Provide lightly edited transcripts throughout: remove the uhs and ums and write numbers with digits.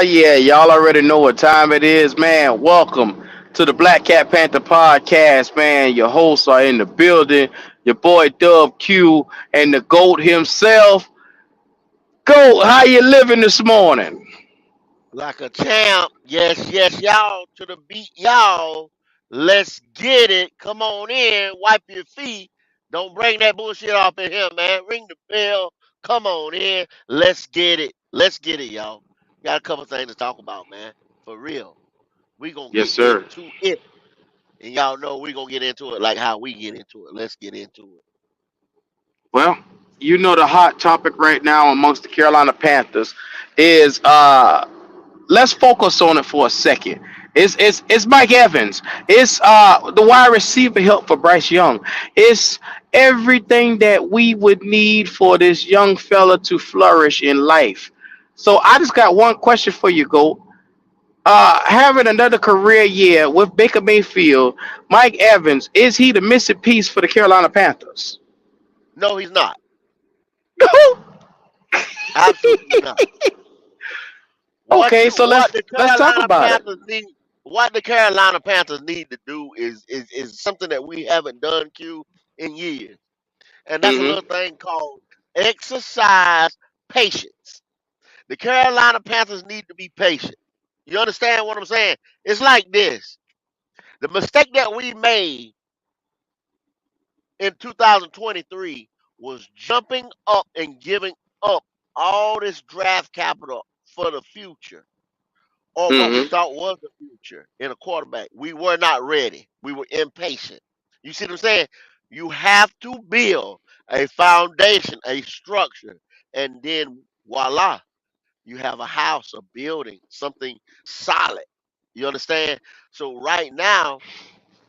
Yeah, y'all already know what time it is, man. Welcome to the Black Cat Panther podcast, man. Your hosts are in the building. Your boy Dub Q and the GOAT himself. GOAT, how you living this morning? Like a champ. Yes, yes, y'all. To the beat, y'all. Let's get it. Come on in. Wipe your feet. Don't bring that bullshit off in here, man. Ring the bell. Come on in. Let's get it. Let's get it, y'all. Got a couple things to talk about, man. For real. We gonna Yes, get sir. into it. And y'all know we gonna get into it like how we get into it. Let's get into it. Well, you know the hot topic right now amongst the Carolina Panthers is let's focus on it for a second. It's Mike Evans. It's the wide receiver help for Bryce Young. It's everything that we would need for this young fella to flourish in life. So I just got one question for you, Go. Having another career year with Baker Mayfield, Mike Evans, is he the missing piece for the Carolina Panthers? No, he's not. Absolutely not. Okay, so What the let's talk Carolina about it. Panthers need what the Carolina Panthers need to do is something that we haven't done, Q, in years. And that's a little Hmm. thing called exercise patience. The Carolina Panthers need to be patient. You understand what I'm saying? It's like this. The mistake that we made in 2023 was jumping up and giving up all this draft capital for the future, or what we Hmm. thought was the future in a quarterback. We were not ready. We were impatient. You see what I'm saying? You have to build a foundation, a structure, and then voila, you have a house, a building, something solid. You understand? So right now,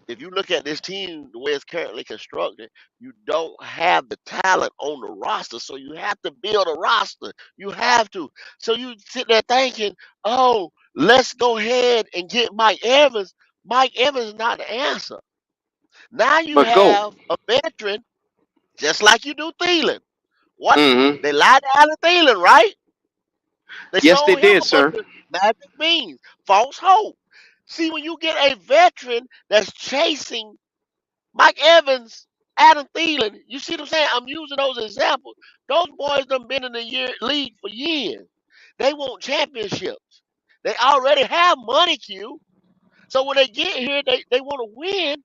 if you look at this team the way it's currently constructed, you don't have the talent on the roster. So you have to build a roster. You have to. So you sit there thinking, oh, let's go ahead and get Mike Evans. Mike Evans is not the answer. Now you But go. have a veteran, just like you do Thielen. What? Hmm. They lied to Alan Thielen, right? They Yes, they sold him did, a bunch sir. of magic beans, false hope. See, when you get a veteran that's chasing Mike Evans, Adam Thielen. You see what I'm saying? I'm using those examples. Those boys done been in the league for years. They want championships. They already have money, Q. So when they get here, they want to win,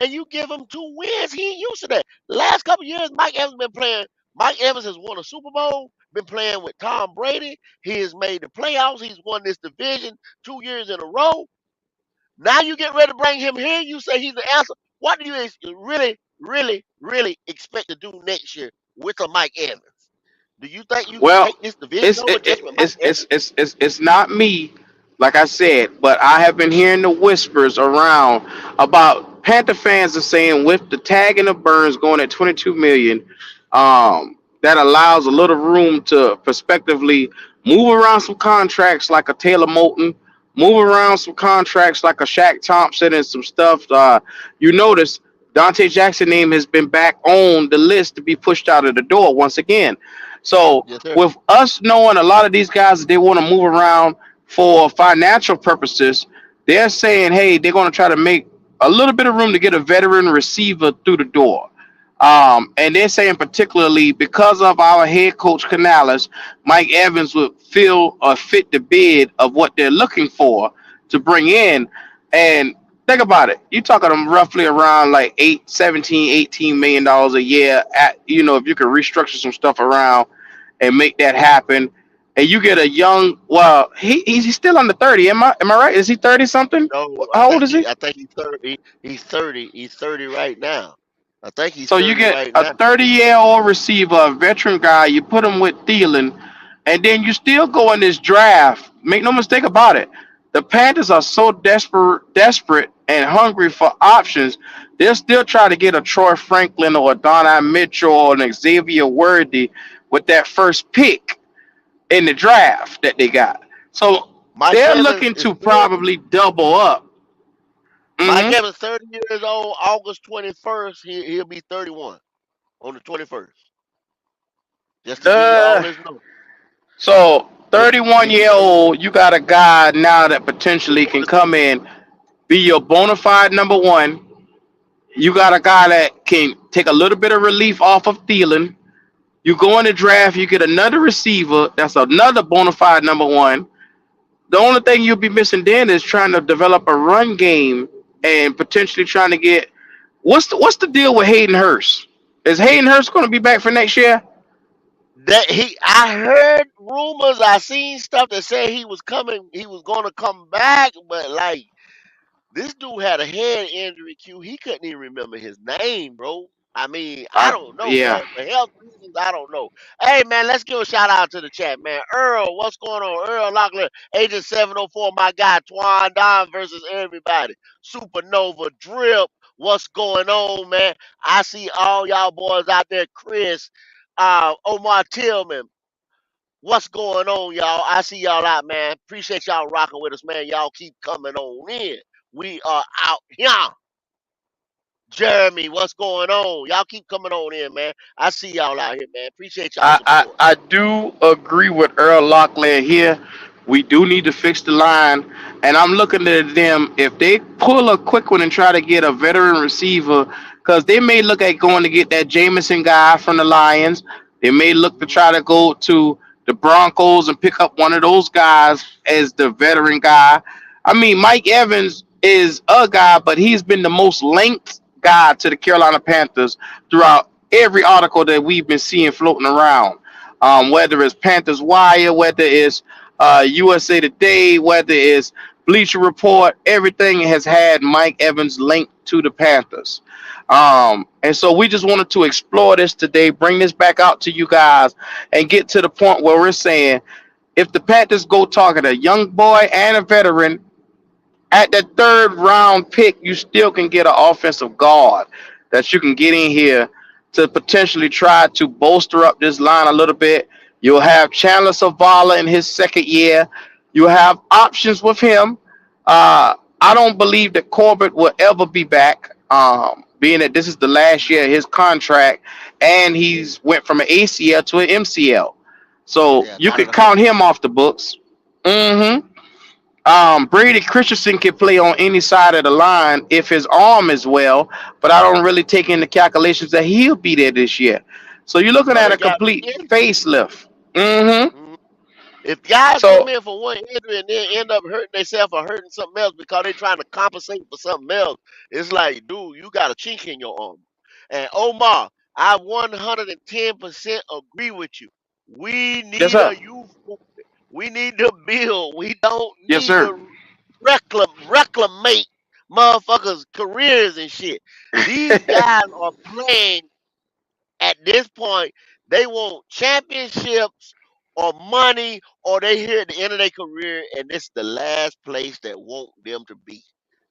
and you give them 2 wins. He ain't used to that. The last couple of years, Mike Evans been playing. Mike Evans has won a Super Bowl, been playing with Tom Brady. He has made the playoffs. He's won this division 2 years in a row. Now you get ready to bring him here. You say he's the answer. What do you really, really, really expect to do next year with a Mike Evans? Do you think you can Well, take this division it's over it, just with Mike Evans? it's not me, like I said, but I have been hearing the whispers around about Panther fans are saying with the tag and the Burns going at 22 million, that allows a little room to prospectively move around some contracts like a Taylor Moton, move around some contracts like a Shaq Thompson and some stuff. You notice Dante Jackson name has been back on the list to be pushed out of the door once again. So Yes, sir. with us knowing a lot of these guys, they want to move around for financial purposes. They're saying, hey, they're going to try to make a little bit of room to get a veteran receiver through the door. And they're saying particularly because of our head coach Canales, Mike Evans would feel or fit the bid of what they're looking for to bring in. And think about it. You're talking roughly around like 18 million dollars a year at, if you could restructure some stuff around and make that happen. And you get a young, well, he's still under 30. Am I right? Is he 30 something? No, How old is he? I think he's 30. He's 30. He's 30 right now. I think he's So you 30 get right a now. 30-year-old receiver, a veteran guy, you put him with Thielen, and then you still go in this draft. Make no mistake about it. The Panthers are so desperate and hungry for options. They'll still try to get a Troy Franklin or a Don Mitchell or an Xavier Worthy with that first pick in the draft that they got. So Mike they're Evans looking is to 30. probably double up. Mike Hmm. Evans 30 years old. August 21st, he'll be 31 on the 21st. Just to give you all Uh, this number. so 31-year old, you got a guy now that potentially can come in, be your bona fide number one. You got a guy that can take a little bit of relief off of Thielen. You go in the draft, you get another receiver that's another bona fide number one. The only thing you'll be missing then is trying to develop a run game and potentially trying to get what's the deal with Hayden Hurst? Is Hayden Hurst going to be back for next year? I heard rumors, I seen stuff that said he was gonna come back, but like this dude had a head injury. He couldn't even remember his name, bro. I mean, I don't know, Yeah. man. For health reasons, I don't know. Hey, man, let's give a shout out to the chat, man. Earl, what's going on? Earl Locklear, Agent 704, my guy, Twan Don versus everybody. Supernova Drip, what's going on, man? I see all y'all boys out there. Chris, Omar Tillman, what's going on, y'all? I see y'all out, man. Appreciate y'all rocking with us, man. Y'all keep coming on in. We are out here. Jeremy, what's going on? Y'all keep coming on in, man. I see y'all out here, man. Appreciate y'all I, I, support. I do agree with Earl Locklear here. We do need to fix the line. And I'm looking at them, if they pull a quick one and try to get a veteran receiver, because they may look at going to get that Jameson guy from the Lions. They may look to Mhm. try to go to the Broncos and pick up one of those guys as the veteran guy. I mean, Mike Evans is a guy, but he's been the most linked guy to the Carolina Panthers throughout every article that we've been seeing floating around. Whether it's Panthers Wire, whether it's USA Today, whether it's Bleacher Report, everything has had Mike Evans linked to the Panthers. And so we just wanted to explore this today, bring this back out to you guys, and get to the point where we're saying if the Panthers go target a young boy and a veteran, at the third round pick, you still can get an offensive guard that you can get in here to potentially try to bolster up this line a little bit. You'll have Chandler Savala in his second year. You'll have options with him. I don't believe that Corbett will ever be back, being that this is the last year of his contract, and he's went from an ACL to an MCL. So Yeah, you got it could a hurt. count him off the books. Mm-hmm. Brady Christensen can play on any side of the line if his arm is well, but I don't really take into calculations that he'll be there this year. So you're looking So at they a got complete injuries. facelift. Mm-hmm. Mhm. If guys come So in for one injury and then end up hurting themselves or hurting something else because they're trying to compensate for something else, it's like, dude, you got a chink in your arm. And Omar, I 110% agree with you. We yes, need sir. a youth movement. We need to build. We don't Yes, need sir. to reclamate motherfuckers' careers and shit. These guys are playing at this point, they want championships or money, or they here at the end of their career, and this is the last place that want them to be.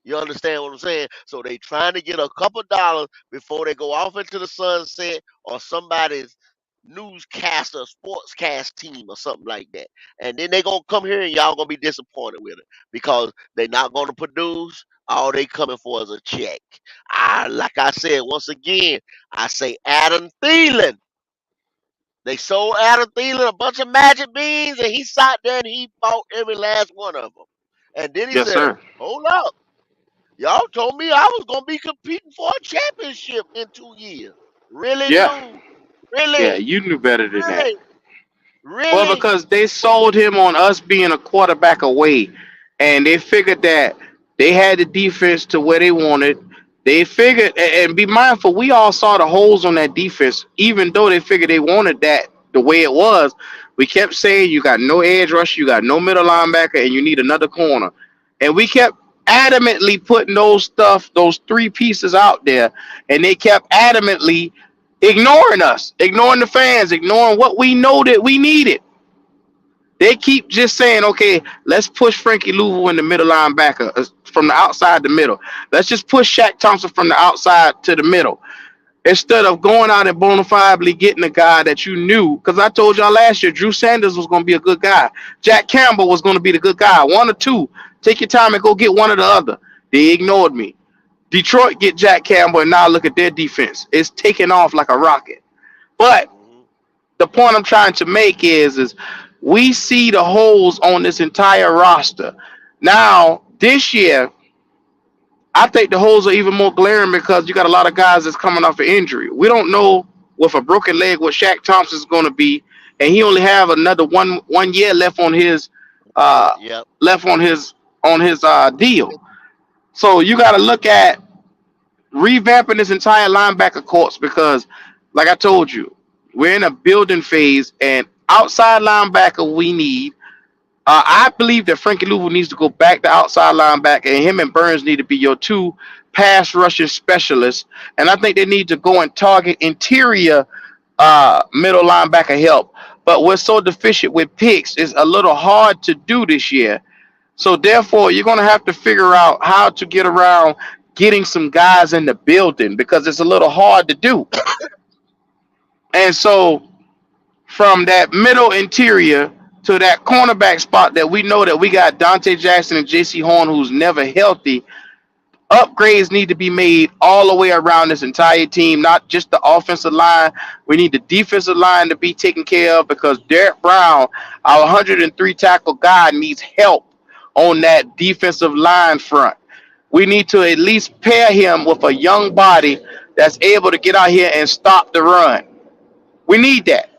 You understand what I'm saying? So they trying to get a couple dollars before they go off into the sunset or somebody's newscaster, sportscast team or something like that. And then they gonna come here and y'all gonna be disappointed with it because they not gonna produce. All they coming for is a check. Like I said once again, I say Adam Thielen. They sold Adam Thielen a bunch of magic beans, and he sat there and he bought every last one of them. And then he Yes, said, sir. "Hold up, y'all told me I was gonna be competing for a championship in 2 years. Really, Yeah. dude? Yeah, Really, you knew better than that. really, Well, really?" because they sold him on us being a quarterback away, and they figured that they had the defense to where they wanted. They figured, and be mindful, we all saw the holes on that defense, even though they figured they wanted that the way it was. We kept saying you got no edge rush, you got no middle linebacker, and you need another corner. And we kept adamantly putting those three pieces out there, and they kept adamantly ignoring us, ignoring the fans, ignoring what we know that we needed. They keep just saying, okay, let's push Frankie Louvu in the middle linebacker from the outside to middle. Let's just push Shaq Thompson from the outside to the middle. Instead of going out and bona fidely getting a guy that you knew, because I told y'all last year, Drew Sanders was going to be a good guy. Jack Campbell was going to be the good guy. One or two. Take your time and go get one or the other. They ignored me. Detroit get Jack Campbell, and now look at their defense. It's taking off like a rocket. But Mhm. the point I'm trying to make is We see the holes on this entire roster. Now, this year, I think the holes are even more glaring because you got a lot of guys that's coming off an injury. We don't know with a broken leg what Shaq Thompson's going to be, and he only have another one year left on his uh Yep. left on his deal. So you got to look at revamping this entire linebacker corps because, like I told you, we're in a building phase, and outside linebacker we need. I believe that Frankie Louvu needs to go back to outside linebacker, and him and Burns need to be your two pass rushing specialists. And I think they need to go and target interior middle linebacker help. But we're so deficient with picks, it's a little hard to do this year. So therefore, you're gonna have to figure out how to get around getting some guys in the building because it's a little hard to do. And so from that middle interior to that cornerback spot that we know that we got Dante Jackson and JC Horn who's never healthy, upgrades need to be made all the way around this entire team, not just the offensive line. We need the defensive line to be taken care of because Derek Brown, our 103 tackle guy, needs help on that defensive line front. We need to at least pair him with a young body that's able to get out here and stop the run. We need that.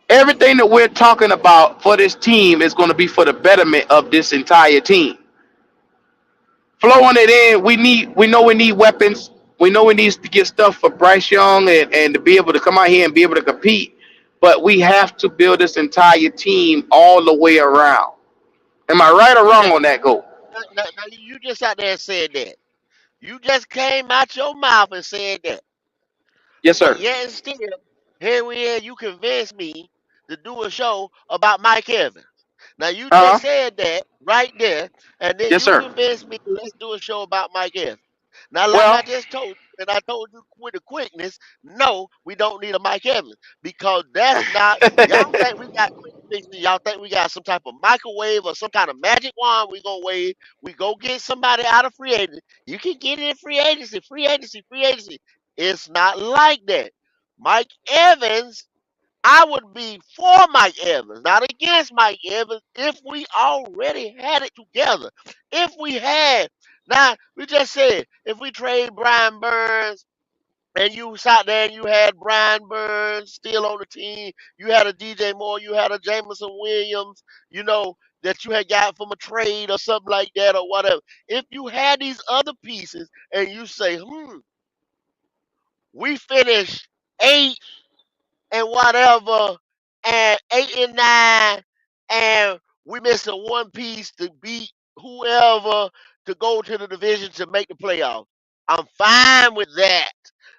Everything that we're talking about for this team is going to be for the betterment of this entire team. Flowing it in, we know we need weapons. We know we need to get stuff for Bryce Young and to be able to come out here and be able to compete. But we have to build this entire team all the way around. Am I right or You wrong just on that goal? now you just out there and said that. You just came out your mouth and said that. Yes, But sir. yet and still, here we are, you convinced me to do a show about Mike Evans. Now you Uh just huh. said that right there, and then Yes, you sir. convinced me let's do a show about Mike Evans. Now, like I Well, just told you, and I told you with the quickness, no, we don't need a Mike Evans because that's not. Y'all think we got quick fixes? Y'all think we got some type of microwave or some kind of magic wand? We gonna wave. We go get somebody out of free agency. You can get it in free agency, free agency, free agency. It's not like that. Mike Evans, I would be for Mike Evans, not against Mike Evans, if we already had it together. If we had, now we just said, if we trade Brian Burns and you sat there and you had Brian Burns still on the team, you had a DJ Moore, you had a Jameson Williams, you know, that you had got from a trade or something like that or whatever. If you had these other pieces and you say, we finished eight and whatever, and 8 and 9, and we missing one piece to beat whoever to go to the division to make the playoffs. I'm fine with that.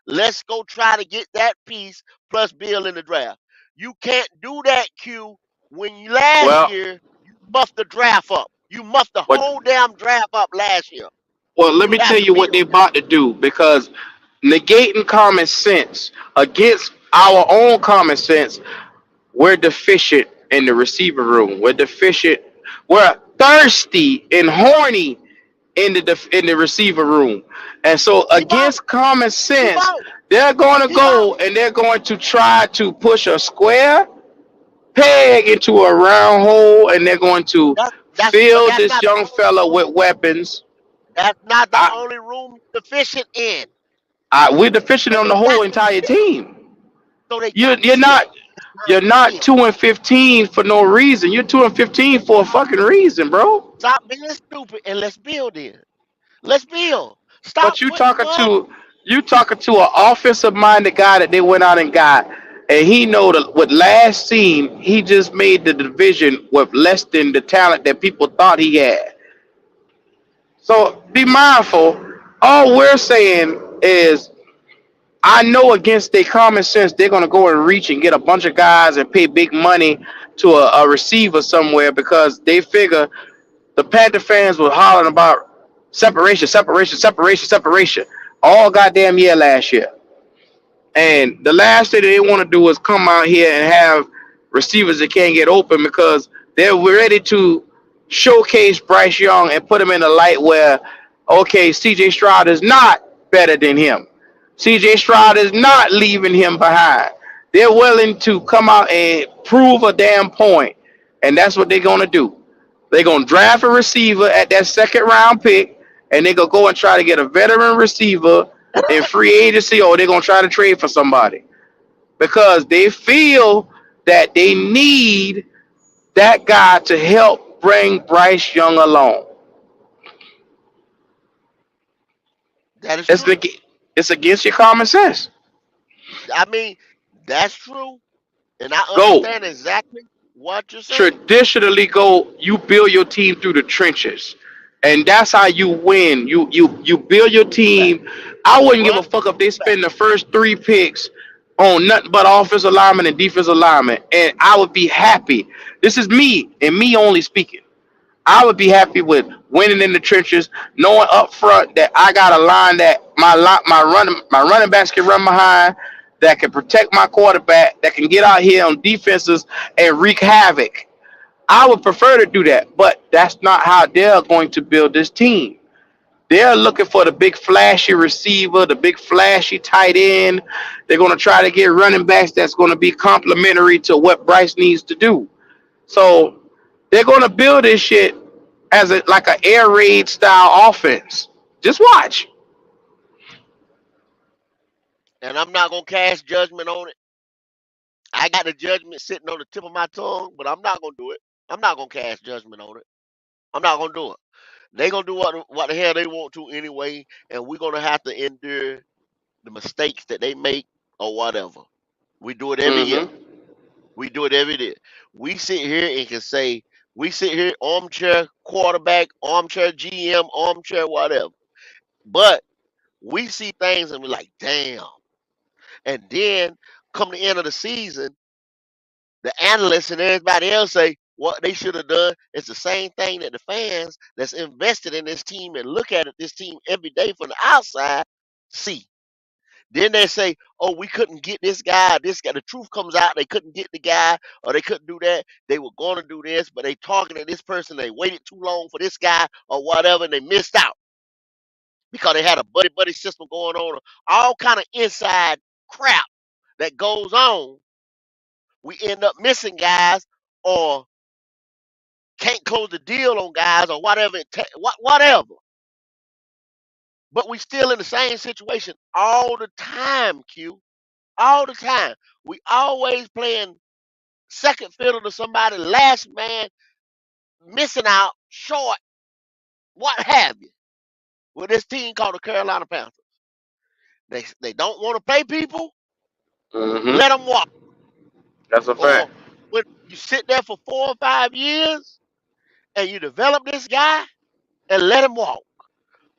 Let's go try to get that piece plus Bill in the draft. You can't do that, Q, when last well, year you muffed the draft up. You muffed the what? whole damn draft up last year. Well, let You me have tell to you what build. they about to do because negating common sense against our own common sense, we're deficient in the receiver room. We're deficient. We're thirsty and horny in the receiver room, and so Keep on. against common Keep sense, on. they're going to Keep go on. and they're going to try to push a square peg into a round hole, and they're going to But fill that's this not the young only fella with room. weapons. That's not the I, only room deficient in. we're deficient And on they the whole got to entire fill it. team. So they You're got to you're fill not it. It's you're time to not build. 2-15 for no reason. You're 2-15 for a fucking reason, bro. Stop being stupid and let's build in. Let's build. Stop But putting money. you talking to an offensive minded guy that they went out and got, and he know that with last seen he just made the division with less than the talent that people thought he had. So be mindful. All we're saying is I know against their common sense, they're gonna go and reach and get a bunch of guys and pay big money to a receiver somewhere because they figure the Panther fans were hollering about separation, separation, separation, separation all goddamn year last year. And the last thing they want to do is come out here and have receivers that can't get open because they're ready to showcase Bryce Young and put him in a light where, okay, CJ Stroud is not better than him. CJ Stroud is not leaving him behind. they're willing to come out and prove a damn point, and that's what they're gonna do. They're gonna draft a receiver at that second round pick, and they're gonna go and try to get a veteran receiver in free agency, or they're gonna try to trade for somebody because they feel that they need that guy to help bring Bryce Young along. That is It's true. it's against your common sense. I mean, that's true, and I Go understand exactly what you're saying. traditionally go. You build your team through the trenches, and that's how you win. You build your Back. team. I wouldn't give Run a fuck if they back. spend the first three picks on nothing but offensive alignment and defensive alignment, and I would be happy. This is me and me only speaking. I would be happy with winning in the trenches, knowing up front that I got a line that my running backs can run behind, that can protect my quarterback, that can get out here on defenses and wreak havoc. I would prefer to do that, but that's not how they're going to build this team. They're looking for the big flashy receiver, the big flashy tight end. They're going to try to get running backs that's going to be complementary to what Bryce needs to do. So they're going to build this shit as a like an air raid style offense. Just watch. And I'm not gonna cast judgment on it. I got the judgment sitting on the tip of my tongue, but I'm not gonna do it. I'm not gonna cast judgment on it. I'm not gonna do it. They gonna do what the hell they want to anyway, and we're gonna have to endure the mistakes that they make or whatever. We do it every year. Mm-hmm. We do it every day. We sit here and can say we sit here armchair quarterback, armchair GM, armchair whatever. But we see things and we're like, damn. And then come the end of the season, the analysts and everybody else say what they should have done is the same thing that the fans that's invested in this team and look at it, this team every day from the outside see. Then they say, "Oh, we couldn't get this guy. This guy." The truth comes out. They couldn't get the guy, or they couldn't do that. They were going to do this, but they talking to this person. They waited too long for this guy, or whatever, and they missed out because they had a buddy buddy system going on. All kind of inside crap that goes on. We end up missing guys, or can't close the deal on guys, or whatever. Whatever. But we still in the same situation all the time. Q. All the time. We always playing second fiddle to somebody, last man, missing out, short, what have you. With this team called the Carolina Panthers, they don't want to pay people. Let Mm-hmm. them walk. That's a Or fact. when you sit there for 4 or 5 years and you develop this guy and let him walk.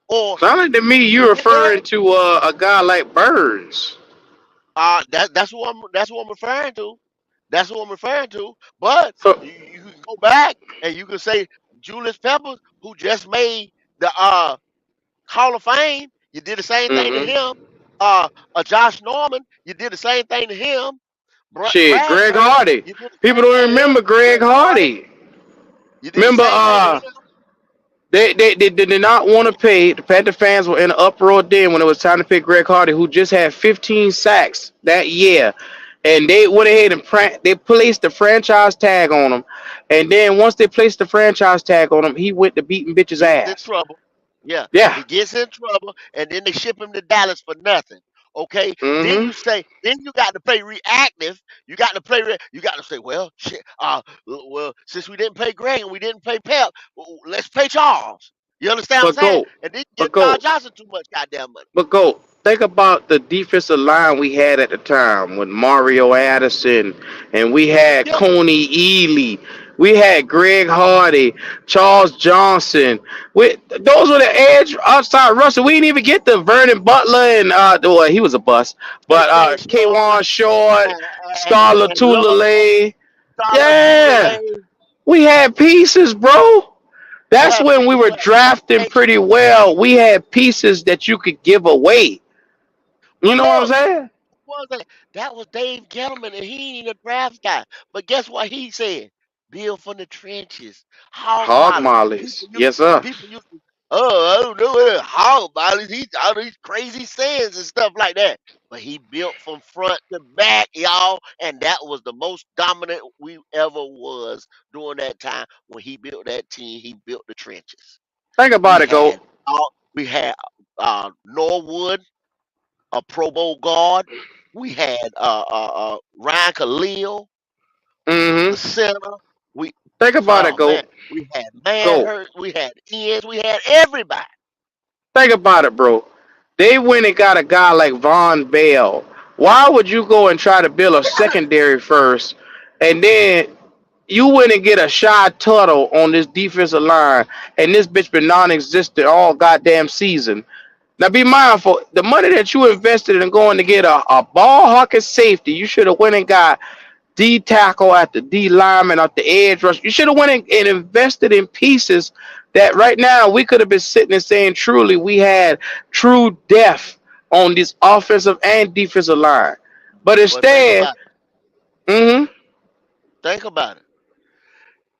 Or Sounded to me you you get there, referring to a guy like Burns. that's what I'm referring to. That's what I'm referring to. But So. you can go back and you can say Julius Peppers, who just made the Hall of Fame, you did the same thing to Mm-hmm. him. Josh Norman, you did the same thing to him. Shit, Greg Bradbury, Hardy. you did the People same don't thing to him. remember Greg Greg Hardy, Hardy. you did the Remember, same thing to him. they did not want to pay. The Panther fans were in an uproar then when it was time to pay Greg Hardy, who just had 15 sacks that year, and they went ahead and they placed the franchise tag on him. And then once they placed the franchise tag on him, he went to beating bitches' He gets in ass. trouble. Yeah, Yeah. he gets in trouble, and then they ship him to Dallas for nothing. Okay, then Mm-hmm. you say, then you got to play reactive. You got to play. You got to say, well, shit. Well, since we didn't pay Greg and we didn't pay Pep, let's pay Charles. You understand what I'm But saying? go, And then you give but Charles go. Johnson too much goddamn money. But go think about the defensive line we had at the time with Mario Addison, and we It was a had killer. Coney Ely, we had Greg Hardy, Charles Johnson. Those were the edge outside rushers. We didn't even get the Vernon Butler and well, he was a bust, but KJ Short Kwan Short, Star and Love Latulele. Dollar Yeah, Tulare. we had pieces, bro. You That's had when we pieces, were but drafting pretty well. We had pieces that you could give away. You but know what I'm look, saying? that was Dave Gettleman, and he ain't a draft guy. But guess what he said? Build from the trenches, hog Hog molly. mollies. Yes, sir. People used to Oh, I don't know what how about it. He all these crazy sayings and stuff like that. But he built from front to back, y'all, and that was the most dominant we ever was during that time when he built that team. He built the trenches. Think We about it, go. had we had Norwood, a Pro Bowl guard. We had Ryan Khalil, Mm-hmm. the center. We Think about it, oh go. man, we had Go. Manhurst, we had Ends, we had everybody. Think about it, bro. They went and got a guy like Von Bell. Why would you go and try to build a secondary first, and then you went and get a Shy Tuttle on this defensive line, and this bitch been non-existent all goddamn season? Now be mindful, the money that you invested in going to get a ball hawking safety, you should have went and got D tackle at the D lineman at the edge rush. You should have went and invested in pieces that right now we could have been sitting and saying truly we had true depth on this offensive and defensive line. But But think instead, about it. mm-hmm, Think about it.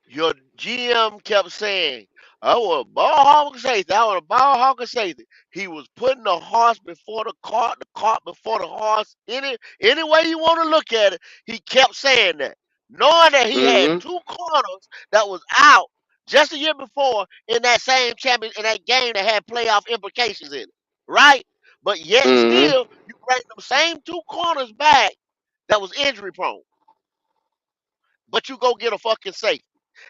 Your GM kept saying, I want a ball hawker safety. I want a ball hawker safety. He was putting the horse before the cart before the horse. Any way you want to look at it, he kept saying that. Knowing that he had mm-hmm, two corners that was out just a year before in that same champion in that game that had playoff implications in it. Right? But yet mm-hmm, still, you bring them same two corners back that was injury prone. But you go get a fucking safety.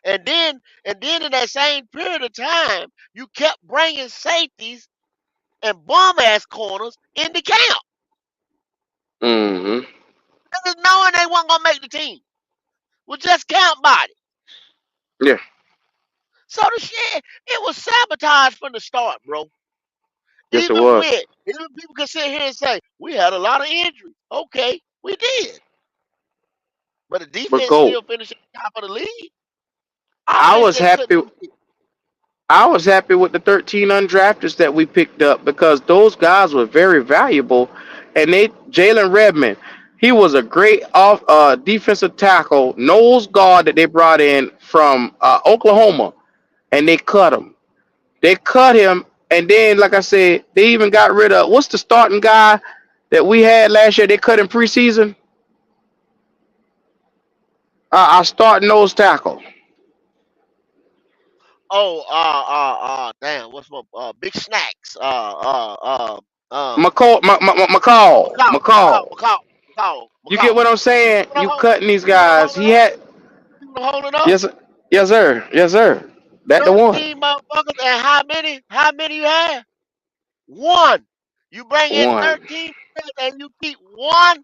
And then in that same period of time, you kept bringing safeties and bum ass corners into camp, mm-hmm. just knowing they weren't gonna make the team with just camp body. Yeah, So the shit, it was sabotage from the start, bro. yes it Even was. with even people can sit here and say we had a lot of injuries. Okay, we did, but the But defense go. still finished at the top of the league. I Offense was just couldn't happy do it. I was happy with the 13 undrafteds that we picked up because those guys were very valuable. And they Jalen Redmond, he was a great off defensive tackle, nose guard that they brought in from Oklahoma, and they cut him. They cut him, and then like I said, they even got rid of what's the starting guy that we had last year? They cut in preseason. Our starting nose tackle, Oh, damn, what's my big snacks? McCall, McCall, McCall, McCall. McCall, McCall, You get McCall. what I'm saying? See what You I'm holding? cutting these See what I'm guys. holding He up? had See what I'm holding up? yes, yes sir, yes sir. That the one, 13 motherfuckers, and how many? How many you have? One. You bring in one. 13 players and you keep one?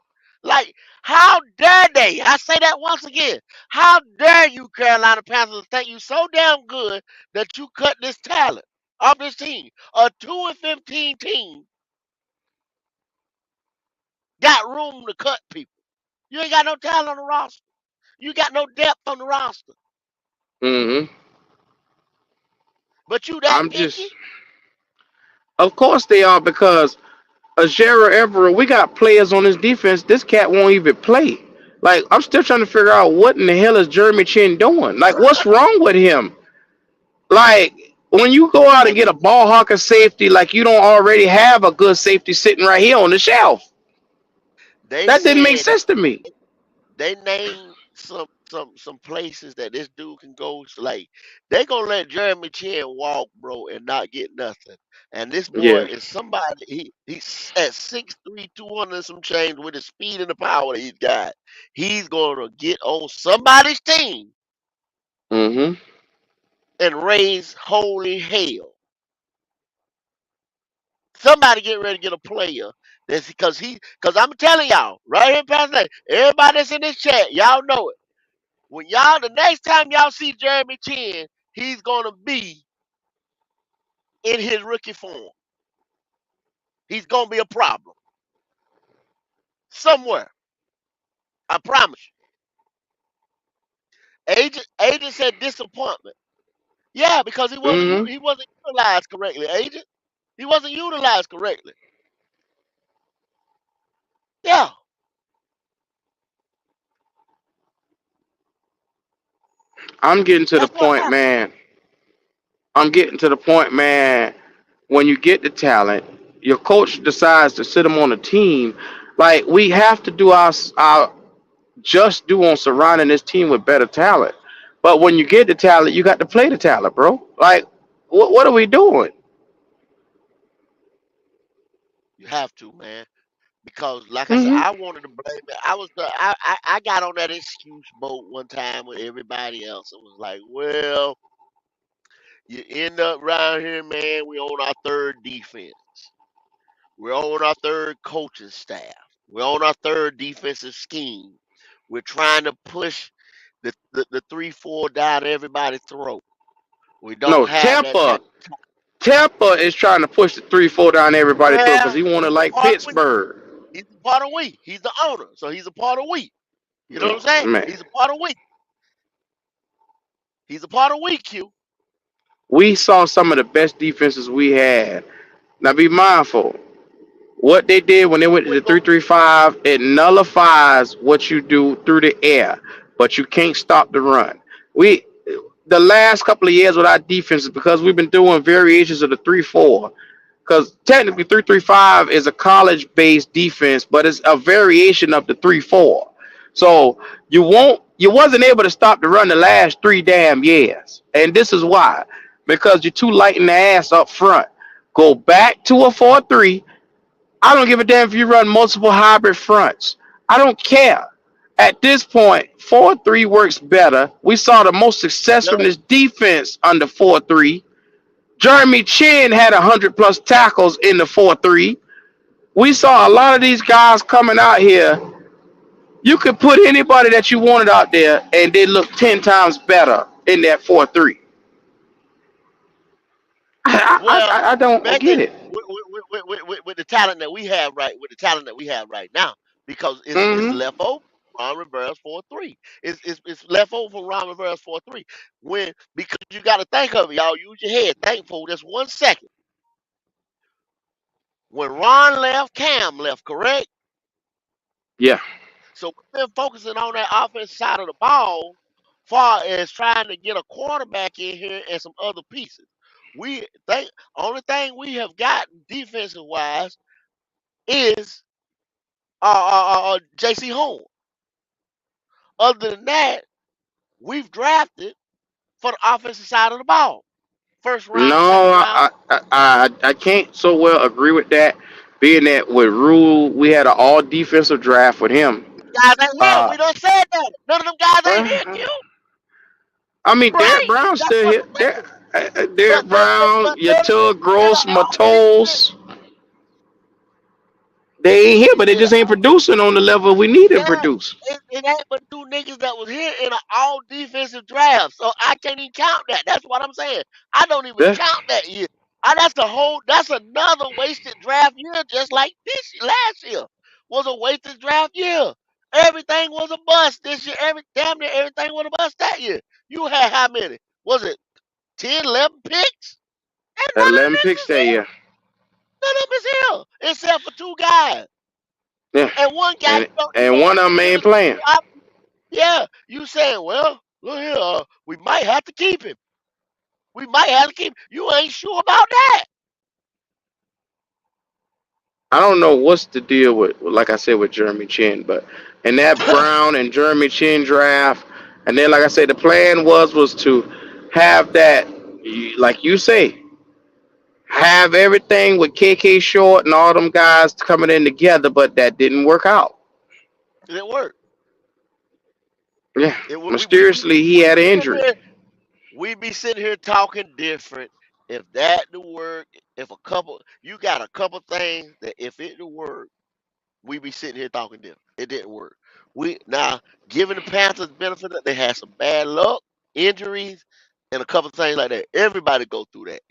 Like, how dare they? I say that once again. How dare you, Carolina Panthers, think you so damn good that you cut this talent off this team? A 2-15 team got room to cut people. You ain't got no talent on the roster. You got no depth on the roster. Hmm. But you that I'm just, picky? of course they are because Ajera Everett, we got players on this defense. This cat won't even play. Like I'm still trying to figure out what in the hell is Jeremy Chin doing. Like what's wrong with him? Like when you go out and They get a ball hawker safety, like you don't already have a good safety sitting right here on the shelf. they That didn't make said sense to me. they named some places that this dude can go. So like they gonna let Jeremy Chin walk, bro, and not get nothing. And this boy Yeah. is somebody. He's at 6'3", 200 and some change with the speed and the power that he's got. He's gonna get on somebody's team Hmm. and raise holy hell. Somebody get ready to get a player. That's because I'm telling y'all right here, Pastor. Everybody that's in this chat, y'all know it. When y'all the next time y'all see Jeremy Chin, he's gonna be in his rookie form. He's gonna be a problem somewhere. I promise you. Agent said disappointment. Yeah, because Hmm. he wasn't utilized correctly. Agent, he wasn't utilized correctly. Yeah, I'm getting to the that's what point, happened. man. I'm getting to the point, man. When you get the talent, your coach decides to sit them on a team. Like we have to do our just due on surrounding this team with better talent. But when you get the talent, you got to play the talent, bro. Like, what are we doing? You have to, man. Because, like I said, Hmm. I wanted to blame it. I got on that excuse boat one time with everybody else. It was like, well, you end up around here, man. We on our third defense. We're on our third coaching staff. We're on our third defensive scheme. We're trying to push the 3-4 down everybody's throat. We No, don't have that type. Tampa is trying to push the 3-4 down everybody through because Well, he wanted he's a like part of we. Pittsburgh. He's a part of we. He's the owner, so he's a part of we. You know what I'm saying? Man, He's a part of we. He's a part of we. Q. we saw some of the best defenses we had. Now be mindful. What they did when they went to We the go. 3-3-5, it nullifies what you do through the air, but you can't stop the run. We the last couple of years with our defenses because we've been doing variations of the 3-4. Because technically 3-3-5 is a college-based defense, but it's a variation of the 3-4. So you wasn't able to stop the run the last 3 damn years, and this is why because you're too light in the ass up front. Go back to a 4-3. I don't give a damn if you run multiple hybrid fronts. I don't care. At this point, 4-3 works better. We saw the most It success from does. this defense under 4-3. Jeremy Chin had 100 plus tackles in the 4-3. We saw a lot of these guys coming out here. You could put anybody that you wanted out there, and they look 10 times better in that 4-3. Well, I don't get especially it. with the talent that we have with the talent that we have right now, because it's Mm-hmm. left over. Ron Rivera's 4-3. It's left over from Ron Rivera's 4-3. When because you got to think of it, y'all. Use your head. Think for just 1 second. When Ron left, Cam left. Correct. Yeah. So we've been focusing on that offensive side of the ball, far as trying to get a quarterback in here and some other pieces. We think only thing we have gotten defensive wise is J.C. Horn. Other than that, we've drafted for the offensive side of the ball. First round, second No, round. I can't so well agree with that. Being that with Rule, we had an all defensive draft with him. Guys ain't here. Uh, We done said that. None of them guys ain't here, uh, Q. I mean, Derek Right. Brown's That's still what here. I'm saying. Derek Brown, But Yatul none Gross, of all these Matos, they ain't here, but they niggas. just ain't producing on the level we need them to Yeah, produce. it ain't but two niggas that was here in an all defensive draft. So I can't even count that. That's what I'm saying. I don't even Yeah, count that year. That's another wasted draft year, just like this last year was a wasted draft year. Everything was a bust this year. Damn near everything was a bust that year. You had how many? Was it 10, 11 picks? And none of 11 this picks is that here. year. None of them is here. Except for two guys. Yeah, And one guy and you and don't one of them ain't consider to playing. be yeah, you saying, well, look here, we might have to keep him. We might have to keep him. You ain't sure about that. I don't know what's the deal with, like I said, with Jeremy Chin, but in that Brown and Jeremy Chin draft, and then like I said, the plan was to have that, like you say, have everything with KK Short and all them guys coming in together, but that didn't work out. It didn't work. Yeah, It, mysteriously he we had an be sitting injury. here, we be sitting here talking different. If that to work, if a couple, you got a couple things that if it to work, we be sitting here talking different. It didn't work. We now giving the Panthers benefit that they had some bad luck, injuries, and a couple things like that. Everybody go through that.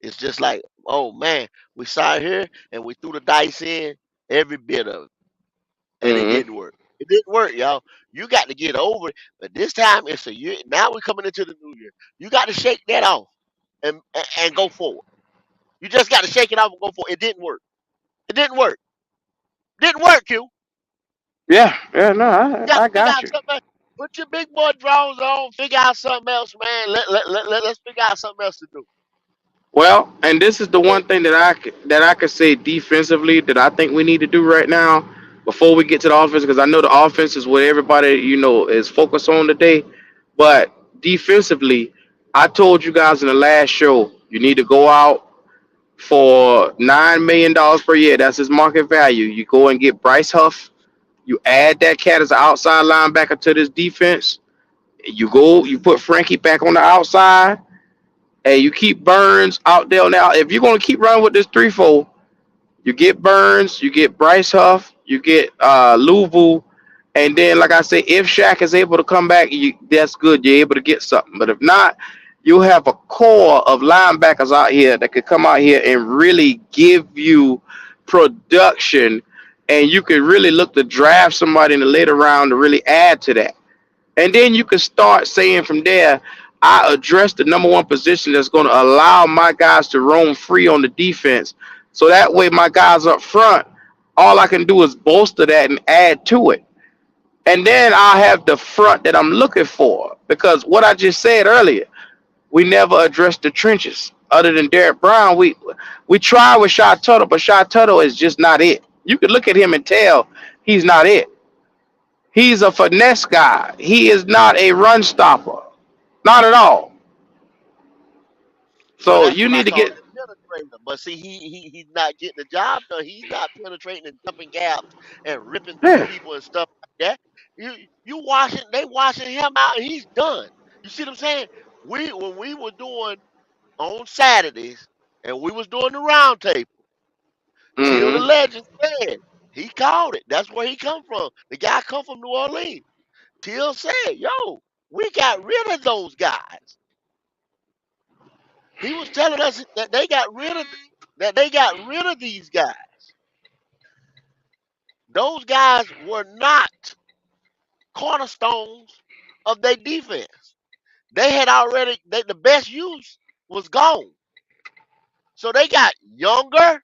It's just like, oh man, we saw it here and we threw the dice in every bit of it, and it Hmm. didn't work. It didn't work, y'all. You got to get over it. But this time it's a year. Now we're coming into the new year. You got to shake that off and go forward. You just got to shake it off and go forward. It didn't work. It didn't work. Didn't work, you. Yeah, yeah, no, You got I to figure got out you. something. Put your big boy drawers on. Figure out something else, man. Let's figure out something else to do. Well, and this is the Hey, one thing that I could say defensively that I think we need to do right now before we get to the offense, because I know the offense is what everybody is focused on today, but defensively, I told you guys in the last show you need to go out for $9 million per year. That's his market value. You go and get Bryce Huff. You add that cat as an outside linebacker to this defense. You put Frankie back on the outside. Hey, you keep Burns out there now. If you're gonna keep running with this 3-4, you get Burns, you get Bryce Huff, you get Louvu, and then like I say, if Shaq is able to come back, that's good. You're able to get something. But if not, you have a core of linebackers out here that could come out here and really give you production, and you can really look to draft somebody in the later round to really add to that. And then you can start saying from there, I address the number one position that's going to allow my guys to roam free on the defense. So that way, my guys up front, all I can do is bolster that and add to it. And then I'll have the front that I'm looking for. Because what I just said earlier, we never addressed the trenches. Other than Derek Brown, we tried with Shy Tuttle, but Shy Tuttle is just not it. You can look at him and tell he's not it. He's a finesse guy. He is not a run stopper. Not at all. well, So that's you what I need to call get. a penetrator. But see, he's not getting the job done. He's not penetrating and jumping gaps and ripping through Yeah. people and stuff like that. You washing they washing him out and he's done. You see what I'm saying? We when we were doing on Saturdays and we was doing the round table, till the Mm-hmm. legend said he called it. That's where he come from. The guy come from New Orleans. Till said, yo, we got rid of those guys. He was telling us that they got rid of these guys. Those guys were not cornerstones of their defense. They had already the best use was gone. So they got younger,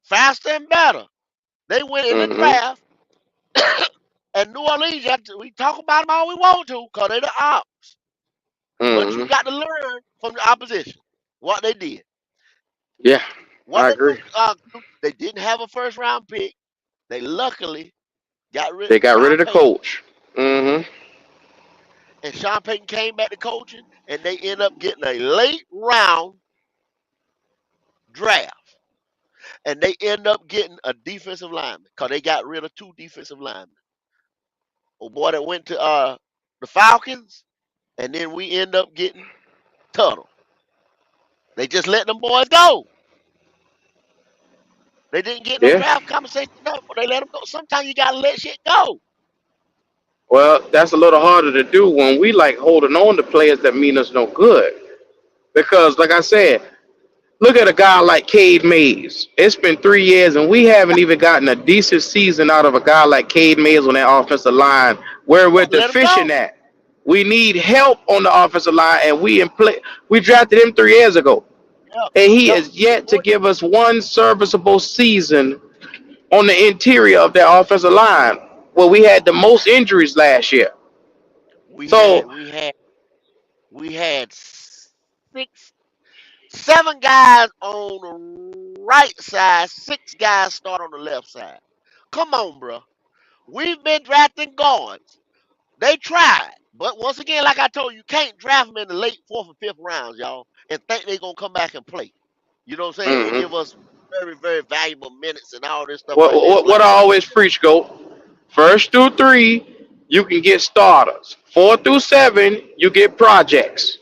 faster, and better. They went in the Mm-hmm. draft, and New Orleans, we talk about them all we want to, because they're the ops. But you Mm-hmm. got to learn from the opposition what they did. Yeah, What I they agree. do, they didn't have a first round pick. They luckily got rid They of got rid Sean of the Payton, coach. Mm-hmm. and Sean Payton came back to coaching, and they end up getting a late round draft, and they end up getting a defensive lineman because they got rid of two defensive linemen. Oh boy, that went to the Falcons, and then we end up getting Tuttle. They just let them boys go. They didn't get no Yeah. draft compensation. No, but they let them go. Sometimes you gotta let shit go. Well, that's a little harder to do when we like holding on to players that mean us no good. Because, like I said, look at a guy like Cade Mays. It's been 3 years, and we haven't even gotten a decent season out of a guy like Cade Mays on that offensive line, where we're Cause let them deficient go. at. We need help on the offensive line, and we drafted him 3 years ago, Yeah, and he yeah. has yet to give us one serviceable season on the interior of that offensive line, where we had the most injuries last year. We had So, we had we had six, seven guys on the right side, six guys start on the left side. Come on, bro. We've been drafting guards. They tried, but once again, like I told you, you can't draft them in the late fourth or fifth rounds, y'all, and think they're gonna come back and play. You know what I'm saying? And mhm. give us very, very valuable minutes and all this stuff what, like this. what what Like, I always preach, go first through three, you can get starters. 4 through 7, you get projects.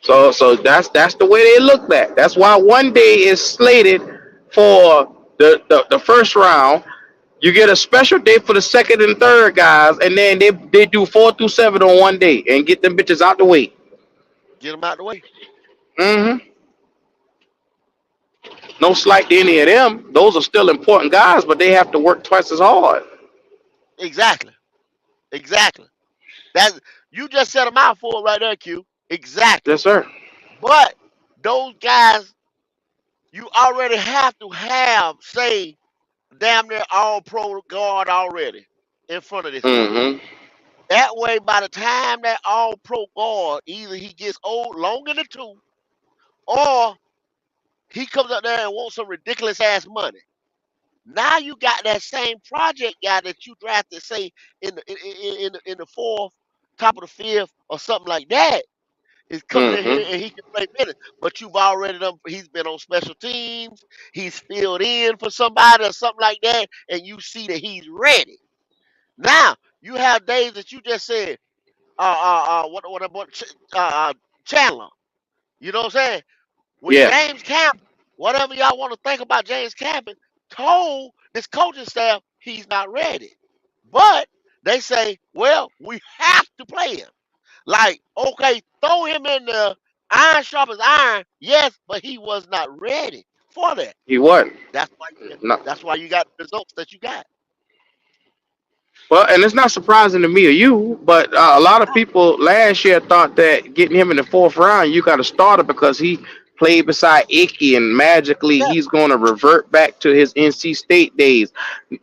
So that's the way they look at. That's why one day is slated for the first round. You get a special day for the second and third guys, and then they do 4 through 7 on one day and get them bitches out the way. get them out the way. hmm No slight to any of them. Those are still important guys, but they have to work twice as hard. Exactly. Exactly. That you just said a mouthful right there, Q. Exactly. Yes, sir. But those guys, you already have to have, say, damn near all pro guard already in front of this motherfucker. hmm That way, by the time that all pro guard, either he gets old, long in the tooth, or he comes up there and wants some ridiculous ass money. Now you got that same project guy that you drafted, say in the fourth, top of the fifth, or something like that, is coming in here Mm-hmm. and he can play minutes. But you've already done. He's been on special teams. He's filled in for somebody or something like that, and you see that he's ready. Now you have days that you just said, Chandler. You know what I'm saying? When Yeah, James Camp, whatever y'all want to think about James Camp, told this coaching staff he's not ready. But they say, well, we have to play him. Like, okay, throw him in the iron sharp as iron, yes, but he was not ready for that. he wasn't. That's why No. that's why you got the results that you got. Well, and it's not surprising to me or you, but a lot of people last year thought that getting him in the fourth round, you got to start him because he played beside Icky, and magically Yeah, he's going to revert back to his NC State days.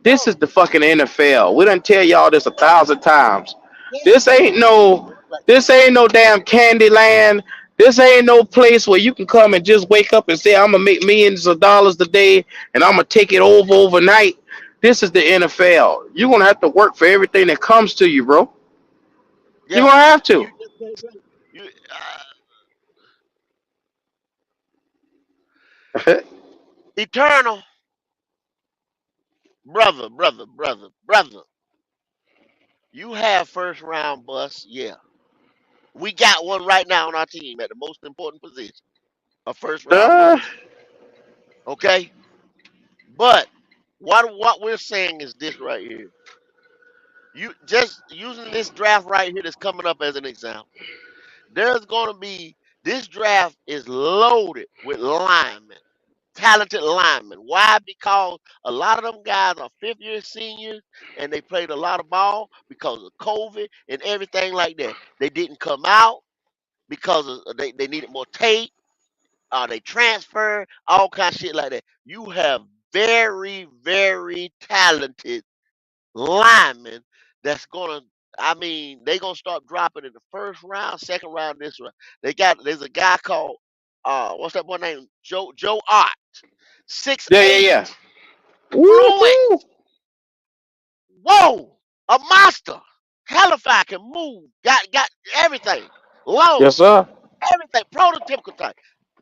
This is bro. the fucking NFL. We done tell y'all this 1,000 times. Yeah, This ain't no, like, this ain't no damn candy land. This ain't no place where you can come and just wake up and say, I'm gonna make millions of dollars today and I'm gonna take it over overnight. This is the NFL. You're gonna have to work for everything that comes to you, bro. You're yeah. gonna have And you to. just can't say you eternal brother. You have first round bust, yeah. We got one right now on our team at the most important position, a first round uh, bust. Okay? But what we're saying is this right here. You just using this draft right here that's coming up as an example. There's gonna be this draft is loaded with linemen, talented linemen. Why? Because a lot of them guys are fifth year seniors and they played a lot of ball because of COVID and everything like that. They didn't come out because they needed more tape. They transfer all kind of shit like that. You have very very talented linemen that's gonna. I mean, they gonna start dropping in the first round, second round, this round. There's a guy called what's that boy name? Joe Art, six yeah, yeah, eight, yeah. fluent. Woohoo! Whoa, a monster. Hellify can move. Got everything. Long, Yes, sir. everything. Prototypical type.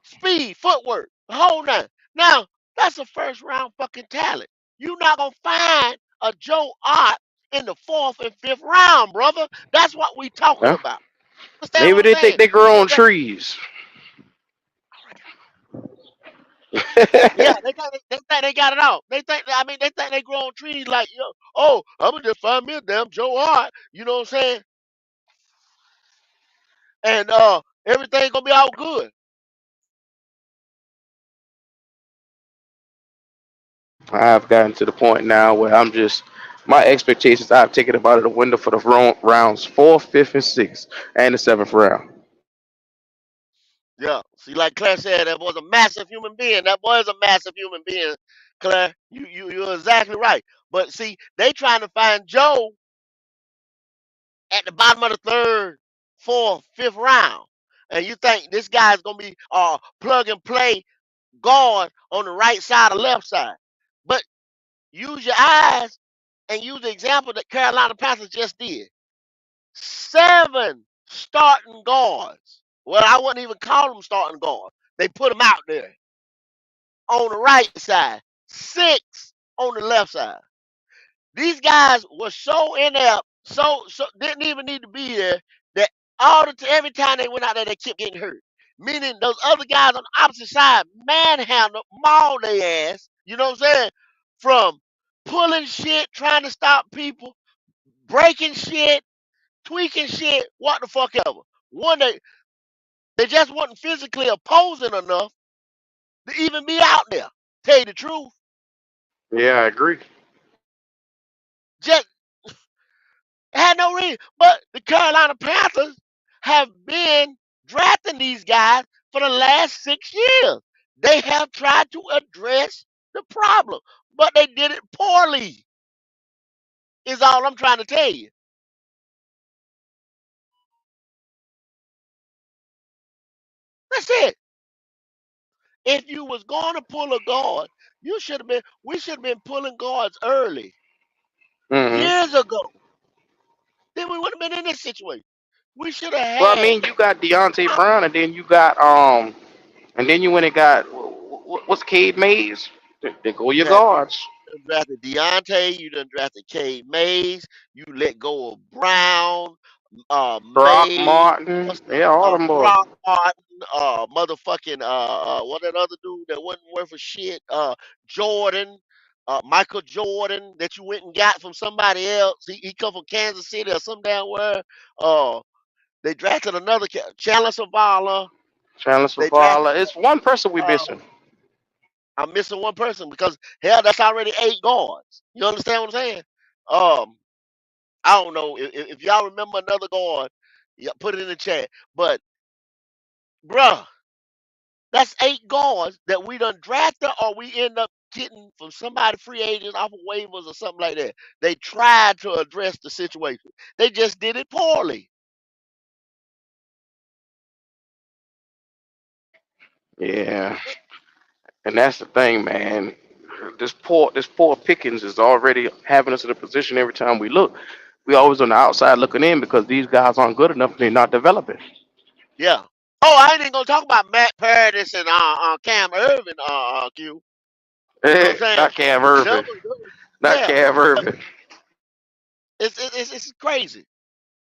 Speed, footwork, the whole nine. Now, that's a first round fucking talent. You're not gonna find a Joe Art in the fourth and fifth round, brother. That's what we talking Yeah. about. Understand Maybe what I'm they think saying? they grow So on trees. yeah, they think they got it all. They think I mean they think they grow on trees like oh, I'm gonna just find me a damn Joe Art, you know what I'm saying? And everything gonna be all good. I've gotten to the point now where I'm just my expectations. I've taken them out of the window for the rounds fourth, fifth, and sixth, and the seventh round. Yeah. See, like Claire said, that was a massive human being. That boy is a massive human being, Claire. You're exactly right. But see, they trying to find Joe at the bottom of the third, fourth, fifth round. And you think this guy's gonna be plug and play guard on the right side or left side. But use your eyes and use the example that Carolina Panthers just did. Seven starting guards. Well, I wouldn't even call them starting guards. They put them out there on the right side, six on the left side. These guys were so inept, so didn't even need to be there. That every time they went out there, they kept getting hurt. Meaning those other guys on the opposite side manhandled, mauled their ass. You know what I'm saying? From pulling shit, trying to stop people, breaking shit, tweaking shit, what the fuck ever. One they just wasn't physically opposing enough to even be out there. Tell you the truth. Yeah, I agree. Just had no reason. But the Carolina Panthers have been drafting these guys for the last 6 years. They have tried to address the problem, but they did it poorly, is all I'm trying to tell you. That's it. If you was going to pull a guard, you should have been. We should have been pulling guards early, Hmm. years ago. Then we would have been in this situation. We should have Well, I had. mean, you got Deontay Brown, and then you got and then you went and got what's Cade Mays? They go your You had guards. done drafted Deontay. You done drafted K Mays. You let go of Brown, Brock May. Martin, What's yeah, all them boys. Brock Martin? Motherfucking what that other dude that wasn't worth a shit? Jordan. Michael Jordan that you went and got from somebody else. He come from Kansas City or some damn where. Uh, they drafted another Chandler Savala. Chandler They drafted. Savala. It's one person we Uh, missing. I'm missing one person because hell, that's already 8 guards. You understand what I'm saying? Um, I don't know if y'all remember another guard. Yeah, put it in the chat. But bruh, that's 8 guards that we done drafted or we end up getting from somebody free agent off of waivers or something like that. They tried to address the situation. They just did it poorly. Yeah, and that's the thing, man. This poor Pickens is already having us in a position every time we look. We always on the outside looking in because these guys aren't good enough and they're not developing. Yeah. Oh, I ain't even gonna talk about Matt Paradis and Cam Irvin, Q. You know what I'm saying? Not Cam Irvin. Not Yeah, Cam Irvin. it's crazy.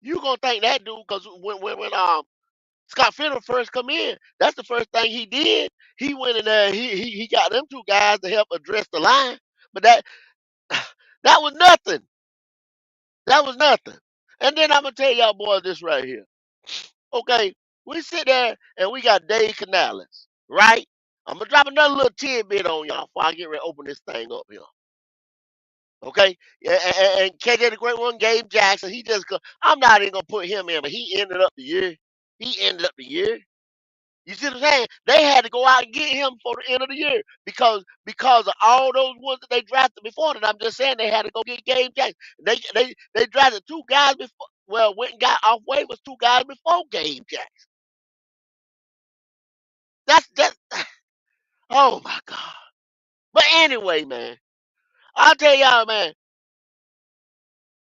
You gonna think that dude because when Scott Fitter first come in, that's the first thing he did. He went in there, he got them 2 guys to help address the line, but that was nothing. That was nothing. And then I'm gonna tell y'all boys this right here. Okay, we sit there and we got Dave Canales, right? I'm gonna drop another little tidbit on y'all before I get ready to open this thing up here. Okay, yeah, and KJ the Great One, Gabe Jackson. I'm not even gonna put him in, but he ended up the year. He ended up the year. You see what I'm saying? They had to go out and get him for the end of the year because of all those ones that they drafted before that. I'm just saying they had to go get Gabe Jackson. They drafted 2 guys before. Well, went and got off waivers 2 guys before Gabe Jackson. That's oh my god. But anyway, man, I'll tell y'all, man.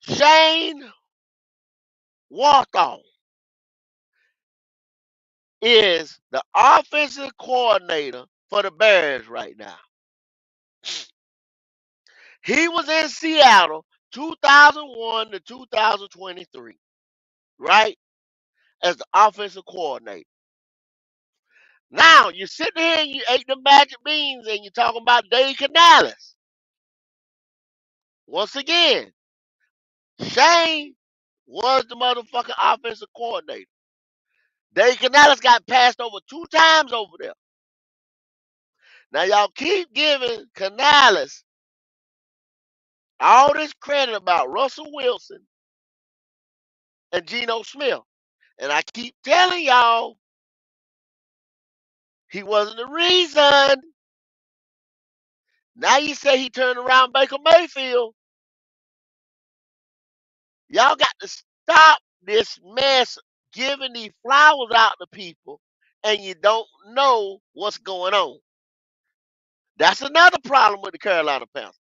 Shane Walthall is the offensive coordinator for the Bears right now. He was in Seattle 2001 to 2023, right? As the offensive coordinator. Now, you're sitting here and you ate the magic beans and you're talking about Dave Canales. Once again, Shane was the motherfucking offensive coordinator. Dave Canales got passed over 2 times over there. Now, y'all keep giving Canales all this credit about Russell Wilson and Geno Smith. And I keep telling y'all, he wasn't the reason. Now you say he turned around Baker Mayfield. Y'all got to stop this mess giving these flowers out to people and you don't know what's going on. That's another problem with the Carolina Panthers.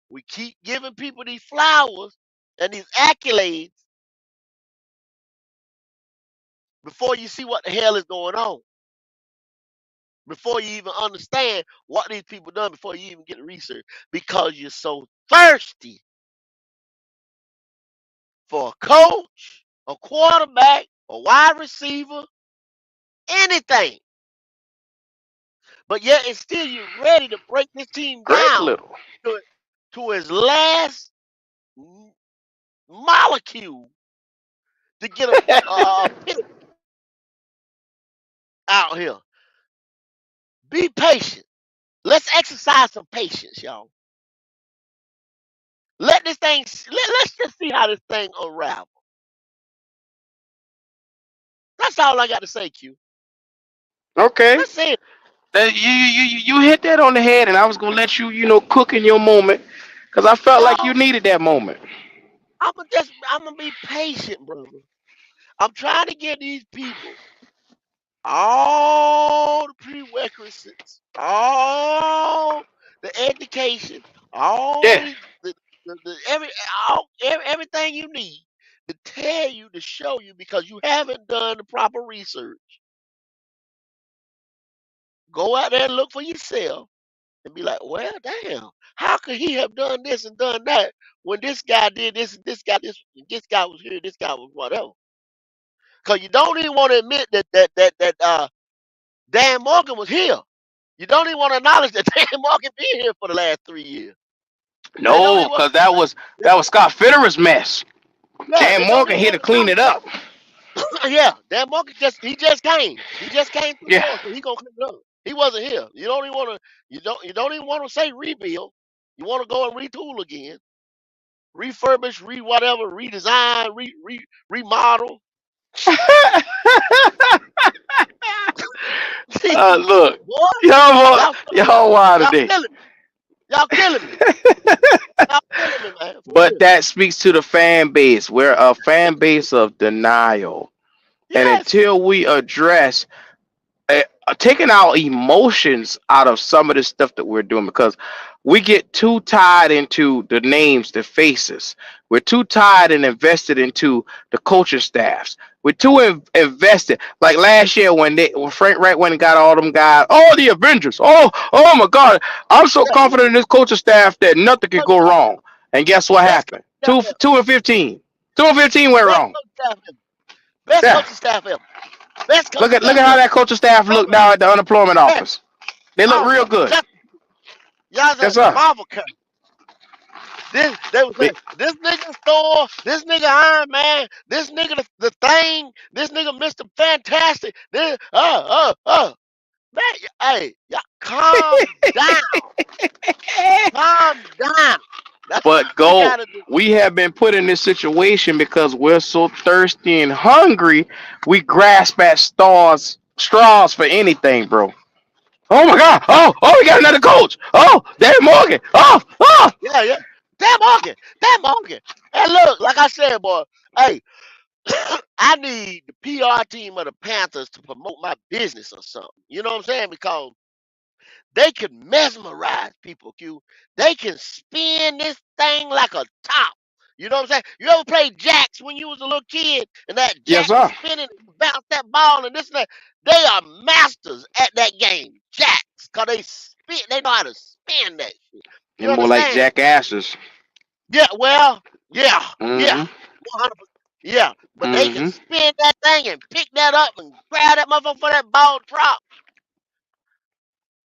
We keep giving people these flowers and these accolades before you see what the hell is going on. Before you even understand what these people done, before you even get the research, because you're so thirsty for a coach, a quarterback, a wide receiver, anything. But yet it's still you're ready to break this team Greg down Little. to, to its last molecule to get a pick out here. Be patient. Let's exercise some patience, y'all. Let this thing, let's just see how this thing unravels. That's all I got to say, Q. Okay. That's it. You hit that on the head, and I was gonna let you cook in your moment because I felt like you No, needed that moment. I'm gonna be patient, brother. I'm trying to get these people. all the prerequisites, all the education, all Yeah. everything you need to tell you to show you because you haven't done the proper research. Go out there and look for yourself and be like, well, damn, how could he have done this and done that when this guy did this and this guy was here, this guy was whatever. Because you don't even want to admit that Dan Morgan was here. You don't even want to acknowledge that Dan Morgan been here for the last 3 years. They don't No, even want. because that was Scott Fitterer's mess. Yeah, Dan they don't Morgan even here to want to clean it acknowledge up. that. Yeah, Dan Morgan just came. He just came through the Yeah. door, so he gonna clean it up. He wasn't here. You don't even want to say rebuild. You want to go and retool again, refurbish, whatever, redesign, remodel. Look, Boy, y'all, y'all y'all wild y'all today. killing me. Y'all killing me. Y'all killing me, man. For But real. that speaks to the fan base. We're a fan base of denial. And Yes. until we address uh, taking our emotions out of some of the stuff that we're doing, because we get too tied into the names, the faces. We're too tied and invested into the coaching staffs. We're too invested. Like last year when Frank Wright went and got all them guys, all the Avengers. Oh my God! I'm so Yeah, yeah. confident in this coaching staff that nothing could Coach go staff, wrong. And guess what best happened? coach staff ever. 2-15. 2-15 went Best wrong. coach staff ever. Best Yeah. coaching staff ever. Best Look coaching at look staff at how ever. that coaching staff Oh look my, now at the unemployment yeah. office. They look Oh real my, good. just y'all Yes, said the sir. Marvel cut. This they was They- saying this nigga Thor, this nigga Iron Man, this nigga the Thing, this nigga Mister Fantastic. This man, hey, y'all calm down, calm down. That's but what we go. gotta do. We have been put in this situation because we're so thirsty and hungry. We grasp at straws for anything, bro. Oh my God! Oh, we got another coach. Oh, David Morgan. Oh. Yeah, yeah. Damn Morgan. And look, like I said, boy, hey, I need the PR team of the Panthers to promote my business or something. You know what I'm saying? Because they can mesmerize people, Q. They can spin this thing like a top. You know what I'm saying? You ever played jacks when you was a little kid and that Yes, jack sir. was spinning and you bounce that ball and this and that? They are masters at that game, jacks, because they know how to spin that shit. You And more like understand? jackasses. Yeah, well, yeah, yeah, Mm-hmm. 100%. Yeah, but they can Mm-hmm. spin that thing and pick that up and grab that motherfucker for that ball drop.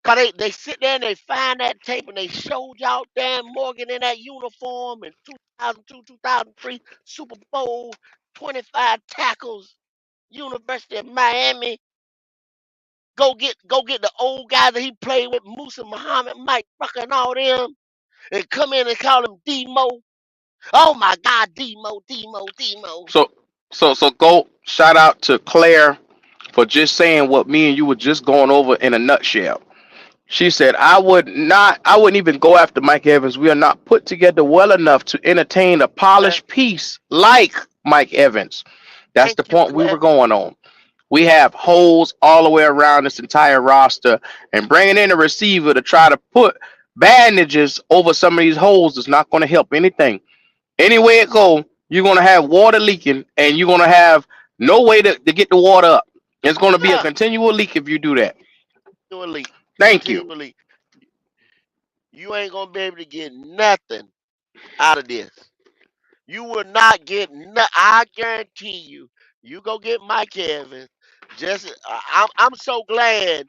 Cause they sit there and they find that tape and they showed y'all Dan Morgan in that uniform in 2002, 2003 Super Bowl, 25 tackles, University of Miami. Go get the old guy that he played with, Musa Muhammad, Mike Rucker, and all them, and come in and call him Demo. Oh my God, Demo, Demo, Demo. So so go shout out to Claire for just saying what me and you were just going over in a nutshell. She said, I wouldn't even go after Mike Evans. We are not put together well enough to entertain a Uh, polished piece like Mike Evans. That's Thank the you, point we were Claire. going on. We have holes all the way around this entire roster, and bringing in a receiver to try to put bandages over some of these holes is not going to help anything. Anyway it go, you're going to have water leaking, and you're going to have no way to get the water up. It's going to be a Yeah, continual leak if you do that. you elite. Thank you. Continually. You ain't gonna be able to get nothing out of this. You will not get I guarantee you. You go get Mike Evans. I'm so glad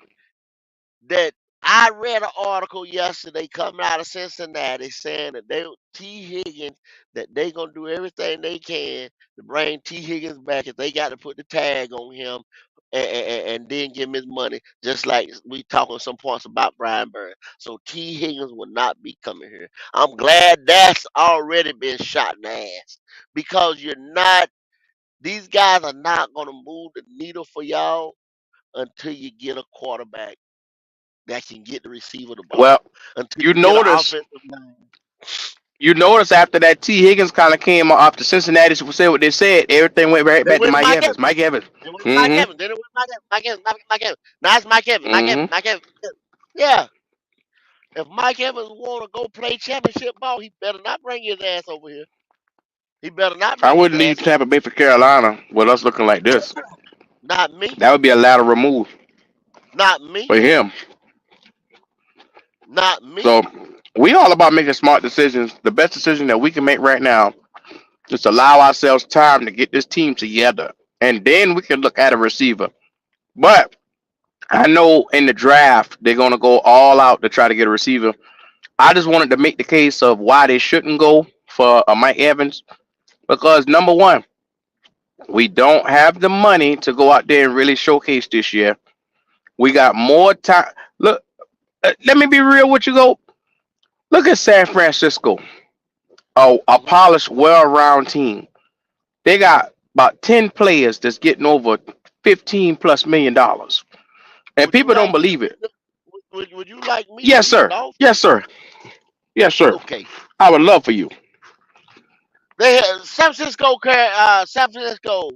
that I read an article yesterday coming out of Cincinnati saying that T Higgins that they gonna do everything they can to bring T Higgins back if they got to put the tag on him and then give him his money, just like we talking some points about Brian Burns. So T Higgins will not be coming here. I'm glad that's already been shot in the ass because you're not. These guys are not gonna move the needle for y'all until you get a quarterback that can get the receiver the Well, ball until you you get an notice offensive line. You notice after that T Higgins kind of came off the Cincinnati said what they said, everything went right They back to went to Mike Mike Evans. Evans. Mike Evans. They went to Mike Mm-hmm. Evans. Then it went to Mike Evans. Mike Evans. Now it's Mike Evans. Mike Evans. Mm-hmm. Mike Evans. Yeah. If Mike Evans want to go play championship ball, he better not bring his ass over here. He better not I bring his wouldn't leave ass over Tampa here. Bay for Carolina with us looking like this. Not me. That would be a lateral move Not me. for him. Not me. So we all about making smart decisions. The best decision that we can make right now is to allow ourselves time to get this team together, and then we can look at a receiver. But I know in the draft they're gonna go all out to try to get a receiver. I just wanted to make the case of why they shouldn't go for a Mike Evans because number one, we don't have the money to go out there and really showcase this year. We got more time. Look, let me be real with you. Go look at San Francisco, a Hmm. polished, well-rounded team. They got about 10 players that's getting over 15 plus million dollars, and Would you people don't like me to believe beat it. the? Would you like me to Yes, beat the sir. Dolphins? Yes, sir. Yes, sir. Okay. I would love for you. They have San Francisco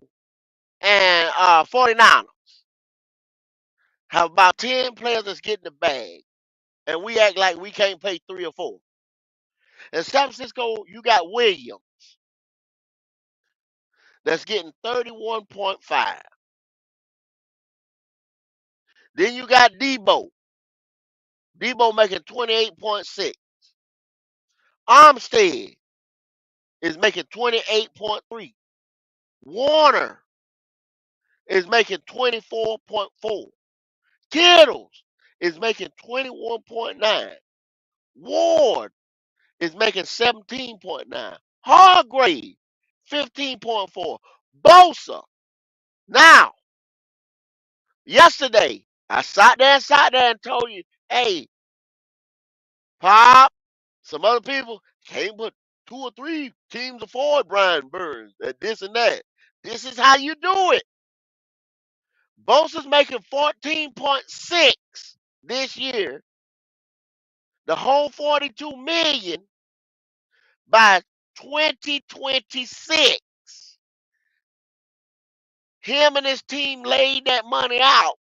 and 49ers have about 10 players that's getting the bag, and we act like we can't pay 3 or 4. In San Francisco, you got Williams that's getting 31.5. Then you got Debo. Debo making 28.6. Armstead is making 28.3. Warner is making 24.4. Kittles is making 21.9. Ward is making 17.9. Hargrave, 15.4. Bosa. Now, yesterday, I sat there and told you, hey, Pop, some other people can't put 2 or 3 teams afford Brian Burns, that this and that. This is how you do it. Bosa's making 14.6 this year, the whole 42 million by 2026. Him and his team laid that money out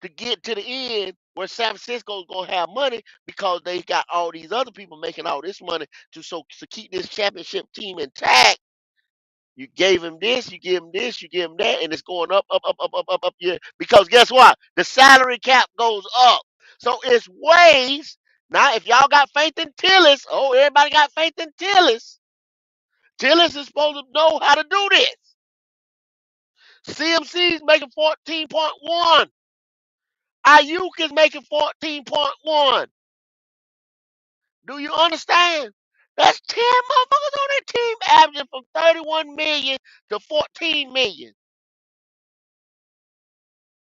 to get to the end where San Francisco's gonna have money because they got all these other people making all this money to keep this championship team intact. You gave him this, you give him this, you give him that, and it's going up, up, up, up, up, up, up. Yeah, because guess what? The salary cap goes up. So it's ways. Now, if y'all got faith in Tillis, oh, everybody got faith in Tillis. Tillis is supposed to know how to do this. CMC's making 14.1. Ayuk is making 14.1. Do you understand? That's 10 motherfuckers on that team averaging from 31 million to 14 million.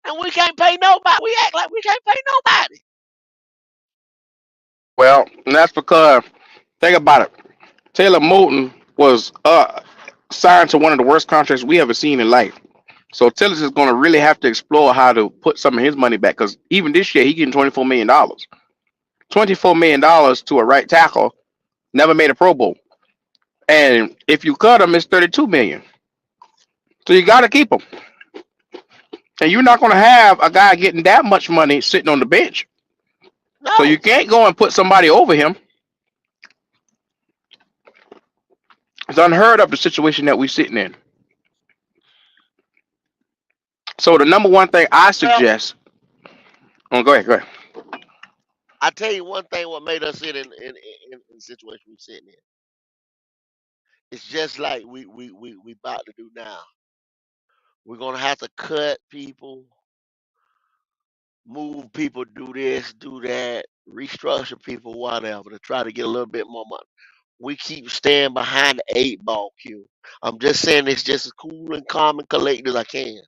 And we can't pay nobody. We act like we can't pay nobody. Well, and that's because think about it. Taylor Moton was signed to one of the worst contracts we ever seen in life. So Tillis is going to really have to explore how to put some of his money back because even this year he getting $24 million. $24 million to a right tackle never made a Pro Bowl, and if you cut him, it's 32 million. So you got to keep him, and you're not going to have a guy getting that much money sitting on the bench. So you No. can't go and put somebody over him. It's unheard of the situation that we're sitting in. So the number one thing I Well, suggest. Oh, go ahead. Go ahead. I tell you one thing what made us sit in the situation we sitting in. It's just like we about to do now. We're gonna have to cut people, move people, do this, do that, restructure people, whatever, to try to get a little bit more money. We keep staying behind the 8 ball queue. I'm just saying this just as cool and calm and collected as I can.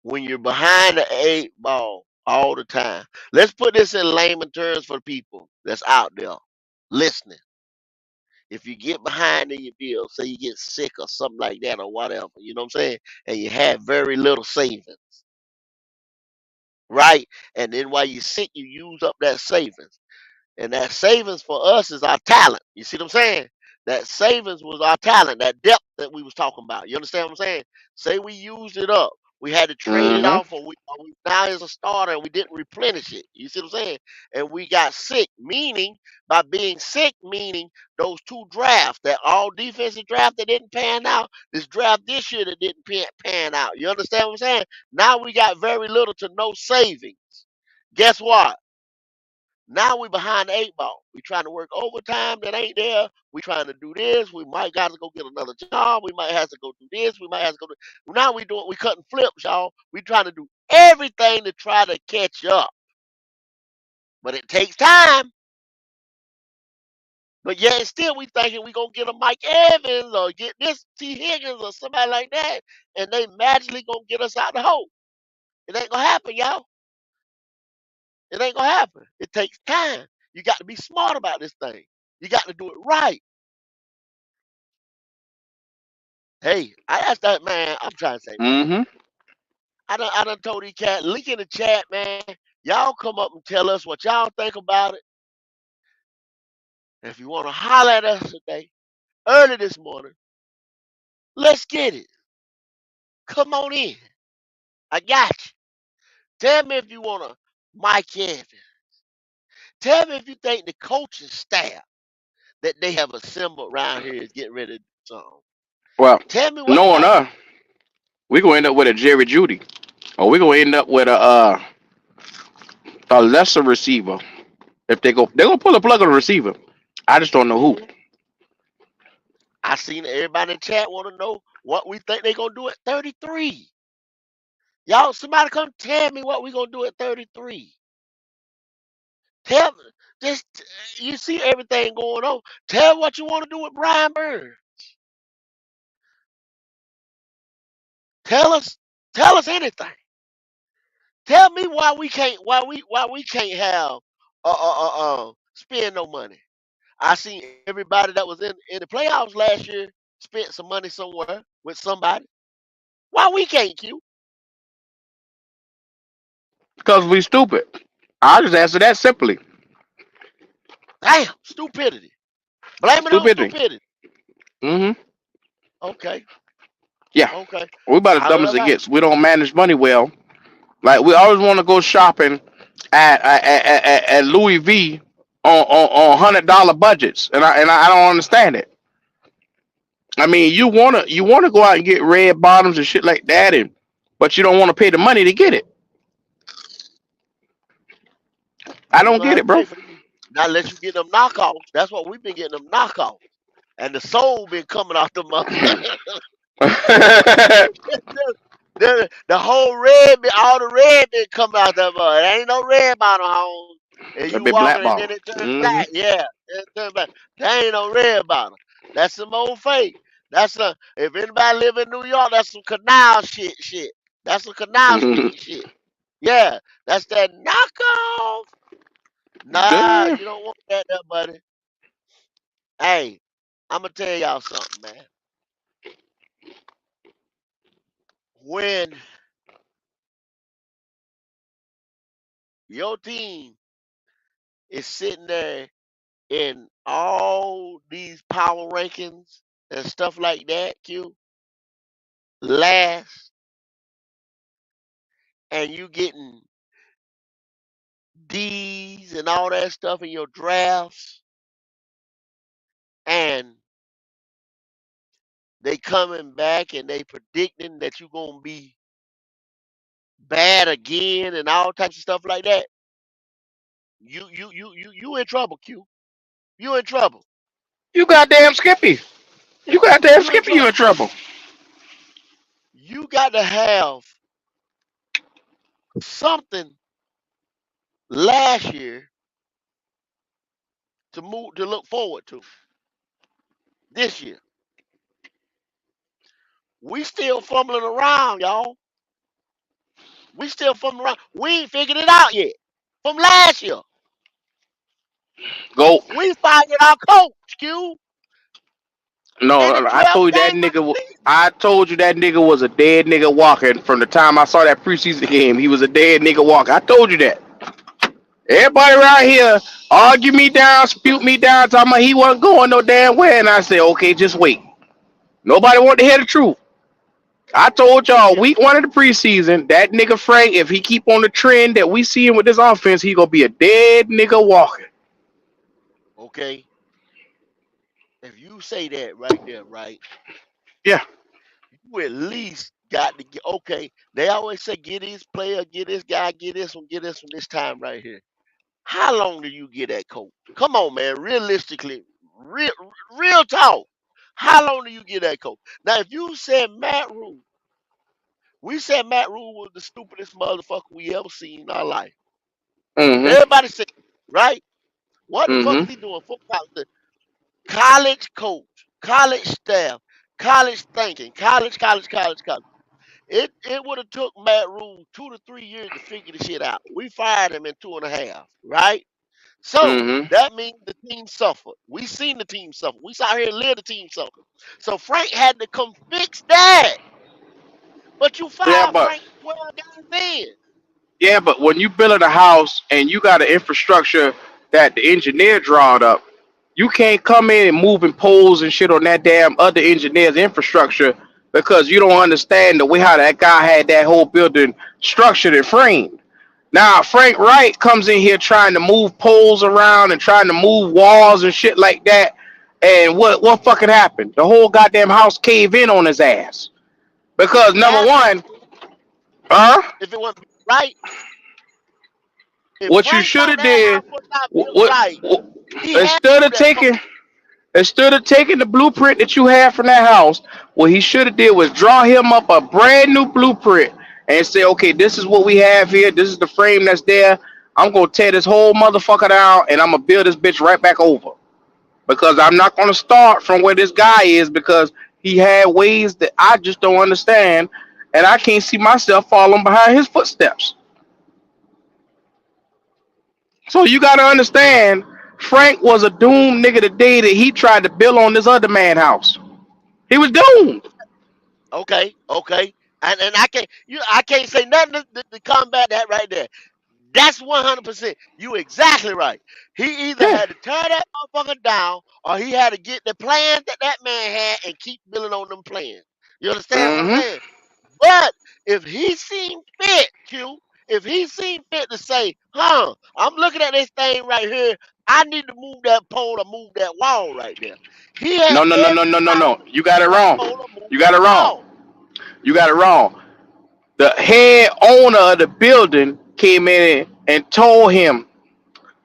When you're behind the 8 ball all the time, let's put this in layman terms for the people that's out there listening. If you get behind in your bill, say you get sick or something like that or whatever, you know what I'm saying? And you have very little savings, right? And then while you're sick, you use up that savings. And that savings for us is our talent. You see what I'm saying? That savings was our talent, that depth that we was talking about. You understand what I'm saying? Say we used it up. We had to trade it Mm-hmm. off, or we now as a starter and we didn't replenish it. You see what I'm saying? And we got sick, meaning by being sick, meaning those two drafts, that all defensive draft that didn't pan out, this draft this year that didn't pan out. You understand what I'm saying? Now we got very little to no savings. Guess what? Now we behind the eight ball. We trying to work overtime that ain't there. We trying to do this. We might got to go get another job. We might have to go do this. We might have to go do. Now we cutting flips, y'all. We trying to do everything to try to catch up, but it takes time. But yet still we thinking we gonna get a Mike Evans or get this T Higgins or somebody like that, and they magically gonna get us out the hole. It ain't gonna happen, y'all. It ain't gonna happen. It takes time. You got to be smart about this thing. You got to do it right. Hey, I asked that man. I'm trying to say, man. Mm-hmm. I done told these cat, link in the chat, man. Y'all come up and tell us what y'all think about it. And if you want to holler at us today, early this morning, let's get it. Come on in. I got you. Tell me if you want to Mike Evans. Tell me if you think the coaching staff that they have assembled around here is getting ready to do something. Well, Tell me what knowing y'all us, we gonna end up with a Jerry Judy, or we gonna end up with a lesser receiver. If they're gonna pull a plug on the receiver. I just don't know who. think. I seen everybody in the chat want to know what we think they gonna do at 33. Y'all, somebody come tell me what we gonna do at 33. Tell me, just you see everything going on. Tell what you want to do with Brian Burns. Tell us, tell us anything. Tell me why we can't have spend no money. I seen everybody that was in the playoffs last year spent some money somewhere with somebody. Why we can't, Q? Because we stupid. I just answer that simply. Damn, stupidity. Blame it on Stupidity. stupidity. Mm-hmm. Okay, Yeah. okay. We about as dumb Holler as it about gets. We don't manage money well. Like we always want to go shopping at Louis V on $100 budgets, and I don't understand it. I mean, you wanna go out and get red bottoms and shit like that, and but you don't want to pay the money to get it. I You don't gonna get have it, to pay bro. for these. Not unless you get them knockoffs. That's what we've been getting them knockoffs. And the soul been coming off the motherfucker. The whole red been all the red been coming out the mother. There ain't no red bottom home. And A you bit black walking and bottom. then it turns Mm-hmm. black. Yeah. It turn black. There ain't no red bottom. That's some old fake. That's a if anybody live in New York, that's some canal shit. That's some canal street shit. Yeah. That's that knockoff. Nah, Yeah. you don't want that there, buddy. Hey, I'm gonna tell y'all something, man. When your team is sitting there in all these power rankings and stuff like that, Q, last, and you getting D's and all that stuff in your drafts, and they coming back and they predicting that you're gonna be bad again and all types of stuff like that, you in trouble, Q. You in trouble. You goddamn Skippy. You goddamn You in Skippy. You in trouble. trouble. You got to have something last year to look forward to this year. We still fumbling around, y'all. We still fumbling around. We ain't figured it out yet. From last year, Go. we fired our coach, Q, in the No, I 12th told you that game of nigga. the season. I told you that nigga was a dead nigga walking from the time I saw that preseason game. He was a dead nigga walking. I told you that. Everybody around here argue me down, spute me down, talking about he wasn't going no damn way. And I said, okay, just wait. Nobody want to hear the truth. I told y'all Yeah. week 1 of the preseason, that nigga Frank, if he keep on the trend that we seeing with this offense, he gonna be a dead nigga walking. Okay. If you say that right there, right, Yeah. you at least got to get. Okay. They always say get this player, get this guy, get this one this time right here. How long do you get that coach? Come on, man. Realistically, real real talk. How long do you get that coach? Now, if you said Matt Rule, we said Matt Rule was the stupidest motherfucker we ever seen in our life. Mm-hmm. Everybody said, right? What the fuck is Mm-hmm. he doing? Football, the college coach, college staff, college thinking, college. It would have took Matt Rule 2 to 3 years to figure the shit out. We fired him in 2.5, right? So Mm-hmm. that means the team suffered. We seen the team suffer. We saw here and live the team suffer. So Frank had to come fix that. But you Yeah, fired but Frank 12 games in. yeah, but when you building a house and you got an infrastructure that the engineer drawed up, you can't come in and moving poles and shit on that damn other engineer's infrastructure because you don't understand the way how that guy had that whole building structured and framed. Now Frank Wright comes in here trying to move poles around and trying to move walls and shit like that. And what fucking happened? The whole goddamn house caved in on his ass. Because He number had to one, huh? if it wasn't right. If What you Frank should thought have that did, house was not built what, right, what he had to instead do of that coach. taking the blueprint that you had from that house, what he should have did was draw him up a brand new blueprint and say, okay, this is what we have here. This is the frame that's there. I'm gonna tear this whole motherfucker down and I'm gonna build this bitch right back over. Because I'm not gonna start from where this guy is because he had ways that I just don't understand and I can't see myself following behind his footsteps. So you gotta understand, Frank was a doomed nigga the day that he tried to build on this other man house. He was doomed. Okay. And I can't say nothing to combat that right there. That's 100%. You exactly right. He either Yeah. had to tear that motherfucker down or he had to get the plans that that man had and keep building on them plans. You understand what I'm Mm-hmm. saying? But if he seen fit, if he seen fit to say, I'm looking at this thing right here, I need to move that pole or move that wall right there. He had No, no, no, no, every no, no, power no. to You move got it that wrong. pole or move You got that it wrong. wall. You got it wrong. The head owner of the building came in and told him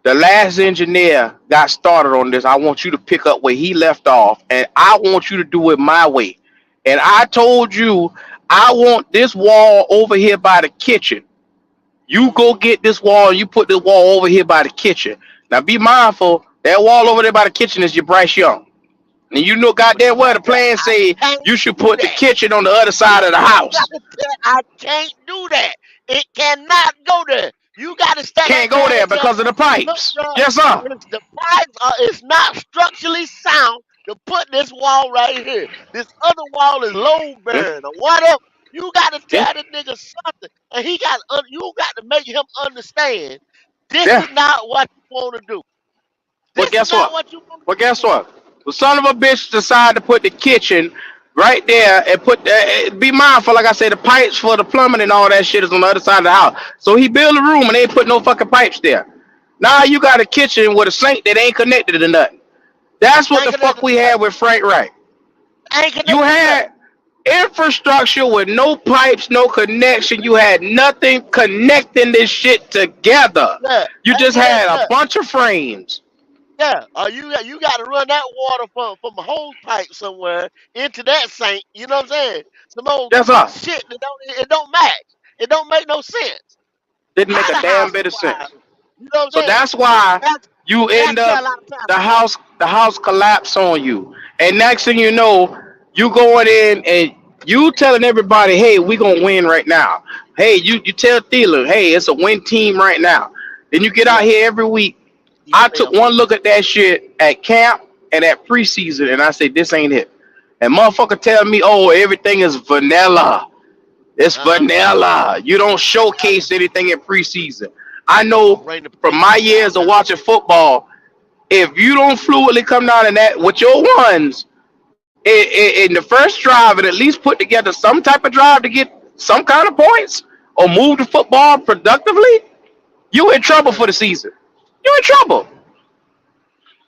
the last engineer got started on this. I want you to pick up where he left off, and I want you to do it my way. And I told you I want this wall over here by the kitchen. You go Hmm. get this wall and you put this wall over here by the kitchen. Now be mindful, that wall over there by the kitchen is your Bryce Young. And you know But goddamn you well got the that. plan I say can't you should do put the that. kitchen on the other You side of the got house. to tell I can't do that. It cannot go there. You got to stand right Can't go there there and tell because of me, the look, pipes. bro, Yes, sir. the pipes are it's not structurally sound to put this wall right here. This other wall is low Yeah, bearing or whatever. You got to yeah, tell the nigga something, and you got to make him understand. This yeah. is not what you want to do. But This is guess not what? what you want But to guess do. what? The son of a bitch decided to put the kitchen right there and be mindful, like I said, the pipes for the plumbing and all that shit is on the other side of the house. So he built a room and they ain't put no fucking pipes there. Now you got a kitchen with a sink that ain't connected to nothing. That's what Ain't the fuck connected we to had nothing. with Frank Wright. Ain't You connected to nothing. had infrastructure with no pipes, no connection. You had nothing connecting this shit together. Yeah, You ain't just connected had to a nothing. bunch of frames. Yeah, you got to run that water from a hose pipe somewhere into that sink. You know what I'm saying? Some old That's all. shit that don't match. It don't make no sense. Didn't make How a the damn house bit of acquired? sense. You know what So I'm saying? that's why That's you end that's where up a lot of times the we at. house collapse on you. And next thing you know, you going in and you telling everybody, hey, we gonna win right now. Hey, you tell Thielen, hey, it's a win team right now. Then you get out Yeah, here every week. I took yeah. one look at that shit at camp and at preseason and I said, this ain't it. And motherfucker tell me, oh, everything is vanilla. It's Uh huh. vanilla. You don't showcase anything in preseason. I Or know bring the from my pressure years down. of watching football, if you don't fluidly come down in that with your ones in the first drive and at least put together some type of drive to get some kind of points or move the football productively, you in trouble Uh-huh. for the season. You in trouble.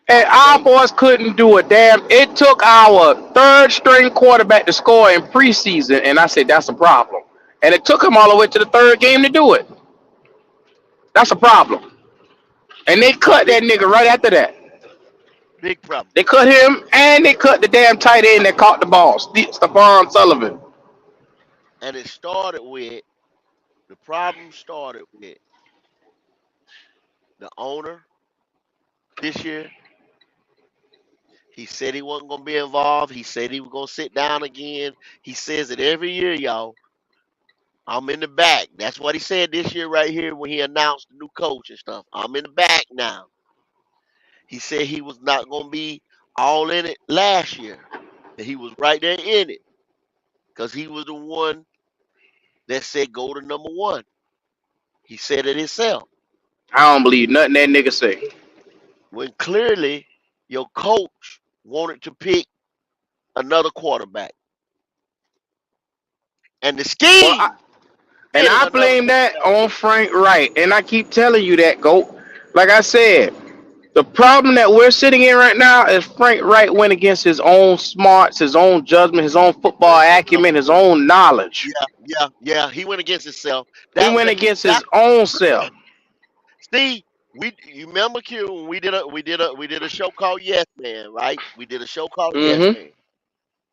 And I'm our telling you. boys couldn't do a damn. It took our third string quarterback to score in preseason, and I said that's a problem. And it took him all the way to the third game to do it. That's a problem. And they cut Big that nigga problem. right after that. Big problem. They cut him and they cut the damn tight end that caught the ball, Stephon Sullivan. And it started with the problem started with the owner this year. He said he wasn't gonna be involved. He said he was gonna sit down again. He says it every year, y'all. I'm in the back. That's what he said this year right here when he announced the new coach and stuff. I'm in the back now. He said he was not gonna be all in it last year. That he was right there in it. Because he was the one that said go to number one. He said it himself. I don't believe nothing that nigga say. When clearly your coach wanted to pick another quarterback. And the Well, I, scheme and fitted I another blame that quarterback. on Frank Wright. And I keep telling you that, Goat. Like I said, the problem that we're sitting in right now is Frank Wright went against his own smarts, his own judgment, his own football Yeah, acumen, his own knowledge. yeah. He went against himself. He That went that, against that his own self. See, you remember Q when we did a show called Yes Man, right? We did a show called Yes Mm-hmm. Man.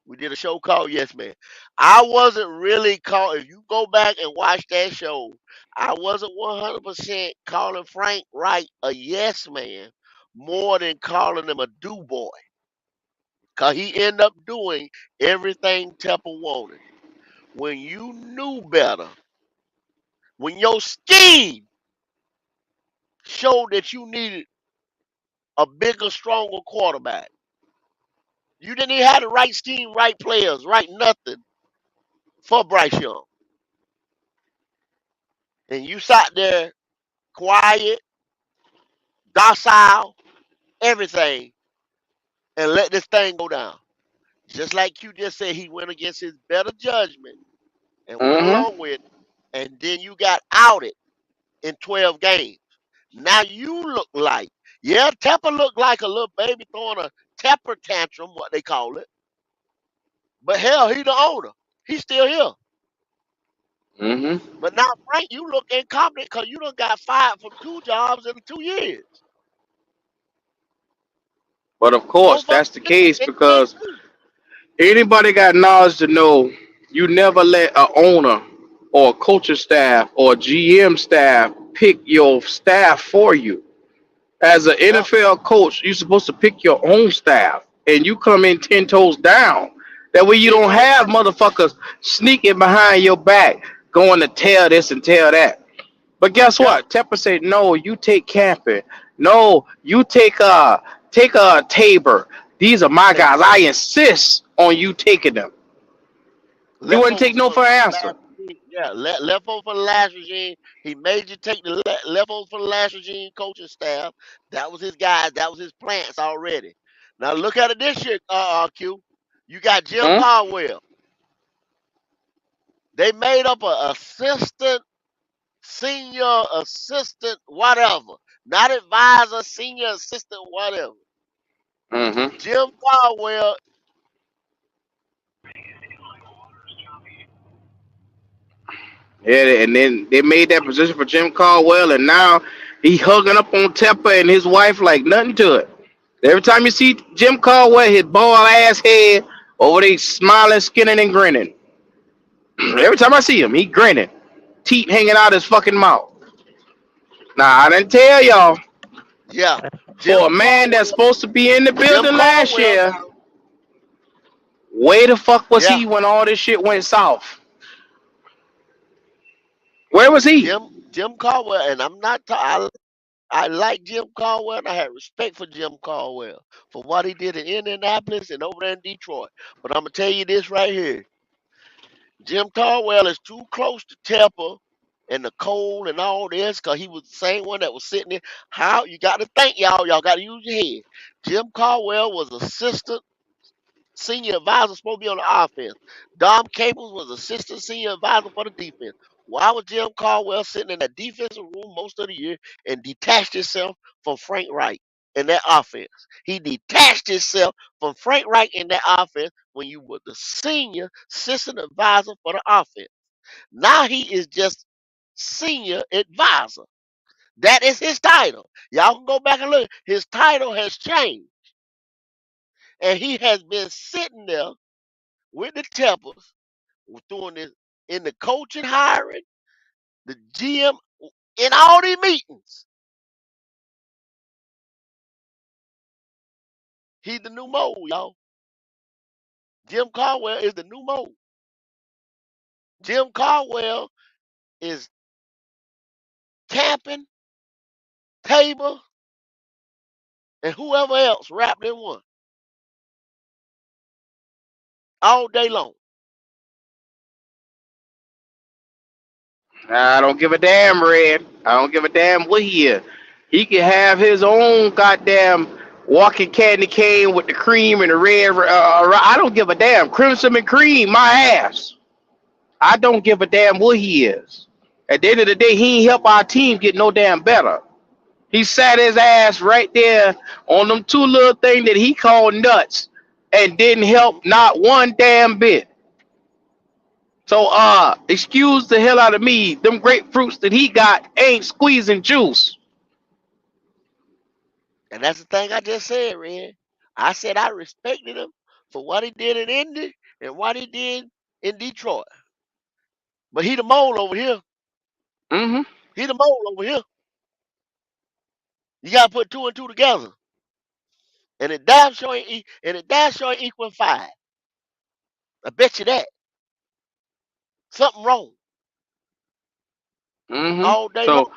We did a show called Yes Man. I wasn't really call if you go back and watch that show, I wasn't 100% calling Frank Wright a yes man more than calling him a do boy. Cause he ended up doing everything Tepper wanted. When you knew better, when your scheme showed that you needed a bigger, stronger quarterback. You didn't even have the right scheme, right players, right nothing for Bryce Young. And you sat there quiet, docile, everything, and let this thing go down. Just like you just said, he went against his better judgment and went Mm-hmm. along with it. And then you got outed in 12 games. Now you look like, yeah, Tepper looked like a little baby throwing a temper tantrum, what they call it. But hell, he the owner. He's still here. Mm-hmm. But now, Frank, you look incompetent because you done got fired from two jobs in 2 years. But of course, Both of that's the them case in game because two. anybody got knowledge to know you never let a owner or a coaching staff or a GM staff pick your staff for you. As an Yep. NFL coach, you're supposed to pick your own staff, and you come in 10 toes down. That way, you 10 don't toes have down. motherfuckers sneaking behind your back, going to tell this and tell that. But guess Yep. what? Tepper said, "No, you take camping. No, you take Tabor. These are my Take guys. I insist on you taking them." He wouldn't take leftovers no from for an the answer. last regime. Yeah, leftovers from the last regime. He made you take the leftovers from the last regime coaching staff. That was his guys. That was his plants already. Now look at it this year, Q. You got Jim Hmm? Caldwell. They made up a assistant, senior assistant, whatever. Not advisor, senior assistant, whatever. Mm-hmm. Jim Caldwell, Yeah, and then they made that position for Jim Caldwell, and now he hugging up on Tepper and his wife like nothing to it. Every time you see Jim Caldwell, his bald ass head over there smiling, skinning, and grinning. Every time I see him, he grinning, teeth hanging out his fucking mouth. Now I didn't tell y'all. yeah. For Jim a man that's Caldwell, supposed to be in the Jim building last Caldwell year, now. where the fuck was Yeah. he when all this shit went south? Where was he? Jim Caldwell, and I like Jim Caldwell, and I had respect for Jim Caldwell for what he did in Indianapolis and over there in Detroit. But I'm gonna tell you this right here: Jim Caldwell is too close to Tepper and the cold and all this, because he was the same one that was sitting there. How you got to think, y'all got to use your head. Jim Caldwell was assistant senior advisor, supposed to be on the offense. Dom Capers was assistant senior advisor for the defense. Why was Jim Caldwell sitting in that defensive room most of the year and detached himself from Frank Wright in that offense? He detached himself from Frank Wright in that offense when you were the senior assistant advisor for the offense. Now he is just senior advisor. That is his title. Y'all can go back and look. His title has changed. And he has been sitting there with the Tempers doing this in the coaching hiring, the GM, in all these meetings. He's the new mode, y'all. Jim Caldwell is the new mode. Jim Caldwell is camping, table, and whoever else wrapped in one all day long. I don't give a damn, Red. I don't give a damn what he is. He can have his own goddamn walking candy cane with the cream and the red. I don't give a damn. Crimson and cream, my ass. I don't give a damn what he is. At the end of the day, he ain't help our team get no damn better. He sat his ass right there on them two little things that he called nuts and didn't Mhm. help not one damn bit. So excuse the hell out of me. Them grapefruits that he got ain't squeezing juice. And that's the thing I just said, Red. I said I respected him for what he did in Indy and what he did in Detroit. But he the mole over here. Mm-hmm. He the mole over here. You gotta put two and two together. And it damn sure ain't and it damn sure ain't equal five. I bet you that. Something wrong Mm-hmm. all day long. So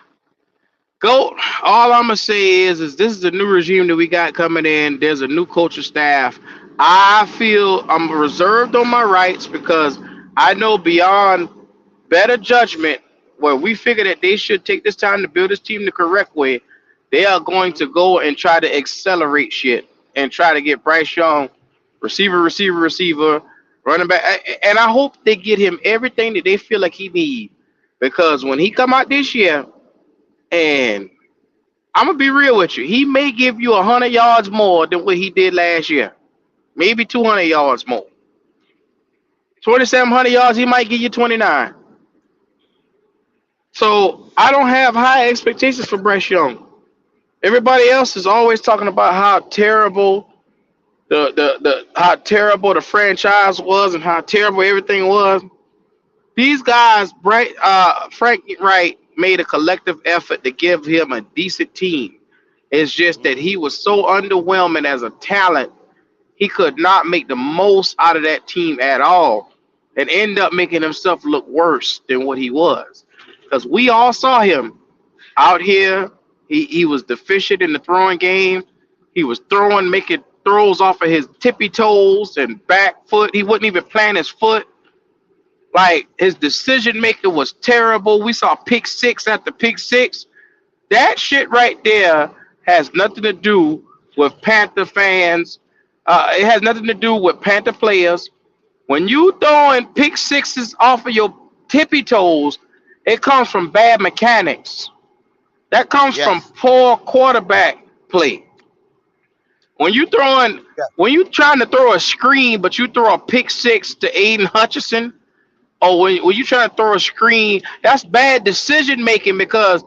go. All I'm gonna say is this is a new regime that we got coming in. There's a new coaching staff. I feel I'm reserved on my rights because I know beyond better judgment, where we figure that they should take this time to build this team the correct way, they are going Hmm. to go and try to accelerate shit and try to get Bryce Young, receiver, running back, and I hope they get him everything that they feel like he needs. Because when he come out this year, and I'm gonna be real with you, he may give you 100 yards more than what he did last year, maybe 200 yards more. 2,700 yards, he might give you 29. So I don't have high expectations for Bryce Young. Everybody else is always talking about how terrible the how terrible the franchise was and how terrible everything was. These guys, Frank Wright made a collective effort to give him a decent team. It's just that Hmm. he was so underwhelming as a talent, he could not make the most out of that team at all, and end up making himself look worse than what he was. Because we all saw him out here. He was deficient in the throwing game. He was throwing, making throws off of his tippy toes and back foot. He wouldn't even plant his foot. Like his decision making was terrible. We saw pick six after pick six. That shit right there has nothing to do with Panther fans. It has nothing to do with Panther players. When you throwing pick sixes off of your tippy toes, it comes from bad mechanics. That comes from Yes. poor quarterback play. When you throwing, Yeah. when you trying to throw a screen, but you throw a pick six to Aiden Hutchinson, or when you trying to throw a screen, that's bad decision making because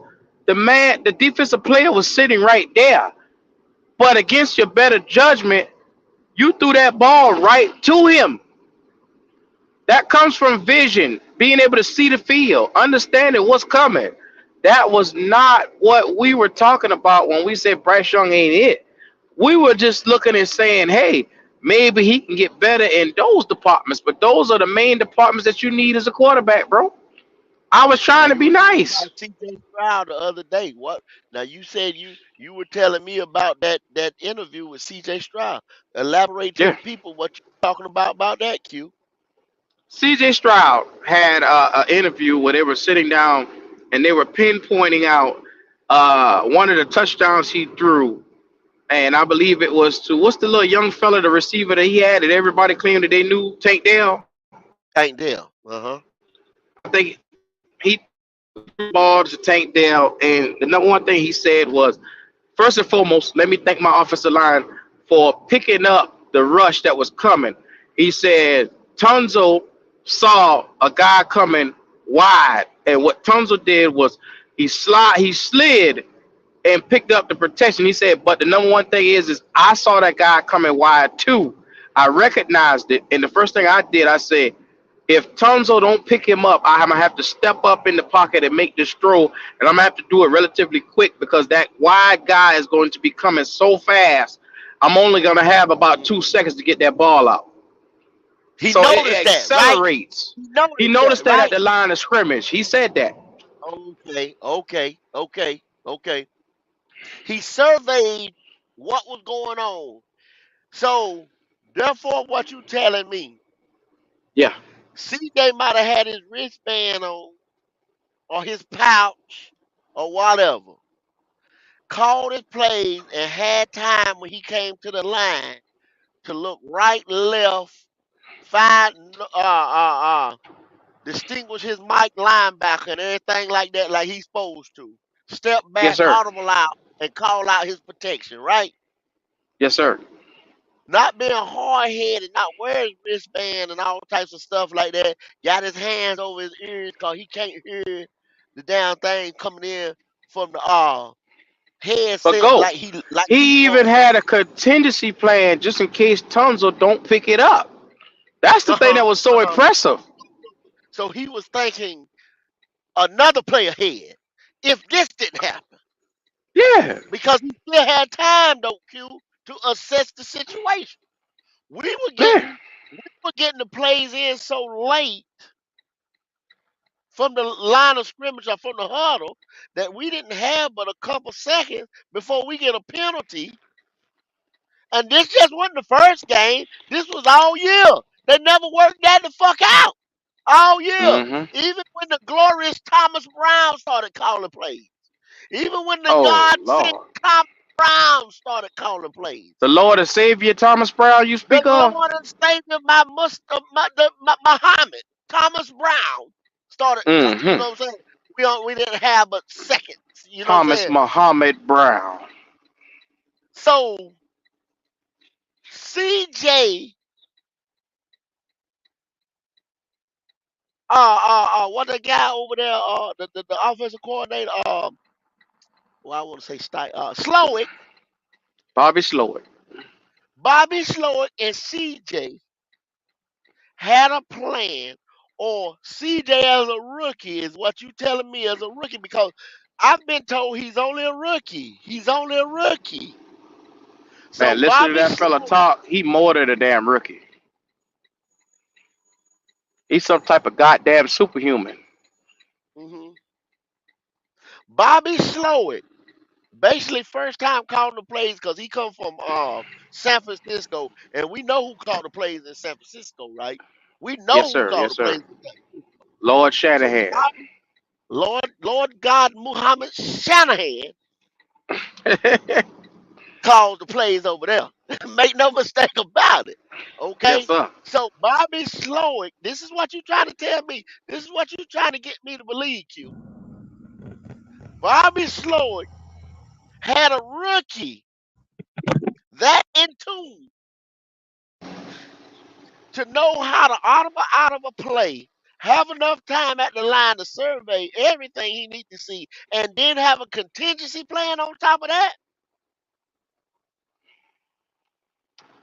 the defensive player was sitting right there. But against your better judgment, you threw that ball right to him. That comes from vision, being able to see the field, understanding what's coming. That was not what we were talking about when we said Bryce Young ain't it. We were just looking and saying, hey, maybe he can get better in those departments, but those are the main departments that you need as a quarterback, bro. I was Now trying to you be were talking nice. about CJ Stroud the other day. What? Now you said you were telling me about that interview with CJ Stroud. Elaborate to Yeah. the people what you talking about that, Q. CJ Stroud had an interview where they were sitting down. and they were pinpointing out one of the touchdowns he threw, and I believe it was to what's the little young fella, the receiver that he had, that everybody claimed that they knew, Tank Dell. Ain't there. Uh-huh. I think he threw the ball to Tank Dell, and the number one thing he said was, first and foremost, let me thank my offensive line for picking up the rush that was coming. He said Tunzel saw a guy coming wide, and what Tunzel did was he slid and picked up the protection. He said, but the number one thing is I saw that guy coming wide too. I recognized it, and the first thing I did, I said, if Tunzo don't pick him up, I'm gonna have to step up in the pocket and make this throw, and I'm gonna have to do it relatively quick because that wide guy is going to be coming so fast. I'm only gonna have about 2 seconds to get that ball out. He So noticed it that, right? accelerates. He He noticed that, noticed that at right? the line of scrimmage. He said that. Okay, okay, okay, okay. He surveyed what was going on. So, therefore, what you telling me, Yeah. CJ might have had his wristband on or his pouch or whatever, called his plays and had time when he came to the line to look right, left, find, distinguish his Mike linebacker and everything like that, like he's supposed to. Step Yes, back, sir. audible out, and call out his protection, right? Yes, sir. Not being hard headed, not wearing wristband and all types of stuff like that. Got his hands over his ears because he can't hear the damn thing coming in from the But headset go. like he He even had a contingency plan just in case Tunzel don't pick it up. That's the thing uh-huh, that was so uh-huh. impressive. So he was thinking another play ahead if this didn't happen. Yeah. Because he still had time though, Q, to assess the situation. We were Yeah. getting we were getting the plays in so late from the line of scrimmage or from the huddle that we didn't have but a couple seconds before we get a penalty. And this just wasn't the first game. This was all year. They never worked that the fuck out. All year. Mm-hmm. Even when the glorious Thomas Brown started calling plays. Even when the Oh God sent Lord. Thomas Brown started calling plays. The Lord and Savior Thomas Brown you The speak of? Lord and Savior, Muhammad, Thomas Brown started, you Mm-hmm. know what I'm saying? We didn't have but seconds, you know what I'm Thomas saying? Muhammad Brown. So CJ, what the guy over there, the offensive coordinator, well, I want to say Slowick, Bobby Slowick. Bobby Slowick, and CJ had a plan, or CJ as a rookie is what you telling me as a rookie because I've been told he's only a rookie. He's only a rookie. So Man, listen to Bobby that fella Slowick, talk. He more than a damn rookie. He's some type of goddamn superhuman. mhm, Bobby Slowick, basically first time calling the plays because he come from San Francisco, and we know who called the plays in San Francisco, right? We Yes, know who sir. called Yes, the sir. plays in San Francisco. Lord So Shanahan. Lord God Muhammad Shanahan called the plays over there. Make no mistake about it. Yes, Okay? sir. So Bobby Slowick, this is what you trying to tell me. This is what you trying to get me to believe, Q. Bobby Slowick had a rookie that in tune to know how to audible out of a play, have enough time at the line to survey everything he needs to see, and then have a contingency plan on top of that.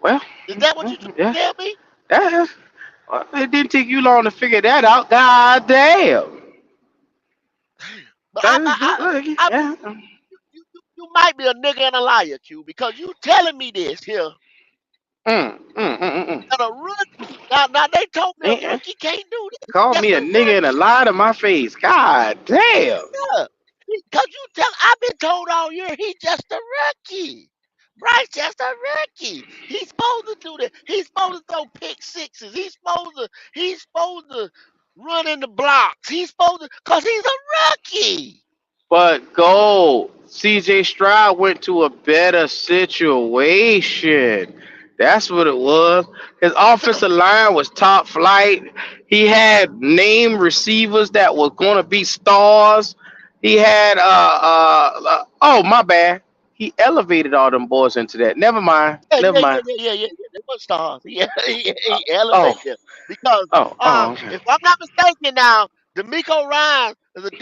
Well, Is that what you trying yeah. to tell me? Yeah. Well, it didn't take you long to figure that out. God damn. But That is good. I Yeah. you might be a nigga and a liar, Q, because you telling me this here Mm. that a rookie. Now they told me a Eh, rookie can't do this. call Just me a a nigga and a rookie. lie to my face. God damn. Yeah. Because I've been told all year he's just a rookie. Bryce just a rookie. He's supposed to do that. He's supposed to throw pick sixes. He's supposed to running the blocks. He's supposed to, cause he's a rookie. But go. CJ Stroud went to a better situation. That's what it was. His offensive line was top flight. He had name receivers that was going to be stars. He had oh my bad. He elevated all them boys into that. Never mind. Yeah, Never yeah, yeah, mind. yeah, yeah, yeah. They were stars. Yeah, he Oh, elevated them because okay. if I'm not mistaken, now D'Amico Ryan is a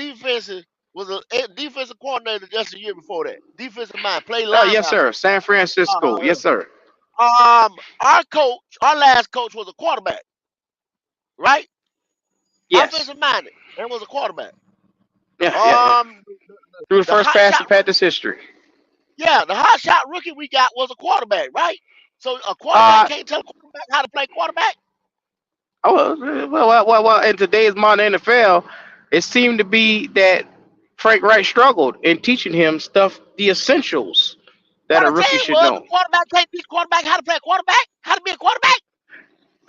defensive coordinator just a year before that. Defensive mind, played Oh yes, linebacker. sir. San Francisco. Uh, Yes, sir. our coach, our last coach was a quarterback, right? Yes. Offensive minded and was a quarterback. Yeah, yeah, yeah. Um, Through the the first hot pass in shot Panthers history. Yeah, the hot shot rookie we got was a quarterback, right? So a quarterback Uh, can't tell a quarterback how to play quarterback. well, in today's modern NFL, it seemed to be that Frank Wright struggled in teaching him stuff, the essentials that What a I'm rookie saying should was the know. quarterback can't teach quarterback how to play quarterback, how to be a quarterback.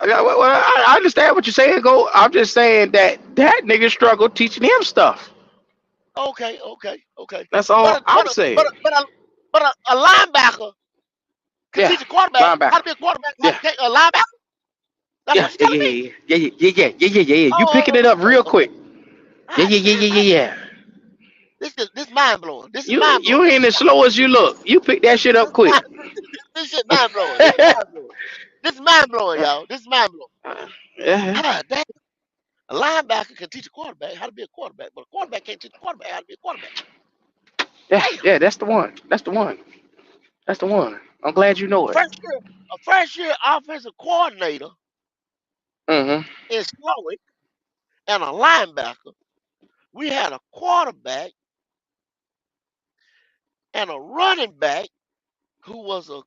I understand what you're saying. Go. I'm just saying that nigga struggled teaching him stuff. Okay, okay, okay. That's But all a, but I'm a, but a, saying. but a, but a linebacker can Yeah, teach a quarterback how to linebacker. be a quarterback, how to Yeah, take a linebacker. That's yeah, what you're yeah, telling yeah, me. yeah, yeah, yeah, yeah, yeah, yeah, yeah, yeah. You picking Oh, it up okay, real okay. quick. Yeah, Ah, yeah, yeah, damn, yeah, yeah, yeah. this mind blowing. This is You mind blowing. you This ain't is as slow as you look. You pick that shit up this quick. mind, this shit mind blowing. This mind blowing. This is mind blowing, y'all. This is mind blowing. Yeah, Ah, damn. A linebacker can teach a quarterback how to be a quarterback, but a quarterback can't teach a quarterback how to be a quarterback. yeah, Damn. yeah. That's the one. That's the one. That's the one. I'm glad you A know it. first year, a first year offensive coordinator Mm-hmm. in Slowick and a linebacker. We had a quarterback and a running back who was a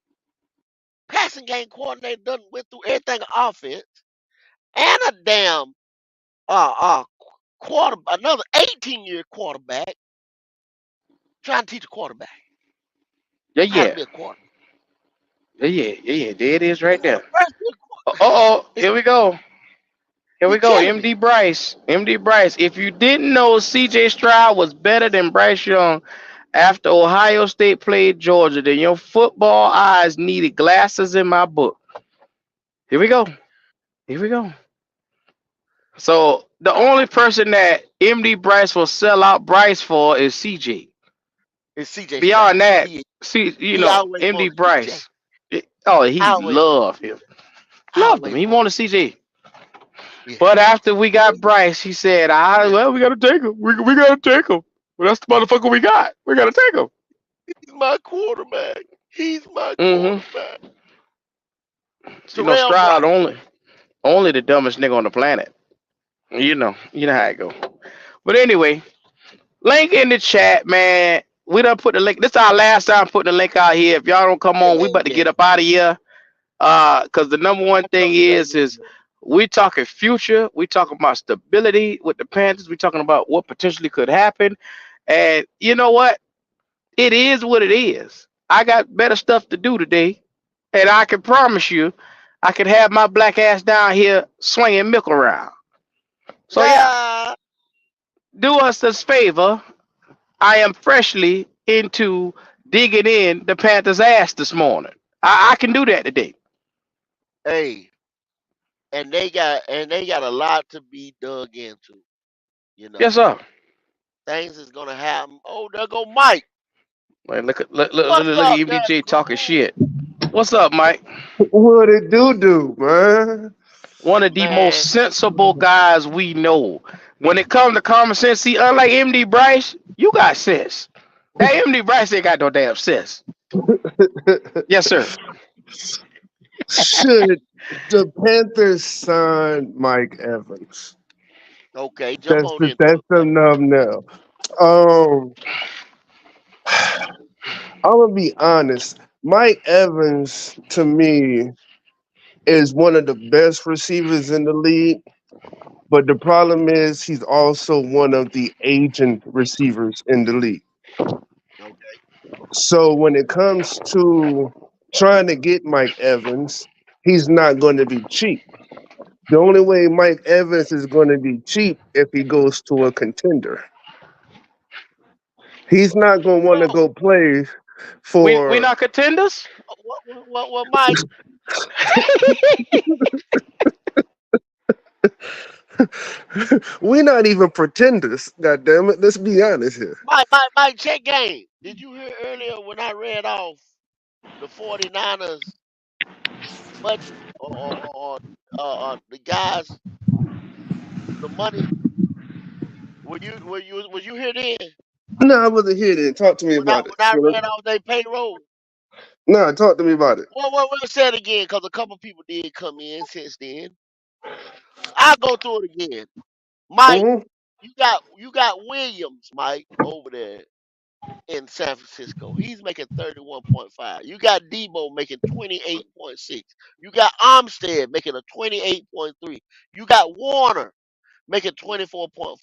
passing game coordinator, done went through everything offense, and a damn another 18-year quarterback trying to teach a quarterback Yeah, how to yeah, be a quarterback. yeah, yeah, yeah, yeah. There it is right You got a there. first year Oh, it's here we go. Here you we go. killing MD me. Bryce. MD Bryce. If you didn't know CJ Stroud was better than Bryce Young after Ohio State played Georgia, then your football eyes needed glasses in my book. Here we go. Here we go. So the only person that MD Bryce will sell out Bryce for is CJ. It's CJ Beyond Stroud. that, see, He always MD wanted CJ. Bryce. Oh, he Always wanted loved him. Loved him. always He wanted wanted CJ. yeah. But after we got Bryce, he said, well, we got to take him. We got to take him. Well, that's the motherfucker we got. We got to take him. He's my quarterback. He's my Mm-hmm. quarterback. Terrell Stroud Bright. only the dumbest nigga on the planet. You know how it go. But anyway, link in the chat, man. We done put the link. This is our last time putting the link out here. If y'all don't come on, we about to Yeah. get up out of here. Cause the number one I know thing you gotta get is we talking future. We talking about stability with the Panthers. We talking about what potentially could happen. And you know what? It is what it is. I got better stuff to do today, and I can promise you, I can have my black ass down here swinging milk around. So yeah, ah, do us this favor. I am freshly into digging in the Panthers' ass this morning. I can do that today. hey, and they got a lot to be dug into, you Yes, know. sir. Things is gonna happen. Oh, there go Mike. Wait, look What's at up there, MDJ talking Cool? shit. What's up, Mike? What it do, man? One of the most Man, sensible guys we know. When it comes to common sense, see, unlike MD Bryce, you got sense. That MD Bryce ain't got no damn sense. Yes, sir. Should the Panthers sign Mike Evans? okay, jump on into That's it, buddy. enough now. Um, I'm gonna be honest. Mike Evans, to me, is one of the best receivers in the league. But the problem is, he's also one of the aging receivers in the league. Okay. So when it comes to trying to get Mike Evans, he's not going to be cheap. The only way Mike Evans is going to be cheap if he goes to a contender. He's not going to want to Well, go play We for. not contenders. Mike, We're not even pretenders. God damn it. Let's be honest here. Mike, check game. Did you hear earlier when I read off the 49ers budget or the guys, the money? Was you here then? No, I wasn't here then. Talk to me about it. When I read off their payroll. No, talk to me about it. Well, say it again, because a couple people did come in since then. I'll go through it again. Mike, Hmm. you got Williams, Mike, over there in San Francisco. He's making 31.5. You got Debo making 28.6. You got Armstead making a 28.3. You got Warner making 24.4.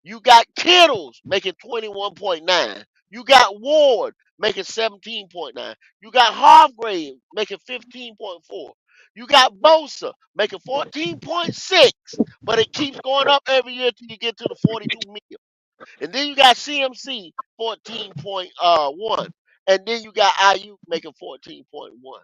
You got Kittles making 21.9. You got Ward making 17.9. You got Hargrave making 15.4. You got Bosa making 14.6, but it keeps going up every year till you get to the 42 million. And then you got CMC 14.1. And then you got IU making 14.1.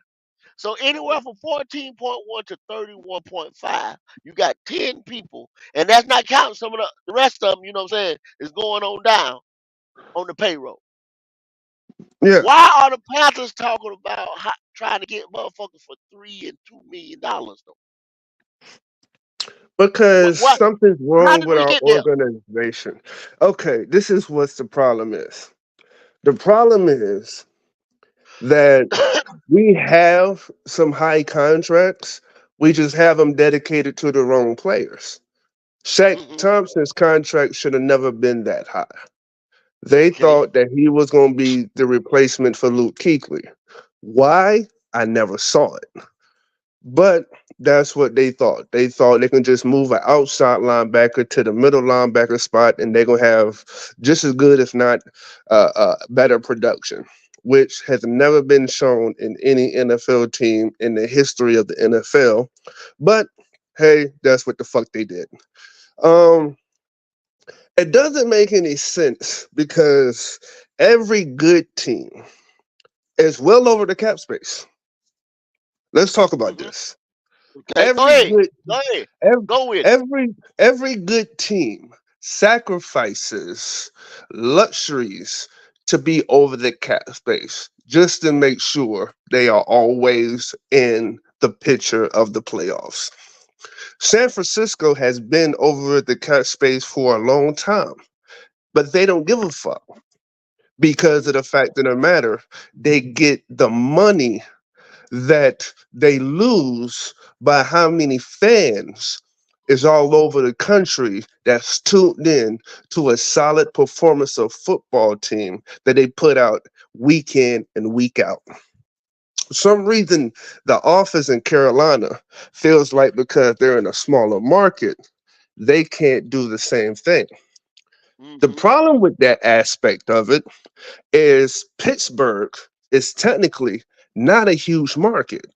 So anywhere from 14.1 to 31.5, you got 10 people, and that's not counting some of the rest of them, you know what I'm saying, is going on down on the payroll. Yeah, Why are the Panthers talking about trying to get motherfuckers for $3 and $2 million though? because What? something's How wrong did with we our get there? organization. Okay, this is what the problem is. The problem is that we have some high contracts. We just have them dedicated to the wrong players. Shaq Hmm. Thompson's contract should have never been that high. They Okay. thought that he was going to be the replacement for Luke Kuechly. Why? I never saw it. But that's what they thought. They thought they can just move an outside linebacker to the middle linebacker spot, and they're gonna have just as good, if not better production, which has never been shown in any NFL team in the history of the NFL. But hey, that's what the fuck they did. Um, it doesn't make any sense because every good team is well over the cap space. Let's talk about Hmm. this. Okay. Go Every ahead. good Go ahead. Every Go with it. every good team sacrifices luxuries to be over the cap space just to make sure they are always in the picture of the playoffs. San Francisco has been over the cap space for a long time, but they don't give a fuck because Hmm. of the fact of the matter. They get the money that they lose by how many fans is all over the country that's tuned in to a solid performance of football team that they put out week in and week out. For some reason, the office in Carolina feels like because they're in a smaller market, they can't do the same thing. The Hmm. problem with that aspect of it is Pittsburgh is technically not a huge market.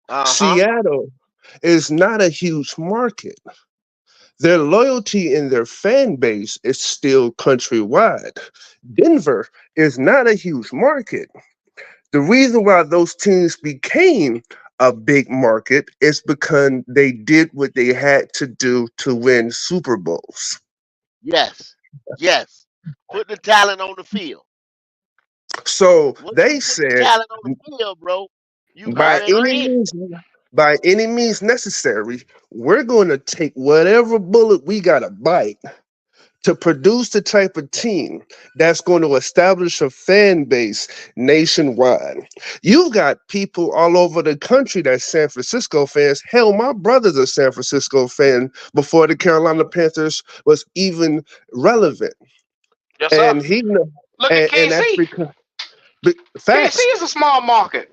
Uh-huh. Seattle is not a huge market. Their loyalty in their fan base is still countrywide. Denver is not a huge market. The reason why those teams became a big market is because they did what they had to do to win Super Bowls. Yes. Yes. Put the talent on the field. So Once you they put the said, talent on the field, bro, you by earning any rent. means, by any means necessary, we're going to take whatever bullet we got to bite to produce the type of team that's going to establish a fan base nationwide. You've got people all over the country that's San Francisco fans. Hell, my brother's a San Francisco fan before the Carolina Panthers was even relevant. Yes, sir. And he Look at and that's KC. because KC facts. is a small market.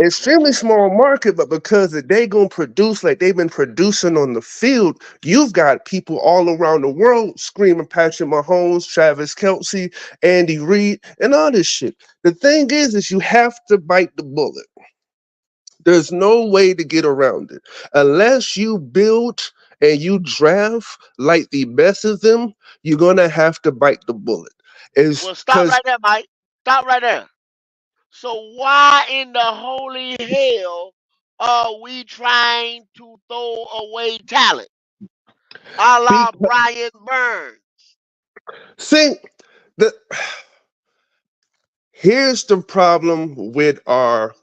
Extremely small market, but because they gonna produce like they've been producing on the field, you've got people all around the world screaming Patrick Mahomes, Travis Kelsey, Andy Reid, and all this shit. The thing is you have to bite the bullet. There's no way to get around it. Unless you build and you draft like the best of them, you're gonna have to bite the bullet. Is Well, stop because right there, Mike. Stop right there. So why in the holy hell are we trying to throw away talent, a la Brian Burns? see the here's the problem with our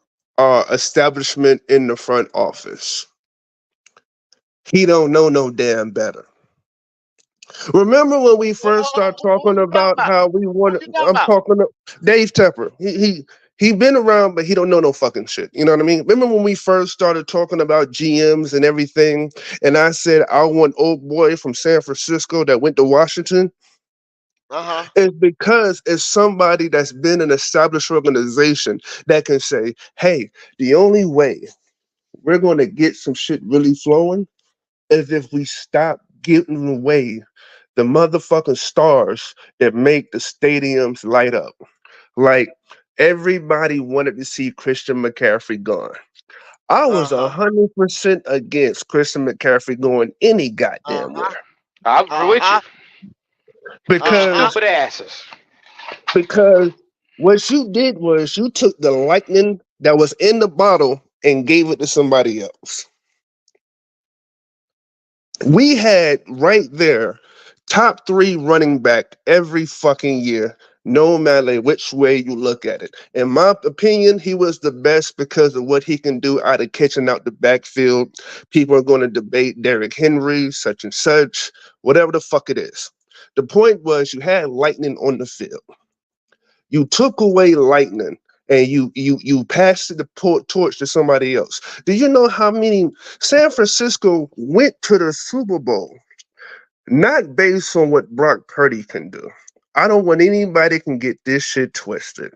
establishment in the front office. He don't know no damn better. Remember when we first started Who talking you talking about about? how we Who wanted? you talking I'm about? talking to Dave Tepper. He been around, but he don't know no fucking shit. You know what I mean? Remember when we first started talking about GMs and everything, and I said I want old boy from San Francisco that went to Washington. Uh huh. It's because it's somebody that's been an established organization that can say, "Hey, the only way we're going to get some shit really flowing is if we stop giving away the motherfucking stars that make the stadiums light up." Like everybody wanted to see Christian McCaffrey gone. I Uh was huh. 100% against Christian McCaffrey going any Uh goddamn huh. where I agree Uh with you. huh. Get Uh huh. because stupid asses. because what you did was you took the lightning that was in the bottle and gave it to somebody else. We had right there top three running back every fucking year, no matter which way you look at it. In my opinion, he was the best because of what he can do out of catching out the backfield. People are going to debate Derrick Henry, such and such, whatever the fuck it is. The point was you had lightning on the field. You took away lightning and you passed the torch to somebody else. Do you know how many San Francisco went to the Super Bowl not based on what Brock Purdy can do? I don't want anybody can get this shit twisted.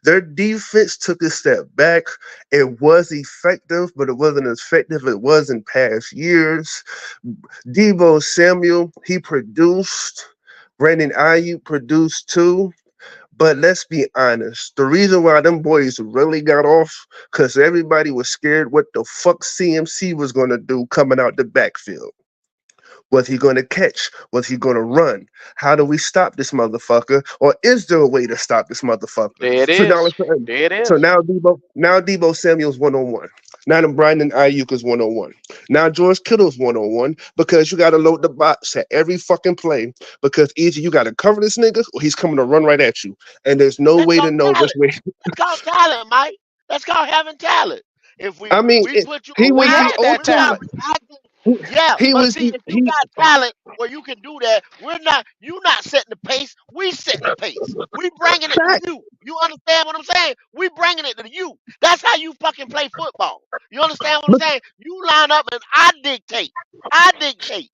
Their defense took a step back. It was effective, but it wasn't as effective it was in past years. Debo Samuel, he produced. Brandon Ayuk produced too. But let's be honest. The reason why them boys really got off, because everybody was scared what the fuck CMC was going to do coming out the backfield. Was he going to catch? Was he going to run? How do we stop this motherfucker? Or is there a way to stop this motherfucker? There it So now, is. There it so is. now Debo Samuel's 1-on-1. Now the Brandon Ayuk is 1-on-1. Now George Kittle's 1-on-1 because you got to load the box at every fucking play because either you got to cover this nigga or he's coming to run right at you. And there's no That's way to called know which talent. way. That's called talent, Mike. That's called having talent. If I mean, we put you he Well, we was behind the had and that we're not O2. talent. reacting, He, yeah. he But was see, the if you he. got talent where you can do that, we're not. You not setting the pace. We setting the pace. We bringing it to Fact. you. You understand what I'm saying? We bringing it to you. That's how you fucking play football. You understand what I'm saying? You line up and I dictate. I dictate.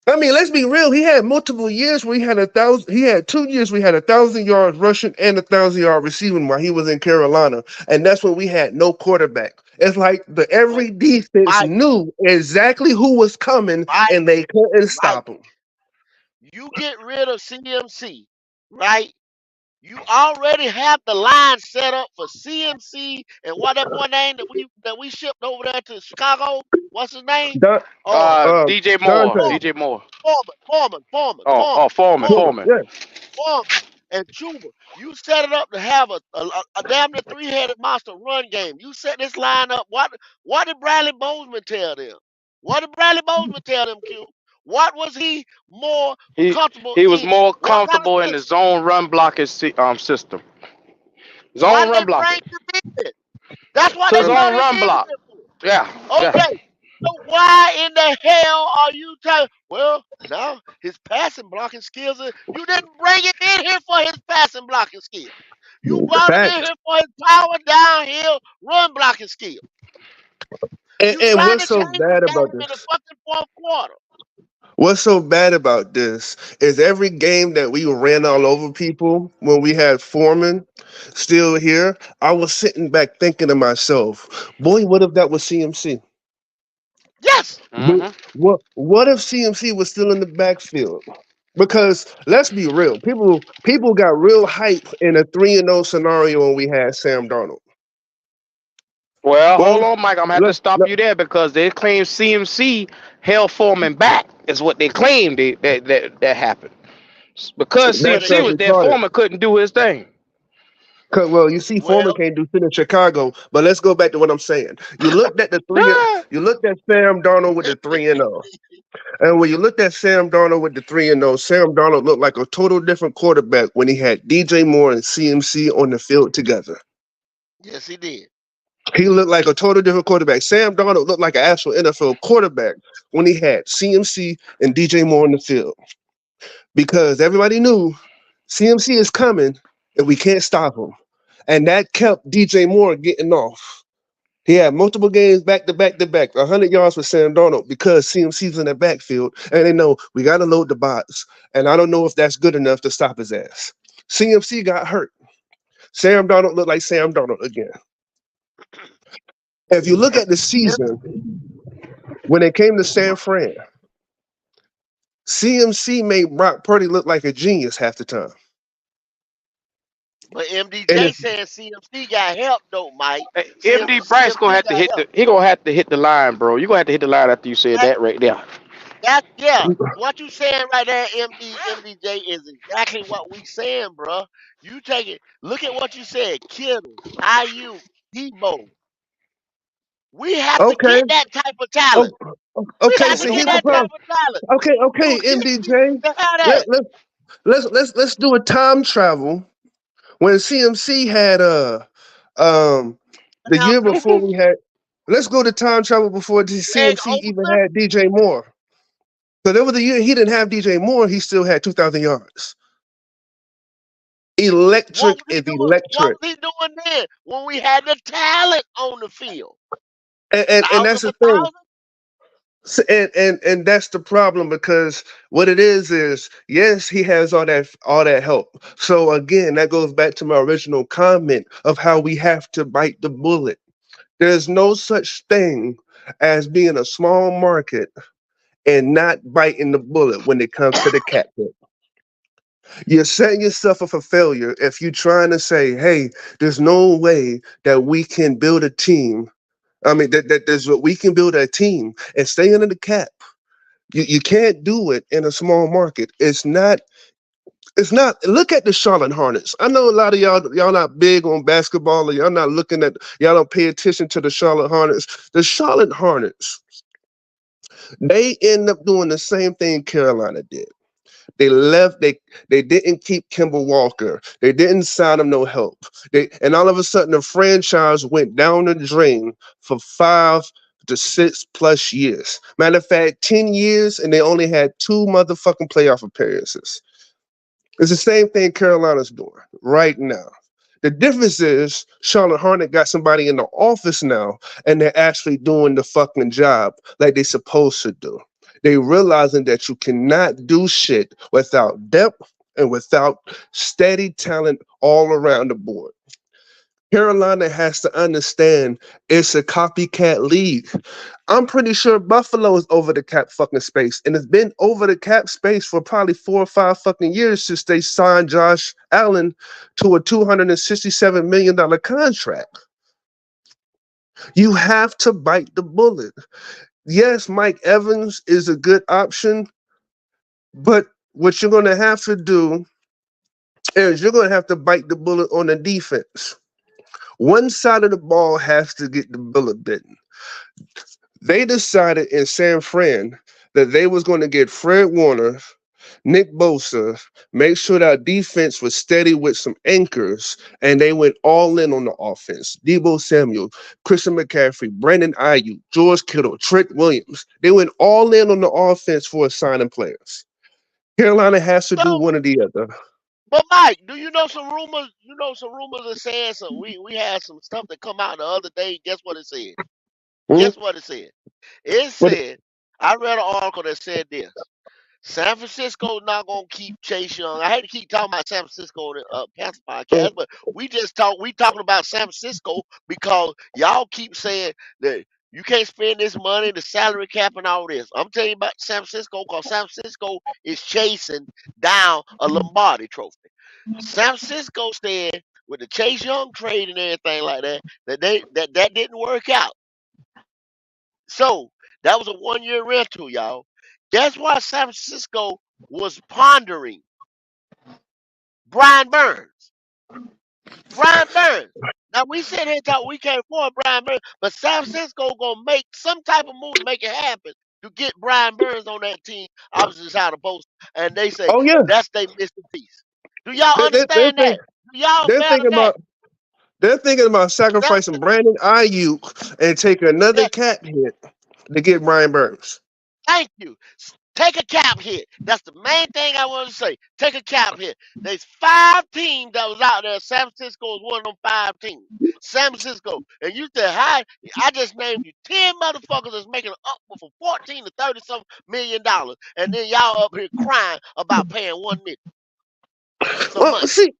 I mean, let's be real. He had multiple years where he had 1,000. He had 2 years where he had 1,000 yards rushing and 1,000 yard receiving while he was in Carolina, and that's when we had no quarterback. It's like the But every defense Mike, knew exactly who was coming, Mike, and they couldn't Mike, stop him. you get rid of CMC, right? You already have the line set up for CMC and what that boy name that we shipped over there to Chicago. What's his name? Don, Oh, DJ Moore. Dante, Foreman, DJ Moore. Foreman, Foreman. Foreman, Foreman. yeah, Foreman, and Chuba. You set it up to have a damn near three-headed monster run game. You set this line up. What did Bradley Bozeman tell them? What did Bradley Bozeman tell them, Q? What was he more He comfortable he was in? more What kind of comfortable in the system? zone run blocking system. Why Zone did they run bring blocking. him in? That's what So they brought zone him run in block. here for. Yeah. Yeah. Okay. So why in the hell are you telling? Well, now his passing blocking skills. You didn't bring him in here for his passing blocking skill. You brought him in fact. here for his power downhill run blocking skill. You And trying what's to so change the bad about game in this? the fucking fourth quarter. What's so bad about this is every game that we ran all over people when we had Foreman still here, I was sitting back thinking to myself, boy, what if that was CMC? Yes. Mm-hmm. What if CMC was still in the backfield? Because let's be real, people got real hype in a 3-0 scenario when we had Sam Darnold. Well, hold Well, on, Mike. I'm gonna have to let, stop let, you there because they claim CMC held Foreman back. Is what they claimed that happened because What that's it CMC as was they there. call it. Foreman couldn't do his thing. Well, you see, Foreman well, can't do shit in Chicago. But let's go back to what I'm saying. You looked at the three. Ah, You looked at Sam Darnold with the 3-0, and when you looked at Sam Darnold with the 3-0, Sam Darnold looked like a total different quarterback when he had DJ Moore and CMC on the field together. yes, he did. He looked like a total different quarterback. Sam Darnold looked like an actual NFL quarterback when he had CMC and DJ Moore in the field because everybody knew CMC is coming and we can't stop him. And that kept DJ Moore getting off. He had multiple games back to back to back, 100 yards for Sam Darnold because CMC's in the backfield and they know we got to load the box. And I don't know if that's good enough to stop his ass. CMC got hurt. Sam Darnold looked like Sam Darnold again. If you look at the M- season, when it came to San Fran, CMC made Brock Purdy look like a genius half the time. but And MDJ if saying CMC got help though, Mike. MD Bryce gonna CMC have to got hit help. the. He gonna have to hit the line, bro. You gonna have to hit the line after you said That that right there. yeah. What you saying right there, MDJ is exactly what we saying, bro. You take it. Look at what you said. Kittle, IU, Debo. We have to okay, get that type of oh, talent. We okay. have to So get here's the that type problem. of talent. Okay, You MDJ. to have Let that. let let's do a time travel when CMC had um the Now, year before we had. Let's go to time travel before Greg CMC even Olson. had DJ Moore. So there was a year he didn't have DJ Moore. He still had 2,000 yards. What Electric was he is doing? What electric, was he doing then when we had the talent on the field? and Thousand that's for the thing. thousand. And that's the problem because what it is yes he has all that help. So again, that goes back to my original comment of how we have to bite the bullet. There's no such thing as being a small market and not biting the bullet when it comes to the cat pit. You're setting yourself up for failure if you're trying to say, hey, there's no way that we can build a team. I mean, that there's what we can build a team and stay under the cap. You can't do it in a small market. It's not. Look at the Charlotte Hornets. I know a lot of y'all not big on basketball, or y'all don't pay attention to the Charlotte Hornets. The Charlotte Hornets, they end up doing the same thing Carolina did. They left. They didn't keep Kimball Walker. They didn't sign him no help. And all of a sudden the franchise went down the drain for 5 to 6 plus years. Matter of fact, 10 years, and they only had two motherfucking playoff appearances. It's the same thing Carolina's doing right now. The difference is Charlotte Hornet got somebody in the office now, and they're actually doing the fucking job like they're supposed to do. They realizing that you cannot do shit without depth and without steady talent all around the board. Carolina has to understand it's a copycat league. I'm pretty sure Buffalo is over the cap fucking space, and it's been over the cap space for probably 4 or 5 fucking years since they signed Josh Allen to a $267 million contract. You have to bite the bullet. Yes, Mike Evans is a good option, but what you're going to have to do is you're going to have to bite the bullet on the defense. One side of the ball has to get the bullet bitten. They decided in San Fran that they was going to get Fred Warner, Nick Bosa, make sure that defense was steady with some anchors, and they went all in on the offense. Debo Samuel, Christian McCaffrey, Brandon Ayuk, George Kittle, Trent Williams. They went all in on the offense for signing players. Carolina has to do So, one or the other. but Mike, do you know some rumors? You know some rumors are saying some. We had some stuff that come out the other day. Guess what it said? Hmm? Guess what it said? It But said I read an article that said this. San Francisco not gonna keep Chase Young. I hate to keep talking about San Francisco on the Panther uh, podcast, but we talking about San Francisco because y'all keep saying that you can't spend this money, the salary cap, and all this. I'm telling you about San Francisco because San Francisco is chasing down a Lombardi trophy. San Francisco said with the Chase Young trade and everything like that, that didn't work out. So that was a 1 year rental, y'all. That's why San Francisco was pondering Brian Burns. Brian Burns. Now we sit here and talk we can't afford Brian Burns, but San Francisco gonna make some type of move to make it happen to get Brian Burns on that team opposite side of the post. And they say Oh yeah, that's their missing piece. Do y'all they, they, they're, understand think, that? Do y'all they're fathom thinking that? about they're thinking about That's sacrificing the, Brandon Ayuk and take another yeah, cap hit to get Brian Burns. thank you. Take a cap hit. That's the main thing I want to say. Take a cap hit. There's 5 teams that was out there. San Francisco was one of them 5 teams. San Francisco. And you said, hi, I just named you 10 motherfuckers that's making up from 14 to 30 some $1 million. And then y'all up here crying about paying 1 million some Well, money. see,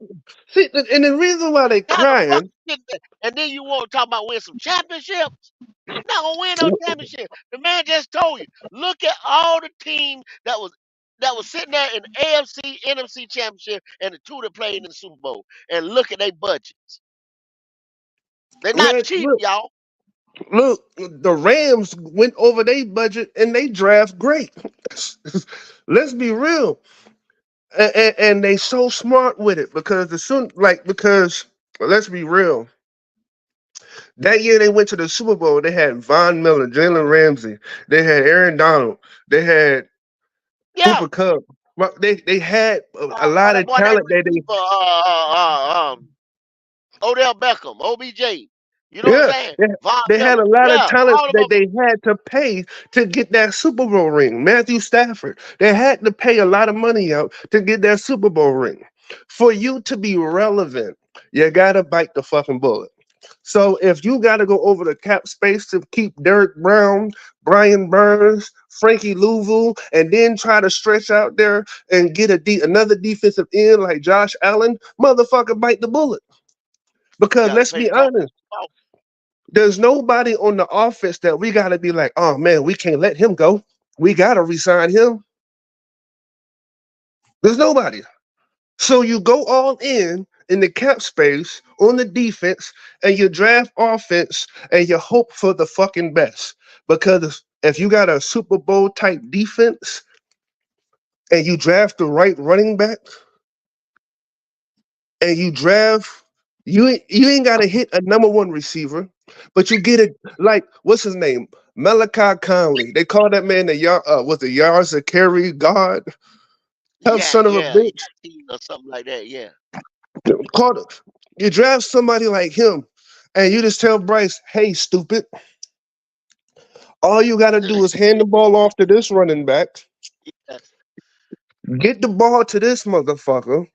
and the reason why they How the fuck crying, you get that? And then you want to talk about win some championships? Not gonna win no championship. The man just told you. Look at all the teams that was sitting there in the AFC, NFC championship, and the 2 that played in the Super Bowl, and look at their budgets. They're not man, cheap, y'all. look, the Rams went over their budget and they draft great. Let's be real, and they so smart with it because because let's be real. That year they went to the Super Bowl. They had Von Miller, Jalen Ramsey, they had Aaron Donald, they had Yeah. Cooper Cup. Well, they had a lot That of boy, that talent that they receiver, Odell Beckham, OBJ. You know what I'm yeah, saying? they, Von they had Miller. a lot of Yeah, talent all of that them. they had to pay to get that Super Bowl ring. Matthew Stafford, they had to pay a lot of money out to get that Super Bowl ring. For you to be relevant, you gotta bite the fucking bullet. So if you gotta go over the cap space to keep Derek Brown, Brian Burns, Frankie Louisville, and then try to stretch out there and get another defensive end like Josh Allen, motherfucker, bite the bullet. You Because got to let's pay the be cost. honest. There's nobody on the offense that we gotta be like, oh man, we can't let him go. We gotta resign him. There's nobody. So you go all in the cap space on the defense, and you draft offense, and you hope for the fucking best. Because if you got a Super Bowl type defense and you draft the right running back, and you ain't gotta hit a number one receiver, but you get it like what's his name? Malachi Conley. They call that man the was the yards of carry God, tough Yeah, son of a yeah, bitch. yeah, or something like that. Yeah. Call it. You draft somebody like him, and you just tell Bryce, "Hey, stupid! All you gotta do is hand the ball off to this running back, Yeah. get the ball to this motherfucker,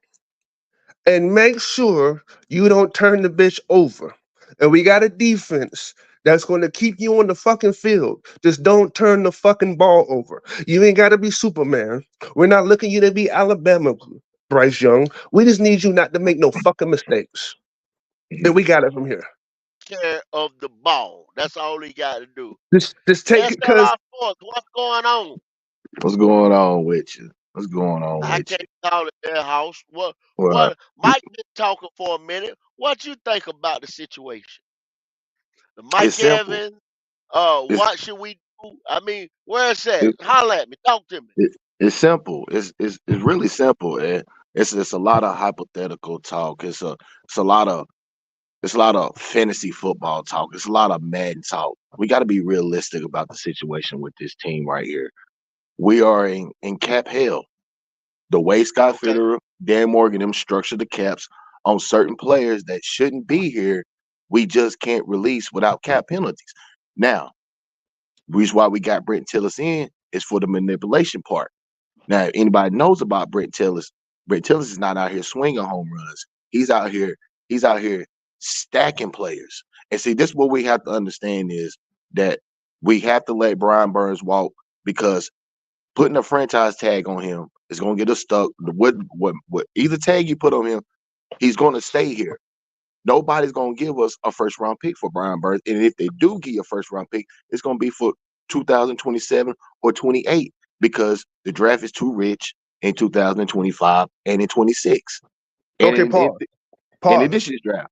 and make sure you don't turn the bitch over. And we got a defense that's going to keep you on the fucking field. Just don't turn the fucking ball over. You ain't got to be Superman. We're not looking you to be Alabama, Bryce Young. We just need you not to make no fucking mistakes. And we got it from here. Care of the ball. That's all he got to do. Just take it because SLR Sports, what's going on? What's going on with you? What's going on I with you? can't call it their house. What? Well, What? Mike been talking for a minute. What you think about the situation? The it's Mike simple. Evans. It's What should we do? I mean, where's that? it, Holla at me. Talk to me. it's simple. It's really simple. And it's a lot of hypothetical talk. It's a lot of fantasy football talk. It's a lot of Madden talk. We got to be realistic about the situation with this team right here. We are in cap hell. The way Scott Okay. Fitterer, Dan Morgan, them structure the caps on certain players that shouldn't be here, we just can't release without cap penalties. Now, reason why we got Brent Tillis in is for the manipulation part. Now, if anybody knows about Brent Tillis is not out here swinging home runs. He's out here, he's out here stacking players. And see, this is what we have to understand is that we have to let Brian Burns walk because putting a franchise tag on him is going to get us stuck. What either tag you put on him, he's going to stay here. Nobody's going to give us a first round pick for Brian Burns, and if they do give a first round pick, it's going to be for 2027 or 28 because the draft is too rich in 2025 and in 26. And okay, pause. in Pause. this year's draft.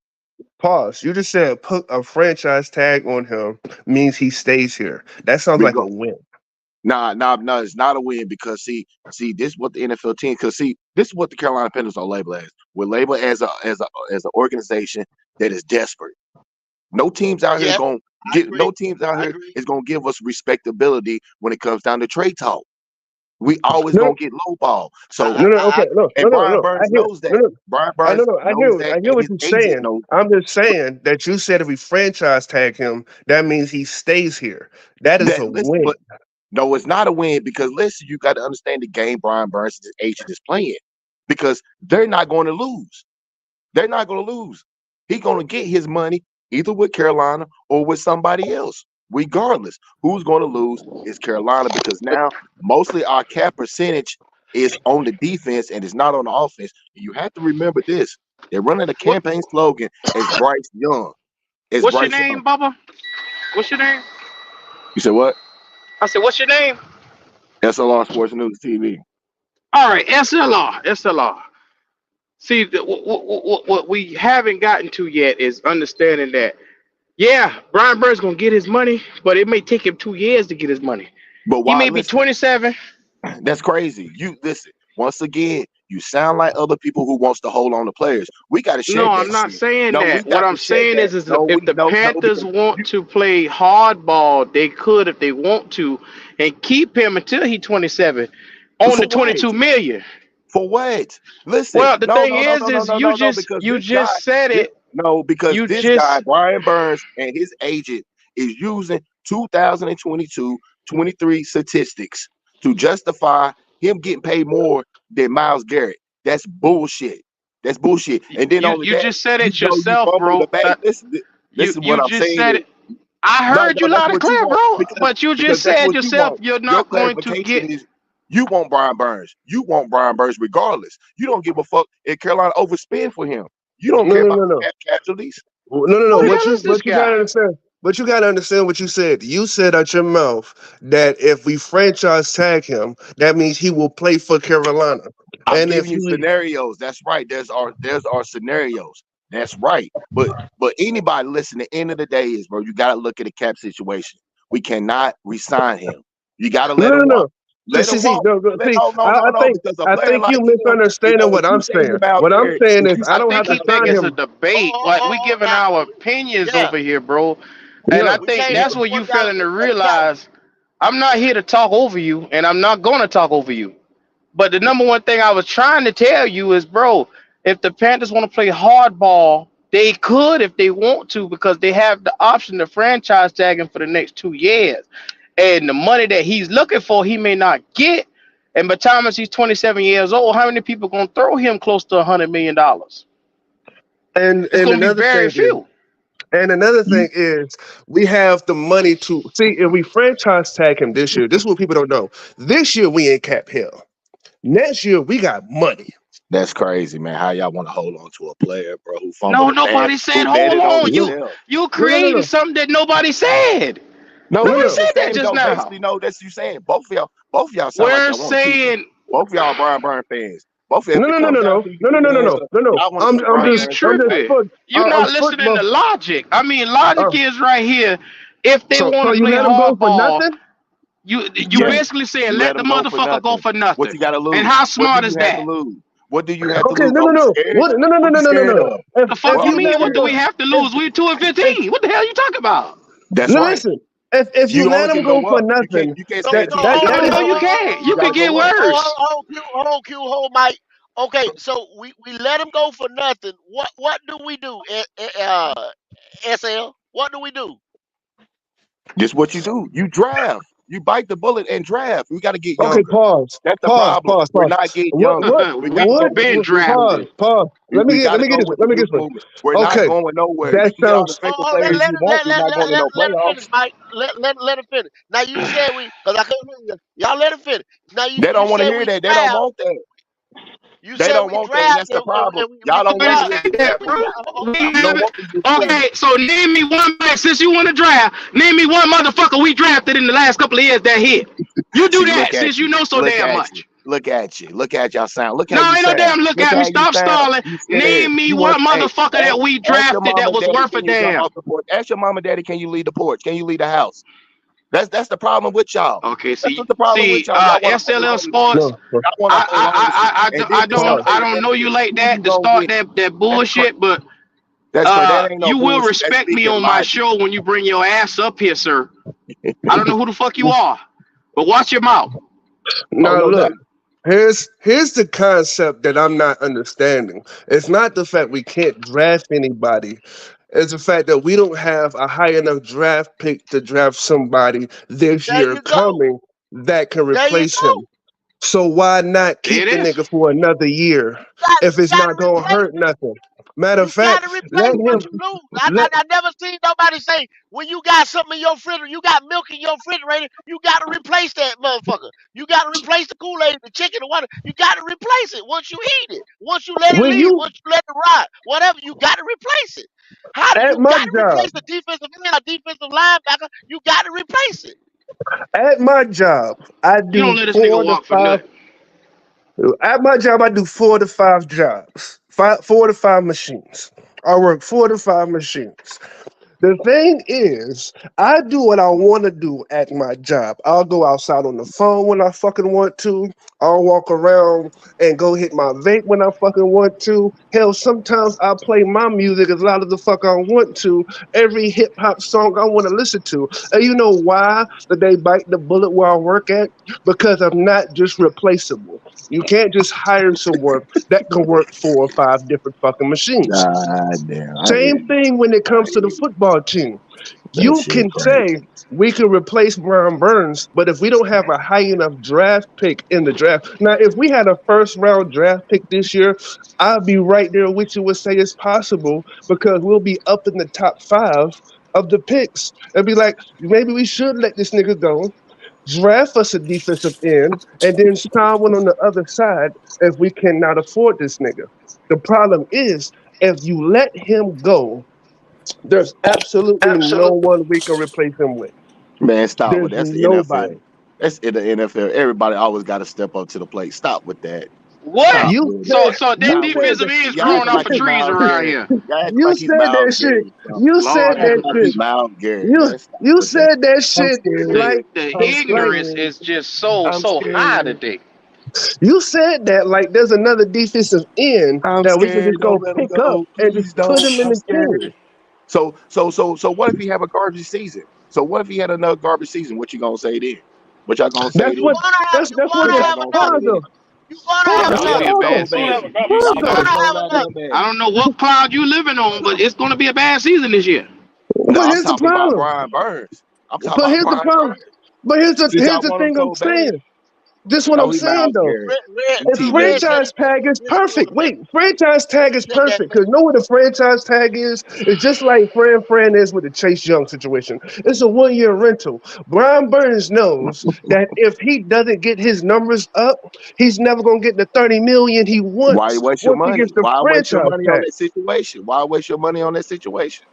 Pause. You just said put a franchise tag on him means he stays here. That sounds We like a go, win. nah, it's not a win because this is what the NFL team. Because this is what the Carolina Panthers are labeled as. We're labeled as an organization that is desperate. No teams out here Yes, gonna I get. agree. No teams out I here agree. is gonna give us respectability when it comes down to trade talk. We always No, gonna get low ball. I, So, no, no. I Okay, no, agree. no, and no, Brian no. I Burns hear. knows No, that. no. Brian I no, Burns no. knows that, I hear and what his you're agent saying. knows. I'm just saying that you said if we franchise tag him, that means he stays here. That is That a listen, win. but no, it's not a win because listen, you got to understand the game Brian Burns' agent is playing because they're not going to lose. They're not going to lose. He's going to get his money either with Carolina or with somebody else. Regardless, who's going to lose is Carolina because now mostly our cap percentage is on the defense and it's not on the offense. And you have to remember this: they're running a What campaign slogan as Bryce Young. As what's your Bryce Young. name, Bubba? What's your name? You said what? I said, what's your name? SLR Sports News TV. All right, SLR, SLR. See, what we haven't gotten to yet is understanding that, yeah, Brian Burns gonna get his money, but it may take him 2 years to get his money. But He why? may be Listen, 27. that's crazy. You listen. Once again, you sound like other people who wants to hold on to players. We got to No, shed that I'm not shit. saying No, we that. What got I'm to shed saying that. is No, if we the no Panthers because want you to play hardball, they could if they want to, and keep him until he's 27 on for the what? 22 million. For what? Listen, Well, the no, thing no, no, no, no, is no, no, no, because you this guy, just said this, it. no, because You this guy, just Brian Burns, and his agent is using 2022-23 statistics to justify him getting paid more than Miles Garrett. That's bullshit. That's bullshit. And then only you that, just said you it know, you yourself, fumble the bro. bag. That Listen, you what I'm just saying said is, it. I no, heard no, you that's loud and what you clear, want bro. because But you because just that's said what you yourself want. you're Your not going to clarification get. is you want Brian Burns. You want Brian Burns regardless. You don't give a fuck if Carolina overspend for him. You don't No, care no, about no, the no. cap casualties. No, no, no. Who the What hell you is this what you gotta guy? understand? But you gotta understand what you said. You said out your mouth that if we franchise tag him, that means he will play for Carolina. I'm And if giving you he scenarios. That's right. There's our scenarios. That's right. But anybody listen, the end of the day is, bro, you gotta look at the cap situation. We cannot resign him. You gotta no, let no, him walk. no. Let him walk. See, No, no, I, no, I no, think because a I player think like you him, misunderstanding if what I'm you gave saying. him out What I'm there, saying if is you I I don't said, have think to he okay, think sign it's a him. debate. Like we giving Now, our opinions yeah, over here, bro. And I Yeah. we think can't. that's No, what What you we got to failing do? to We got. realize. I'm not here to talk over you, and I'm not gonna talk over you. But the number one thing I was trying to tell you is, bro, if the Panthers want to play hardball, they could if they want to because they have the option to franchise tag him for the next 2 years. And the money that he's looking for, he may not get. And by the time he's 27 years old, how many people gonna throw him close to $100 million? It's and gonna be very few. another thing is we have the money to see if we franchise tag him this year. This is what people don't know. This year we in cap hell. Next year we got money. that's crazy, man. How y'all want to hold on to a player, bro, who fumbled No, the bag, nobody said who hold betted on on. You himself? you No, no, no, creating no, something that nobody said. No, no, Nobody what no, you're said that saying just though, now. basically, no, that's you saying. Both of y'all sound like We're y'all want to keep him. saying, Both of y'all Brian Burn fans. Both of you, no, if no, it no, comes no, down no, to you no, no, two no, no, hands no, up, no, no. y'all want to keep bro, Brian you Burns for life. tripping. You I'm not foot listening to bump. logic. I mean, logic Uh, is right here. If they want so to you play let him go for hardball, nothing? you Yes, basically saying you let let the him go for motherfucker go nothing. for What nothing. you got to And lose? how What do smart you is have to that? lose? What do you have to Okay, lose? no, Are no, we no. scared? What? No, no, no, What no, you no, no, scared no. of? The If fuck What you are we mean? What you do scared we of? have to let him, lose? We 2 and if 15. What the hell you talking about? That's right. listen, if you You let only him can go go for up. nothing, You can't So, stay that at so two and that No, that fifteen, is no, you bro. can't. You You got to could get go up. worse. hold on, Q, hold Mike. Okay, so we let him go for nothing. What do we do? SL, what do we do? This what you do. You draft. You bite the bullet and draft. We got to get okay. younger. That's the problem. We're Pause. not getting What younger. what We got to go what? with the Been youth Pause. drafted. movement. Pause. We got Let to me get go this. with the Let me get youth this. movement. We're not Okay, going nowhere. You that can get all the sounds. special players you want. We're not going to no Let him finish, playoffs. Mike. Let him finish. Now you said because I couldn't hear you. Y'all let him finish. Now They you don't want to said hear we that. They don't draft. want that. You They said don't we want that, and draft that's the problem. and Y'all don't Nobody want draft to said listen. that, we bro. draft. We You don't haven't. want the youth movement. Okay, so name me one man since you want to draft. Name me one motherfucker we drafted in the last couple of years that hit. You do See, that look at since you you. know so Look damn at you. much. Look at you. Look at y'all sound. Look how No, you ain't no sound. damn look Look at me. how you Stop sound. stalling. You scared. Name me You want one hey, motherfucker that we ask your drafted mom that and was daddy, worth a can you jump damn. off the porch? Ask your mom and daddy, can you leave the porch? Can you leave the house? That's the problem with y'all. Okay, That's see, what the problem with y'all. Y'all want to hold SLL on to shit. Sports. No, Y'all want to hold on to shit. And this is gonna pay I the don't know you benefits. like Who you that to gonna start get? that That's crazy. bullshit, but That's crazy. That ain't no you will bullshit. That's respect me speaking on my logic. show when you bring your ass up here, sir. I don't know who the fuck you are, but watch your mouth. Oh, now no doubt. look. Here's the concept that I'm not understanding. It's not the fact we can't draft anybody. It's the fact that we don't have a high enough draft pick to draft somebody this There year you go. coming that can There you replace him. go. So why not There keep it the is. nigga for another year if You it's got to not gonna replace hurt it. nothing? Matter of You got to fact, let replace what him you lose. let I never seen nobody say when you got something in your refrigerator, you got milk in your refrigerator, you got to replace that motherfucker. You got to replace the Kool-Aid, the chicken, the water. You got to replace it once you eat it. Once you let it when leave, you once you let it rot, whatever, you got to replace it. How do at you my got to job, replace the defensive end, a defensive linebacker? You got to replace it. at my job, I You do don't let this nigga 4 to walk for 5. nothing. At my job, I do 4 to 5 jobs, 4 to 5 machines. I work 4 to 5 machines. The thing is, I do what I want to do at my job. I'll go outside on the phone when I fucking want to. I'll walk around and go hit my vape when I fucking want to. Hell, sometimes I play my music as loud as the fuck I want to. Every hip hop song I want to listen to. And you know why that they bite the bullet where I work at? Because I'm not just replaceable. You can't just hire someone that can work 4 or 5 different fucking machines. God damn. I hear Same you. thing when it I comes to hear the you. football team. That You shit can crazy. say we can replace Brian Burns, but if we don't have a high enough draft pick in the draft, now if we had a first round draft pick this year, I'd be right there with you and say it's possible because we'll be up in the top 5 of the picks and be like, maybe we should let this nigga go, draft us a defensive end, and then sign one on the other side if we cannot afford this nigga. The problem is if you let him go, there's absolutely no Absolutely. one we can replace him with. Man, stop There's with that's the NFL. nobody. That's in the NFL. Everybody always got to step up to the plate. Stop with that. What? Stop You with it. said So that Stop you with said it. defensive that end is Y'all growing acting off like of he trees Miles around Garrett. here. Y'all acting you like he's said Miles that shit. Garrett. Or something. You said Lord Y'all have that acting like mercy. he's shit. Miles Garrett, You man. Stop you with that. said that I'm shit scared. like The I'm like ignorance scared. is just so I'm high scared. today. you said that like there's another defensive end I'm that we can scared. just Don't go let him pick up go. and just Please put don't. him in I'm the scared. team. So what if he have a garbage season? So what if he had another garbage season? What you gonna say then? What y'all gonna say That's You what then? gonna have that's you what What gonna the y'all have gonna say another. hold then? on. You gonna Hold It's have on, going to hold be another. a hold bad on, So season. bad. You hold Y'all on. gonna both know have that another. so bad. I don't know what cloud you living on, but it's going to be a bad season this year. No, But I'm here's the talking about problem. Brian Burns. I'm talking But about here's the Brian problem. Burns. But Since here's y'all the want him thing I'm so bad, saying. This is what oh, I'm he saying Miles though. Garrett. He If TJ. Red said franchise tag is this perfect, quarterback. wait, franchise tag He is said that perfect because know what the franchise tag is? It's just like Fran is with the Chase Young situation. It's a 1 year rental. Brian Burns knows that if he doesn't get his numbers up, he's never gonna get the 30 million he Why wants waste your once he gets money? the Why waste your franchise money on tag. that situation? Why waste your money on that situation?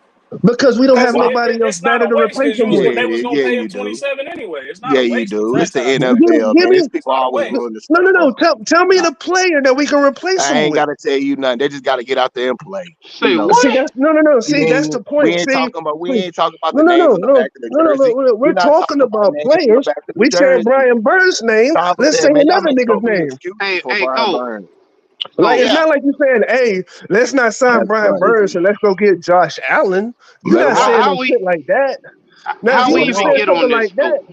Because we don't have Because Why? nobody else it's not better a to waste replace because him usually with. they was Yeah, gonna yeah, pay him you do. 27 anyway. It's not Yeah, a you waste for do. It's the franchise tag. NFL, Give man. me It's It's people not a always waste. willing to no step up. tell me the player that we can replace I him ain't with. gotta tell you nothing. They just gotta get out there and play. You Say know See, that. what? that's see, that's the We point. ain't See, talking about we see, ain't talking about no, the no, names no, on the no, back of the no, no, jersey. no. We're We're not talking talking about about names on the players. back of the We said jersey. Brian Burns' name. Stop with Let's that, say man. Y'all another making nigga's overly name. excuses Hey, for hey, Brian go, Burns. Like it's go. Yeah. not like you saying, "Hey, let's not sign That's Brian Burns crazy. and let's go get Josh Allen." You're Let him not How saying walk. no how we shit like that. Now, if how you we would Let him have even said walk. get on something this like that, scope?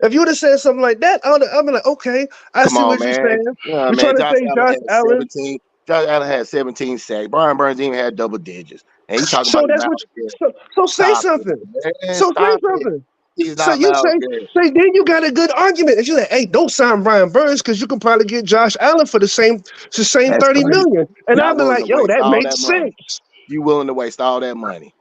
if you would have said something like that, I'd be like, okay, I Come see on, what you're man. saying. Yeah, You're man. trying to Josh say Allen Josh had Allen. 17. Josh Allen had 17 sacks. Brian Burns even had double digits. And he talking So about he that's Miles what. Garrett. So say Stop it, something. man. So say Stop it. something. He's So not you Miles Garrett. say then you got a good argument. If you like, hey, don't sign Brian Burns because you can probably get Josh Allen for the same That's 30 crazy. million. And I'll Y'all be willing like, to yo, waste that all that makes money. sense. You willing to waste all that money.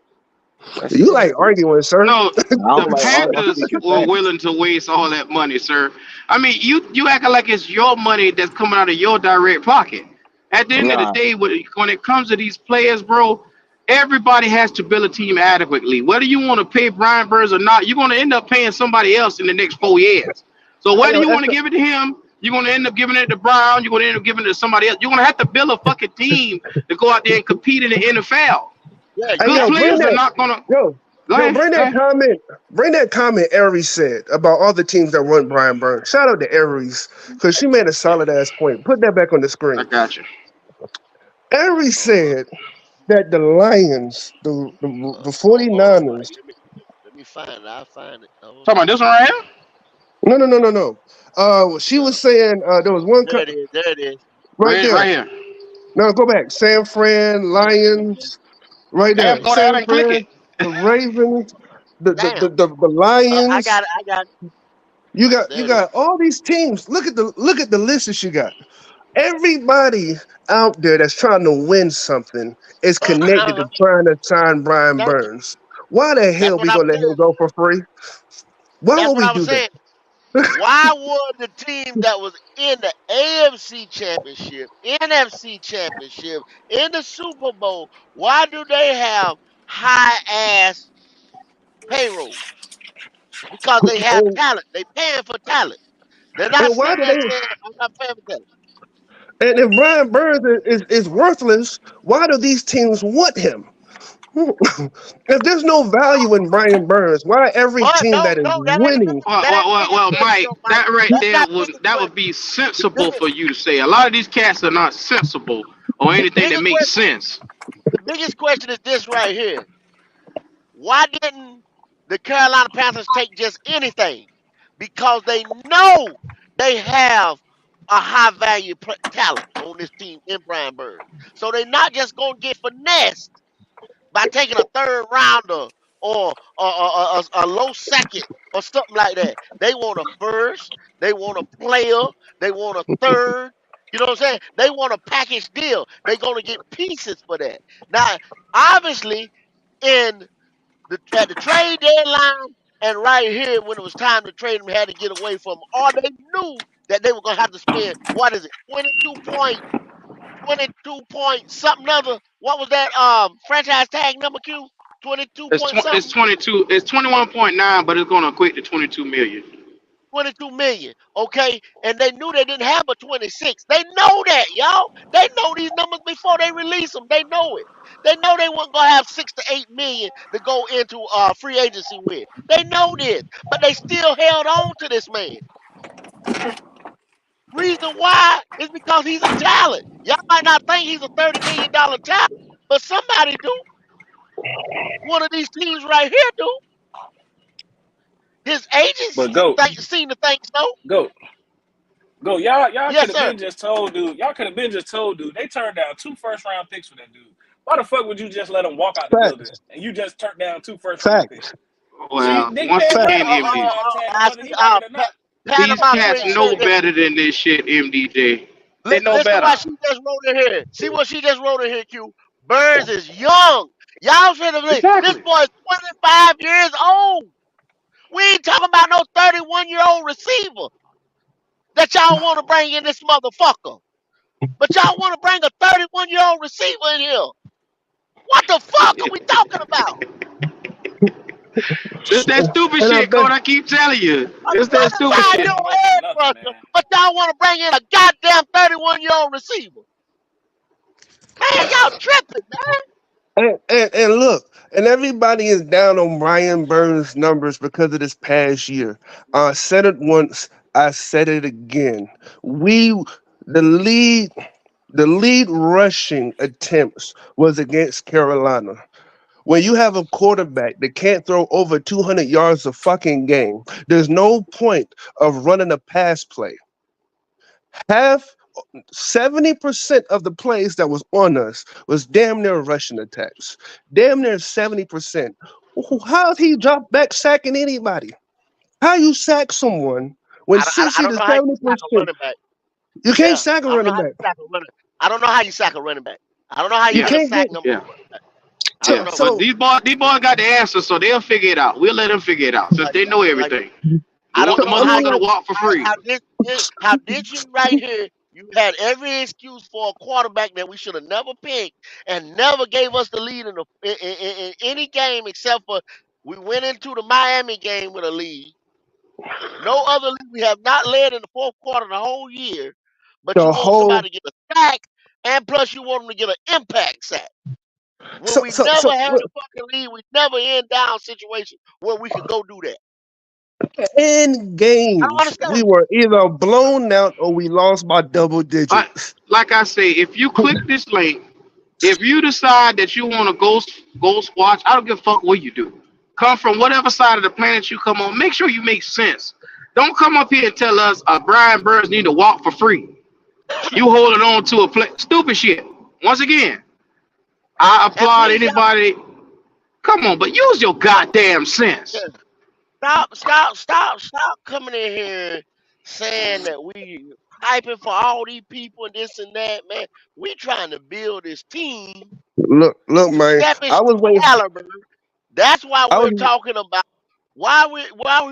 That's You sad. like arguing, sir. No, I the don't like I'm Panthers speaking were facts. willing to waste all that money, sir. I mean, you acting like it's your money that's coming out of your direct pocket. At the end of the Nah. day, when it comes to these players, bro, everybody has to build a team adequately. Whether you want to pay Brian Burns or not, you're going to end up paying somebody else in the next 4 years. So Hey, whether yo, you want to give it to him You're gonna end up giving it to Brown. You're gonna end up giving it to somebody else. You're gonna have to build a fucking team to go out there and compete in the NFL. Yeah, Hey, you Good yo, have to bring players build are that. it. not gonna Yo, go yo, ahead. bring Go that ahead. comment. Bring that comment Aries said about all the teams that want Brian Burns. Shout out to Aries because she made a solid ass point. Put that back on the I screen. got you. Aries Hold up. said that the Lions, the Hold on, Mike. 49ers. Let me find it. I'll find it. Hold Talking on. about this one right here. No, no, no, no, no. She No, was saying there was one there it is. There it is. right Right there. here. No, go back. San Fran Lions, right Damn, there. go down San and click it. Fran, the Ravens, Damn. the I Lions. got it. I got it. You There it is. got all these teams. Look at the list that she got. Everybody out there that's trying to win something is connected to trying to sign Brian Thank you. Burns. Why the That's hell what we I was gonna let him saying. go for free? Why That's would what we I was do that? saying. Why would the team that was in the AFC Championship, NFC Championship, in the Super Bowl, why do they have high ass payrolls? Because they have And, talent. They paying for talent. They're not and why sitting do there they? saying, I'm not paying for talent. And if Brian Burns is worthless, why do these teams want him? If there's no value in Brian Burns, why every But team no, that is no, winning? that ain't the biggest question Mike, though, Mike. that right That's there not the would biggest that question. would be The sensible biggest for you to say. A lot of these cats are not sensible or the anything that biggest makes question sense. the biggest question is this right here. Why didn't the Carolina Panthers take just anything? Because they know they have a high value talent on this team in Brian Bird. So they're not just going to get finessed by taking a third rounder or a low second or something like that. They want a first, they want a player, they want a third. You know what I'm saying? They want a package deal. They're going to get pieces for that. Now, obviously, in at the trade deadline and right here when it was time to trade them had to get away from them, or they knew that they were gonna have to spend what is it 22 point something other, what was that franchise tag number, Q? 22 point It's something, 22. It's 21.9, but it's going to equate to 22 million. 22 million. Okay, and they knew they didn't have a 26. They know that, y'all. They know these numbers before they release them. They know it. They know they weren't gonna have 6 to 8 million to go into free agency with. They know this, but they still held on to this man. Reason why is because he's a talent. Y'all might not think he's a $30 million talent, but somebody do. One of these teams right here do. His agents But go, seem to think so. go, go. Y'all Yes, could have sir. been just told, dude. Y'all could have been just told, dude. They turned down 2 first-round picks for that dude. Why the fuck would you just let him walk out the building Facts, and you just turned down 2 first-round picks? facts, See, Well, they once paying facts. money. again, They might MD, not tag him I whether see. he like it or not. these Panama cats Queen said know this. better than this shit, MDJ. They know Listen better. what she just wrote in here. See what she just wrote in here, Q. Burns is young. Y'all should have been. This Exactly. boy is 25 years old. We ain't talking about no 31-year-old receiver that y'all want to bring in this motherfucker. But y'all want to bring a 31-year-old receiver in here. What the fuck are we talking about? This that stupid And I shit, bet Cole. I keep telling you. A It's that stupid Nobody 25 year shit. taking old no for edge nothing, rusher, man. but y'all want to bring in a goddamn 31-year-old receiver. Man, y'all tripping, man. and look, and everybody is down on Brian Burns' numbers because of this past year. I said it once, I said it again. We the lead the lead rushing attempts was against Carolina. When you have a quarterback that can't throw over 200 yards a fucking game, there's no point of running a pass play. Half 70% of the plays that was on us was damn near rushing attacks. Damn near 70%. How's he drop back sacking anybody? How you sack someone when I 60 don't to know how you sack a 70%? running back. You can't Yeah, sack a I don't know running how you back. sack a running. I don't know how you sack a running back. I don't know how you You Yeah, get a can't sack get number yeah, on a running back. I don't so yeah. know. But so these boys got the answer, so they'll figure it out. We'll let them figure it out since they know Like, everything. They I want don't the know I how motherfucker to you mean, walk for free. how this you right here. You had every excuse for a quarterback that we should have never picked and never gave us the lead in any game except for we went into the Miami game with a lead. No other league. We have not led in the fourth quarter the whole year, but you The want whole somebody to get a sack, and plus you want them to get an impact sack. When so we so never so had a fucking lead, we never in down situation where we could go do that. in I don't games we understand. were either blown out or we lost by double Like, digits. like I say, if you click this link, if you decide that you want to ghost watch, I don't give a fuck what you do. Come from whatever side of the planet you come on. Make sure you make sense. Don't come up here and tell us Brian Burns need to walk for free. You holding on to a stupid shit. Once again, I And applaud please, y'all, anybody. Come on, but use your goddamn sense. yeah, stop coming in here saying that we hyping for all these people and this and that, man. We trying to build this team Look, to man. I championship was waiting. caliber. That's why I we're was talking about why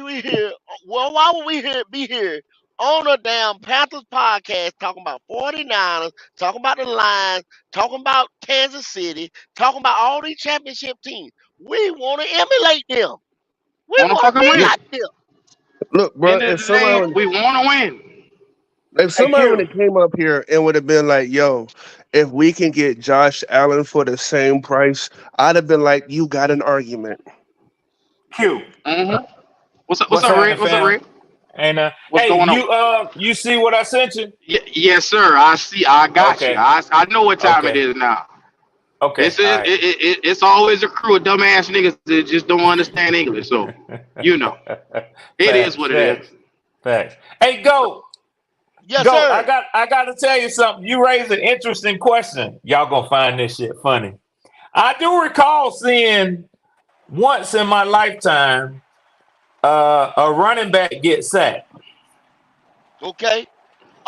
we here. Well, why would we here be here on a damn Panthers podcast talking about 49ers, talking about the Lions, talking about Kansas City, talking about all these championship teams. We want to emulate them. We Want to want to fucking be yeah. win? like them. Look, bro. End of the day, we want to win. If Hey, somebody would Q. have came up here and would have been like, "Yo, if we can get Josh Allen for the same price," I'd have been like, "You got an argument." Q. Mm-hmm. What's up? What's What's up, happening, Red? What's up, fam? Red? And What's hey, going on? you see what I sent you? Yes, sir. I see. I got you. Okay. I know what time it Okay. is now. Okay. It's All it's always a crew of dumbass niggas that just don't understand English. So you know, right. it is Facts. what it is. Facts. Facts. Hey, go. Yes, Go. I sir. got to tell you something. You raised an interesting question. Y'all gonna find this shit funny. I do recall seeing once in my lifetime a running back get sacked, Okay.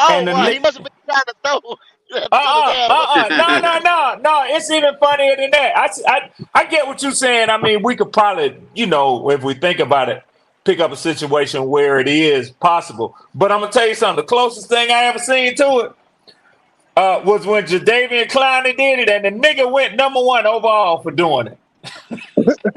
and Oh, the well, he must have been trying to throw to his ass. no. It's even funnier than that. I get what you're saying. I mean, we could probably, if we think about it, pick up a situation where it is possible. But I'm gonna tell you something. The closest thing I ever seen to it was when Jadeveon Clowney did it, and the nigga went #1 overall for doing it.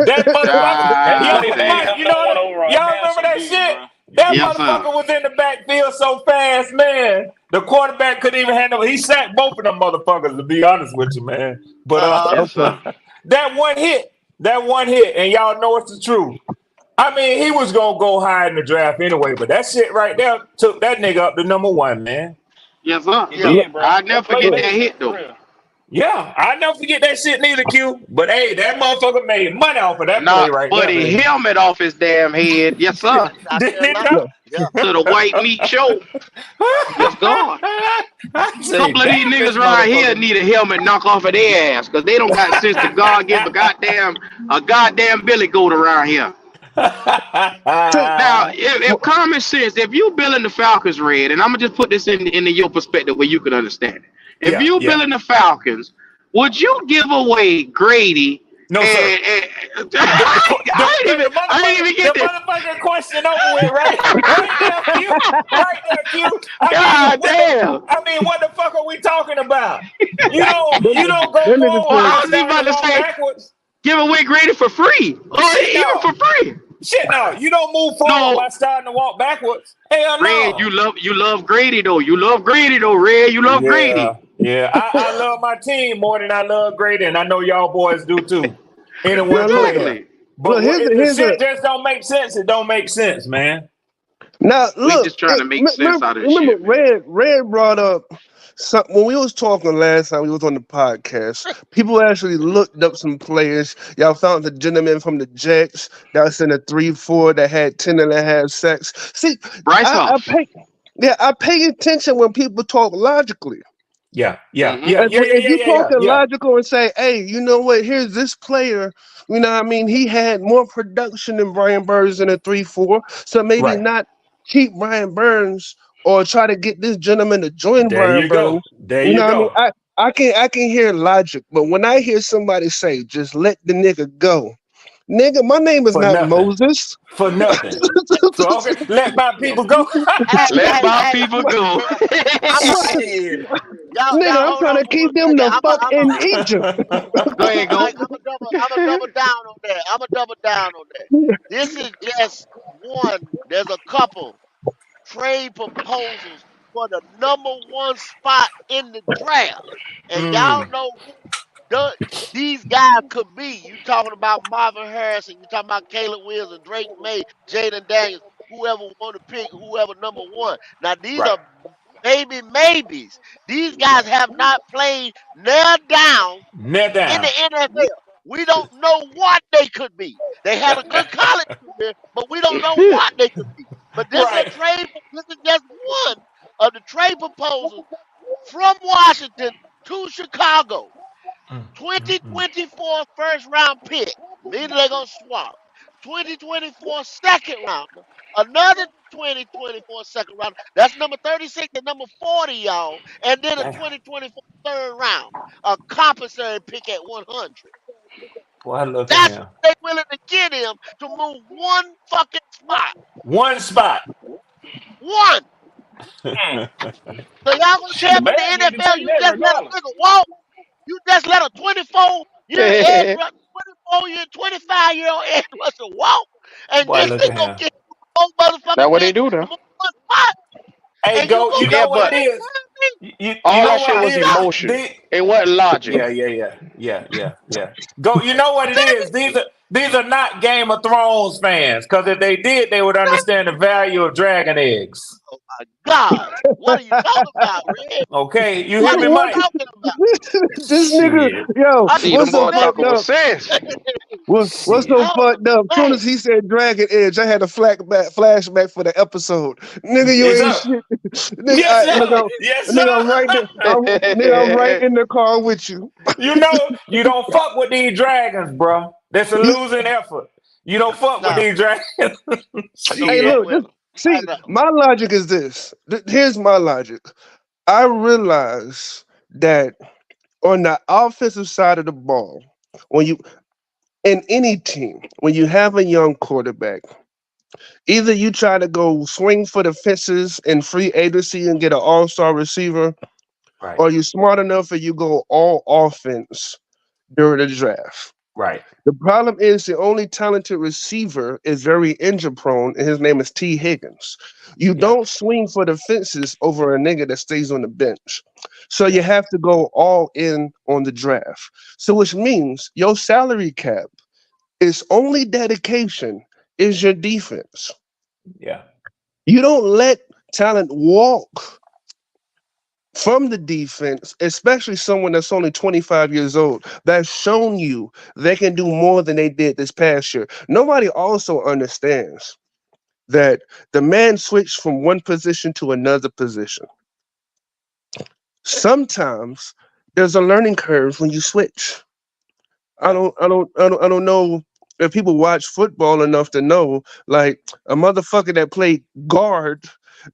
That motherfucker, God yo, Uh, Mike, damn. you know uh, that, y'all uh, remember uh, that shit? That Yes, sir. motherfucker was in the backfield so fast, man. The quarterback couldn't even handle it. He sacked both of them motherfuckers, to be honest with you, man. But uh, Yes, Okay. sir. that one hit, and y'all know it's the truth. I mean, he was gonna go high in the draft anyway, but that shit right there took that nigga up to #1, man. Yes, sir. It yeah. did, bro. I'll never That play forget that made sense hit for though. real. Yeah, I never forget that shit neither, Q. But hey, that motherfucker made money off of that play Knocked right there, Buddy baby. helmet off his damn head. Yes, sir. I Didn't tell it not. though? Yeah. To the white meat show. Yes, God. I say, Couple of these damn, this niggas right here motherfucker. need a helmet knock off of their ass because they don't got sense to God give a goddamn billy goat around here. See, Now, if common sense, if you building the Falcons, Red, and I'm gonna just put this in your perspective where you can understand it. If Yeah, you yeah. building the Falcons, would you give away Grady No, sir. and I ain't even The get this. motherfucking question over with, right? Right there, Q. Right there, Q. God damn. What the fuck are we talking about? that, You don't go that nigga Well, forward said, by I was just starting about to to walk say, backwards. give away Grady for free, or Shit even no. for free. Shit no. You don't move forward No, by starting to walk backwards. Hell Red, no. you love Grady though. You love Grady though, Red. You love Yeah, Grady. yeah. I love my team more than I love Grady, and I know y'all boys do too. Any now one look, player. Exactly. But look, if the here's a shit just don't make sense, it don't make sense, man. now We look. just trying to make sense out of this Remember, shit, man. Red brought up something when we was talking last time. We was on the podcast. People actually looked up some players. Y'all found the gentleman from the Jets that was in a 3-4 that had 10.5 sacks. See, Bryce I Huff. pay. Yeah, I pay attention when people talk logically. Yeah, yeah, Mm-hmm. yeah, yeah, yeah, If yeah, you yeah, yeah, talking yeah. logical and say, hey, you know what? Here's this player. You know what I mean? He had more production than Brian Burns in a 3-4. So maybe Right. not keep Brian Burns or try to get this gentleman to join There Brian you go. Burns. There You you know what I mean? go. I can hear logic, but when I hear somebody say, just let the nigga go. Nigga, my name is For not nothing. Moses. For nothing. So okay, let my people go. Let my people go. I'm gonna say this. Shit. Nigga, Y'all I'm hold trying on to for 1 keep them second. the fuck in Egypt. Go ahead, go. I'm a double down on that. I'm a double down on that. This is just there's a couple trade proposals for the number one spot in the draft. And y'all Mm, know who these guys could be. You talking about Marvin Harrison, you talking about Caleb Williams and Drake May, Jaden Daniels, whoever want to pick, whoever number one. Now these right. are maybes. These guys Right. have not played nail down Net in the down. NFL. We don't know what they could be. They had a good college career, but we don't know what they could be. But this is a Right. trade. This is just one of the trade proposals from Washington to Chicago. Mm, mm, mm. 2024 first round pick, meaning they're gonna swap. 2024 second rounder, another 2024 second round. That's number 36 and number 40, y'all. And then a Damn. 2024 third round, a compensatory pick at 100. Boy, look at That's him. what they willing to get him to move one fucking spot. One spot. One. So y'all gonna tell The me the man need to NFL take you that just let a regardless. nigga walk? You just let a 24-year edge, 24-year, 25-year-old edge rusher walk, and Boy, this look thing at gonna him. get you more That's motherfucking what they pick do to though. move one spot, Hey, and you go. gonna You get Yeah, know what it but money is. behind me? You all know that Oh shit what my it was is. God. emotion. It wasn't logic. Yeah. Go. You know what it is. These are not Game of Thrones fans. Because if they did, they would understand the value of dragon eggs. Oh my God. What are you talking about, Red? Okay, you hear What are me, you What? Mike? talking about? This nigga, Shit. yo, Are you See, them what's so boys serious? fucked talking with up? sense. What's so Shit. Oh fucked up? As soon man. as he said Dragon Edge, I had a flashback for the episode. Nigga, you Yes, ain't sir. shit. Nigga, Yes, sir. nigga, Yes, nigga, I'm right there. sir. Nigga, I'm right in the car with you. You know, you don't fuck with these dragons, bro. That's a You- losing effort. You don't fuck with No, these dragons. don't Hey, Shit. fuck look, with this, them. see, I know. my logic is this. Here's my logic. I realize that on the offensive side of the ball, when you in any team, when you have a young quarterback, either you try to go swing for the fences in free agency and get an all-star receiver, Right. or you smart enough and you go all offense during the draft. Right. The problem is the only talented receiver is very injury prone, and his name is T. Higgins. You Yeah. don't swing for the fences over a nigga that stays on the bench. So you Yeah. have to go all in on the draft. So which means your salary cap is only dedication is your defense. Yeah. You don't let talent walk from the defense, especially someone that's only 25 years old, that's shown you they can do more than they did this past year. Nobody also understands that the man switched from one position to another position. Sometimes there's a learning curve when you switch. Yeah. I don't know if people watch football enough to know, like a motherfucker that played guard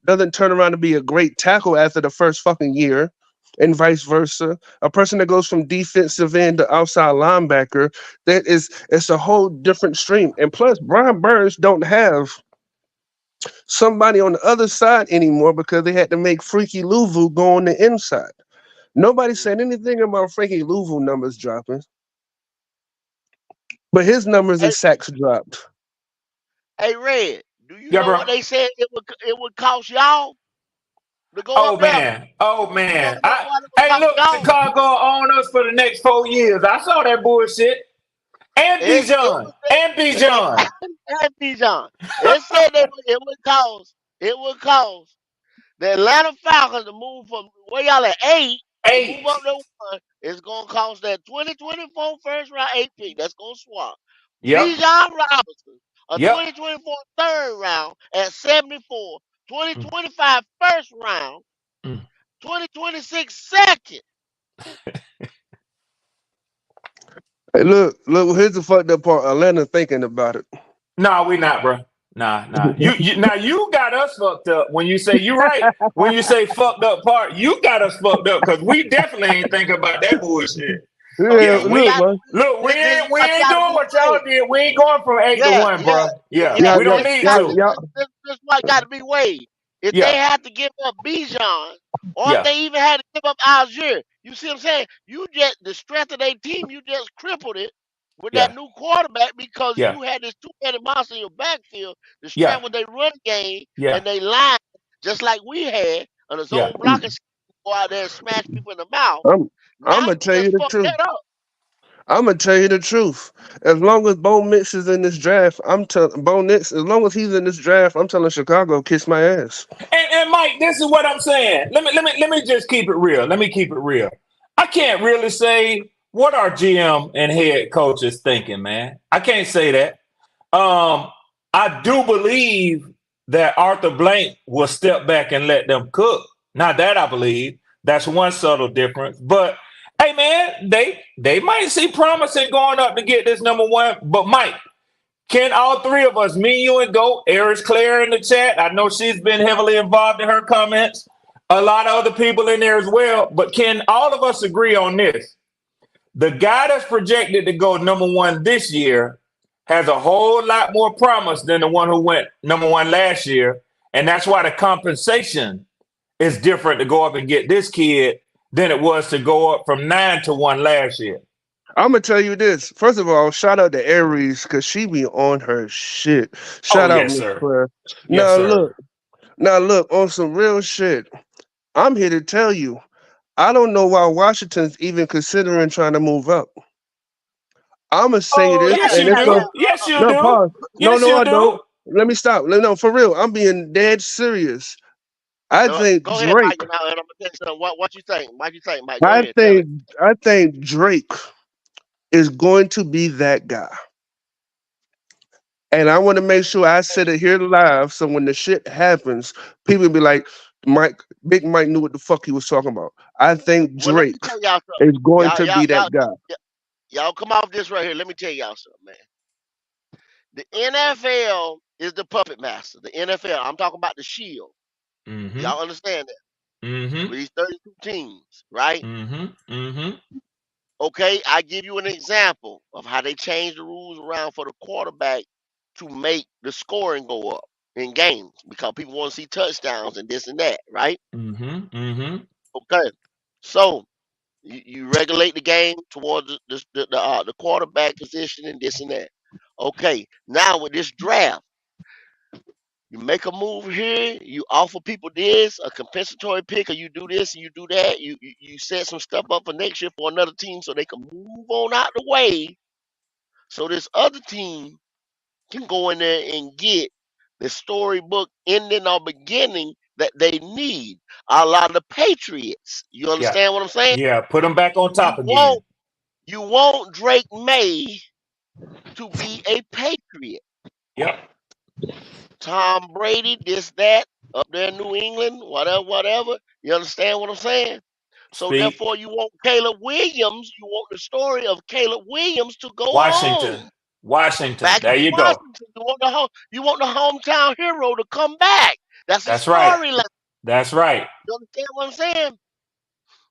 doesn't turn around to be a great tackle after the first fucking year, and vice versa. A person that goes from defensive end to outside linebacker, it's a whole different stream. And plus, Brian Burns don't have somebody on the other side anymore because they had to make Freaky Louvu go on the inside. Nobody said Mm. anything about Freaky Louvu numbers dropping. But his numbers in Hey, sacks dropped. hey, Red. Do you Yeah, know bro. what they said it would cost y'all to go up Oh there? man. Oh You want man. to know what it would Hey, cost look, y'all? Chicago own us for the next 4 years. I saw that bullshit. And It Bijan. was And Bijan. and Bijan. It said it would cost the Atlanta Falcons to move from where y'all at 8 to move up Eight. to 1. It's gonna cost that 2024 first round 8 pick. That's gonna swap. Yep. Bijan Robinson, a Yep. 2024 third round at 74, Mm, 2025 first round, mm. 2026 second. Hey, look, here's the fucked up part. Atlanta thinking about it. No, we not, bro. Nah. You got us fucked up when you say you right. When you say fucked up part, you got us fucked up because we definitely ain't thinking about that bullshit. Yeah, Yeah, Okay, you look, we got man. look. We this is ain't we what you ain't gotta doing be what y'all weighed. did. We ain't going from 8 to 1, Yeah. bro. Yeah, Yeah, Y'all, we don't y'all, need y'all, to. y'all, this what got to be weighed. If they Yeah, had to give up Bijan, or if yeah, they even had to give up Algier, you see what I'm saying? You just the strength of their team, you just crippled it with Yeah. that new quarterback because Yeah. you had this two-headed monster in your backfield to Yeah. strength with their run game Yeah. and they line just like we had on a Yeah. zone blocking scheme, go out there and smash people in the mouth. I'm Now I'm gonna you tell you just the fucked truth. that up. I'm gonna tell you the truth. As long as Bo Nix is in this draft, I'm telling Bo Nix. As long as he's in this draft, I'm telling Chicago kiss my ass. And Mike, this is what I'm saying. Let me just keep it real. Let me keep it real. I can't really say what our GM and head coach is thinking, man. I can't say that. I do believe that Arthur Blank will step back and let them cook. Now that I believe, that's one subtle difference. But hey, man, they might see promise in going up to get this number one. But Mike, can all three of us, me, you, and Goat, Eris Claire in the chat? I know she's been heavily involved in her comments. A lot of other people in there as well. But can all of us agree on this? The guy that's projected to go number one this year has a whole lot more promise than the one who went number one last year. And that's why the compensation is different to go up and get this kid than it was to go up from 9-1 last year. I'm gonna tell you this. First of all, shout out to Aries because she be on her shit. Oh, Shout out yes, Miss sir. Claire. Yes, Now sir. look, now look on some real shit. I'm here to tell you. I don't know why Washington's even considering trying to move up. I'ma say Oh, this, yes, and you it's Yeah, going do. yeah. Yes, you no do. pause. No, Yes, no, you I don't. do. Let me stop. No, for real. I'm being dead serious. I think Go ahead, Mike, Drake. and I'm gonna tell you something. What you think? What you think, Mike? Go I ahead, tell it. think I think Drake is going to be that guy. And I want to make sure I said it here live so when the shit happens, people be like, Mike, Big Mike knew what the fuck he was talking about. I think Well, let me Drake tell y'all something. is going Y'all, to y'all, be y'all, that guy. y'all come off this right here. Let me tell y'all something, man. The NFL is the puppet master. The NFL. I'm talking about the Shield. Mm-hmm. Y'all understand that? Mm-hmm. With these 32 teams, right? Mm-hmm. Mm-hmm. Okay, I give you an example of how they changed the rules around for the quarterback to make the scoring go up in games because people want to see touchdowns and this and that, right? Mm-hmm. Mm-hmm. Okay, so you regulate the game towards the quarterback position and this and that. Okay, now with this draft, you make a move here, you offer people this, a compensatory pick, or you do this and you do that. You set some stuff up for next year for another team so they can move on out the way. So this other team can go in there and get the storybook ending or beginning that they need. A lot of the Patriots. You Yeah. understand what I'm saying? Yeah. Put them back on You top again. want you want Drake May to be a Patriot. Yep. Tom Brady, this, that, up there in New England, whatever, whatever. You understand what I'm saying? So Speak. therefore, you want Caleb Williams. You want the story of Caleb Williams to go Washington. on Washington. back in There you go. Washington. You want the hometown hero to come back. That's a That's right. storyline. That's right. You understand what I'm saying?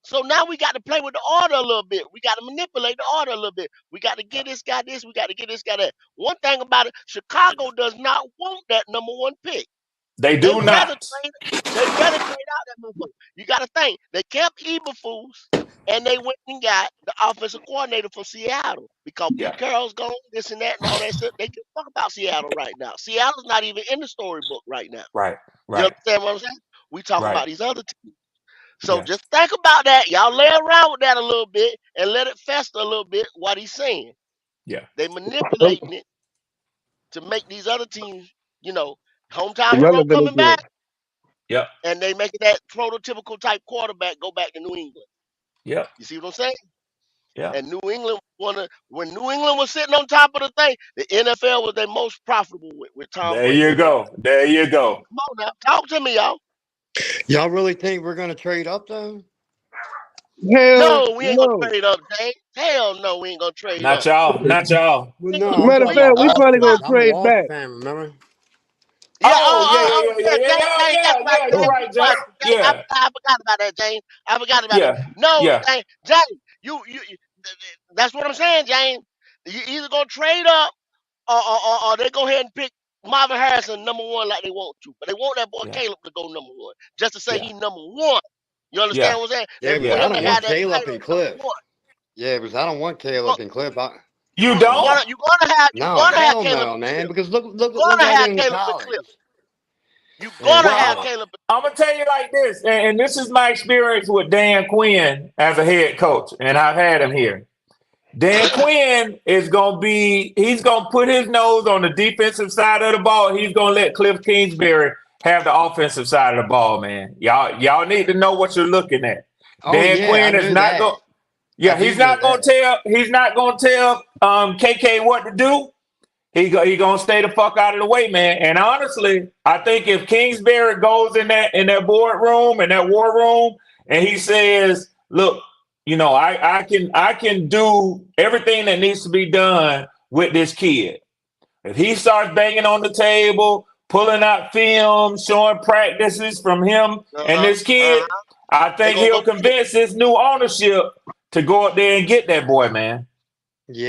So now we got to play with the order a little bit. We got to manipulate the order a little bit. We got to get this guy this. We got to get this guy that. One thing about it, Chicago does not want that number one pick. They They do rather not. trade. They rather trade out that motherfucker. You got to think they kept Eberflus and they went and got the offensive coordinator from Seattle because Yeah. Pete Carroll's gone, this and that, and all that stuff. They can talk about Seattle right now. Seattle's not even in the storybook right now. Right. You Right. understand what I'm saying? We talking Right. about these other teams. So Yeah. just think about that. Y'all lay around with that a little bit and let it fester a little bit. What he's saying, Yeah. they manipulating it to make these other teams, you know, hometown hero Relevant coming again. back Yep. and they making that prototypical type quarterback go back to New England. Yep. You see what I'm saying? Yeah. And New England when New England was sitting on top of the thing, the NFL was their most profitable with Tom There Brady you and them. go. There you go. Come on now, talk to me, y'all. Y'all really think we're gonna trade up though? Hell No, we ain't no. gonna trade up, James. Hell no, we ain't gonna trade Not up. y'all. Not y'all. Well, We ain't no, gonna I'm Matter talking of trade fact, about we up. probably Dolphins. gonna Now. I'm a trade Walker back. fan, remember? Yeah, Oh, yeah, yeah, yeah, yeah, yeah, yeah, James, yeah, James, that's yeah, right. yeah. You're James, right, you Jay. right. James, Yeah. I forgot about that, James. I forgot about that. Yeah. No, Yeah. James, that's what I'm saying, James. You either gonna trade up or they go ahead and pick Marvin Harrison number one like they want to. But they want that boy Yeah. Caleb to go number one. Just to say Yeah. he number one. You Yeah. understand what I'm saying? They Yeah, but want Yeah. I him to don't Yeah. want have that Caleb title and of number Cliff. one. Yeah, because I don't want You want Caleb and Cliff. You You're don't? No, gonna have hell Caleb no, and man. Cliff. Because look You're gonna at have him in Caleb and Cliff. college. You're And gonna Well, have I'm, Caleb. I'm gonna tell you like this, and this is my experience with Dan Quinn as a head coach, and I've had him here. Dan Quinn is he's gonna put his nose on the defensive side of the ball. He's gonna let Cliff Kingsbury have the offensive side of the ball, man. Y'all need to know what you're looking at. oh Dan yeah, I Quinn is knew not going. that. I Yeah, do know that. he's not gonna tell KK what to do. He gonna stay the fuck out of the way, man. And honestly, I think if Kingsbury goes in that boardroom in that war room and he says, "Look, I can do everything that needs to be done with this kid." If he starts banging on the table, pulling out film, showing practices from him and Uh-huh. this kid, Uh-huh. I They think gonna he'll go get it. convince his new ownership to go up there and get that boy, man.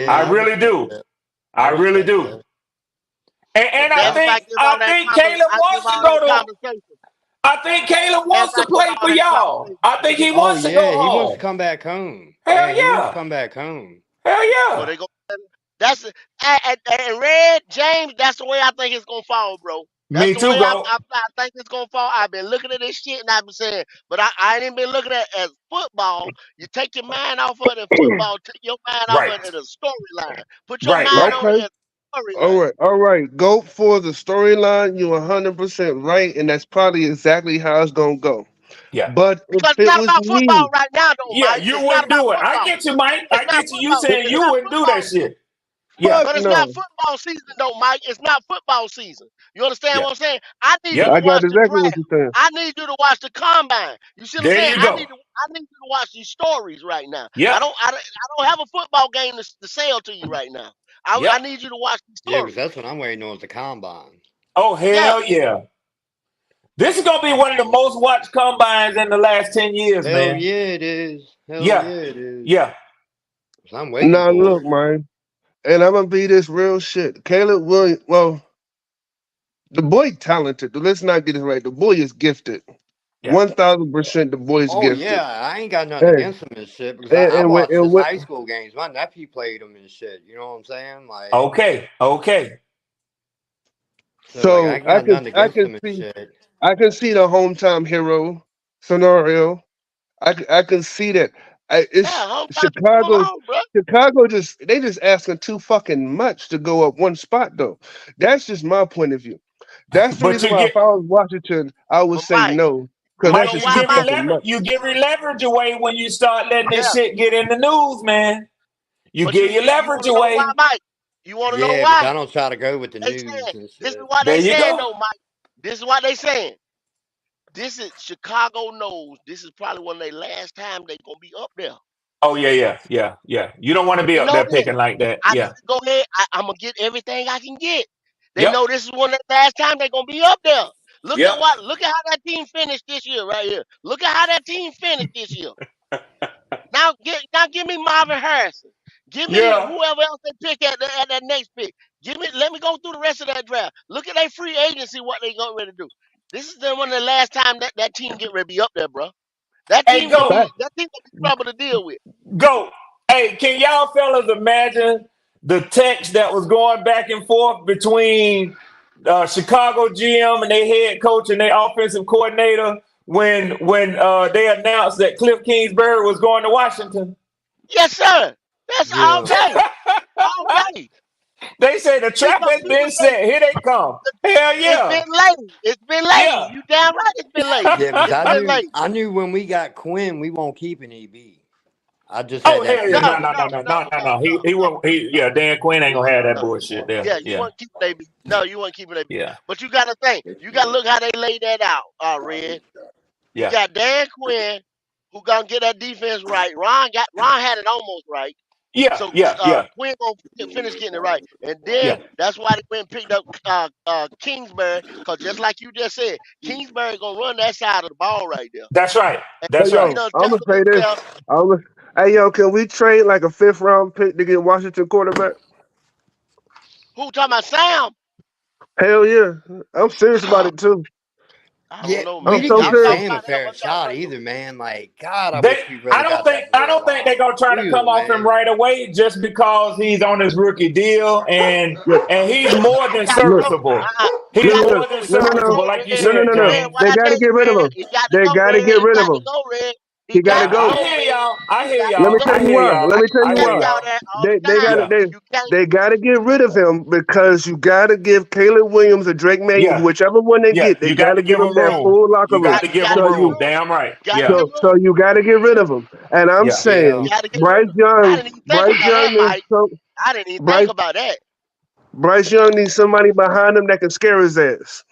I Yeah, I really respect do. that. I I really respect do. that. And But I that's I, if I think give I all that think Caleb I give wants to all go that to. conversation. I think Caleb As wants I to give play all for that y'all. conversation. I think he oh wants to go yeah, he wants to home. come back home. Hell Yeah, he wants to yeah. come back home. Hell Well, yeah. they go. That's and Red James. That's the way I think it's gonna fall, bro. That's Me the too, way go. I think it's gonna fall. I've been looking at this shit and I've been saying, but I ain't been looking at it as football. You take your mind off of it in football. Take your mind off of it Right. in a storyline. Put your Right, mind right. on it Okay. as a storyline. All right. Go for the storyline. You're 100% right, and that's probably exactly how it's gonna go. Yeah. But if Because it's it not was about football me, right now, though, Yeah, Mike. you It's not wouldn't about do it. I football. get you, Mike. It's I not get you. You football. saying It's you not wouldn't do football that season. shit. Yeah. fuck But it's not no. football season though, Mike. It's not football season. You understand Yeah. what I'm saying? I need you Yep. to I got watch the exactly what draft. you're saying. I need you to watch the combine. You see what I'm There saying? you go. I need you to watch these stories right now. Yep. I don't have a football game to sell to you right now. I Yep. need you to watch these Yeah, because stories. that's what I'm waiting on is the combine. Oh Yeah. hell yeah. This is gonna be one of the most watched combines in the last 10 years, Hell man. yeah, it is. Hell Yeah. yeah, it is. Yeah. 'Cause I'm waiting Now for look, it. man, and I'm gonna be this real shit. Caleb Williams. Well, the boy talented. Let's not get it right. The boy is gifted. Yeah. 1,000%. The boy is Oh gifted. yeah, I ain't got nothing Hey, against him and shit because I and, watched and, his and, high school games. My nephew played him and shit. You know what I'm saying? Like, Okay. Okay. so like I so ain't got nothing against him and shit. I can see the hometown hero scenario. I can see that. Yeah, It's hometown. Come Chicago. on, bro. Chicago they just asking too fucking much to go up one spot though. That's just my point of view. That's the But reason you why if get I was Washington, I would But say Mike, no because you that's Mike, know just you why, too giving Mike? fucking leverage much. you giving leverage away when you start letting this Yeah. shit get in the news, man. You But give your you leverage want to know why, away. Mike? You want to know Yeah, because why? I don't try to go with the They news saying and this is shit. what There they you saying go. though, Mike. This is what they saying. This is Chicago knows this is probably one of their last time they gonna be up there. Oh yeah, yeah, yeah, yeah. You don't want to be They up know there this. picking like that. I need Yeah. to go ahead. I'm gonna get everything I can get. They Yep. know this is one of the last time they're gonna be up there. Yep. Look at how that team finished this year right here. Look at how that team finished this year. Now give me Marvin Harrison. Give me Yeah. whoever else they pick at that next pick. Let me go through the rest of that draft. Look at their free agency, what they going ready to do. This is one of the last time that team get ready to be up there, bro. Hey, go. Fact. That team gonna be trouble to deal with. Go. Hey, can y'all fellas imagine the text that was going back and forth between Chicago GM and their head coach and their offensive coordinator when they announced that Cliff Kingsbury was going to Washington? Yes, sir. That's all Yeah. day. All day. They say the trap has People been say set. Here they come. Hell it's been yeah. late. It's been late. Yeah. You damn right it's been late. Yeah, because It's been late. I knew when we got Quinn, we won't keep an EB. I just had Oh that hell yeah. No, No, feeling. no, no, no, no, no, no, no, no, no. no, He no, won't yeah, Dan Quinn ain't gonna have that no. bullshit there. Yeah, you Yeah. want to keep it, baby. No, you want to keep it, baby. Yeah. But you got to think. You got to look how they laid that out, Red. You Yeah. got Dan Quinn, who gonna get that defense right. Ron had it almost right. Yeah. So Yeah. Yeah. Quinn gonna finish getting it right, and then Yeah. that's why they went and picked up Kingsbury, cause just like you just said, Kingsbury gonna run that side of the ball right there. That's right. And Hey That's he right. yo, done I'm gonna tackled say this. himself. I'm gonna, hey yo, can we trade like a fifth round pick to get Washington quarterback? Who talking about Sam? Hell yeah, I'm serious about it too. I Yeah, don't know, we I'm man. didn't so give Y'all serious. Sam a trying to help fair us out shot right either, man. Like, God, I They, wish we really got that I boy don't think they're gonna try to come real, off him man. right away just because he's on his rookie deal Look, and he's now. more He than got to go. serviceable. He He's look, got to look. more go. than He No, no, got to no, serviceable, go, like you Red. no, no, said, no, no. Red, James. what They I got tell to get you, rid of Red, him. he got to They go, got to Red. get He rid of got to him. go, Red. He He got to got Yeah, to go. I go, hear Red. y'all. I He hear got to Let me y'all. go. tell I you hear why. y'all. Let me tell You you I can't hear why. be out y'all. there all They the they got time. to Yeah, they You can't. they got to get rid of him because you got to give Caleb Williams or Drake May, yeah, whichever one they yeah. get, they You got got to to give give them him that room. full locker You got room. to You give got him to So give him you room. room. Damn right. You got to Yeah, give so room. you got to get rid of him. And I'm yeah. saying You got to get rid Bryce of him. I Young, didn't even think Bryce about that, Young is Mike. so I didn't even think Bryce about that. Bryce Young needs somebody behind him that can scare his ass.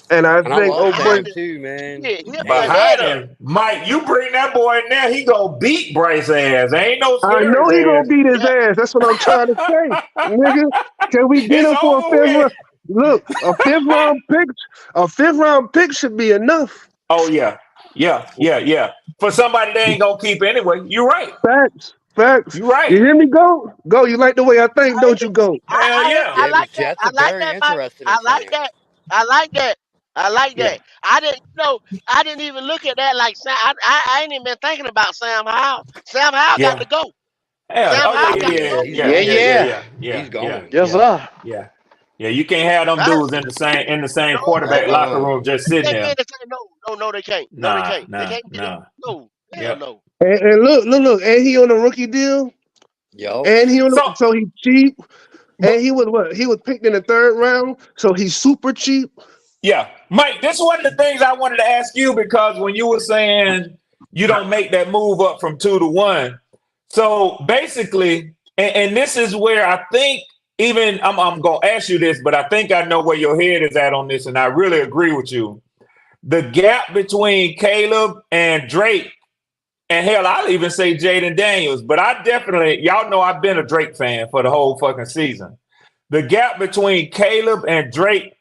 And I And I think love oh boy, Behind Sam him. too, man. He'll be Damn. ahead Behind of him. him, Mike. You bring that boy in there, he gonna beat Bryce ass. Ain't no I scare know he gonna his beat his Yeah. ass. That's what I'm trying to say, ass. nigga. Can we get It's him for a over fifth round? with. Look, a fifth round pick, a fifth round pick should be enough. Oh yeah, yeah, yeah, yeah. For somebody they ain't gonna keep anyway. You're right. Facts, facts. You're You right. hear me? Go, go. You like the way I think, I, don't you? Go. Hell yeah. I Yeah, the like that. Jets I are like very that, Mike. interested in I like Sam. that. I like that. I like Yeah. that. I didn't know. I didn't even look at that like Sam. I ain't even been thinking about Sam Howell. Sam Howell got Yeah. to go. Yeah. Sam Oh yeah, Howell yeah, got to Yeah, yeah, go. he's yeah, Yeah, yeah, going. yeah, yeah. yeah, He's yeah, yeah, going. Yes, yeah, sir. yeah. Yeah. You can't have them Huh? dudes in the same No, quarterback locker Uh-uh. room just they sitting can't be there. in the same. No, they can't. No, they Nah, can't. They nah, can't be there. nah. No, hell Yep. no. And look. And he on a rookie deal. Yup. And he on So, so he cheap. but And he was what? He was picked in the third round. So he's super cheap. yeah, Mike, this is one of the things I wanted to ask you because when you were saying you don't make that move up from 2 to 1, so basically, and this is where I think even I'm gonna ask you this, but I think I know where your head is at on this, and I really agree with you. The gap between Caleb and Drake, and hell, I'll even say Jaden Daniels, but I definitely, y'all know I've been a Drake fan for the whole fucking season. The gap between Caleb and Drake,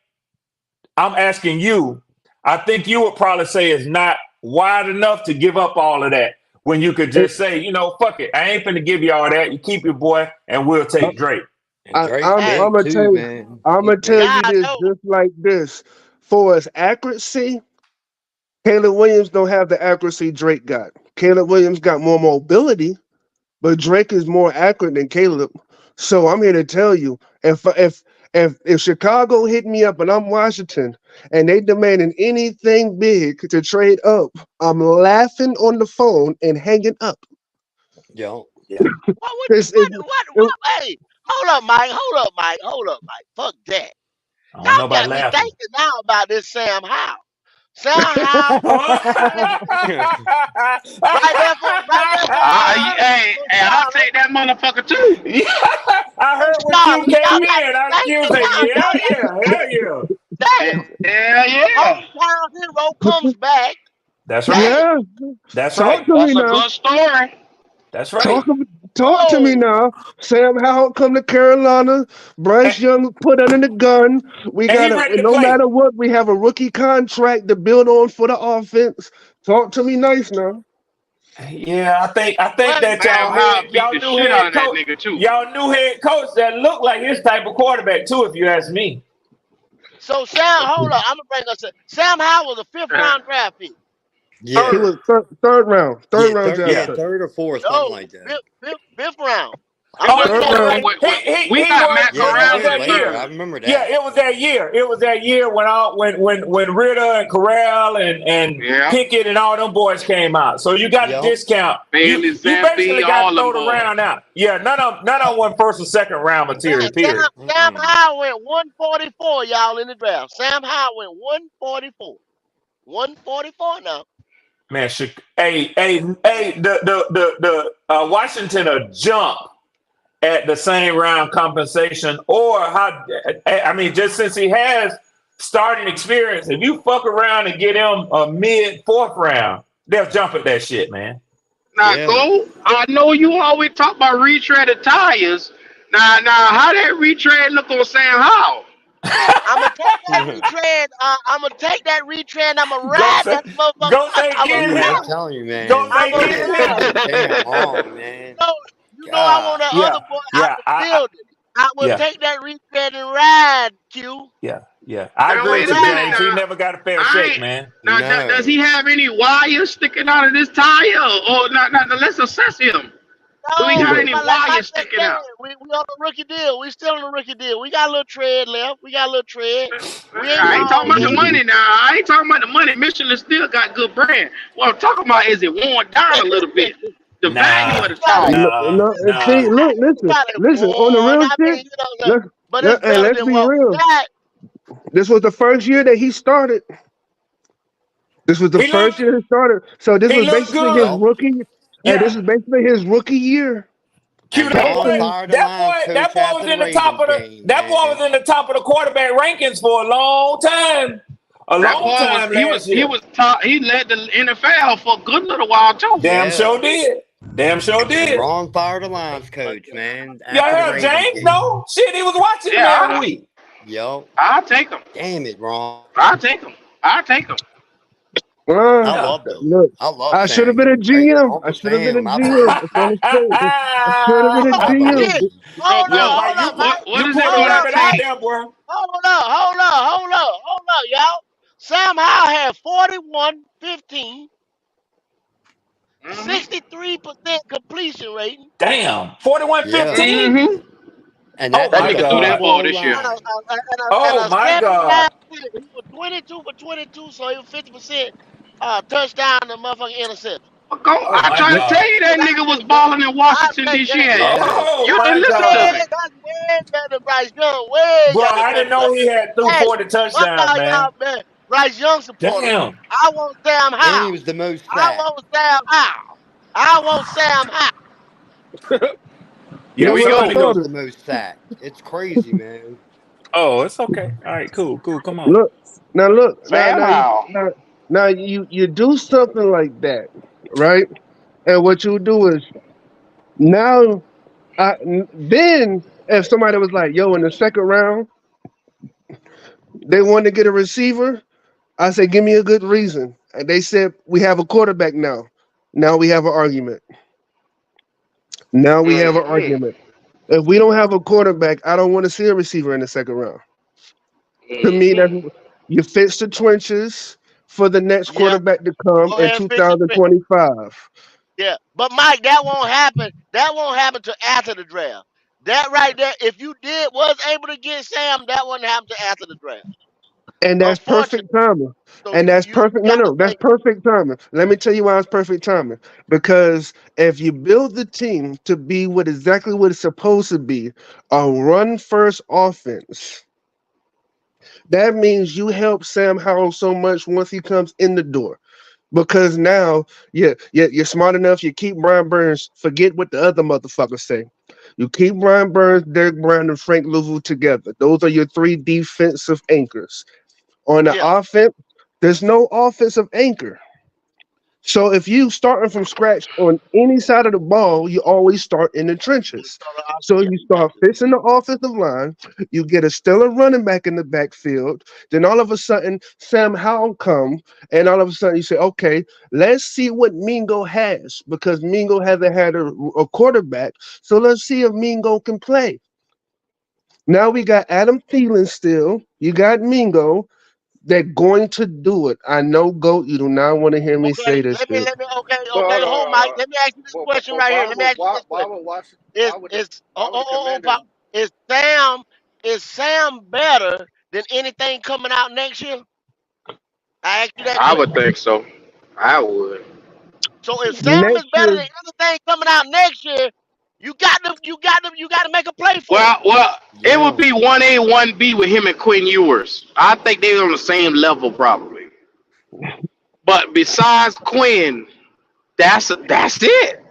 I'm asking you, I think you would probably say is not wide enough to give up all of that when you could just say, fuck it. I ain't finna give you all that. You keep your boy and we'll take Drake. And Drake's I'm Hey, big gonna tell too, you, man. I'm He's gonna tell big. you God this no. just like this. For his accuracy, Caleb Williams don't have the accuracy Drake got. Caleb Williams got more mobility, but Drake is more accurate than Caleb. So I'm here to tell you, if Chicago hit me up and I'm Washington and they demanding anything big to trade up, I'm laughing on the phone and hanging up. Yup. Yeah. What would you? It's, it, it, What? Hey, hold up, Mike. Hold up, Mike. Hold up, Mike. Fuck that. I don't know Y'all about got me laughing. thinking now about this Sam Howell. Sam Howell, right there for I'll Charlotte. take that motherfucker too. Yeah, I For heard when Q Charlotte. came Y'all got in. me Q thinking said, now. yeah, Y'all got me yeah, hell yeah. damn. Hell A yeah. hometown hero comes back. That's right. Damn. yeah, That's talk right. to me That's a now. good story. That's Talk, right. talk to me Oh, now. Sam Howell come to Carolina. And, Bryce Young put under the gun. We and he got to, ready to no play. matter what, we have a rookie contract to build on for the offense. Talk to me nice now. Yeah, I think well, that Sam Howell beat the shit out of that nigga too. y'all new head coach that looked like his type of quarterback too, if you ask me. so Sam, hold up. I'm gonna bring us. Sam Howell was a fifth round draft pick. He Yeah. was Third. third round draft Yeah. pick. Third or fourth, something No, like that. fifth round. I'm Oh, bringing Third that yeah, round. straight. he We got was, Matt Yeah, but he it was Corral went in that the later. year. I third. remember Yeah, that. it was that year. It was that year when Ritter and Corral and Yeah. Pickett and all them boys came out. So you got a Yup. discount. Bailey You basically Zappi, got to all them throw the boys. round out. Yeah, none of them went first or second round Man, material. Period. Sam Mm-mm. Howell went 144, y'all, in the draft. Sam Howell went 144. 144 now. Man, hey, the Washington a jump at the same round compensation, or how? I mean, just since he has starting experience, if you fuck around and get him a mid fourth round, they'll jump at that shit, man. Now Yeah. go. I know you always talk about retreaded tires. Now, how that retread look on Sam Howell? I'm gonna take that retread. I'm gonna take that retread. I'm gonna Go ride say, that motherfucker. go say, I'm gonna get Dude, I'm ride. him. telling you, Go man. I'm say, gonna They've get been ride. waiting him. too damn long, man. know, you know, I want God. the other Yeah, boy out yeah, the building. I will yeah, take that retread and ride, Q. yeah. Yeah, I Now agree wait with a you, minute James. He now. never got a fair I shake, ain't man. now. Does No. he have any wires sticking out of this tire? Or not? Not. Let's assess him. Do he No, got we Look, any like Mike wires just sticking said, out? we on the rookie deal. We still on the rookie deal. We got a little tread left. We got a little tread. We ain't I ain't talking gone about the yet. money now. I ain't talking about the money. Michelin still got good brand. What I'm talking about is it worn down a little bit. The value Nah, of the Got it. tire. nah, see, nah. look, Got it listen. On the worn. real I mean, shit, let's but it's and better let's than be what we real. got. This was the first year that he started. This was the He first looked year he started. So this he was looked basically his good. Yup. rookie. Hey, this Yeah. is basically his rookie year. Q, And that Ron boy, Basically, fired the that lines boy, that coach boy after was the in the top Ravens of the game, that boy was man. in the top of the quarterback rankings for a long time. A That long boy was time last he year. was top. He led the NFL for a good little while too. Damn Yeah. sure did. Damn sure And did. Ron fired the lines coach, man, Y'all after the heard Ravens James? game. No? Shit, he was watching him every Yeah, week. Yup. I'll take him. Damn it, Ron. I'll take him. I'll take him. I Yeah. loved him. look, I love I should have Sam. been a Hey, GM. I'm I a should have been a fan. I GM. That's what I'm saying. I should have been a I GM. believe Shit. you. Hold Yeah, up, Mike, hold you up, put Mike. What you is it put a Hold gonna up, record out Mike. take? there, boy. Hold up, y'all. Sam Howell had 41, 15, Mm-hmm. 63% completion rating, Damn. 41 Yeah. 15. Mm-hmm. And Oh that That my that's a nigga threw that God. horrible ball O this year. and a, line. a, and a, and Oh a my 79. God. He was 22 for 22, so he was 50% touchdown and motherfucking interception. Oh I my tried to God. tell you Shit, that I nigga was take that. balling in I Washington take D.C. that. And Yeah. Oh you my didn't listen to God. me. That's way better than Bryce Young. Way Bro, goddamn I better didn't than Bryce know he had through Young. Hey, 40 fuck touchdowns, all man. y'all, man. Bryce Young supporters. Damn. I want Sam And he Howell. was the most I sacked. want Sam Howell. I want Sam Howell. Yeah, Here we we gonna Sam have to go. was go. the most sacked. It's crazy, man. Oh, it's okay. All right, cool, cool. Come on. Look now, look now, Sam Howell. now you do something like that, right? And what you do is now, then if somebody was like, "Yo," in the second round, they wanted to get a receiver. I said, "Give me a good reason." And they said, "We have a quarterback now." Now we have an argument. Now we have an Mm-hmm. argument. If we don't have a quarterback, I don't want to see a receiver in the second round. To me, that's Mm-hmm. you fix the trenches for the next Yeah, quarterback to come go in ahead and fix it. 2025. Yeah, but Mike, that won't happen. That won't happen till after the draft. That right there, if you was able to get Sam, that wouldn't happen till after the draft. And that's perfect Unfortunately, timing. so And you that's you perfect. No, got to no, that's wait. perfect timing. Let me tell you why it's perfect timing. Because if you build the team to be what exactly what it's supposed to be, a run first offense, that means you help Sam Howell so much once he comes in the door. Because now, you're smart enough. You keep Brian Burns. Forget what the other motherfuckers say. You keep Brian Burns, Derek Brown, and Frank Louisville together. Those are your three defensive anchors. On the Yeah, offense, there's no offensive anchor. So if you starting from scratch on any side of the ball, you always start in the you trenches. start off. So Yeah, you you got start to. fixing the offensive line, you get a stellar running back in the backfield, then all of a sudden Sam Howell come, and all of a sudden you say, okay, let's see what Mingo has, because Mingo hasn't had a quarterback. So let's see if Mingo can play. Now we got Adam Thielen still. You got Mingo. They're going to do it. I know, Goat, you do not want to hear me say Okay, this shit. okay, But okay. hold on, Hold, hold Mike. on. Let me ask you this question right here. Let me ask you this Why question. would Washington? Is is Why would the Commanders? Pop, Sam is Sam better than anything coming out next year? I asked you that I question. would think so. I would. So if Sam is Next better year, than anything coming out next year, you got to make a play for him. Well, it would Yeah. be 1A, 1B with him and Quinn Ewers. I think they're on the same level probably. But besides Quinn, that's it.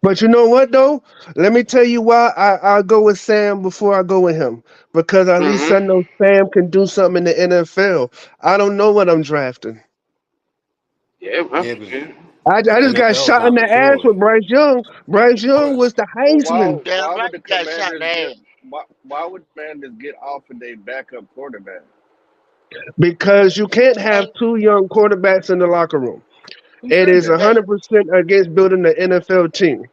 but you know what though? Let me tell you why I go with Sam before I go with him. Because at least I Mm-hmm. know Sam can do something in the NFL. I don't know what I'm drafting. Yeah, well, Yeah, because yeah. I just got NFL's shot in not the ass mature. with Bryce Young. Bryce Young was the But Heisman Damn why right, would the you got shot in Commanders the get? ass. Why would the Commanders get off of their backup quarterback? because you can't have Hey, two young quarterbacks in the locker room. Who It said is that? hey, 100% against building the NFL team.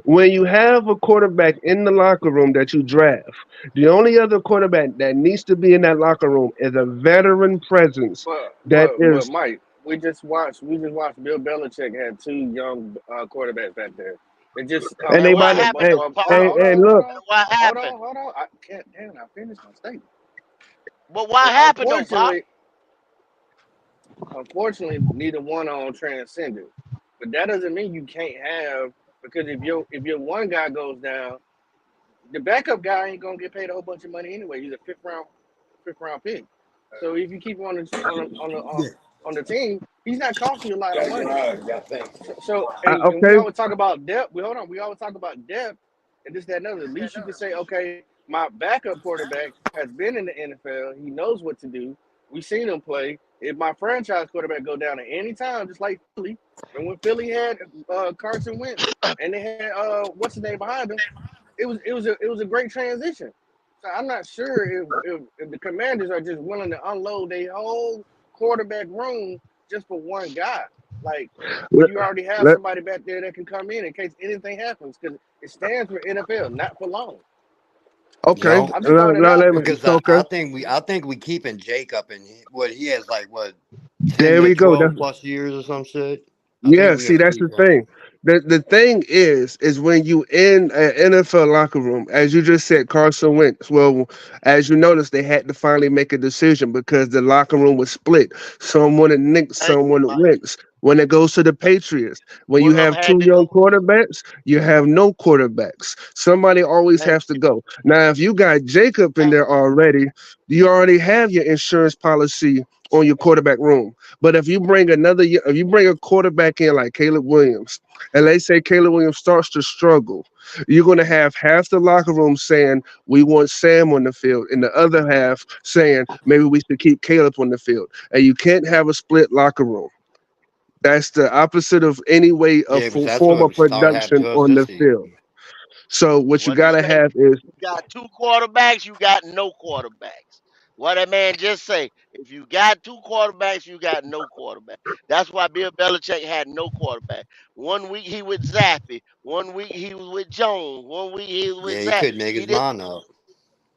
When you have a quarterback in the locker room that you draft, the only other quarterback that needs to be in that locker room is a veteran presence that But is. Mike, we just watched Bill Belichick had two young quarterbacks back there. It just And And they what might. happened though, hold on, Paul? hold on, hold Look, on, What hold on, happened? hold on. I can't damn I finished my statement. But what It, happened though, Pop? unfortunately, neither one on transcended. But that doesn't mean you can't have, because if your one guy goes down, the backup guy ain't gonna get paid a whole bunch of money anyway. He's a fifth round pick. So if you keep him on the team, he's not costing you a lot of money. So and we okay. always talk about depth. Hold on, we always talk about depth and this, that, and other. At least you can say, okay, my backup quarterback has been in the NFL. He knows what to do. We've seen him play. If my franchise quarterback go down at any time, just like Philly, and when Philly had Carson Wentz and they had what's his name behind him, it was a great transition. So I'm not sure if the Commanders are just willing to unload their whole quarterback room just for one guy. Like when Let, you already have let- somebody back there that can come in case anything happens, because it stands for NFL, not for long. okay. Yo, I'm just throwing it out there. because Okay. I think we keeping Jacob and what he has like what 10 There to we go. 12 plus years or some shit. I think Yeah, we see, gonna that's the keep him. thing. The thing is when you in an NFL locker room, as you just said, Carson Wentz. Well, as you noticed, they had to finally make a decision because the locker room was split. Some wanted Nick, Thank some you, wanted Mike. Wentz. When it goes to the Patriots, when you One of them have had two to young go. quarterbacks, you have no quarterbacks. Somebody always Thank has to go. Now, if you got Jacob in there already, you already have your insurance policy on your quarterback room. But if you bring a quarterback in like Caleb Williams, and they say Caleb Williams starts to struggle, you're going to have half the locker room saying we want Sam on the field, and the other half saying maybe we should keep Caleb on the field. And you can't have a split locker room. That's the opposite of any way of Yeah, but that's form of what started happening production to us on this the season. field. So what you What you got to say? have is, You got two quarterbacks, you got no quarterbacks. What that man just say? If you got two quarterbacks, you got no quarterback. That's why Bill Belichick had no quarterback. 1 week he with Zappy, 1 week he was with Jones, 1 week he was with Yeah, he Zach. couldn't make He his didn't mind up.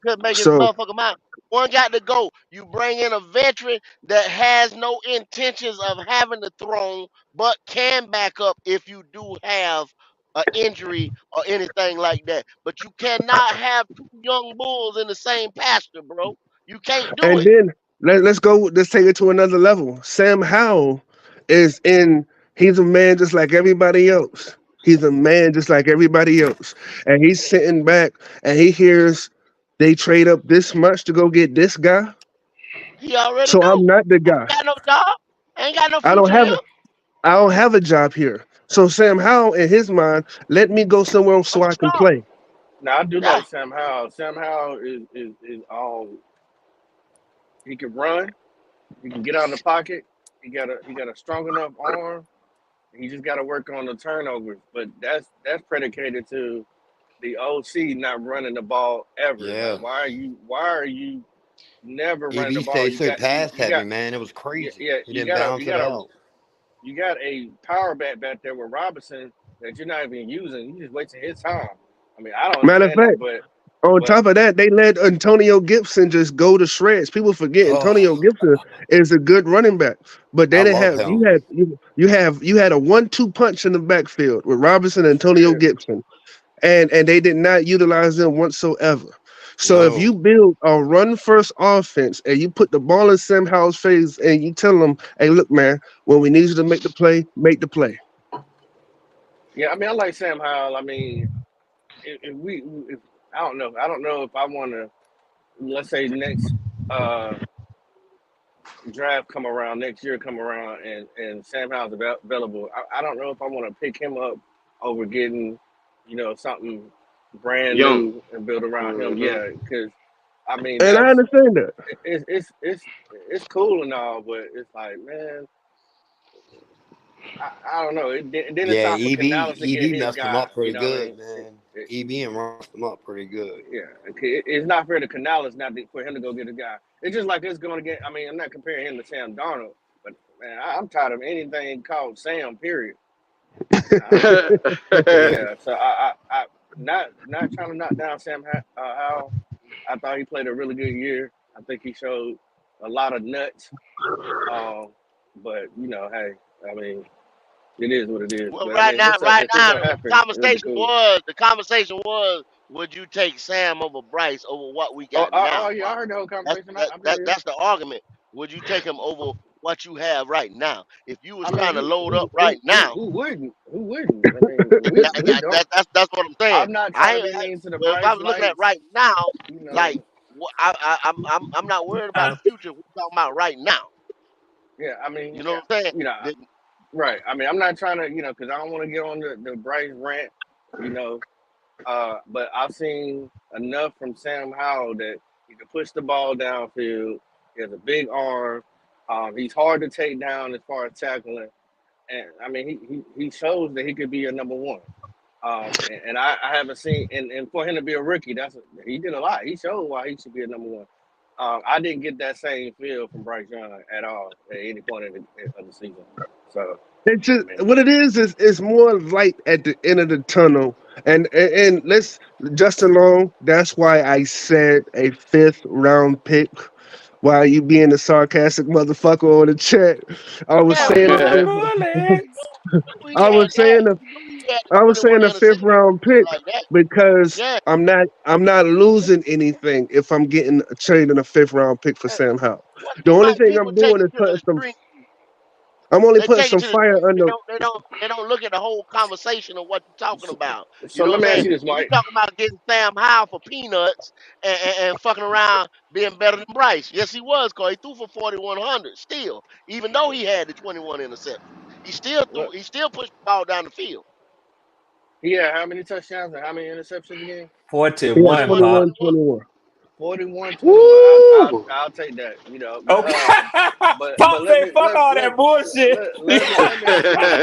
could make his so motherfucking mind. One got to go. You bring in a veteran that has no intentions of having the throne, but can back up if you do have an injury or anything like that. But you cannot have two young bulls in the same pasture, bro. You can't do and it. then let's go. Let's take it to another level. Sam Howell is in. He's a man just like everybody else. He's a man just like everybody else, and he's sitting back and he hears they trade up this much to go get this guy. He already So I'm know. not the Ain't guy. got no job. Ain't got no I don't future have here. a. I don't have a job here. So Sam Howell, in his mind, let me go somewhere else I'm so I can sorry. play. Now I do Yeah, like Sam Howell. Sam Howell is all he can run. He can get out of the pocket. He got a strong enough arm. He just got to work on the turnovers. But that's predicated to the OC not running the ball ever. Like Yeah. why are you never running the ball? EB stayed You so got you pass you heavy, got man. It was yeah, crazy. yeah He didn't balance it out. you got a power back there with Robinson that you're not even using. You just wasting his time. I mean, I don't Matter of understand that, fact, on but top of that, they let Antonio Gibson just go to shreds. People forget Antonio Oh, Gibson is a good running back, but they I didn't love have him. you had a 1-2 punch in the backfield with Robinson and Antonio shit. Gibson, and they did not utilize them whatsoever. So if you No. build a run first offense and you put the ball in Sam Howell's face and you tell him, "Hey, look, man, when we need you to make the play, make the play." Yeah, I mean, I like Sam Howell. I mean, if we, if I don't know if I want to, let's say next uh draft come around, next year come around, and Sam Howell's available. I don't know if I want to pick him up over getting, something brand Young. new and build around him. Hmm. Yeah, because I mean And I that's understand that. it's cool and all, but it's like, man, I don't know. Then it's Yeah, time for Canales to get EB his messed him guy. up You pretty know what I good, mean? man. EB and messed him up pretty good. Yeah, okay, it's not fair to Canales not for him to go get a guy. It's just like it's going to get. I mean, I'm not comparing him to Sam Darnold, but man, I'm tired of anything called Sam. Period. Yeah. So I not trying to knock down Howell. I thought he played a really good year. I think he showed a lot of nuts. Um, but hey, I mean, it is what it is. Well, But I mean, what's up? right If it's now, gonna happen, it'll be cool. the conversation was, would you take Sam over Bryce over what we Oh, got now, yeah, I Bob? heard the whole conversation. I been here. That's the argument. Would you take him over what you have right now? If you was I mean, trying to load up right now, who wouldn't? Who wouldn't? I mean, we don't. that's what I'm saying. I'm not trying I to ain't, be mean to the well, if I Bryce was looking at lights. right now, You like know, I'm not worried about the future. We're talking about right now. yeah. I mean, You know what I'm saying? you know, right. I mean, I'm not trying to, because I don't want to get on the Bryce rant. You know, but I've seen enough from Sam Howell that he can push the ball downfield. He has a big arm. He's hard to take down as far as tackling, and I mean, he shows that he could be a number one. And I haven't seen, and for him to be a rookie, he did a lot. He showed why he should be a number one. I didn't get that same feel from Bryce Young at all at any point of the season. So, It's I just mean, what it is more light at the end of the tunnel. And let's Justin Long, that's why I said a fifth round pick. While you being a sarcastic motherfucker on the chat, I was Yeah, we saying a know, fifth. we I had was that. saying a We know he had I was 21 saying a fifth interceptions round pick like that. because Yeah. I'm not losing anything if I'm getting trading a fifth round pick for hey, Sam Howell. What The you only like? thing People I'm take doing it is to the putting some. extreme. I'm only They putting take it some to the fire extreme. under. They don't look at the whole conversation of what you're talking so, about. You so know let what me I'm ask saying? you this, And you Mike. talking about getting Sam Howell for peanuts and fucking around being better than Bryce. Yes, he was, cause he threw for 4,100 still, even though he had the 21 interceptions. Look, He still pushed the ball down the field. he had how many touchdowns and how many interceptions again? Yeah, 21, 41, Pop. 21, 21. 21. 41, 21. Woo! I'll take that. But Okay. but Pop say, fuck all that bullshit. let me ask you this, Mike.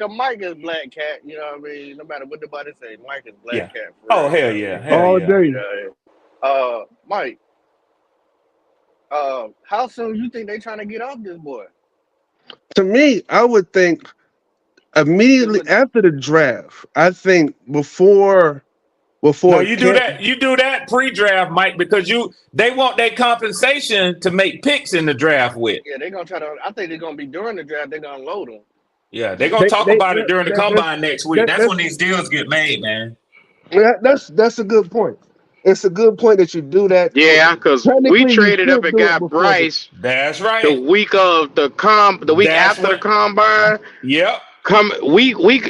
Mike is black cat. You know what I mean? No matter what nobody say, Mike is black Yeah. cat for Oh, real. You hell know what I yeah. mean? Hell All yeah. day. Mike. How soon you think they trying to get off this boy? To me, I would think Cause immediately with after the draft. I think No, before you do camp. that. You do that pre-draft, Mike, because they want that compensation to make picks in the draft with. yeah, they gonna try to. I think they're gonna be during the draft. They're gonna load them. Yeah, they're gonna talk about it during the That's combine next week. that, That's when that's these deals get made, man. that's a good point. It's a good point that you do that. Yeah, because we Technically, you traded up should and do it got before the. Bryce That's the right. week of the week That's after the what. combine. Yep.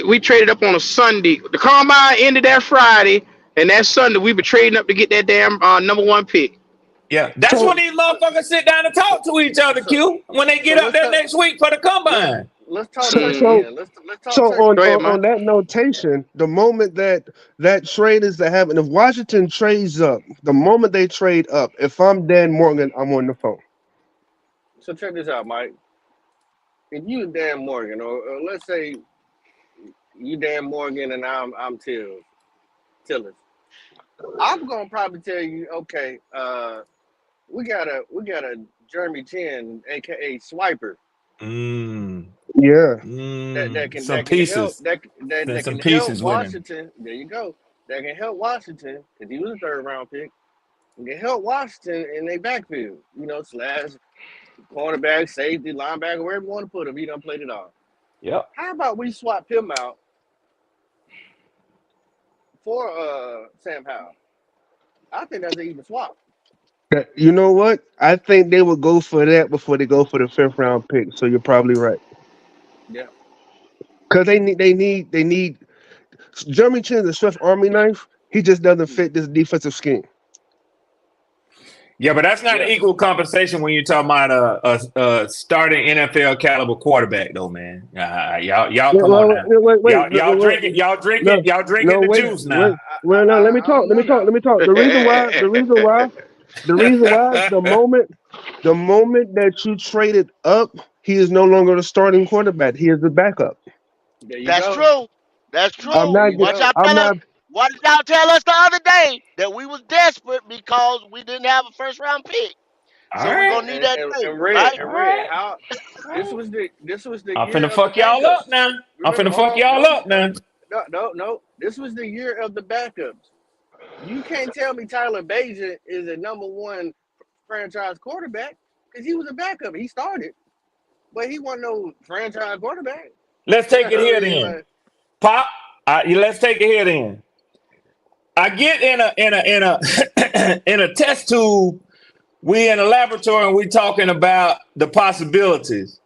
We traded up on a Sunday. The combine ended that Friday, and that Sunday we were trading up to get that damn number one pick. Yeah. That's when So these motherfuckers sit down and talk to each other, So Q. When they so get up there next week for the let's combine. let's talk so turkey so Mm. then. Let's so talk turkey on Go then. ahead, on, man. on that notation, the moment that trade is to happen, if Washington trades up, the moment they trade up, if I'm Dan Morgan, I'm on the phone. So check this out, Mike. If you Dan Morgan, or let's say you Dan Morgan and I'm Tillis, I'm gonna probably tell you, okay, we got a Jeremy Chin, aka Swiper, Mm. Yeah. that can Some that can help pieces. that There's some can help pieces with him. Washington. There you go. That can help Washington because he was a third round pick. And can help Washington in their backfield. Slash cornerback, safety, linebacker, wherever you want to put him. He done played it all. Yep. How about we swap him out for Sam Howell? I think that's an even swap. You know what? I think they would go for that before they go for the fifth round pick. So you're probably right. Yeah. Because they need Jeremy Chin's a Swiss Army knife. He just doesn't fit this defensive scheme. Yeah, but that's not Yeah. equal compensation when you're talking about a starting NFL caliber quarterback, though, man. Y'all, Wait, come on now. wait. No, Y'all drinking no, the wait, juice wait. now. Well, no, let me I talk. don't Let know me talk. now. Let me talk. The reason why, the moment that you traded up, he is no longer the starting quarterback. He is the backup. There you That's go. true. That's I'm true. There not. you What go. y'all I'm tell us? not. What did y'all tell us the other day? That we was desperate because we didn't have a first round pick. All So we're right. gonna need that tape, And red right? All and red. right. How All right. this was the I'm year finna of the fuck y'all up backups. now. I'm Remember, finna hold fuck on, y'all no, up now. no. This was the year of the backups. You can't tell me Tyler Bajan is a number one franchise quarterback because he was a backup. He started, but he wasn't no franchise quarterback. Let's take it I here mean, then. like, Pop. Let's take it here then. I get in a in a test tube. We in a laboratory and we talking about the possibilities.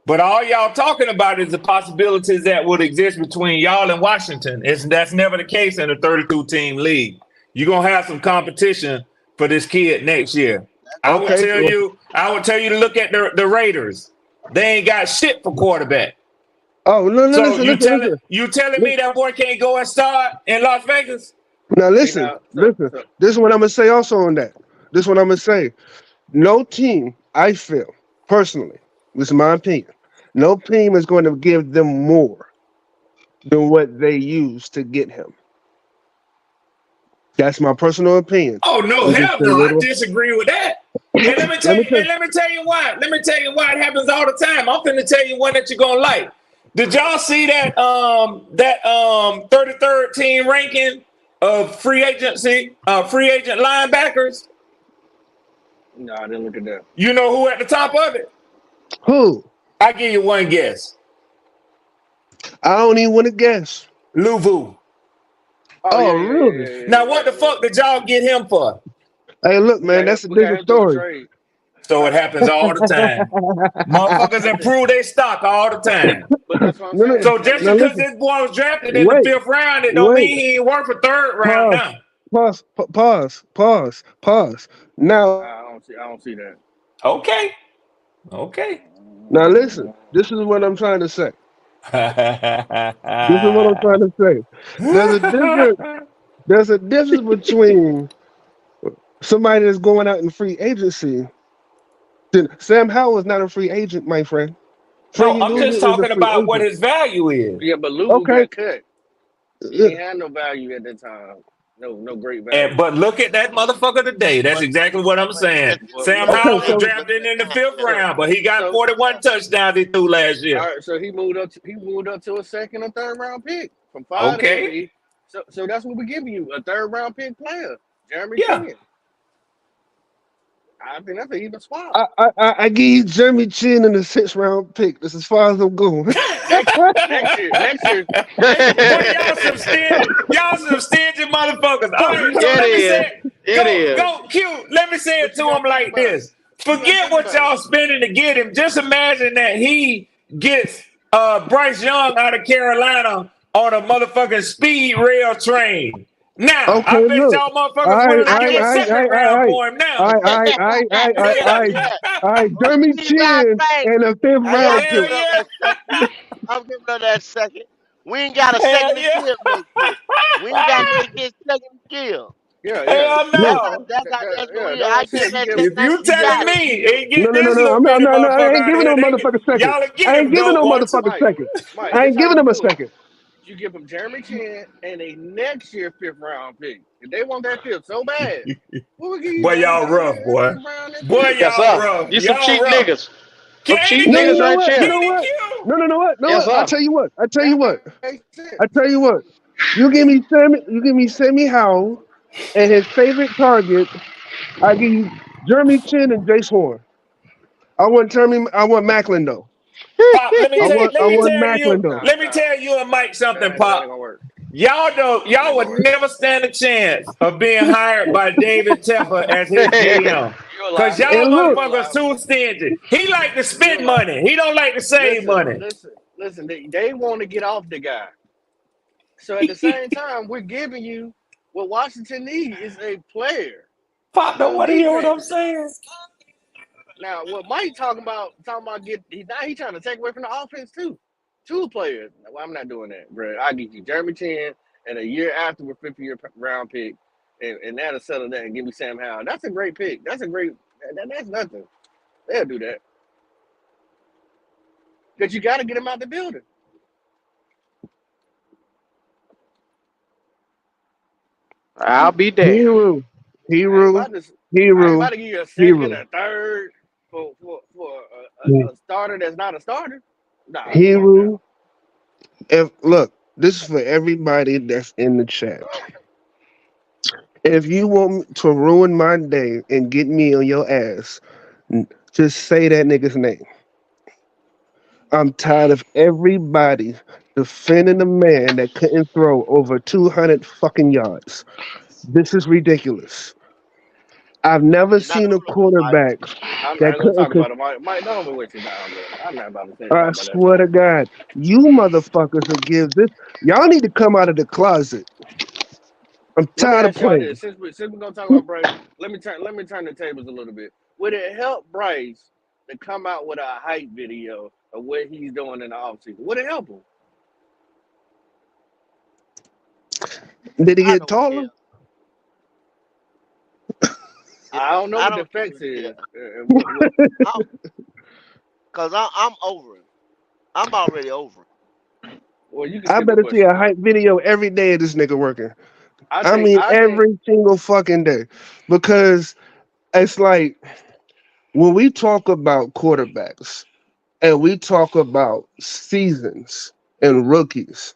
But all y'all talking about is the possibilities that would exist between y'all and Washington. That's never the case in a 32-team league. You're gonna have some competition for this kid next year. I would Okay. tell you to look at the Raiders. They ain't got shit for quarterback. Oh no, no, So listen, listen, listen. you telling me Listen. that boy can't go and start in Las Vegas? Now see listen, now, listen. so This is what I'm gonna say also on that. This is what I'm gonna say. No team, I feel personally, this is my opinion. No team is going to give them more than what they use to get him. That's my personal opinion. Oh no, I'm just hell a no! I little. disagree with that. And let me tell Let me you, tell and you. let me tell you why. Let me tell you why it happens all the time. I'm finna tell you one that you're gonna like. Did y'all see that 33rd team ranking of free agent linebackers? no, I didn't look at that. You know who at the top of it? Who? I give you one guess. I don't even want to guess. Louvu. Oh Oh, yeah, yeah, yeah, really? yeah, yeah, Now what yeah, the yeah. fuck did y'all get him for? Hey, look, man, that's a We got different him through a story. trade. So it happens all the time. Motherfuckers improve their stock all the time. But that's what I'm No, no. saying. So I just Now mean, because listen. this boy was drafted in the Wait, fifth round, it don't wait. mean he ain't worth a third round Pause. now. Pause. I don't see that. Okay. Okay. Now listen. This is what I'm trying to say. This is what I'm trying to say. There's a difference. There's a difference between somebody that's going out in free agency. Sam Howell is not a free agent, my friend. No, Freddie I'm just Louis is a talking free about what agent. his value is. Yeah, but Luvu Okay. got cut. He Uh, ain't had no value at that time. No great And value. but look at that motherfucker today. That's exactly what I'm saying. Well, Sam look, Howell Okay. was look, So drafted in the fifth so, round, but he got so, 41 touchdowns he threw last all year. right. So he moved up to a second or third round pick from 5 to 8. Okay. So that's what we giving you, a third round pick player, Jeremy Yeah. Chin. I think that's an even swap. I give you Jeremy Chin in the 6th round pick. That's as far as I'm going. Next year we Boy, taking y'all that. some stingy motherfuckers. All right, so It let me say is. it. It is. Go, Q. Let me say it But to you got him to think like about it. this. You got to Forget think what about it. y'all spending to get him. Just imagine that he gets Bryce Young out of Carolina on a motherfucking speed rail train. Now, Okay, I bet look. y'all motherfuckers I, willing to I, give a I, second I, round I, for him now. I, I, I, I, I, Yeah. I, Jeremy Speed rail Chin train. and a fifth Hey, I'm round Hell pick. giving up yeah. that second. I'm giving up that second. We ain't got a Hell second to yeah. give next year. We ain't got nothing to get second to give. Yeah. Hell Look, no. That's what Yeah. we. That's what I I'm give saying. that second. If I you say you telling got it. me and no, get no, no, this no. little bitty I motherfucker ain't out giving here, no motherfucker second. y'all will get I ain't him giving dope no once. motherfucker Mike, second. Mike, I this ain't how giving we him a do it. second. You give them Jeremy Chin and a next year fifth round pick. If they want that fifth so bad, we will give you Boy, Jeremy y'all Chin rough, and boy. fifth round next Boy, year. Yes, y'all sir. rough. You some Y'all cheap rough. niggas. Some Ain't cheap it No, you niggas know Q? right what? You here. know Ain't it what? Q? No, no, no, what? No, Yes, what? I sir. tell you what. I tell you That what. makes I sense. tell you what. You give me Sammy Howell and his favorite target. I give you Jeremy Chin and Jace Horn. I want Macklin though. Pop, I want Macklin though. Nah, let me tell you and Mike something, that ain't Pop. gonna work. That Y'all ain't gonna would work. never stand a chance of being hired by David Tepper as his GM. You a Cause lie. y'all And look, You a motherfuckers lie. too stingy. He like to You a spend lie. money. He don't like to save Listen, money. listen, listen. They want to get off the guy. So at the same time, we're giving you what Washington needs is a player Pop don't on want to hear what I'm defense. saying. Now, what Mike talking about now he trying to take away from the offense too. Two players. Well, I'm not doing that, bro. I get you Jeremy Chin and a year after we're 50-year round pick, and that'll settle that and give me Sam Howell. That's a great pick. That's nothing. They'll do that because you got to get him out the building. I'll be there. Hero. I ain't Hero, about to. I ain't hero, about to give you a second, hero, a third for a starter that's not a starter. Nah, come on now. hero. If look, this is for everybody that's in the chat. If you want to ruin my day and get me on your ass, just say that nigga's name. I'm tired of everybody defending a man that couldn't throw over 200 fucking yards. This is ridiculous. I've never You're not seen the a only one, Mike. quarterback I'm that not gonna couldn't. talk about it. Mike, don't be wasting time, bro. I'm not about to I talk about that. swear to God, you motherfuckers will give this. Y'all need to come out of the closet. I'm Let me tired of ask y'all playing. this: since we're gonna talk about Bryce, let me turn the tables a little bit. Would it help Bryce to come out with a hype video of what he's doing in the offseason? Would it help him? Did he I get don't taller? care. It, I don't know I what the don't effects even care. is. What I'm, cause I'm over him. I'm already over him. well, you can I skip the better see question, a bro. hype video every day of this nigga working. I I think mean, I think every single fucking day. Because it's like when we talk about quarterbacks and we talk about seasons and rookies,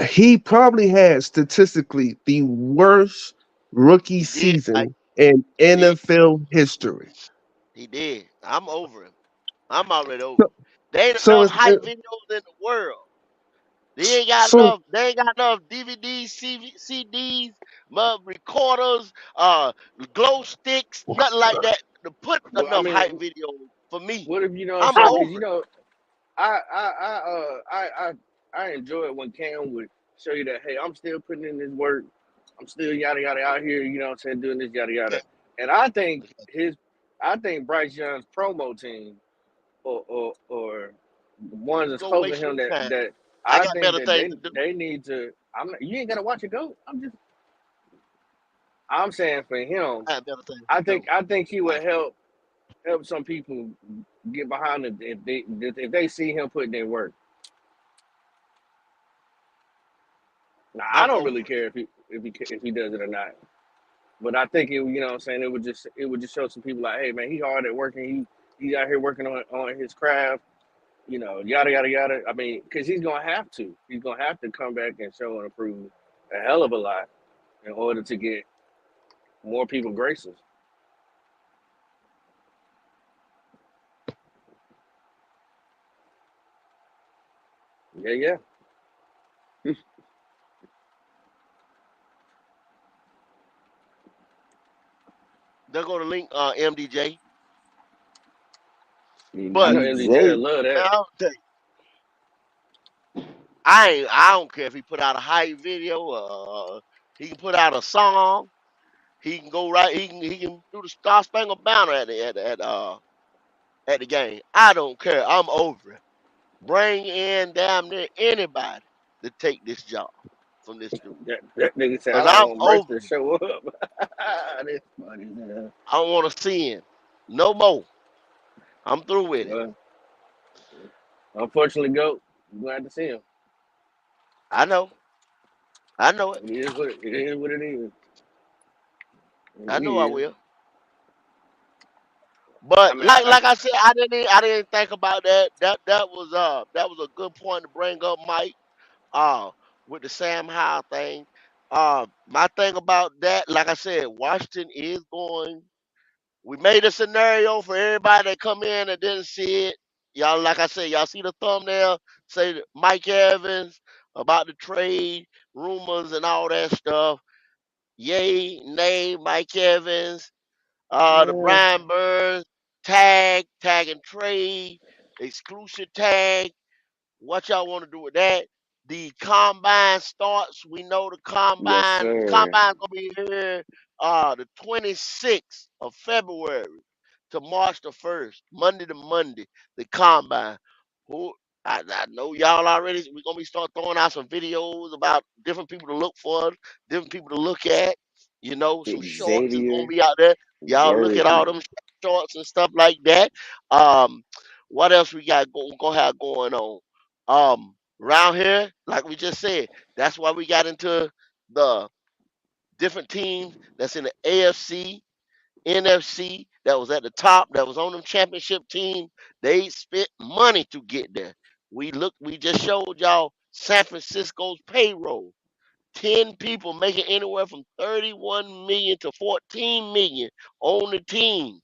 he probably had statistically the worst rookie He did, Mike. season in He did. NFL history. He did. I'm over him. I'm already So, over him. There ain't so enough it's hype videos in the world. They ain't got so enough. They ain't got enough DVDs, CDs, recorders, glow sticks, nothing like that to put well, I enough hype mean, videos for me. what if you know what I'm I'm saying? Because over you it. know, I enjoy it when Cam would show you that, hey, I'm still putting in this work. I'm still yada yada out here, you know what I'm saying, doing this yada Okay. yada. And I think Bryce Young's promo team or the ones that's Go close to waste him your that time. that I I got think better that things they to do. they need to. You ain't gotta watch it go. I'm saying for him, I got better things to I think do. I think he would Like, help some people get behind it if they see him putting in work. Now I I'm don't really over it. care if he does it or not, but I think you know what I'm saying, it would just show some people like, hey man, he hard at working. He out here working on his craft. You know, yada yada yada. I mean, because he's gonna have to. He's gonna have to come back and show and improve a hell of a lot in order to get more people graces. Yeah, yeah. They're gonna link MDJ, I but know MDJ MJ, love man, that. I'll tell you, I don't care if he put out a hype video. He can put out a song. He can go right. He can do the Star Spangled Banner at the game. I don't care. I'm over it. Bring in damn near anybody to take this job from this dude. That nigga said, I Cause don't I'm want Bryce over to him. show up. That's funny, man. I don't want to see him no more. I'm through with it. Well, unfortunately, go. I'm glad to see him. I know. I know it. It is what it is. I know I Yeah. will. I But mean, like I said, I didn't think about that. That was a good point to bring up, Mike. Uh, with the Sam Howell thing. My thing about that, like I said, Washington is going. We made a scenario for everybody that come in and didn't see it. Y'all, like I said, y'all see the thumbnail, say that Mike Evans about the trade rumors and all that stuff. Yay, nay, Mike Evans, the yeah. Brian Burns tag and trade, exclusive tag. What y'all want to do with that? The combine starts. We know the Yes, combine. The sir. combine gonna be here the 26th of February to March the 1st, Monday to Monday. The combine. Who I know y'all already. We're gonna be start throwing out some videos about different people to look for, different people to look at. Some shorts is gonna Xavier be out there. Y'all look at all Worthy. them shorts and stuff like that. Um, what else we got gonna have going on? Around here, like we just said, that's why we got into the different teams that's in the AFC, NFC, that was at the top, that was on them championship teams. They spent money to get there. We just showed y'all San Francisco's payroll. 10 people making anywhere from 31 million to 14 million on the team,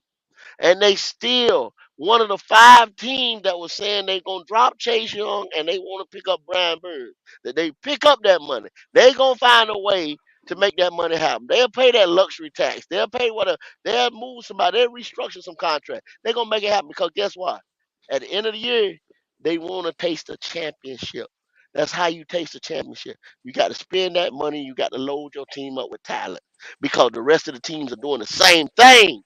and they still one of the 5 teams that was saying they gonna drop Chase Young and they want to pick up Brian Burns. That they pick up that money, they gonna find a way to make that money happen. They'll pay that luxury tax. They'll pay whatever. They'll move somebody. They'll restructure some contract. They're gonna make it happen because guess what? At the end of the year, they want to taste a championship. That's how you taste a championship. You got to spend that money. You got to load your team up with talent because the rest of the teams are doing the same thing.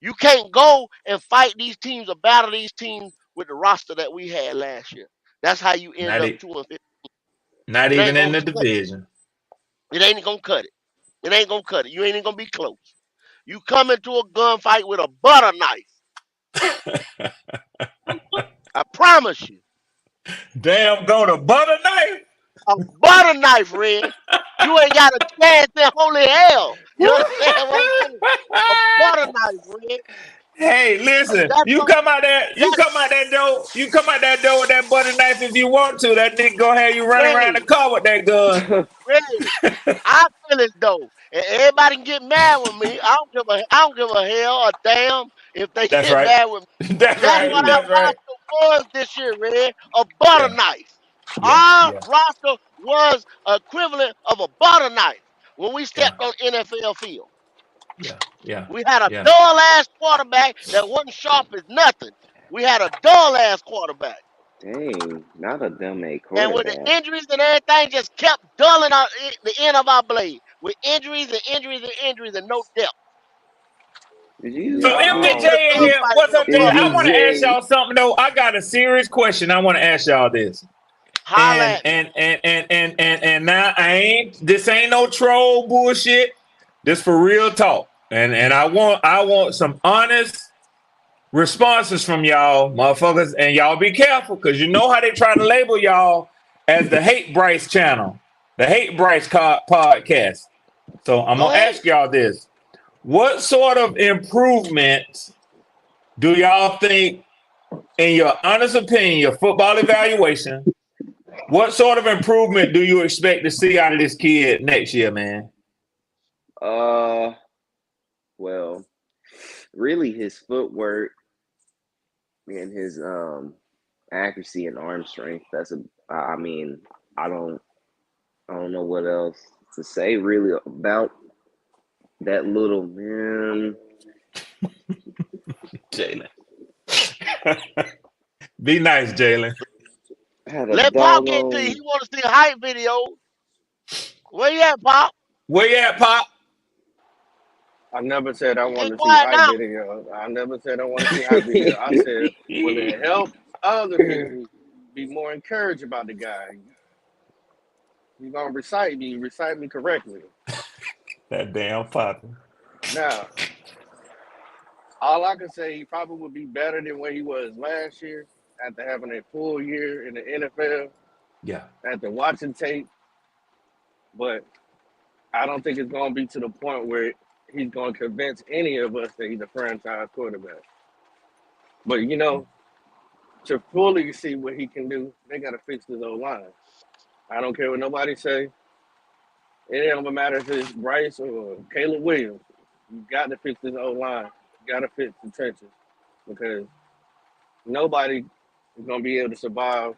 You can't go and fight these teams or battle these teams with the roster that we had last year. That's how you end Not up e- 2-50. not It ain't even in gonna the cut it. division. It ain't gonna cut it. It ain't gonna cut it. You ain't even gonna be close. You come into a gunfight with a butter knife. I promise you. Damn, go to butter knife. A butter knife, Red. You ain't got a chance in holy hell. You understand what I'm saying? A butter knife, Red. Hey, listen, That's you what come out there, you that come out that door, you come out that door with that butter knife if you want to. That nigga gonna have you running around the Red. car with that gun. Red. I feel as though, and everybody can get mad with me. I don't give a hell or damn if they That's get right. mad with me. That's That's right. what our That's right. roster was this year, Red. A butter Yeah. knife. Yeah. Our Yeah. roster was equivalent of a butter knife when we Yeah. stepped on NFL field. Yeah. Yeah. We had a Yeah. dull ass quarterback that wasn't sharp as nothing. We had a dull ass quarterback. Dang, not a dumb A And with the quarterback. injuries and everything, just kept dulling the end of our blade with injuries and injuries and injuries and no depth. Did you So Yeah, We did, couldn't MJJ get a in here. gunfight What's with a up, Jay? did butter I you knife. want to ask Jay? y'all something though. I got a serious question. I want to ask y'all this. Holla And at me. and and and and and now I ain't. This ain't no troll bullshit. This for real talk. And I want some honest responses from y'all, motherfuckers, and y'all be careful because you know how they try to label y'all as the Hate Bryce channel, the Hate Bryce podcast. So I'm Go gonna ahead. ask y'all this: what sort of improvements do y'all think, in your honest opinion, your football evaluation? What sort of improvement do you expect to see out of this kid next year, man? Uh, well, really his footwork and his accuracy and arm strength. I mean, I don't I don't know what else to say really about that little man. Jalen. Be nice, Jalen. Had a Let Pop get into it. doggone He want to see a hype video. Where you at, Pop? Where you at, Pop? I never said I want Get to see quiet hype now. video. I never said I want to see hype video. I said, will it help other people be more encouraged about the guy? You gonna recite me correctly. That damn Poppy. Now, all I can say, he probably would be better than what he was last year after having a full year in the NFL, Yeah. after watching tape. But I don't think it's gonna be to the point where he's gonna convince any of us that he's a franchise quarterback. But to fully see what he can do, they gotta fix his old line. I don't care what nobody say. It don't matter if it's Bryce or Caleb Williams. You got to fix this old line. You got to fix the trenches because nobody is gonna be able to survive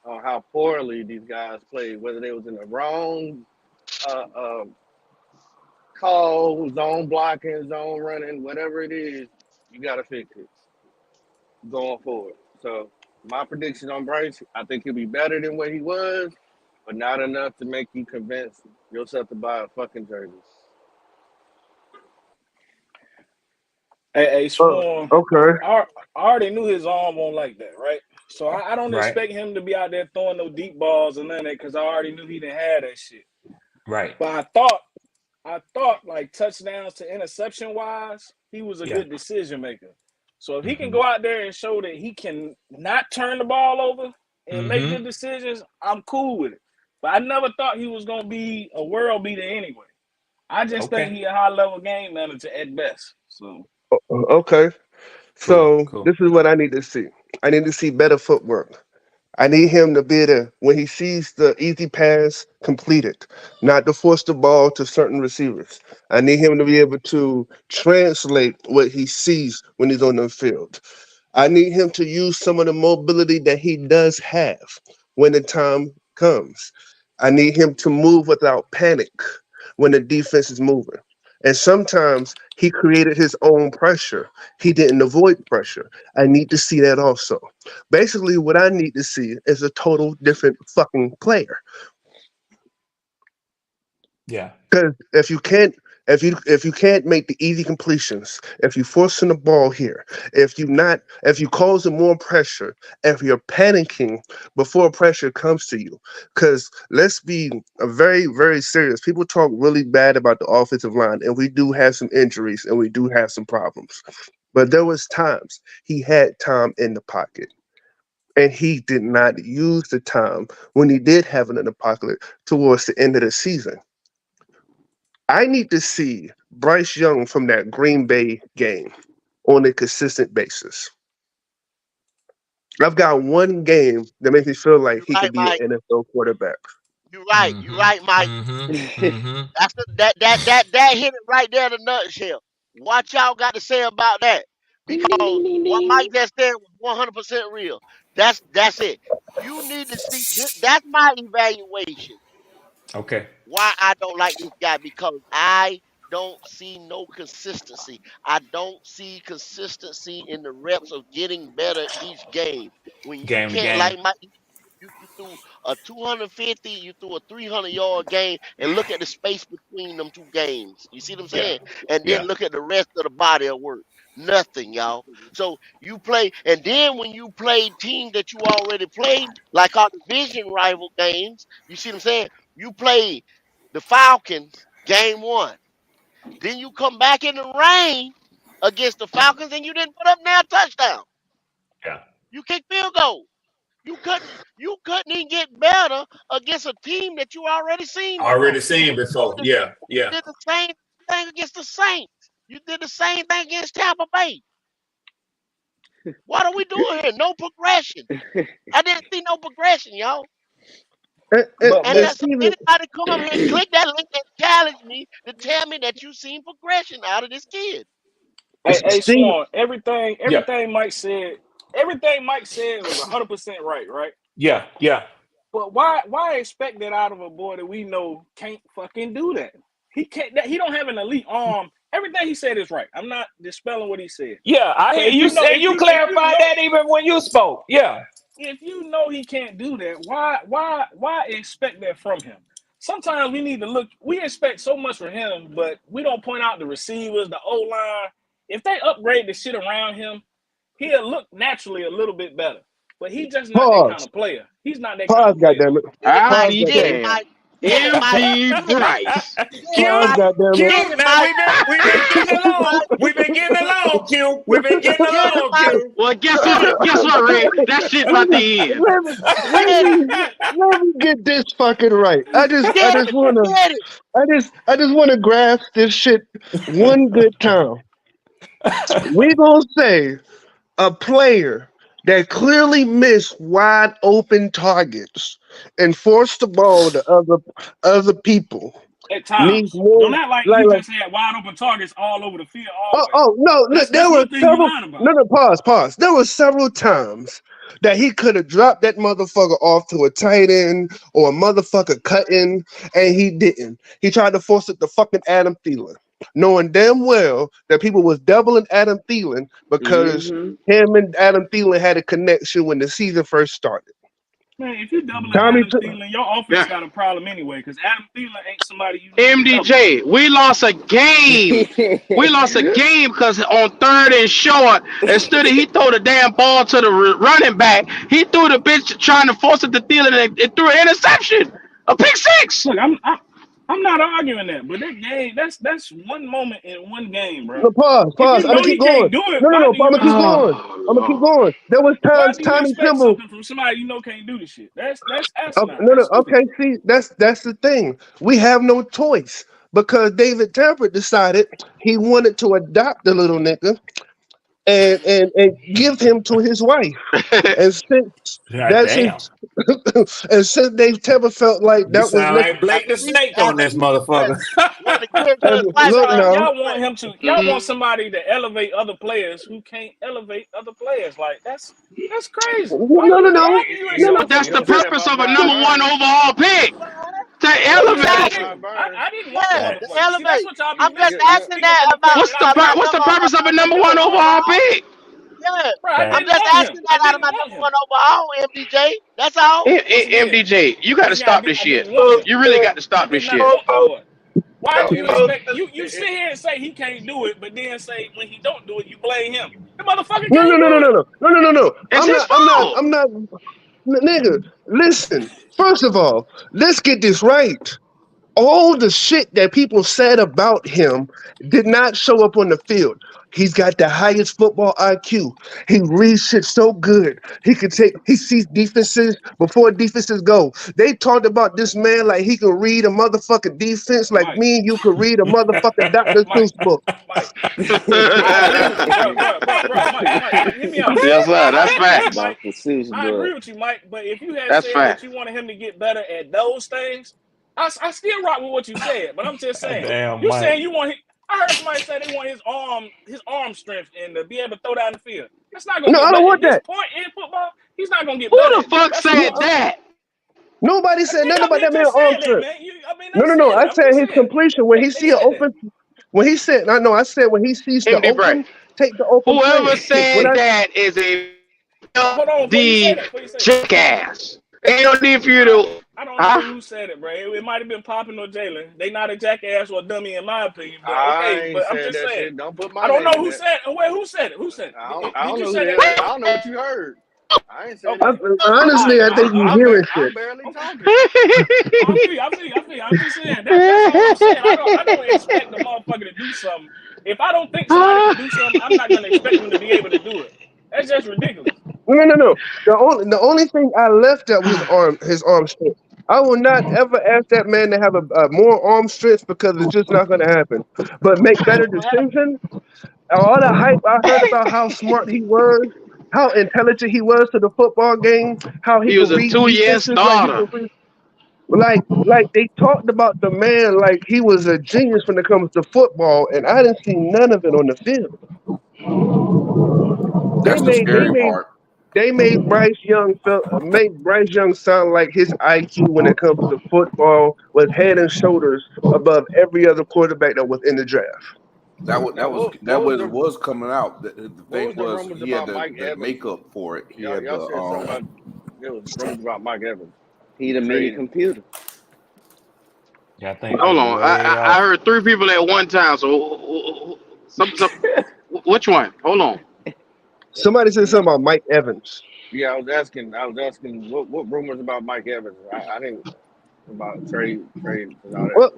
on how poorly these guys played. Whether they was in the wrong uh, uh, call, zone blocking, zone running, whatever it is, you got to fix it going forward. So my prediction on Bryce, I think he'll be better than what he was, but not enough to make you convince yourself to buy a fucking jersey. Hey, Swarm, Okay. I already knew his arm won't like that, right? So I don't Right. expect him to be out there throwing no deep balls and none of that because I already knew he didn't have that shit. Right. But I thought like touchdowns to interception wise, he was a Yeah. good decision maker. So if he can Mm-hmm. go out there and show that he can not turn the ball over and make Mm-hmm. good decisions, I'm cool with it. but I never thought he was gonna be a world beater anyway. I just think Okay. he a high level game manager at best. So Okay. Cool. So Cool. this is what I need to see. I need to see better footwork. I need him to be able to, when he sees the easy pass, complete it, not to force the ball to certain receivers. I need him to be able to translate what he sees when he's on the field. I need him to use some of the mobility that he does have when the time comes. I need him to move without panic when the defense is moving. And sometimes he created his own pressure. He didn't avoid pressure. I need to see that also. Basically, what I need to see is a total different fucking player. Yeah. Because if you can't make the easy completions, if you forcing the ball here, if you causing more pressure, if you're panicking before pressure comes to you, because let's be very serious. People talk really bad about the offensive line, and we do have some injuries and we do have some problems. But there was times he had time in the pocket. And he did not use the time when he did have it in the pocket towards the end of the season. I need to see Bryce Young from that Green Bay game on a consistent basis. I've got one game that makes me feel like You he right, could be an Mike. NFL quarterback. You right. You Mm-hmm. right, Mike. Mm-hmm. Mm-hmm. That hit it right there in a nutshell. What y'all got to say about that? Ding ding Because ding ding what ding. Mike just said was 100% real. That's it. You need to see this. That's my evaluation. Okay. Why I don't like this guy, because I don't see no consistency. I don't see consistency in the reps of getting better each game. When you Game to can't, game. like Mike, you threw a 250, you threw a 300-yard game, and look at the space between them two games. You see what I'm Yeah. saying? And then Yeah. look at the rest of the body of work. Nothing, y'all. So you play, and then when you play teams that you already played, like our division rival games, you see what I'm saying? You play the Falcons game one. Then you come back in the rain against the Falcons and you didn't put up now a touchdown. Yeah. You kicked field goal. You couldn't even get better against a team that you already seen Already before. seen You before. did, Yeah. you Yeah. did the same thing against the Saints. You did the same thing against Tampa Bay. What are we doing here? No progression. I didn't see no progression, y'all. And And but that's so Steven, anybody come up here and click that link and challenge me to tell me that you seen progression out of this kid. hey Steven, Swan, everything Yeah. everything Mike said was 100% right, right? Yeah. Yeah. But why expect that out of a boy that we know can't fucking do that? He can't. That he don't have an elite arm. Everything he said is right. I'm not dispelling what he said. Yeah. I But hear you say you if you clarified know that even when you spoke. Yeah. if you know he can't do that, why expect that from him? Sometimes we need to look. We expect so much from him, but we don't point out the receivers, the O line. If they upgrade the shit around him, he'll look naturally a little bit better. But he's just not that kind pause, of player. He's not that kind pause, of player. goddamn it, Did it, I'll Mike? pause, be Did goddamn it, it, damned. Mike? Did it, Mike? MD Bryce. Did it, pause, Q, Mike? goddamn it. Did Q. it, Now Mike? we've been getting Did it, along. Mike? We've been getting along, Q. We've been getting Did it, along, Mike? Q. Well, guess Did what? it? Guess what, Red? That shit let about me to end. let me let Did it? me let me get this fucking right. I Did just it? wanna Did it? I just wanna grasp this shit one good time. We gonna say a player that clearly missed wide open targets and forced the ball to other people At needs times, don't more act like he like just had wide open targets all over the field oh, always. oh no, no, there That's were one thing you several. lying about. No, pause. There were several times that he could have dropped that motherfucker off to a tight end or a motherfucker cutting, and he didn't. He tried to force it to fucking Adam Thielen, knowing damn well that people was doubling Adam Thielen because Mm-hmm. him and Adam Thielen had a connection when the season first started. Man, if you doubling Tommy Adam took. Thielen, your offense Yeah. got a problem anyway. Because Adam Thielen ain't somebody you need to double. MDJ, we lost a game. We lost a game because on third and short, instead of he throw the damn ball to the running back, he threw the bitch trying to force it to Thielen and it threw an interception, a pick six. Look, I'm I'm not arguing that, but that game, that's one moment in one game, bro. No, pause, If pause. you I'm gonna know keep he going. can't do it, No, no, why no. do I'm you gonna keep expect going. something? Oh I'm gonna keep Lord. going. There was Why times do you Tommy expect Tremble. something from somebody you know can't do this shit? That's asinine. No, no. That's stupid. Okay, see, that's the thing. We have no choice because David Tepper decided he wanted to adopt the little nigga and give him to his wife. And since God that's his, damn. and since Dave Tepper felt like You that was sound like At Blake the least, Snake at on this least motherfucker. want to give to his wife look like now. Y'all want him to. Y'all want Mhm. somebody to elevate other players who can't elevate other players. Like that's crazy. No, no, no, Why no, do you no, no. expect But that's You something the don't different? say that purpose about of a Brian number one Burns. overall pick to You don't say that elevate about it. Exactly. Brian Burns. I didn't want the yeah, to Facts. motherfucker. See, that's elevate. what y'all be I'm just missing. Y'all What's asking speaking that from the fact about what's that the I my didn't. what's the number purpose of a number one one overall overall. pick? Yeah, Bro, I I'm didn't just Facts. want him. asking I that out of didn't my want number him. one overall, MDJ. That's all. Once again, MDJ, you got to once again, stop this I shit. didn't want him. You really got to I stop this did not shit. want the boy. Why Hey, do you MD, expect you sit here and say he can't do it, but then say when he don't do it, you blame him? The motherfucker No, no, can't no, no, do no, it. no, no, no, no, no. It's his fault. Nigga, listen. First of all, let's get this right. All the shit that people said about him did not show up on the field. He's got the highest football IQ. He reads shit so good. He sees defenses before defenses go. They talked about this man like he could read a motherfucking defense like Mike, me and you could read a motherfucking Dr. Mike, Seuss book. Mike. I agree with you, bro. Mike, hear me out. Yes, sir. I That's agree with you, facts. Mike. Dr. Seuss I agree book. with you, Mike. But if you had That's said that facts. you wanted him to get better at those things, I still rock with what you said. But I'm just God saying, damn, you Mike. saying you want. I heard somebody say they want his arm strength and to be able to throw down the field. That's not gonna No, get I don't better at want this that. point in football. He's not gonna get Who better the at that. fuck That's all No, said I'm saying. that? nobody said nothing about He that man just arm said that, strength. man. No, They no, no. said I it. I'm said just his saying. completion when he They see an said that. open. When he said, I know, I said when he sees the MD Bright. open, take the open play. Whoever When said I that is a Hold on, before you say the that. Before you say that. jackass. Ain't no need for you I to, I don't know huh? who said it, bro. It might have been Poppin or Jalen. They not a jackass or a dummy in my opinion, but I okay. ain't But I'm said just that saying. shit. Don't put I my don't name know in who that. said it. Wait, who said it? Who said it? I Did don't you know who say the that, hell. Jalen? I don't know what you heard. I ain't said I, that. Okay. All honestly, right. I think you hearing I'm shit. barely Okay. talking. Oh, I feel you. I feel you. I feel you. I'm just saying that's all I'm saying. I don't expect the motherfucker to do something. If I don't think somebody can do something, I'm not gonna expect them to be able to do it. That's just ridiculous. No, no, no, no. The only thing I left out was his arm strength. I will not ever ask that man to have a more arm strength because it's just not going to happen. But make better Ain't gonna happen. decisions. All the hype I heard about how smart he was, how intelligent he was to the football game, how he He was could a read 2 year defenses like he starter. could read. Like they talked about the man like he was a genius when it comes to football, and I didn't see none of it on the field. They That's the made they scary made part. they made Bryce Young sound like his IQ when it comes to football was head and shoulders above every other quarterback that was in the draft. That was Now, that was what that was was the was coming out. The what thing was the was rumors he had about the Mike the Evans? makeup for it. He Y'all had y'all the said something about there was rumors about Mike Evans He the mini trading. computer. Yeah, I think Hold they on. way I off. heard three people at one time. So which one? Hold on. Somebody said No, something about Mike Evans. yeah, I was asking what rumors about Mike Evans. I didn't about trade and all that. Well,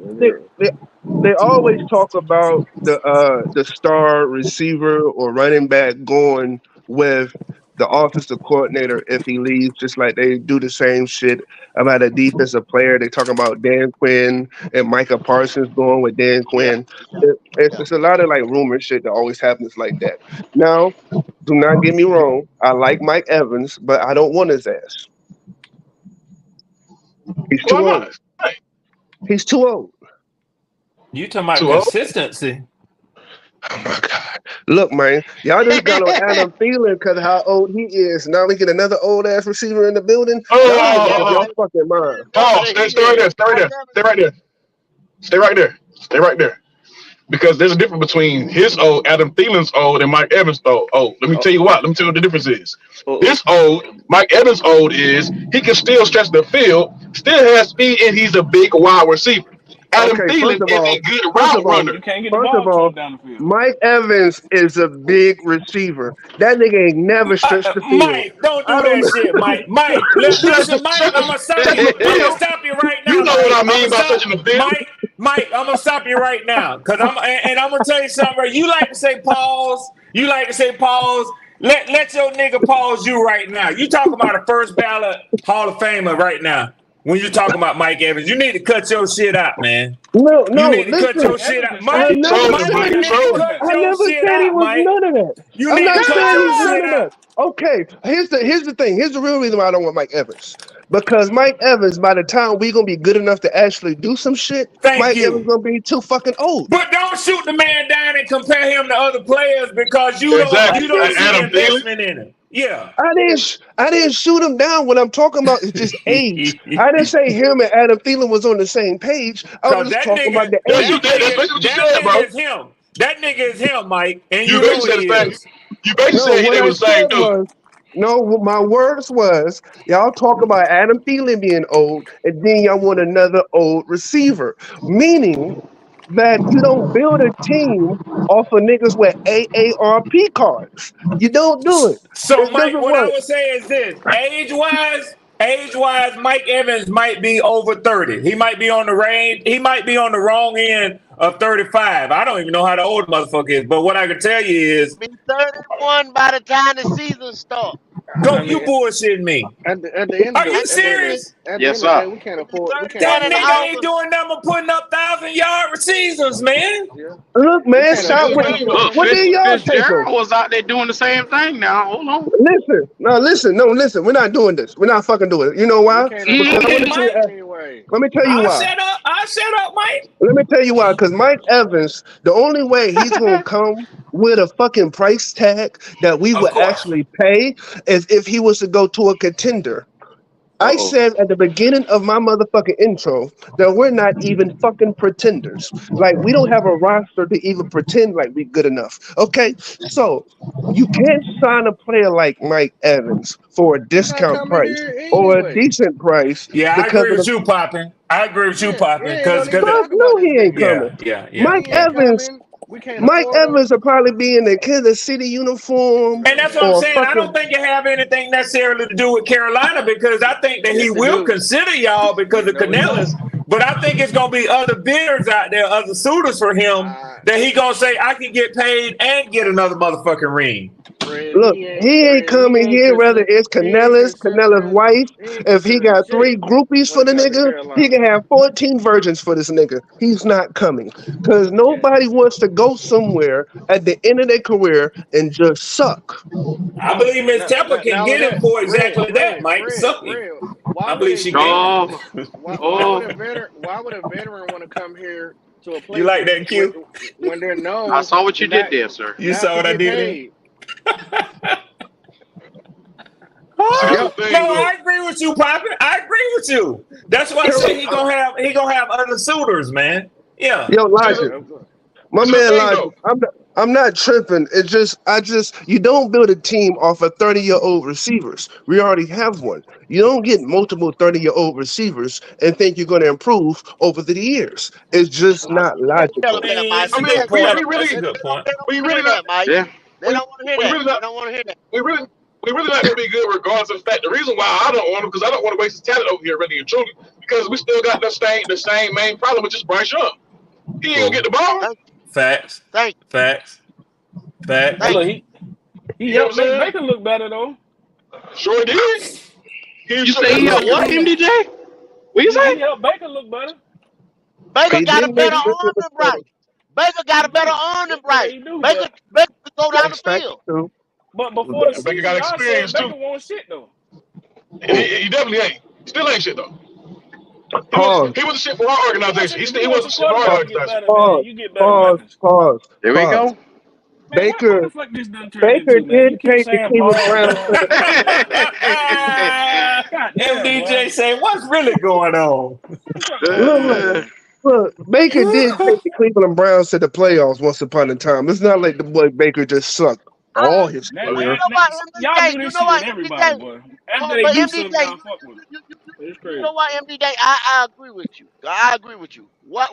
they always talk about the star receiver or running back going with the offensive coordinator if he leaves, just like they do the same shit about a defensive player. They talk about Dan Quinn and Micah Parsons going with Dan Yeah, Quinn. It's yeah. just a lot of like rumor shit that always happens like that. Now, do not get me wrong. I like Mike Evans, but I don't want his ass. He's Why too not? old. He's too old. You talking about Too old? consistency? Oh my God. Look, man, y'all just got on Adam Thielen because of how old he is. Now we get another old ass receiver in the building. Y'all need to Yeah, lose Oh, your but fucking he mind. is younger oh, than stay, he stay right is. there. Stay right Mike there. Evans. Stay right there. Stay right there. Stay right there. Because there's a difference between his old, Adam Thielen's old, and Mike Evans' old. Oh, let me Oh, tell you what. Let me tell you what the difference is. oh, His old, Mike Evans' old is he can still stretch the field, still has speed, and he's a big wide receiver. Adam Okay, Thielen first of is all, a good first route of all, runner. You can't get the first of ball to all, him down the field. Mike Evans is a big receiver. That nigga ain't never stretched the field. Mike, don't I do don't that know. shit, Mike. Mike, Stretch, listen, Mike, stretch, I'm gonna stop stretching you. the I'm gonna field. stop you right You now, know what Mike. I I'm gonna mean by stop, stretching the field. Mike. Mike, I'm gonna stop you right now because I'm gonna tell you something. Right? You like to say pause. You like to say pause. Let your nigga pause you right now. You talking about a first ballot Hall of Famer right now. When you talking about Mike Evans, you need to cut your shit out, man. No, You no, need to cut listen. your Mike shit Evans out, is I Mike. straight. never Trolling, Mike, said Mike. you he You need to trolling. cut I your never shit said he out, was Mike. none of that. You I'm need to not cut saying your he's Cut none shit of out. that. Okay, here's the thing. Here's the real reason why I don't want Mike Evans. Because Mike Evans, by the time we gonna be good enough to actually do some shit, Thank Mike Evans you. gonna be too fucking old. But don't shoot the man down and compare him to other players because I exactly. you don't didn't. see Adam Thielen. investment in him. Yeah. I didn't shoot him down. What I'm talking about is just age. I didn't say him and Adam Thielen was on the same page. I Cause was just talking about the That's age. you. That's basically what you that said, bro. nigga is him. That nigga is him, Mike, and You you know basically said he the same. is. You basically No, said what they I was the same said dude. was, no, my words was, y'all talk about Adam Thielen being old, and then y'all want another old receiver. Meaning that you don't build a team off of niggas with AARP cards. You don't do it. So, It Mike, doesn't what I work. would say is this: age wise, Mike Evans might be over 30. He might be on the range. He might be on the wrong end of 35. I don't even know how the old motherfucker is. But what I can tell you is, Be 31 by the time the season starts. go I you mean, bullshitting me. at the end of Are the you Thank you, Chris. serious? at the Yes, end of the sir. day, Be we can't 31 That in afford to. nigga ain't August. doing nothing but putting up 1,000 yard seasons, man. Yeah, Look, we man, can't That's a stop good we with can't team. afford Look, that what shit, did y'all take him? Fitzgerald was out there doing the same thing. Now, hold on. Listen, no, listen, no, listen. We're not doing this. We're not fucking doing it. You know we why? can't Because afford I to Okay, want to lose see. Mike. him anyway. Let me tell you why. I'll shut up, Mike. Let me tell you why. Because Mike Evans, the only way he's gonna come with a fucking price tag that we Of would course. actually pay is if he was to go to a contender. I Uh-oh. said at the beginning of my motherfucking intro that we're not even fucking pretenders. Like we don't have a roster to even pretend like we good enough. Okay, so you can't sign a player like Mike Evans for a He not discount coming price here or a anyway. decent price Yeah, I because agree of with the you, Poppin. I agree with you, Yeah, Poppin. yeah, Cause, don't even cause, fuck talk no, about this he ain't nigga. coming. yeah. Mike He ain't Evans, coming. We can't Mike afford him. Evans will probably be in the Kansas City uniform And that's what I'm or saying. I don't fucking think it have anything necessarily to do with Carolina because I think that he Yes, it will do. consider y'all because of No, it Canellis. don't. But I think it's gonna be other bidders out there, other suitors for him Uh, that he gonna say I can get paid and get another motherfucking ring. look. He ain't coming here whether it's He ain't Canellis' considering wife. he ain't If he considering got shit 3 groupies when for it the comes to nigga, he Carolina. can have 14 virgins for this nigga. He's not coming because Yeah. nobody wants to go somewhere at the end of their career and just suck. I believe Miss Tepper can Not only get him that, for exactly that, Mike. Red. Why I would believe a she can. veteran? Oh, oh, Why would a veteran want to come here to a You place like that, Q? when they're I known saw what to you did there, sir. You not saw to what I get did there? paid? See, this Oh, is Yep. the no, thing, though. I agree with you, Poppy. I agree with you. That's why I Yo, say he gonna have other suitors, man. Yeah. yo, See, this, Logic. My this is the man thing, Logic. though. I'm not tripping. It's just you don't build a team off of 30-year-old receivers. We already have one. You don't get multiple 30-year-old receivers and think you're going to improve over the years. It's just I not they tell I them logical. that, mean, Mike. it's I a They mean, good tell we, tell point. we them That's really, a they, good point. they don't we want to really hear not, that, Mike. Yeah. They we, don't want to hear we that. really They not, don't want to hear that. we really not gonna be good regardless of the fact. The reason why I don't want him because I don't want to waste his talent over here, really and truly, because we still got the same main problem with just Bryce Young. He ain't gonna True. get the ball. Thank you. Facts. Thank you. Facts. Hey, Facts. Thank look, you. he You know what helped I'm make saying? Baker look better though. Sure did. He You showed say that he little helped bit. what, MDJ? What you He say? helped Baker look better. Baker He got a did make better Baker arm look than better. Bryce. Baker got He a better do. arm than Yeah, Bryce. he do. Baker could go down the That's fact field. too. But before the And Baker got season, y'all said experience too. Baker won't shit though. And he definitely ain't. Still ain't shit though. Pause. He was a shit for our organization. If you He want wasn't your shit for our Pause. quarterback to get organization. better, man, Pause. you get better Pause. weapons. Pause. There we Pause. go. Man, what Baker the fuck this done turned Baker into, man? You did keep take the saying Cleveland pause, Browns to pause. the God damn, boy. MDJ say, what's really going on? What's up, man? look, Come on, look, Uh, man. look. Baker did take the Cleveland Browns to the playoffs once upon a time. It's not like the boy Baker just sucked I, all his That, but you career. know what, y'all MDJ? do You this know shit what, with everybody, MDJ? boy. After Oh, they but do MDJ, something, y'all fuck with them. It's you crazy. know what, MDJ? I agree with you. I agree with you. What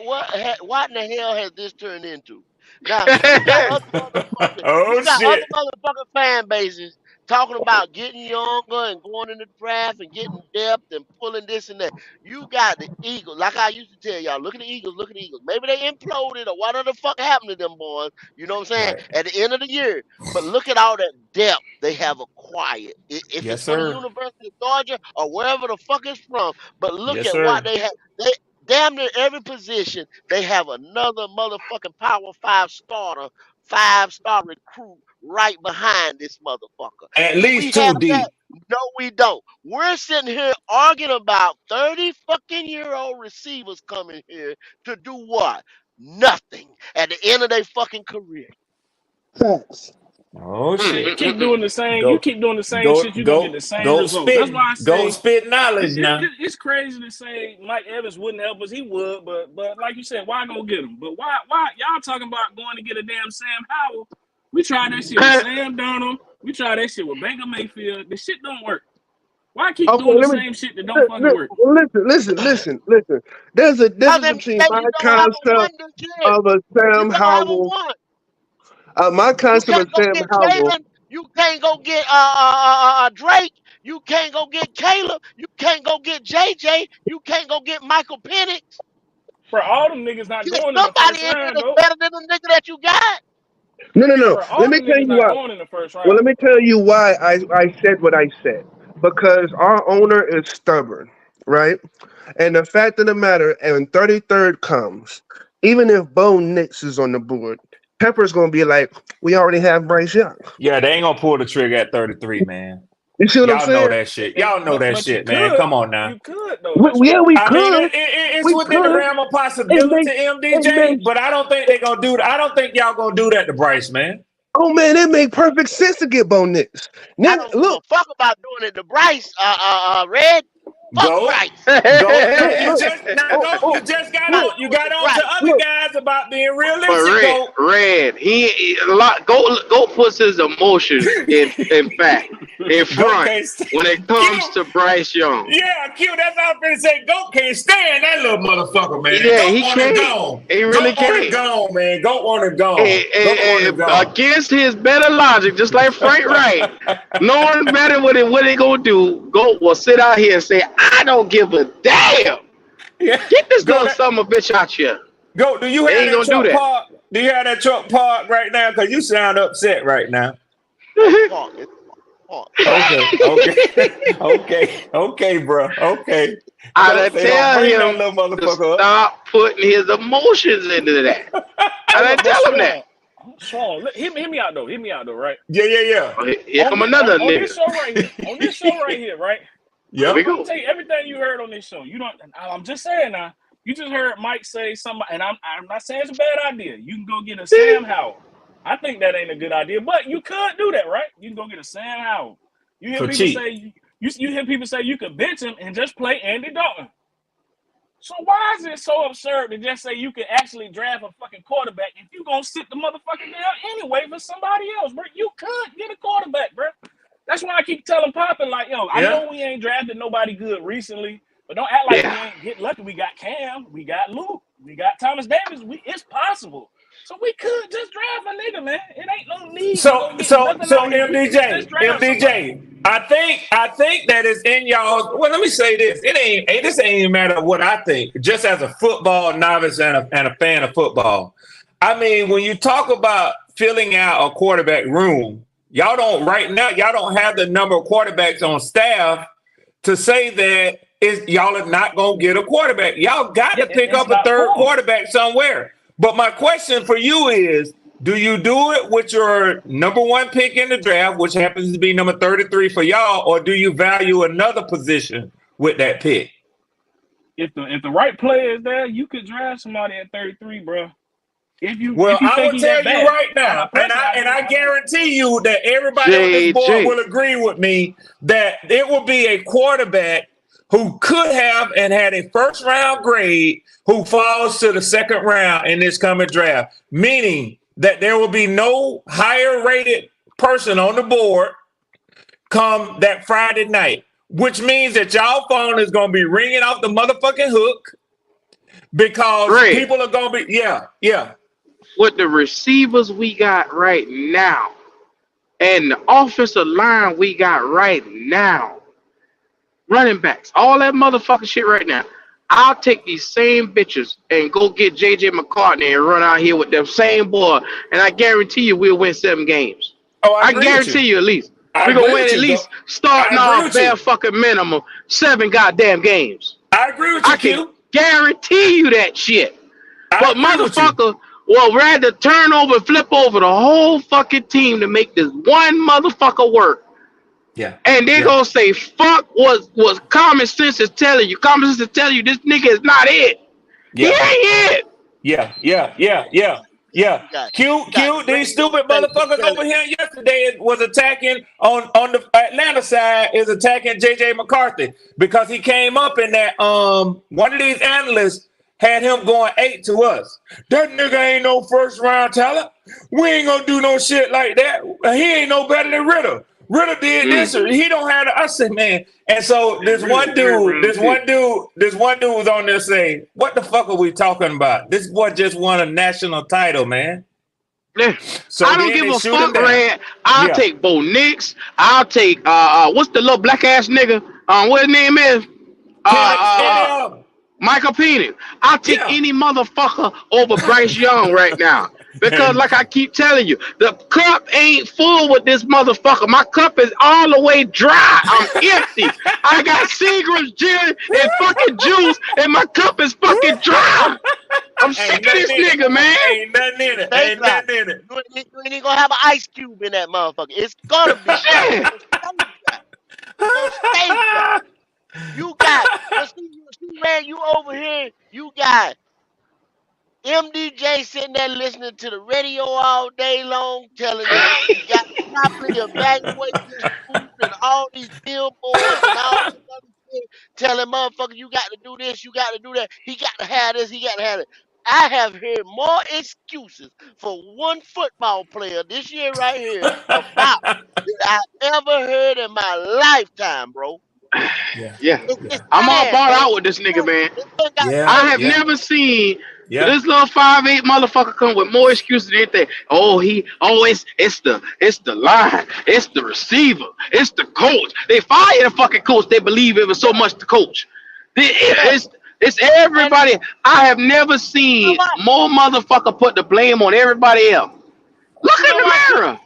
in the hell has this turned into? Now you got other motherfuckers. You Oh got other shit. motherfucking fan bases talking about getting younger and going in the draft and getting depth and pulling this and that. You got the Eagles, like I used to tell y'all, look at the Eagles, look at the Eagles. Maybe they imploded or whatever the fuck happened to them boys, you know what I'm saying, Right. at the end of the year. But look at all that depth they have acquired. If Yes, it's for the sir. University of Georgia or wherever the fuck it's from, but look Yes, at what sir. they have. They damn near every position, they have another motherfucking Power 5 starter, 5-star recruit right behind this motherfucker. At Do we least have two that? deep. No, we don't. We're sitting here arguing about 30 fucking year old receivers coming here to do what? Nothing at the end of their fucking career. Facts. Oh Mm. You shit. keep doing the same. You Go, keep doing the same go, shit. You're gonna get go, the same go results. That's why spit, I go say spit knowledge now. it's crazy to say Mike Evans wouldn't help us. He would, but like you said, why go get him? But why y'all talking about going to get a damn Sam Howell? We tried that shit with Sam Darnold. We tried that shit with Baker Mayfield. The shit don't work. Why keep Okay, doing the let me same shit that don't fucking work? listen. There's a Cause difference then between you my don't have a concept one this year. of a You Sam don't have a Howell. one. My You concept can't of go Sam get Howell. Jalen. You can't go get Drake. You can't go get Caleb. You can't go get JJ. You can't go get Michael Penix. Bro, all them niggas not There's going in the somebody first in here round that's though. better than the nigga that you got. No. Bro, Let all me them tell niggas you not why. going in the first Well, let round. me tell you why I said what I said. Because our owner is stubborn, right? And the fact of the matter, and 33rd comes, even if Bo Nix is on the board, Pepper's gonna be like, we already have Bryce Young. Yeah, they ain't gonna pull the trigger at 33, man. You see what I'm Y'all know saying? that shit. Y'all know that But shit, man. Come on now. you could though. That's Yeah, we I mean, could. it's We within the could. realm of It possibility, makes it MDJ, makes but I don't think they gonna do that. I don't think y'all gonna do that to Bryce, man. oh man, it make perfect sense to get Bo Nix. I Nigga, don't give a look, fuck about doing it to Bryce. Red. Fuck Go, Bryce. go. No, look, you look. just now Oh, go. oh, You just got I look, on. You do it got to on to Bryce. other look. guys about being But realistic. Go. red, he a lot. Go puts his emotions in fact in Go front can't when it comes Q. to Bryce Young. Yeah, Q. That's how I'm finna say. Go can't stand that little motherfucker, man. Yeah, Go he on and can't. gone. He Go really on and can't. gone, man. Go on and gone. Go on and gone. Against his better logic, just like Frank Wright, knowing better what they gonna do, Goat will sit out here and say, "I don't give a damn. Yeah. Get this Go little that. son of a bitch out here." Go. Do you They have ain't that gonna do truck that. park? Do you have that truck park right now? Cause you sound upset right now. It's Park. It's Park. Okay, okay, okay, bro. Okay. I Don't done say don't tell bring that him little to motherfucker up. stop putting his emotions into that. I Hey, done look, but tell him that. Swan, hear me out though. Hear me out though, right? Yeah, yeah, yeah. Oh, here come another On this nigga. show right here, right? Here we Yep. I'm gonna go. tell you everything you heard on this show. You don't. I'm just saying now. You just heard Mike say something, and I'm not saying it's a bad idea. You can go get a Sam Howell. I think that ain't a good idea, but you could do that, right? You can go get a Sam Howell. You hear For people cheap. say you hear people say you could bench him and just play Andy Dalton. So why is it so absurd to just say you can actually draft a fucking quarterback if you gonna sit the motherfucker down anyway for somebody else, bro? You could get a quarterback, bro. That's why I keep telling Poppin, like, yo, I Yeah. know we ain't drafted nobody good recently, but don't act like we Yeah. ain't get lucky. We got Cam, we got Luke, we got Thomas Davis. It's possible. So we could just draft a nigga, man. It ain't no need to So go get so nothing so out here. We could just MDJ, draft somebody. MDJ. I think that is in y'all. Well, let me say this. This ain't even matter what I think. Just as a football novice and a fan of football. I mean, when you talk about filling out a quarterback room, y'all don't right now, y'all don't have the number of quarterbacks on staff to say that y'all are not gonna get a quarterback. Y'all got to pick It's up a not third full. quarterback somewhere. But my question for you is, do you do it with your number one pick in the draft, which happens to be number 33 for y'all, or do you value another position with that pick? If the right player is there, you could draft somebody at 33, bro. If Well, you I think will he that tell you bad. right now, and Personally, I I do. guarantee you that everybody on this board JJ. will agree with me that it will be a quarterback who could have and had a first round grade who falls to the second round in this coming draft, meaning that there will be no higher rated person on the board come that Friday night, which means that y'all phone is going to be ringing off the motherfucking hook because Red, people are going to be, yeah. with the receivers we got right now, And the offensive line we got right now, running backs, all that motherfucking shit right now. I'll take these same bitches and go get JJ McCartney and run out here with them same boy, and I guarantee you we'll win 7 games. Oh, I I agree with you. guarantee you at least. I We're gonna agree win with at you. least I starting agree off with bare you. fucking minimum 7 goddamn games. I agree with you, I can Q. guarantee you that shit. I But agree with you. motherfucker will rather turn over, flip over the whole fucking team to make this one motherfucker work. Yeah. And they Yeah. gonna say, fuck what common sense is telling you. Common sense is telling you this nigga is not it. He Yeah. ain't it. Yeah. Yeah. You got the These radio stupid station motherfuckers over telling here yesterday was attacking on the Atlanta side is attacking JJ McCarthy because he came up in that one of these analysts had him going 8 to us. That nigga ain't no first round talent. We ain't gonna do no shit like that. He ain't no better than Ritter. Ritter did this or he don't have I said, man. And so this one dude was on there saying, what the fuck are we talking about? This boy just won a national title, man. So I don't then give they a shoot him fuck, down. Red. I'll Yeah. take Bo Nix. I'll take what's the little black ass nigga? What his name is? Michael Penix. I'll take Yeah. any motherfucker over Bryce Young right now. Because like I keep telling you, the cup ain't full with this motherfucker. My cup is all the way dry. I'm empty. I got Seagram's gin and fucking juice, and my cup is fucking dry. I'm sick of this nigga, man. Ain't nothing in it. Think Ain't about nothing in it. You ain't gonna have an ice cube in that motherfucker. It's gonna be dry. Shit. It's gonna stay dry. You got, but see, man, you over here, you got MDJ sitting there listening to the radio all day long, telling you he got to properly evaluate this food and all these billboards and all this other shit, telling motherfucker you got to do this, you got to do that, he got to have this, he got to have it. I have heard more excuses for one football player this year right here about than I ever heard in my lifetime, bro. Yeah. It's I'm all sad, bought man. out with this nigga, man. This man got Yeah. I have crazy. never seen Yeah. this little 5'8" motherfucker come with more excuses than anything. It's the line, it's the receiver, it's the coach. They fired the fucking coach. They believe it was so much the coach. It's everybody. I have never You know seen what? more motherfucker put the blame on everybody else. Look You in know the what? mirror.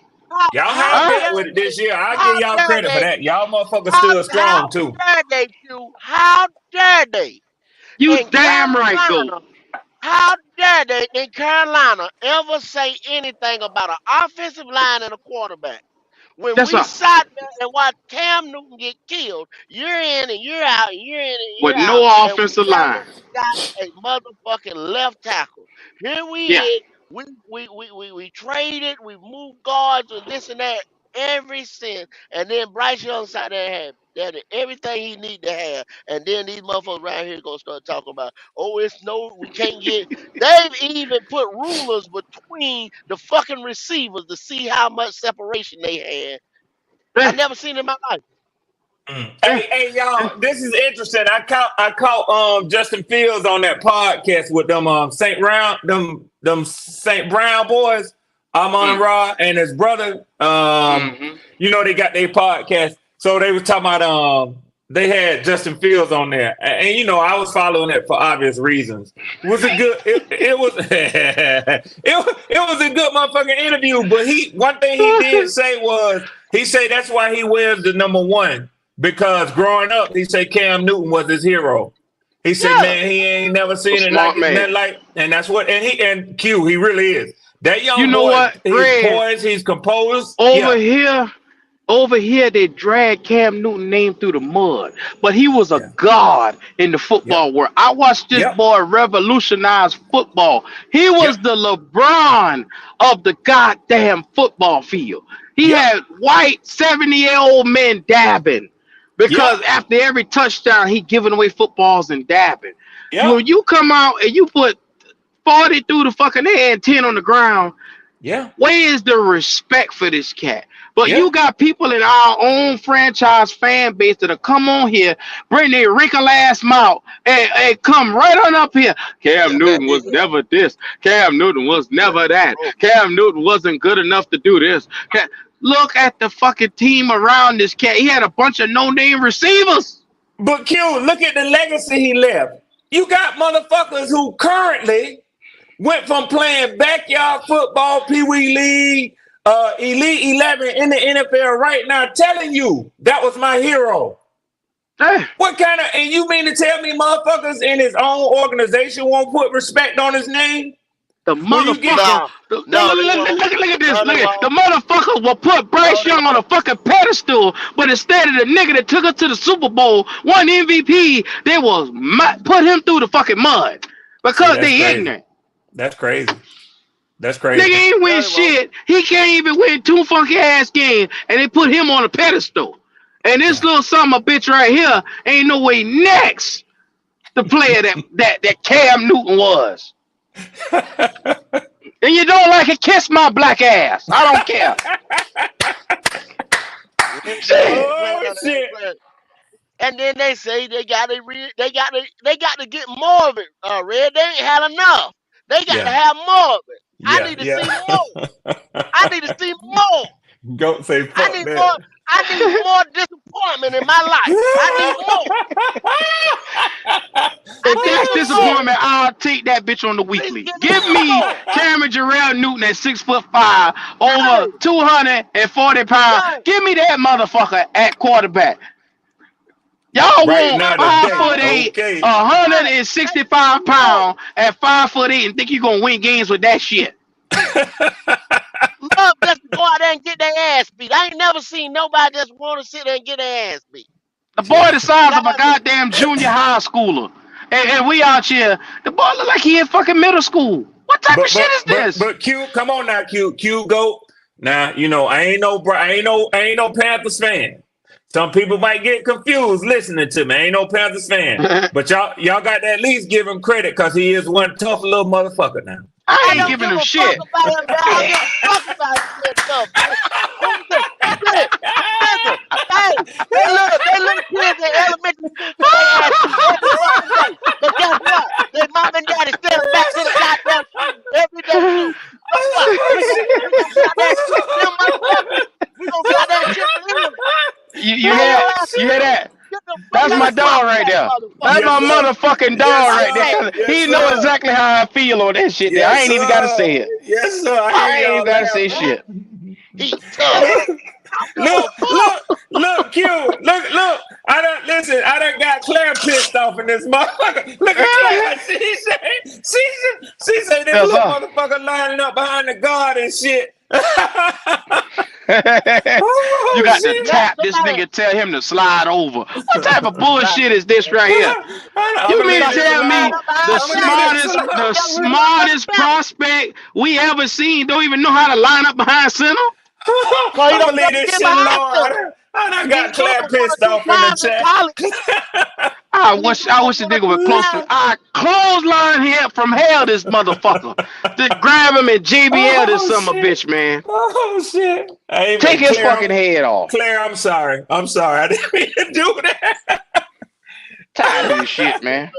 Y'all How have Huh? been dare with it they? this year. I'll give How y'all dare credit for they? that. Y'all motherfuckers How still strong how too. dare they, Q? How dare they You in damn right, go. Carolina? How dare they in Carolina ever say anything about an offensive line and a quarterback? When That's we a sat there and watched Cam Newton get killed, year in and year out, and year in and with year out, no and we offensive line. haven't got a motherfucking left tackle. Here we Yeah. is, we traded, we moved guards and this and that every since, and then Bryce Young sat there and had everything he need to have, and then these motherfuckers right here gonna start talking about, oh, it's no, we can't get. They've even put rulers between the fucking receivers to see how much separation they had. I Yeah. never seen it in my life. Yeah. Hey, y'all, this is interesting. I caught Justin Fields on that podcast with them them St. Brown boys, Amon Mm. Ra and his brother. Mm-hmm. They got their podcast. So they was talking about they had Justin Fields on there. And I was following it for obvious reasons. It was a good it was it was a good motherfucking interview, but one thing he did say was he said that's why he wears the number 1. Because growing up, he said Cam Newton was his hero. He said, Yeah. man, he ain't never A seen it smart man. and that's what, and Q, he really is. That You young know boy, what, he's Red? poised, he's composed. Over Yeah, here, they dragged Cam Newton name through the mud, but he was a yeah, god in the yep, football world. I watched this yep, boy revolutionize football. He was yep, the LeBron of the goddamn football field. He yep, had white 70-year-old men dabbing yep, because after every touchdown, he giving away footballs and dabbing. yep, When you come out and you put 40 through the fucking air and 10 on the ground, yeah, where is the respect for this cat? But yeah, you got people in our own franchise fan base that'll come on here, bring their wrinkle ass mouth, and come right on up here. Cam Newton was never this. Cam Newton was never that. Bro, Cam Newton wasn't good enough to do this. Look at the fucking team around this cat. He had a bunch of no-name receivers. But Q, look at the legacy he left. You got motherfuckers who currently went from playing backyard football, Pee Wee League, Elite 11 in the NFL right now telling you that was my hero. What kind of, and you mean to tell me motherfuckers in his own organization won't put respect on his name? The motherfucker, look at this. Look at the motherfucker will put Bryce Young on a fucking pedestal, but instead of the nigga that took us to the Super Bowl, won MVP, they will put him through the fucking mud because they ignorant. That's crazy. That's crazy. Nigga ain't win shit. He can't even win 2 funky ass games, and they put him on a pedestal. And this little son of a bitch right here ain't no way next the player that Cam Newton was. And you don't like it, kiss my black ass. I don't care. Shit. And then they say they got to get more of it. Red, they ain't had enough. They got to have more of it. I need to see more. I need to see more. Go say fuck I need more disappointment in my life. I need more. If that's disappointment, I'll take that bitch on the weekly. Give me Cameron Jarrell Newton at 6'5", over 240 pounds. Give me that motherfucker at quarterback. Y'all want 5'8", 165 pounds at 5'8", and think you're gonna win games with that shit. Love just to go out there and get their ass beat. I ain't never seen nobody just want to sit there and get their ass beat. The boy the size of a goddamn junior high schooler. And we out here, the boy look like he in fucking middle school. What type of shit is this? But Q, come on now, Q go. Now, you know, I ain't no Panthers fan. Some people might get confused listening to me. I ain't no Panthers fan. But y'all got to at least give him credit because he is one tough little motherfucker now. I ain't giving him shit. They little kids in elementary school. But guess what? Their mom and daddy send them back to the goddamn school every day. We gonna get that shit for him. You hear that? That's my dog right there. That's my motherfucking dog right there. He know exactly how I feel on that shit. I ain't even gotta say it. Yes, sir. I ain't even gotta say shit. Look, Q. Look. I done got Claire pissed off in this motherfucker. Look at Claire. She said this little motherfucker lining up behind the guard and shit. You got to tap this nigga, tell him to slide over. What type of bullshit is this right here? You mean to tell me the smartest prospect we ever seen don't even know how to line up behind center? I don't believe this shit, Lord. I done got Claire pissed off in the chat. I wish the nigga was closer. I clothesline him from hell, this motherfucker. Just grab him and JBL this summer, bitch, man. Oh shit! Take his fucking head off. Claire, I'm sorry. I didn't mean to do that. Tired of this shit, man.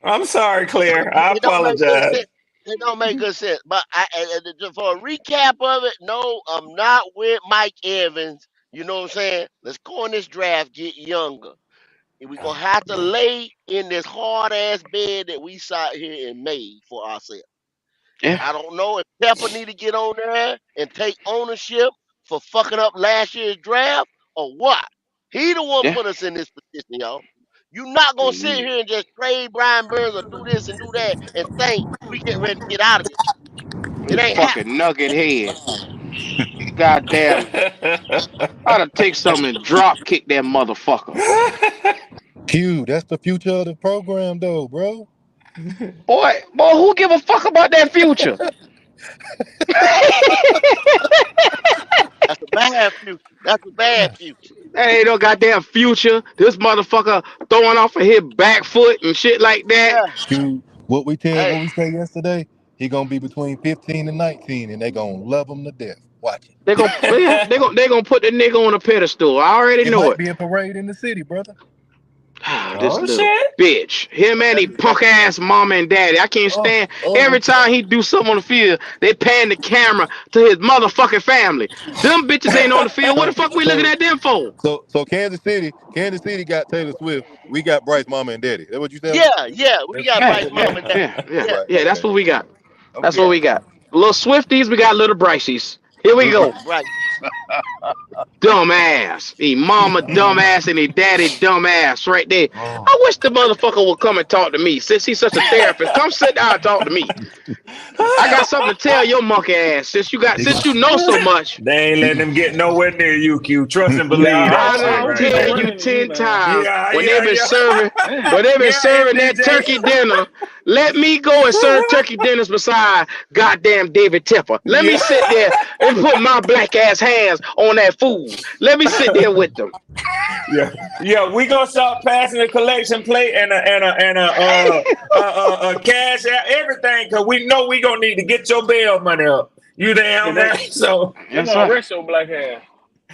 I'm sorry, Claire. I apologize. It don't make good sense. But for a recap of it, no, I'm not with Mike Evans. You know what I'm saying? Let's go in this draft, get younger. And we're going to have to lay in this hard-ass bed that we sat here and made for ourselves. Yeah. I don't know if Pepper need to get on there and take ownership for fucking up last year's draft or what. He the one put us in this position, y'all. You're not going to sit here and just trade Brian Burns or do this and do that and think we get ready to get out of this. It ain't fucking nugget head. Goddamn. I ought to take something and drop kick that motherfucker. Q, that's the future of the program, though, bro. Boy, who give a fuck about that future? That's a bad future. That's a bad future. That ain't no goddamn future. This motherfucker throwing off of his back foot and shit like that. Q, what we said yesterday, he gonna be between 15 and 19, and they gonna love him to death. Watch it. They gonna put the nigga on a pedestal. I already know it. It Might be a parade in the city, brother. This Oh little shit. bitch. Him and he punk ass mama and daddy. I can't Oh, stand every oh, time he do something on the field, they pan the camera to his motherfucking family. Them bitches ain't on the field. What the so fuck we looking so at them for? so Kansas City got Taylor Swift. We got Bryce Mama and Daddy. That what you telling me? Yeah, we got Yeah, Bryce mom yeah, and that. yeah, yeah, Yeah, Right. yeah. That's Okay. what we got. That's what Okay. yeah, we got. Little Swifties, we got little Bryces. Here we Little go. right. Dumbass. He mama dumbass and he daddy dumbass right there. Oh. I wish the motherfucker would come and talk to me. Since he's such a therapist, come sit down and talk to me. I got something to tell your monkey ass. He Since gonna you know so much, They ain't he letting gonna them get nowhere near you, Q. Trust and believe Nah, that I I shit done hope right he don't tell there. run you into me, 10 man. times Yeah, when they've yeah, been serving Damn. when they've been yeah, serving that MDJ. turkey dinner. Let me go and serve turkey dinners beside goddamn David Tepper. Let me Yeah. sit there and put my black ass hands on that food. Let me sit there with them. Yeah, yeah, we gonna start passing a collection plate and a cash out everything because we know we gonna need to get your bail money up. You Yeah, damn they right. So they Yes, gonna sir. arrest your black ass.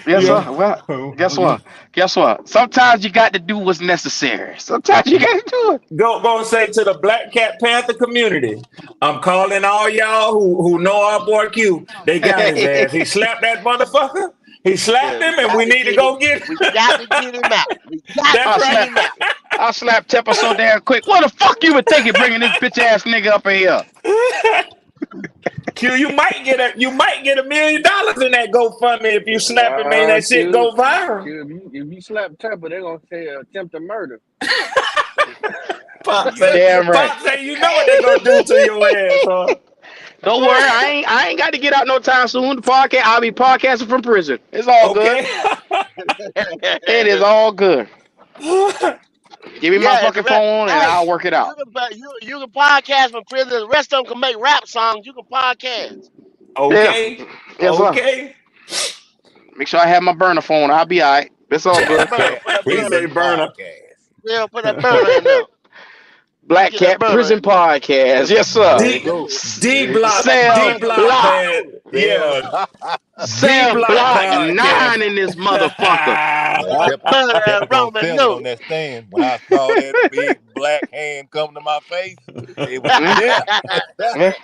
Yes, yeah, sir. Well, guess what? Guess what? Sometimes you got to do what's necessary. Sometimes you got to do it. go and say to the Black Cat Panther community, I'm calling all y'all who know our boy Q. They got his ass. He slapped that motherfucker. He slapped Yeah, we him, and got we to need to get him. go get We him. got to get him out. We got to That's I get right. slap, him out. I slap Tepper so damn quick. What the fuck you would think of bringing this bitch ass nigga up in here? Q, you might get $1 million in that GoFundMe if you snap him and Nah, that shit Q, go viral. Q, if you slap Tapper, they're gonna say attempted murder. Pop You say, damn right. Pop say, you know what they gonna do to your ass, huh? Don't worry, I ain't got to get out no time soon. The podcast, I'll be podcasting from prison. It's all good. Okay. It is all good. Give me my Yeah, and the fucking rest. phone and Hey, I'll work it out. you can podcast from prison. The rest of them can make rap songs. You can podcast. Yeah. Okay. Yes, sir. Okay. Make sure I have my burner phone. I'll be all right. It's all Put that good. burner. Put that burner. Appreciate Prison burner. podcast. Yeah, put that burner in there. Black Get that Cat burner Prison in there. Podcast. Yes, sir. There you D go. D There you go. Put block that D Cell burner in block there. Block. pad. Damn. Yeah. D Cell block Block podcast. 9 in this motherfucker. Put that burner in Tepper gonna Roman sell it on nude. that stand. When I saw that big black hand come to my face, it was Yeah, there.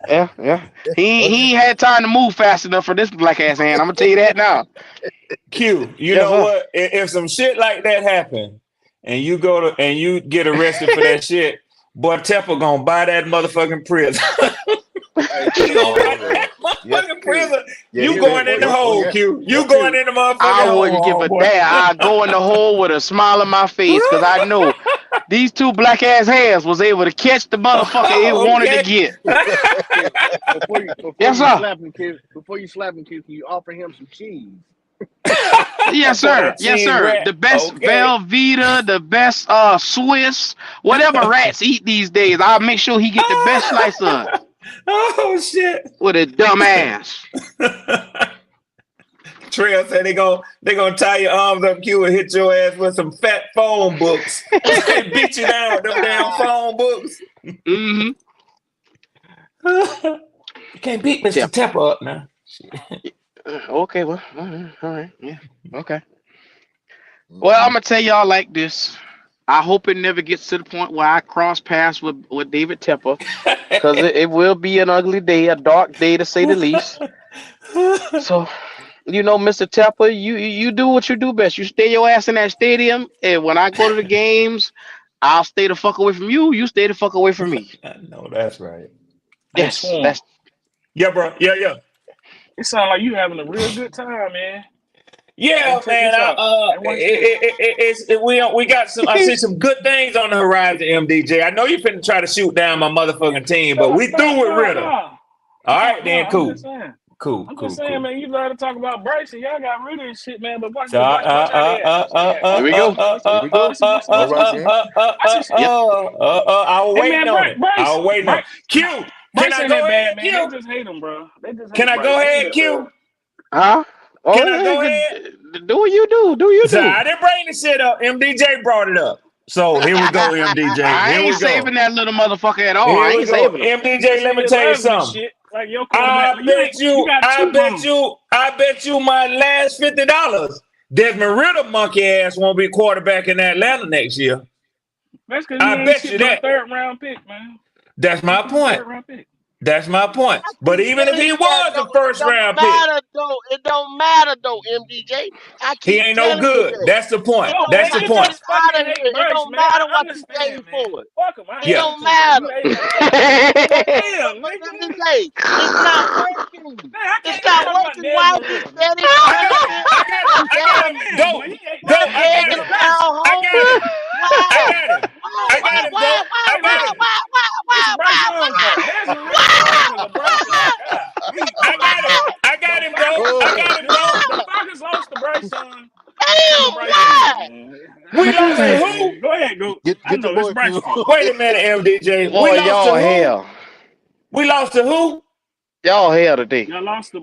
yeah, yeah. He ain't had time to move fast enough for this black ass hand. I'm gonna tell you that now. Q, you Yes, know sir. what? If some shit like that happen and you go to and you get arrested for that shit, boy, Tepper gonna buy that motherfucking prison. Hey, He Q, gonna Oh buy yeah. that Yep. motherfucking Q, prison. Yeah, You he Q, going bet. in before the you, Oh hole, yeah. Q. You Yep. going Q, in the I motherfucking wouldn't give hole, a boy. damn. I go in the hole with a smile on my face because I know these two black ass hands was able to catch the motherfucker it wanted to Okay. get. Q, before Yes, you sir. slap him, Q, can you offer him some cheese? Yes, For sir. that Yes, cheese sir. rat. The best Okay. Velveeta, the best Swiss, whatever rats eat these days. I'll make sure he get the best slice of it Oh shit. with a dumb ass. Trail said they gonna tie your arms up, Q, and hit your ass with some fat phone books. They beat you down with them damn phone books. Mm-hmm. You can't beat Mr. Tip. Tepper up now. Okay, well, all right. Yeah. Okay. Well, I'm gonna tell y'all like this. I hope it never gets to the point where I cross paths with David Tepper, because it will be an ugly day, a dark day to say the least. So, Mr. Tepper, you do what you do best. You stay your ass in that stadium, and when I go to the games, I'll stay the fuck away from you. You stay the fuck away from me. I know that's right. Hey, Yes, Swarm. that's Yeah, bro. Yeah. It sounds like you having a real good time, man. Yeah, Hey, check man. this out. Hey, watch this. We got some. I see some good things on the horizon, MDJ. I know you finna try to shoot down my motherfucking team, but we through with Ritter. All right, then, I'm cool. just saying. Cool. I'm just saying, man. You love to talk about Bryce, and y'all got rid of this shit, man. But watch So, this. Watch how they act. Watch how they act. here we go. Here we go. All right then. Watch this. Yep. I was Hey, waiting man, on it. I was waiting on it. Q, can Bryce I ain't go that bad, ahead, man. Q? They just hate him, bro. They just hate Can I Bryce. go He ain't ahead, that Q? Huh? Oh, Can I go yeah, ahead? do what you do. Do you So do? I didn't bring the shit up. MDJ brought it up. So here we go, MDJ. I Here ain't we go. saving that little motherfucker at all. I Here we ain't go. saving him. MDJ, let me His tell you ugly something. shit. Like your quarterback. I bet You you got two mamas. my last $50 Desmond Ritter monkey ass won't be quarterback in Atlanta next year. That's because he I ain't bet shit you but a that. third round pick, man. That's my point. Third round pick. That's my point. I But keep even if he telling you that was though. a It first don't round pick, matter though. It don't matter though, MDJ. I he keep ain't no telling you good. that. That's the point. It No, don't That's man, the you matter. point. Get just out fucking of hate here. It Bryce, don't man. matter I what you understand, gave man. for it. Fuck him. I It hate Yeah. him don't too, man. You matter. hate on Bryce. You like, damn, But nigga. MDJ, it's not working. Man, I It's can't even not talk about working. Why Desmond is you Ritter, man. steady I got him. passing? I got him. You I got throwing him. Damn, Go. boy, he hate Go. Bryce third I worse head got to than the him. Bryce. ground, I got homie. him. I Why? got him. I got him. Go. I Hey, got Bryce, him. it's Bryce Young fault. Desmond Ritter worse than Bryce Young. God, me, I boy. got him. I got The him. Go. Falcons, I got him. Go. the Falcons lost to Bryce Young because of Damn, Bryce why? Young, man. We Go lost to ahead, who? man. Go ahead, go. I Get your know it's boy Bryce Q. fault. Wait a minute, MDJ. We Boy, lost to y'all who? hell. We lost to who? Y'all hell today.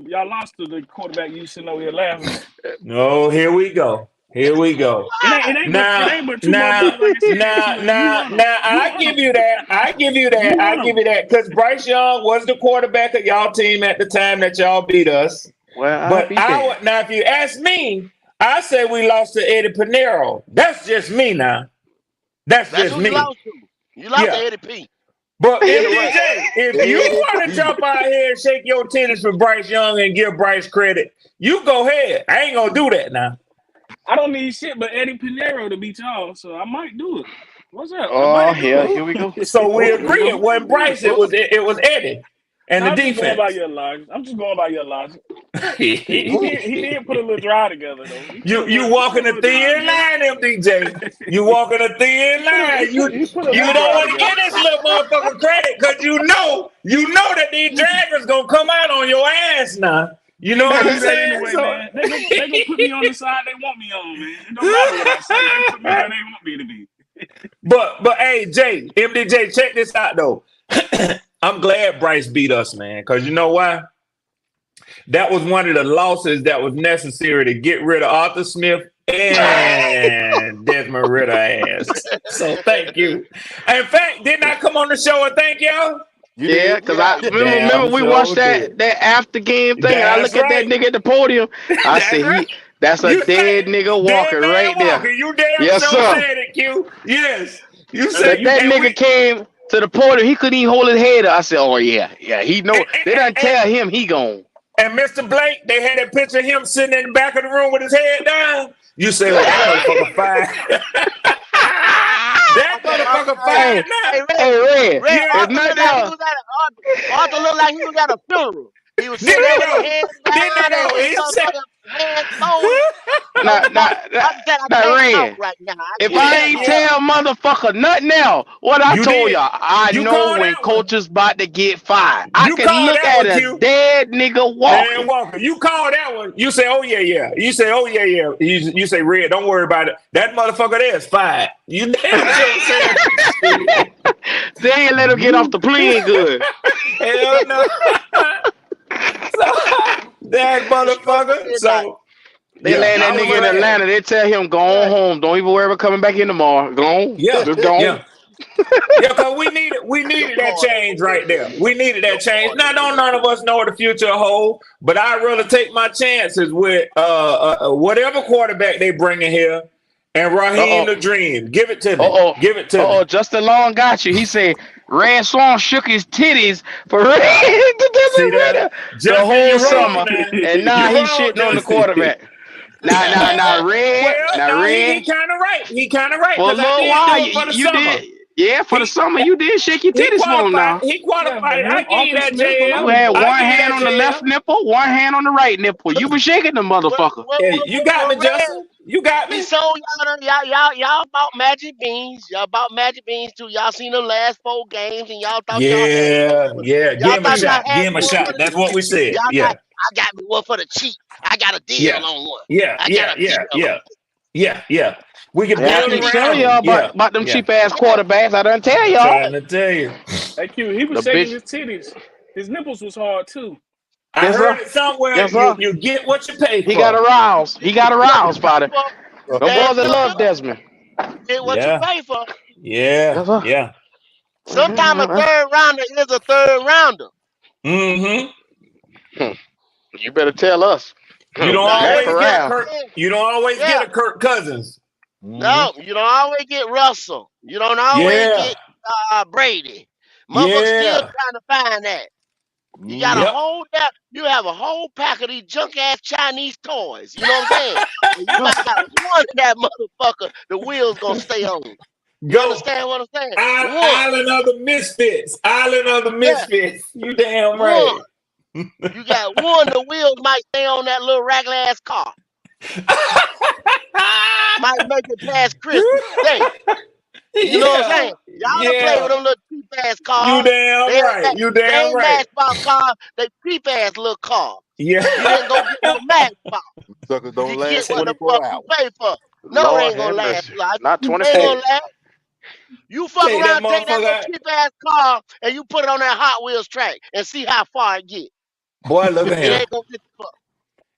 Y'all lost to the quarterback you sitting over here laughing at. No, here we go. Here we go. Why? It Now, ain't but two more now, months, like I said, now, Q, and you now, run them. now, You I run give them. you that. I give you that. You I run give them. you that. Because Bryce Young was the quarterback of y'all team at the time that y'all beat us. Well, I'll But be damned. now, if you ask me, I say we lost to Eddie Pinero. That's just me now. That's That's just who you me. lost to. You lost to Yeah. Eddie P But in the race. MDJ, if you Eddie want to P. jump out here and shake your tennis for Bryce Young and give Bryce credit, you go ahead. I ain't gonna do that now. I don't need shit but Eddie Pinero to beat y'all, so I might do it. What's up? I Oh, might do hell, it. here we go. So we Oh, here we agree go. it wasn't Do Bryce, it. it was Eddie and No, the I'm just going by defense. your logic. I'm just going by your logic. He you did he did put a little drive together though. you He put a walking a little drive thin together. line, MDJ. You walking a thin line. He put a You little don't drive want to together. get this little motherfucker credit because you know that these dragons gonna come out on your ass now. You know They what gonna I'm do that saying? anyway, So man. They gonna put me on the side they want me on, man. It don't matter what I say. They put me where they want me to be. but hey, Jay, MDJ, check this out though. I'm glad Bryce beat us, man, because you know why? That was one of the losses that was necessary to get rid of Arthur Smith and Desmond Ritter ass. So thank you. In fact, didn't I come on the show and thank y'all? You Yeah, did. cause I Damn remember we watched sure did. that after game thing, and I That's look at that right. nigga at the podium. I That's say right. that's a You dead say nigga dead walking man right there. walking. You damn Yes, sure sir. said it, Q. Yes. You said That you that and nigga we came to the podium, he couldn't even hold his head up. I said, oh yeah, he know. and, They done and, tell him he gone. and Mr. Blake, they had that picture of him sitting in the back of the room with his head down. You say, oh, that motherfucker fine. That Arthur, Arthur, motherfucker hey, fine Hey, now. hey, Red, hey, Red, Red, Yeah. if Arthur nothing looked like he else, was at Arthur looked like he was at a funeral. He was sitting Didn't there he with his though? hands Didn't he down and though? his He said, motherfucking hands folded on not the bottom. not not, Arthur said, I not can't talk Red. right now. I If I can't yeah, ain't talk. yeah. tell motherfucker nothing else, what I You told did. y'all, I You know called when that one. coach is about to get fired. I You can called look that at one, a Q. dead nigga Man walking. Walker, you call that one. You say, oh, yeah, yeah. You say, oh, yeah, yeah. You say, Red, don't worry about it. That motherfucker there is fine. You damn sure said shit. They ain't let him get off the plane good. Hell no. So, that It struck a motherfucker. midnight. So, They yeah, land that I was nigga in glad. Atlanta. They tell him go on home. Don't even worry about coming back in tomorrow. Go on, Yeah, just go on. yeah. Yeah, because we Your needed that party change over. right there. We needed that Your change. party Now, don't over. none of us know what the future hold, but I'd rather take my chances with whatever quarterback they bring in here and Uh Raheem oh. the Dream. Give it to Uh me. oh. Give it to me. Justin Long got you. He said Red Swan shook his titties for Red See that? the Justin, whole you wrong summer, now. and now You he wrong, shitting on the Justin. quarterback. Now Red, Well, now no, he Red. kind of right. He kind of right For a because I little did while, do it for you, the you summer. did, yeah. For the He summer, you did shake your he titties for him. qualified. Now He Yeah, for qualified. I him, give you Arthur that, Smith, a you lot JL. of had them. I one give you hand that, on the left JL. nipple, one hand on the right nipple. You was shaking the motherfucker. Yeah, you got me, Red, Justin. You got he me. sold y'all bought Magic Beans. Y'all bought Magic Beans too. Y'all seen the last 4 games and y'all thought y'all had me Yeah, one for yeah. y'all Give him a thought y'all shot. had Give me him a one for shot. the That's what cheap. we said. Y'all got Yeah, I got me one for the cheap. I got a deal yeah, on one. yeah, I yeah, got a deal yeah, on yeah, yeah, yeah. We can I Yeah, I got a build keep deal telling around on y'all him. one. Yeah, about them yeah. cheap ass Yeah, quarterbacks. I done tell I'm y'all trying to tell you. Hey Q, he was the shaking bitch. his titties. His nipples was hard too. I Yes heard sir. it somewhere. Yes You sir. you get what you pay He got for. aroused. He got what you aroused pay by the for, them damn boys that sure love do. Desmond. Get what you Yeah, pay for. yeah, Yes sir. yeah. Sometimes a third rounder is a third rounder. Mm-hmm. You better tell us. You don't Matt always get a Corral. Kirk. You don't always Yeah. get a Kirk Cousins. No, you don't always get Russell. You don't always Yeah. get Brady. Motherfuckers still Yeah. trying to find that. You got a Yep. whole you have a whole pack of these junk ass Chinese toys. You know what I'm saying? And you might got one of that motherfucker, the wheels gonna stay on. You Go. understand what I'm saying? One. Island of the Misfits. Island of the Yeah. Misfits. You damn One. right. You got one, the wheels might stay on that little raggedy ass car. Might make it past Christmas Day. You know what I'm saying? Y'all done play with them little cheap ass You cars. damn right. You They damn ain't right. Matchbox cars. They cheap ass little cars. Yeah. You didn't go get no Matchbox. Suckers You don't last get what the 24 fuck you hours. pay for. No, they Lord ain't gonna have last mercy. life. Not They ain't gonna 24. last. You fuck Take that around, take that motherfucker little out. cheap ass car, and you put it on that Hot Wheels track and see how far it get. Boy, look at It him. ain't gonna get the fuck.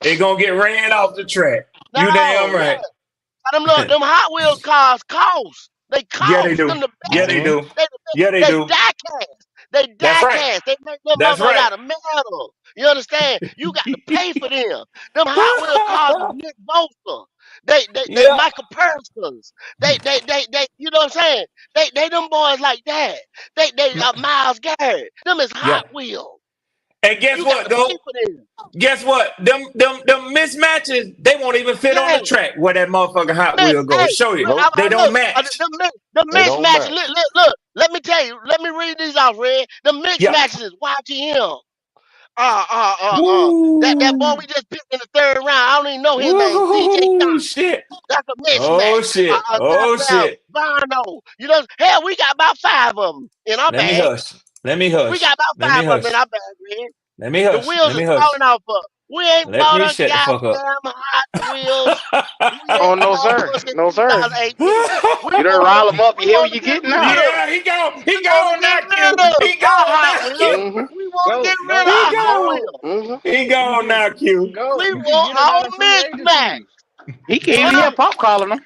It gonna get ran off the track. You damn No, right. them Hot Wheels cars cost. They Yeah, they cost. do. Them the Yeah, best. they do. They, Yeah, they they do. die cast. They That's die right. cast. They make them That's motherfuckers right. out of metal. You understand? You got to pay for them. Them Hot Wheel cars is Nick Bosa. They Yeah. Michael Persons. They you know what I'm saying? They them boys like that. They Miles Garrett. Them is Yeah. Hot Wheels. And guess You got what, to pay though? for them. Guess what? Them mismatches, they won't even fit on Yeah. the track where that motherfucking Hot Wheel goes. Hey, Show you. Nope. They don't look, match. the They don't mismatch. match. Look. Let me tell you. Let me read these off, Red. The Yeah. mismatches is YGM. That boy Woo. we just picked in the third round. I don't even know his name. DJ Woo. Johnson. Shit. That's a Oh, mismatch. shit. Oh, shit. Bono. You know, hell, we got about 5 of them in our Let me bag. hush. Let me We hush. got Let about me 5 of them in hush. our bag, man. Let me The hush. wheels Let is me hush. falling off of. We ain't Let bought me a shut the fuck up. goddamn Hot Wheels. We ain't Oh, no, bought sir. one since No, sir. 2018. We You done want rile them up. we You hear what want you to get getting rid now. of. Yeah, he gone. We He want gone to get now, rid Q. of He our gone now, Hot Wheels. Q. Mm-hmm. We want to Go, get rid of go, He our Hot gone. go. Wheels. Mm-hmm. He You gone can now, Q. go. We You can want get it out our of free mismatch. agency. He You can't can even get hear Huh? it. Pop calling him.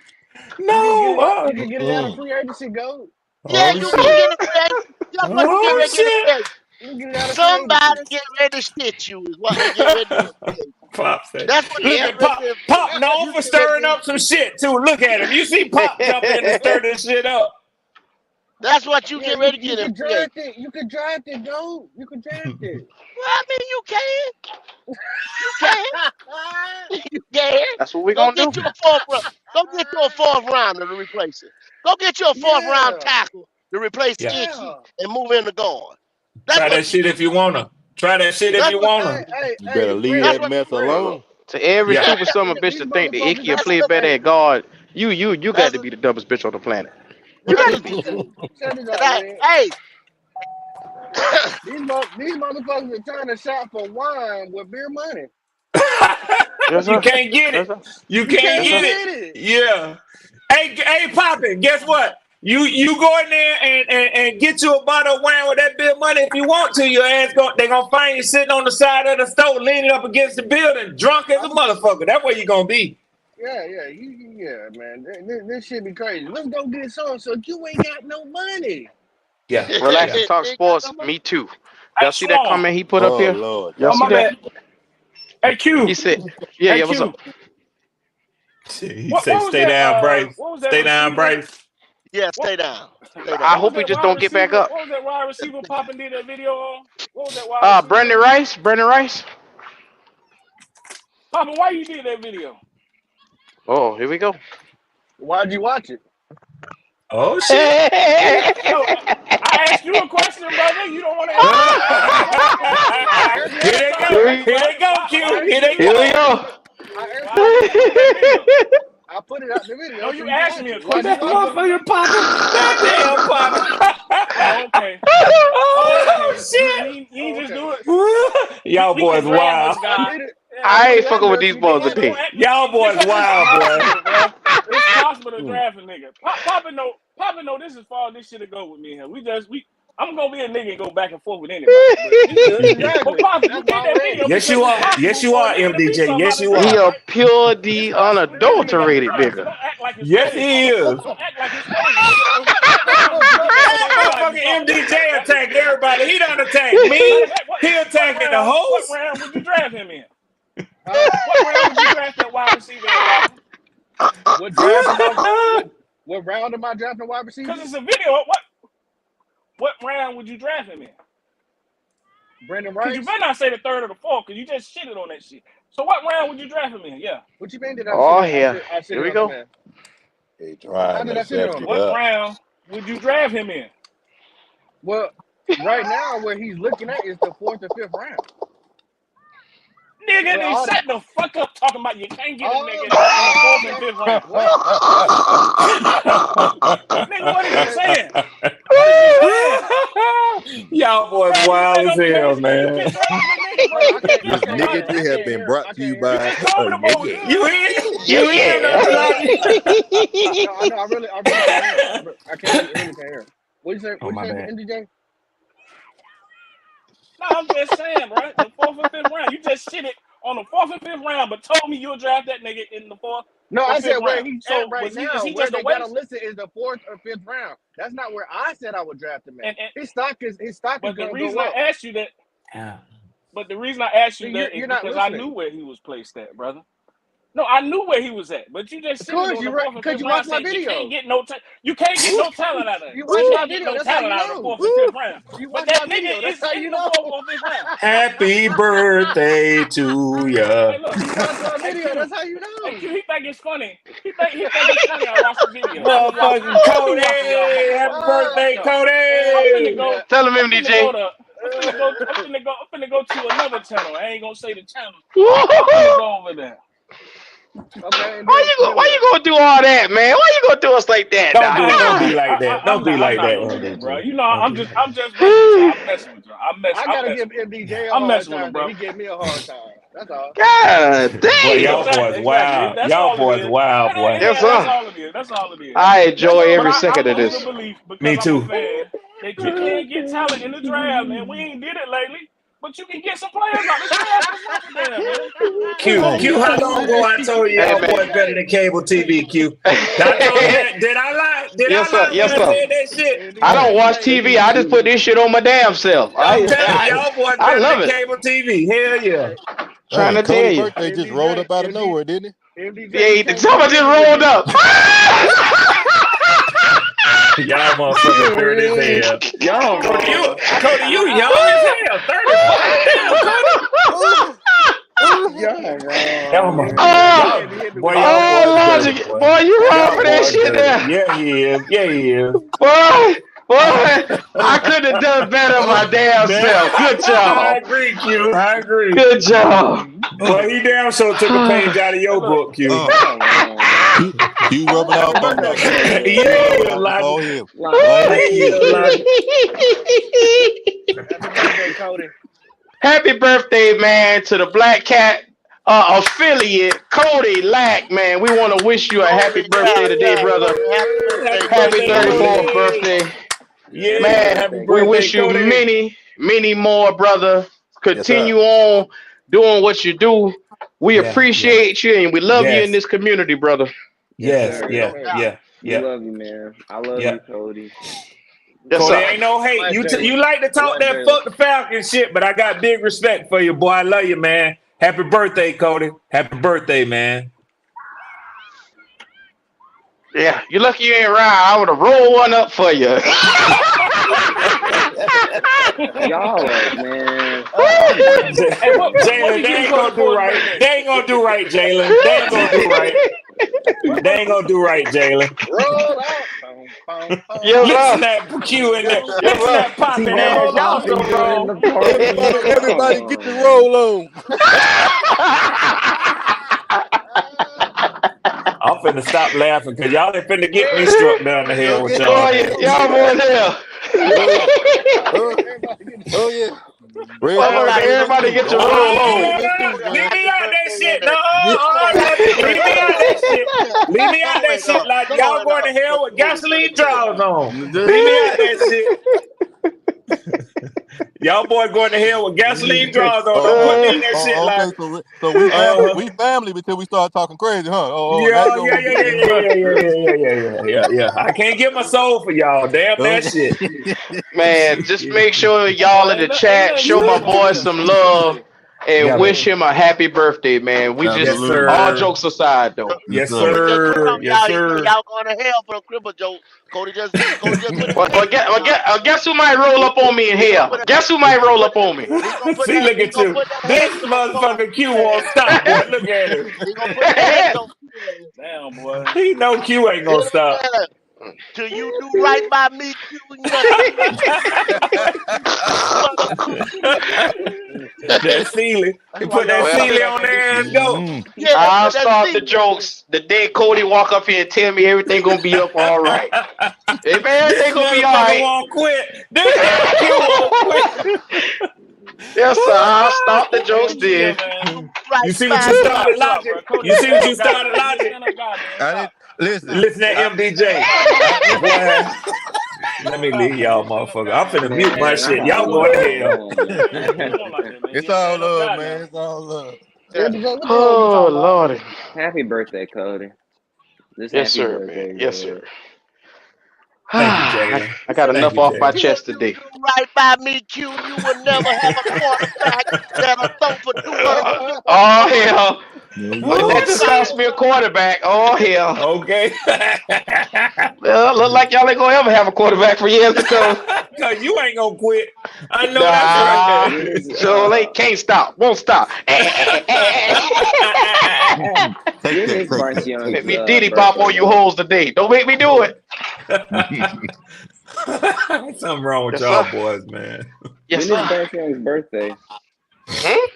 You can get No. it. You can get it out of Mm-mm. free agency. Go. Yeah, Oh you can shit. get it free agency. Guess what you get Oh ready to get it free shit. agency? You can get it out of free agency. Somebody get ready to stitch you is what they get ready to do in free agency. Pop said. That's what you Look get at ready Pop. to do. Pop That's what known you for get ready stirring to up do. some shit too. Look at him. You see Pop jump in and stir this shit up. That's what you Yeah, get ready to you get in can free agency. draft it. You can draft it. Go. You can draft it. Well, I mean, you can. You can. You can. That's what we Go gonna do. get you a fourth round. Go get you a fourth rounder to replace it. Go get you a fourth round Yeah. tackle to replace Yeah. Icky Yeah. and move in the guard. That's Try that what you shit do. if you wanna. Try that shit if That's you what you wanna. Hey, do. hey, You better hey, leave That's that Red, what mess you do. Red. alone. To every Yeah. stupid son of a bitch These to think that motherfuckers Icky are will That's play trying. what better you Hey, at do. guard. You got That's to be the dumbest bitch on the planet. You that's got to what be. you do. check this And out, Red. hey, These motherfuckers are trying to shop for wine with beer money. Yes, You sir. can't get Yes, it. sir. You You can't Yes, can't get sir. it. get it. Yeah. Hey, Poppin, guess what? You go in there and get you a bottle of wine with that bill money if you want to. Your ass they gonna find you sitting on the side of the store, leaning up against the building, drunk as a I'm, motherfucker. That's where you gonna be. yeah, man. This shit be crazy. Let's go get some. So you ain't got no money. Yeah, Relax yeah. and talk they got sports. no money. Me too. Hey, Y'all see that Swan. comment he put up Oh here? Lord, Y'all Oh, talk see my about that? bad. Hey, He Q. said, "Yeah, Hey, yeah. What's Q. up?" He What say, was stay that? down, Bryce. What was that Stay down, receiver? Bryce. Yeah, What stay down. Stay I what down. was hope he that just wide don't get back receiver? up. What was that wide receiver Poppin did that video on? What was that wide receiver Brandon name? Rice. Brandon Rice. Poppin, why you did that video? Oh, here we go. Why'd you watch it? Oh shit. No, I asked you a question, brother. You don't want to answer my question. I answered Here your they question. go. here, Here they go, I Q. Here answered they your here we go. question. go. I answered Why your did you put question. that video? I put it out the video No, so you you can asked watch me a it. Put Why'd question. you that I watch it? answered motherfucker it. popping. That damn popping. Oh, okay. Oh Okay. You ain't Oh, just okay. do it. shit. Y'all We can boys drag I, wild. this I guy. did it. I Yeah, I put ain't it out fucking with there so these you can boys because watch it's it. today. Y'all boys because it's wild, boy. possible, bro. It's possible to Mm. draft a nigga. Poppin know this is far. This shit to go with me and him. I'm gonna be a nigga and go back and forth with anybody. But but Exactly. Poppin, you That's did why I'm that ready. video Yes, you because it's are. Yes, possible you for a are, nigga to be MDJ. something out Yes, the you He draft, are. a right? pure It's D possible that nigga got the unadulterated draft. So nigga. don't act like it's Yes, crazy. he is. Don't act like it's crazy. Just tell me, did you get that That video while you motherfucking talking to me? MDJ That's it. attack everybody. He done attacked Matter me. of fact, He what attacking the round? What host. round would you draft him in? What round would you draft that wide receiver in, Walker? What draft am I? What round am I drafting wide receiver? Because it's a video. What round would you draft him in? Brandon Because you Rice. better not say the third or the fourth, because you just shitted on that shit. So what round would you draft him in? Yeah. What you mean did I Oh shit? yeah, I shit here we on the go. man. He How trying did to I shit set on you him? What up. round would you draft him in? Well, right now where he's looking at is the 4th or 5th round. Nigga, But they all, shut the fuck up talking about you can't get a nigga in the oh, 4th and okay. 5th round. What? Nigga, what is you Okay. saying? What is you saying? Y'all boys Bro, you wild think as I'm hell, crazy, man? You man. can draft a nigga, bro. Bro, You can't get This somebody. I nigga can't have hear been him. brought I to you can't hear him. You by just told me to go with yeah. You good. hear? Yeah, You hear yeah. nothing No, I know. I really can't hear him. I really can't hear him. What you say? Oh What my you say, bad. MDJ? No, I'm just saying, bro. The 4th and 5th round. You just shitted on the 4th and 5th round, but told me you'll draft that nigga in the 4th No, or I 5th said where round. he's at So right is now. he Where just a they got him waste? listed is the 4th or 5th round. That's not where I said I would draft him at. And His stock is but the gonna reason go I up. asked you that, Yeah. but the reason I asked See, you that is you're not because I knew listening. where he was placed at, brother. No, I knew where he was at, but you just Of shitted course, on the you right 4th and because 5th you round watch my saying videos. you can't get no talent out of it. You You watch my can't get video. no That's how talent you out of the know. 4th and 5th round. You But watch that my nigga video. That's is how in you the know. 4th or 5th round. Happy birthday to ya. Hey, look, You watch my hey video. Q, That's how you hey know. Q, he think it's funny. He think it's funny. I watched the video. Motherfucking I be Cody. watching y'all Happy motherfuckers, bro. birthday, No, I'm finna Cody. go. Tell him, I'm finna go MDJ. to. I'm finna go to another channel. I ain't gonna say the channel, but I'm finna go over there. Okay, and Why then what? you gonna do all that, man? Why you gonna do us like that? Don't do it. Don't Nah. be like that. Don't be I'm like not that, gonna do that, bro. MDG. You know, Don't be like I'm just messing with y'all. I'm messing with y'all. I'm I gotta give messing with him. MDJ a I'm hard messing with him, time that bro. he give me a hard time. That's all. God that. Boy, y'all damn. boys Exactly. wild. That's Y'all all it boys is. wild, boy. Yes, That's sir. all it is. That's all it is. I That's enjoy all. But every I'm second of under the this. belief because Me I'm a too. fan that you can get talent in the draft, man. We ain't did it lately, but you can get some players out the draft. That's worth a damn, man. Q, Hey, Q, how long ago I told you Hey y'all man. boys better than cable TV, Q? I told you that. Did I lie? Did I Yes, sir. lie when Yes, I sir. said that shit? I don't hey, watch MDJ, TV. I just put this shit on my damn self. I'm telling you, I, y'all boys I better than love it. cable TV. Hell yeah. Trying hey, to Cody tell you. birthday just rolled up out of nowhere, didn't MDJ, you Yeah, can't someone come just in with rolled me. up. Y'all motherfuckers dirty as hell. Y'all wrong. Cody, you young as hell. 34. Damn, Cody. Y'all Y'all, wrong, MDJ, you Oh, y'all, can't be hitting me boy, with that y'all shit. oh, boys dirty, logic. boy. Boy, you wrong Y'all for that boys shit dirty. there. Yeah, he is. Yeah, he is. Boy, I couldn't have done better my damn self. Good I job. agree, Q. I agree. Good job. Boy, he damn sure took a page out of Hey, your look. book, Q. Y'all wrong, man. you rubbing Happy off on birthday, Logic. Cody. Yeah, You rubbing yeah, off. It's Logic. all him. Logic. Blame Yeah, Q. Logic. Happy birthday, Cody. Happy birthday, man, to the Black Cat affiliate, Cody Lack, man. We want to wish you a happy Cody, birthday today, brother. happy Happy birthday, Happy birthday, Cody. 34th Cody. birthday. Happy Yeah, Man, happy birthday, we birthday, wish Cody. you Cody. many, many more, brother. Yes, sir. Continue on doing what you do. We Yeah, yeah. appreciate you and we love you in Yes, this community, brother. Yes, yes, sir. Yes, Yes, yeah, sir. sir. yeah, We yeah, love you, man. I love yeah. you, Cody. Yes, Cody, sir. ain't no hate. What, You Jalen? like to talk What, that Jalen? fuck the Falcon shit, but I got big respect for you, boy. I love you, man. Happy birthday, Cody. Happy birthday, man. Yeah, you're lucky you ain't around. I would have rolled one up for you. Y'all are, man. I'm done. Hey, what Jalen, did they you ain't enjoy gonna do for his right. birthday? They ain't gonna do right, Jalen. They ain't gonna do right. They ain't gonna do right, Jalen. Roll out. Boom, boom, boom, Yes, Listen sir. boom, that Q in there. boom, Yes, Listen sir. that boom. popping T-Bone ass. Y'all so popping joining wrong. the party. Come Everybody get the on, man. roll on. I'm finna stop laughing because y'all ain't finna get me Yeah. struck down the hell with Okay. y'all. Boy, y'all boys here. Oh yeah. Everybody get Oh the yeah. Red Motherfucker, Sox Everybody, win this everybody too. get your Don't Uh, worry. roll They on. win no, this no, too, put a leave man. me happy out that birthday in shit. No, there. Come on, happy Logic, leave me birthday. out that shit. Leave me out Go that ahead, shit. dog. Like Come y'all on, going to dog. hell with Happy gasoline birthday. draws on. Leave me out that shit. Y'all boy going to hell with gasoline draws on. Don't put me in that shit, Okay. Logic. So we family. Uh, We family until we start talking crazy, huh? Now you yeah, gonna yeah, want yeah, to yeah, get yeah, yeah, yeah, yeah, yeah, yeah, yeah, yeah. I can't get my soul for y'all. Damn that okay. shit. Man, just make sure Hey, boy, y'all in the ain't chat nothing show my special boy about you. some love. and Yeah, wish man. him a happy birthday, man. We just Yes, Absolutely. all sir. jokes aside Yes, though. Yes, sir. Cody just told sir. Yes, y'all. He said sir. y'all going to hell for the cripple joke. Cody just put his Well, case on y'all. guess who might roll up on me in He gonna hell? put Guess who he might gonna roll put up on me? See, look he at gonna you. put that This headstone on motherfucker Q won't his stop, boy. ass. Look at him. He gonna put that headstone on his ass. Damn, boy. He know Q ain't gonna stop. Yeah. Till you do right by me, Q, and nothing but That ceiling. That's He why put that y'all Well, suck ceiling back on in there and go. Mm. yeah, I'll put that start the seat on there. jokes the day Cody walk up here and tell me everything gonna be up all right. Hey man, This everything gonna be all motherfucker right. won't quit. This nigga Q won't quit. Yes, sir. I'll start the Hey, jokes look here, then. man. You Right see what by you Cody, me. stop, started, stop, Logic? bro. Cody, You see what stand you up, God, started, man. You Logic? stand up, God, man. I Stop. didn't listen. Listen at MDJ. Boy, let me Stop, leave man. y'all Stand up, motherfucker. God, I'm man. finna mute my Man, shit. Don't Y'all do it going like to that, come hell. man. on, man. Don't do him like that, man. It's You all stand up, love, God, man. now. It's all love. Yeah, Yeah. what the hell you Oh talking about? Lordy. Happy birthday, Cody. This Yes, happy sir, man. birthday, Yes, man. sir. Thank you, I Jalen. got Thank enough you, off my Jalen. Till chest you today. do right by me, Q, you will never have a quarterback that'll throw for 200 yards. Oh hell. There you If that go. just cost me a quarterback, oh hell. Okay. Well, look like y'all ain't gonna ever have a quarterback for years to come. Cause you ain't gonna quit. I know that's Nah, When is so they can't stop, won't stop. Take when that. is Take Bryce that. Take Make Young's me that. diddy bop birthday, on you man? hoes today. Don't make me do it. right. Something wrong with Yes, y'all sir. boys, man. Yes, When is sir. Bryce Young's birthday? Hmm?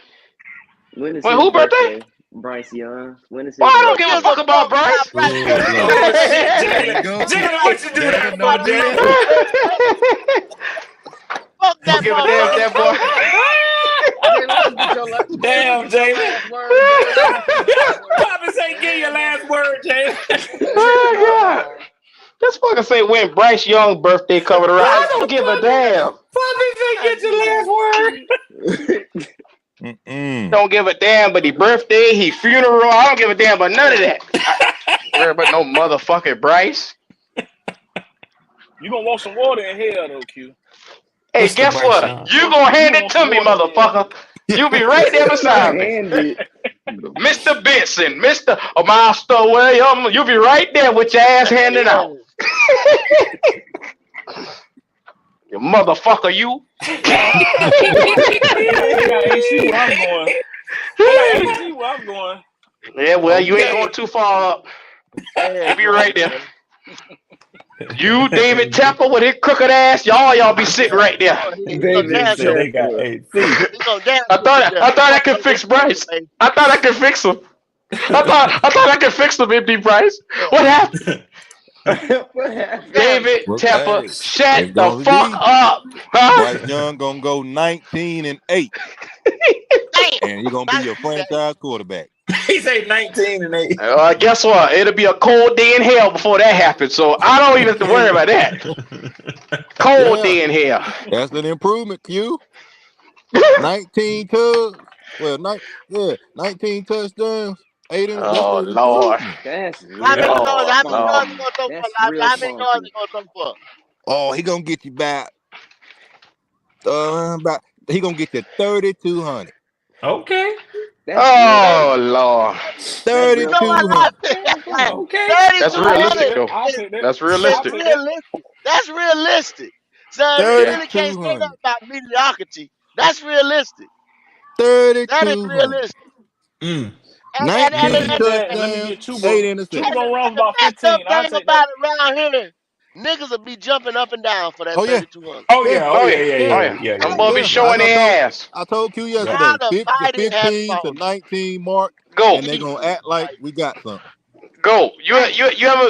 When is Wait, his who birthday? birthday? Bryce Young. When is Well, his I don't Who give a birthday? gives a fuck about fuck about Bryce. Bryce Oh Young Lord. Oh shit, birthday? There you Jalen. go. Jalen, what you do that Jalen for, done Nobody did know it. Jalen? his birthday. Fuck Don't that give a damn if motherfucker. that boy. Jay, let's get your last. Jay, let's Damn, get your Jalen. last word. Jay, let's get your last word. Poppy say give your Hell no. last word, Jalen. Hell Oh God. no. This fucker say when Bryce Young birthday coming around. I don't give a damn. Poppy say God get your damn. last word. Mm-mm. Don't give a damn but he birthday, he funeral. I don't give a damn about none of that. I worry about no motherfucking Bryce. You gonna want some water in hell, though, Q. Hey, Mr. guess Bryce what? Young. You gonna You hand gonna it want to some me, water in hell. motherfucker. You'll be right there beside me. Handy. Mr. Benson, Mr. Master William, you'll be right there with your ass handing Yeah. out. You motherfucker, you. I got AC where I'm going. I got AC where I'm going. Yeah, well, you ain't Okay. going too far up. Ass You be right right there. there. You, David Tepper, with his crooked ass, y'all be sitting right there. He gonna Nigga David dance said with they got Tepper. AC. he gonna dance I with you thought there. I He thought I gonna could play with fix you in your Bryce. face. I thought I could fix him. I thought I could fix him, empty Bryce. What happened? What happened? Dance. David Well, Tepper, hey, shut it's the gonna fuck be up. Bryce Huh? Young gonna go 19-8, Damn. and you're gonna be your 19 days. franchise quarterback. He say 19-8. Guess what? It'll be a cold day in hell before that happens, so I don't even have to worry about that. Cold Yeah, day in hell. that's an improvement, Q. 19 tubs. Well, 19 touchdowns, 8 that's Oh an Lord. improvement. That's How many real yards? Oh How many Lord. yards he funky. gonna throw for? That's Like, real how many yards funky. he gonna throw for? Oh, he gonna get you back. About he gonna get you 3,200. Okay. That's real Oh funky. Lord. That's real No, I funky. like 3,200. That's real it. funky. Okay. That's Thirty-two I'll take realistic hundred that. though. I'll is take that. That's is I'll realistic. take that. realistic. That's realistic. So you Yeah. really can't say that 3,200. about mediocrity. That's realistic. That is 3,200. realistic. Mm. Let me 19 And get that, and let me touchdowns, get Chuba. 8 interceptions. Chuba gonna run for the about messed up 15. I'll thing take that. about it around here, niggas will be jumping up and down for that Oh yeah, 3,200. Oh yeah, yeah. Oh Oh yeah. yeah. Yeah. Oh yeah, Yeah. yeah. Yeah. Them Yeah. boy be yeah. Yeah. Like showing their ass. I told you Yeah. How yesterday, the the mighty has 15 to fallen. 19 mark, Go. and they gonna Jesus act like Christ. we got something. Go. Damn.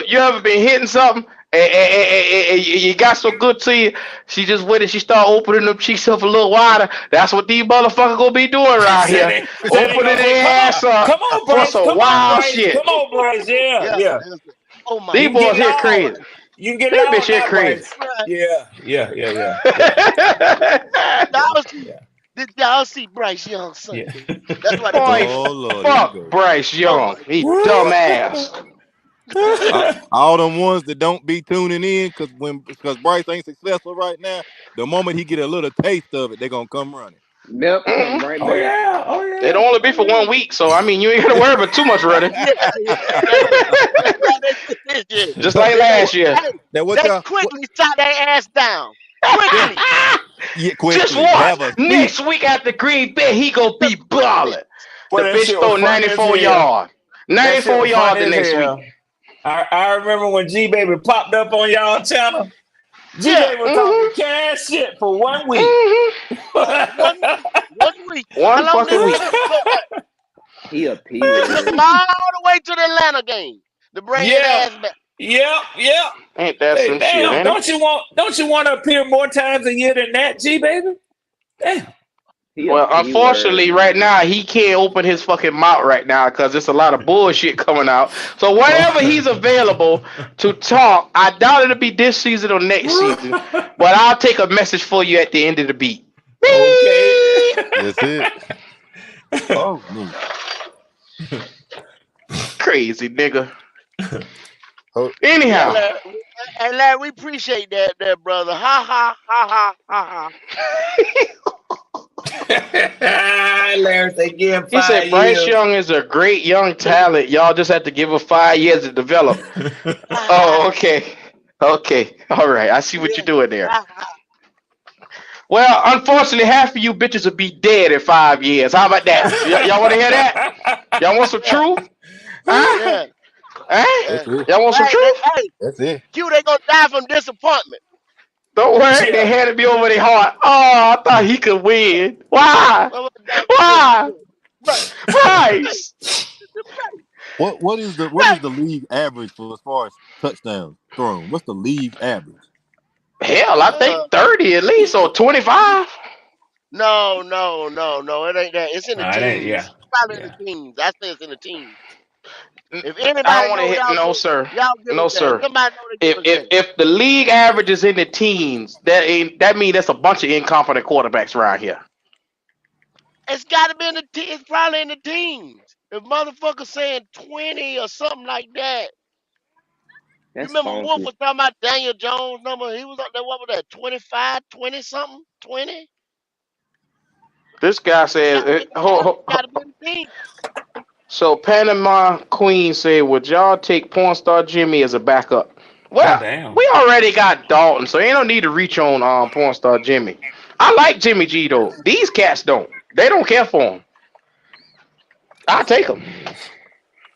You ever been hitting something and you got so good to you, she just went and she start opening them cheeks up a little wider. That's what these motherfuckers gonna be doing around here. Said they Opening gonna say, their "Come on, ass up come on, for Bryce, some come on, wild Bryce, shit. come on, Bryce." Yeah. Yeah. Yeah. They'll say, oh my These You can God. get boys it here all. crazy. You can get it This all bitch here now, crazy. Bryce. Right. Yeah. Yeah. Yeah. Yeah. Yeah. Yeah. Y'all see, Yeah. did y'all see Bryce Young Yeah. Sunday? That's why they call Boy, him. Oh Lord, here we fuck go. Bryce Oh Young. my He Yeah. dumbass. All them ones that don't be tuning in because Bryce ain't successful right now, the moment he get a little taste of it, they gonna come running. Yep, Mm-hmm. come right Oh back. yeah. Oh It'd yeah. only be Oh for yeah. 1 week, so I mean, you ain't gotta worry about too much running. Yeah, yeah, that's how they did it. Just like Then last year. hey, Now what they y'all what quickly shot their ass down. yeah, Quickly, yeah Just quickly. watch. Have a seat. Next week after Green Bay, he gonna be quickly. balling. Boy, The that bitch shit was throw funny as 94 hell. yards. That shit 94 was funny yards the as next week. hell. I remember when G Baby popped up on y'all channel. G Yeah, Baby was talking Mm-hmm. cash shit for 1 week. Mm-hmm. one week, 1 week. One How long fucking did week. it go back? He a P It took him word. all the way to the Atlanta game to bring his Yeah. ass back. Yep. Ain't that Hey, some shit, damn, ain't it? don't you want to appear more times a year than that, G Baby? Damn. He a Well, P word, unfortunately, right man. now he can't open his fucking mouth right now because there's a lot of bullshit coming out. So whenever he's available to talk, I doubt it'll be this season or next season. But I'll take a message for you at the end of the beat. Okay. Beep. That's it. Oh no. Crazy nigga. Oh, Yeah, Anyhow, Larry. Hey, Larry, we appreciate that, brother. Ha ha ha ha ha ha. Larry, they give him he said Bryce 5 years. Young is a great young talent. Y'all just have to give him 5 years to develop. Oh, okay. Okay. All right. I see what Yeah. you're doing there. Ha, ha. Well, unfortunately, half of you bitches will be dead in 5 years. How about that? Y'all want to hear that? Y'all want some Yeah, truth? Huh? yeah. Huh? that's it. Y'all want some Hey, truth? hey, That's it. Q, they gonna die from disappointment. Don't worry. They Yeah. handed me over their heart. Oh, I thought he could win. Why? Well, die from Why? disappointment. Right, Bryce. What is right. the league average for as far as touchdowns thrown? What's the league average? Hell, I think Uh, 30 at least or 25. no. It ain't that. It's in the It ain't. teens. Yeah. It's probably in Yeah. the teens. I say it's in the teens. If I anybody don't want to know, hit. y'all No, give sir. y'all give us No, that. If sir. somebody know, they If give us if that. if the league average is in the teens, that means that's a bunch of incompetent quarterbacks around here. It's got to be in the. It's probably in the teens. If motherfuckers saying 20 or something like that. You That's remember Wolf funky. was talking about Daniel Jones number? He was up there. What was that? 25, 20 something, 20. This guy It says, got to be in the average. Got to be in the teens. so Panama Queen said, would y'all take porn star Jimmy as a backup? Oh Well, damn. we already got Dalton, so ain't no need to reach on porn star Jimmy. I like Jimmy G though. These cats don't. They don't care for him. I That's take him. hilarious.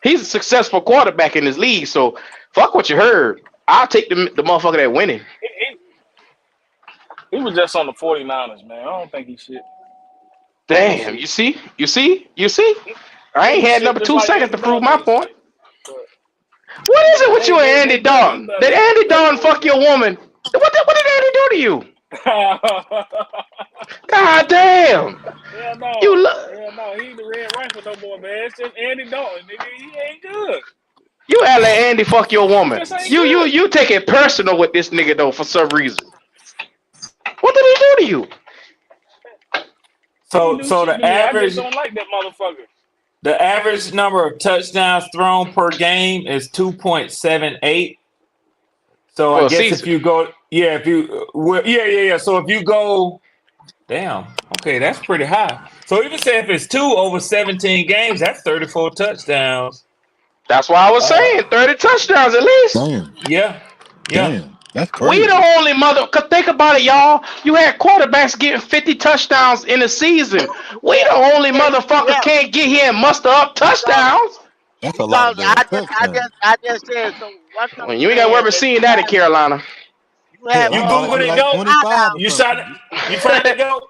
He's a successful quarterback in this league, so fuck what you heard. I'll take the motherfucker that winning. He was just on the 49ers, man. I don't think he shit. He Damn, shit. you see? I Yeah, ain't he had shit number just two like seconds Andy to prove Dalton my ain't point. shit. But What is it with hey, you and they Andy better. He Dalton? better. Did He Andy better Dalton go with fuck your Dalton. woman? What did Andy do to you? God damn. Hell You no. look. Hell no. He ain't the red rifle no more, man. It's just Andy Dalton, nigga. He ain't good. You act like Andy fuck your He woman. just ain't You good. you take it personal with this nigga though for some reason. What did he do to you? He ain't So do so shit the to me. I just average don't like that motherfucker. the average number of touchdowns thrown per game is 2.78. So I For a guess if season. you go, yeah, if you, well, yeah. So if you go, damn, okay, that's pretty high. So even say if it's 2 over 17 games, that's 34 touchdowns. That's why I was Uh, saying 30 touchdowns at least. Damn, yeah, yeah. damn, that's We crazy. the only mother. Cause think about it, y'all. You had quarterbacks getting 50 touchdowns in a season. We Yeah, the only yeah, motherfucker yeah. can't get here and muster up Because touchdowns. That's a lot of because damn touchdowns. I just said so. What I'm Well, you ain't got to worry saying about that seeing that in Carolina. you have Hell, I You thought it'd Googled be it, like go. 25 or timeout. You shot something. it. You found it, go.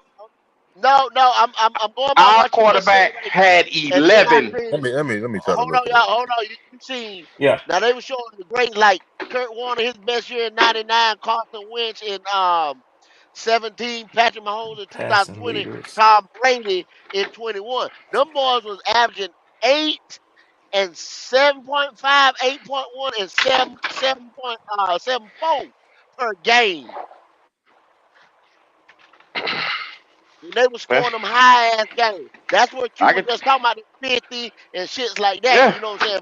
No, I'm going by Our what you just said quarterback right there. had And then I 11. seen. Let me try to Hold look on, it y'all. up. Hold on. You seen Yeah, now they were showing the great like Kurt Warner his best year in '99, Carson Wentz in 17, Patrick Mahomes in passing 2020, leaders. Tom Brady in 21. Them boys was averaging 8 and 7.5, 8.1, and 7.74 per game. And they were Eh, scoring them high ass games. That's what you I were could just talking about, the 50 and shits like that. yeah. You know what I'm saying?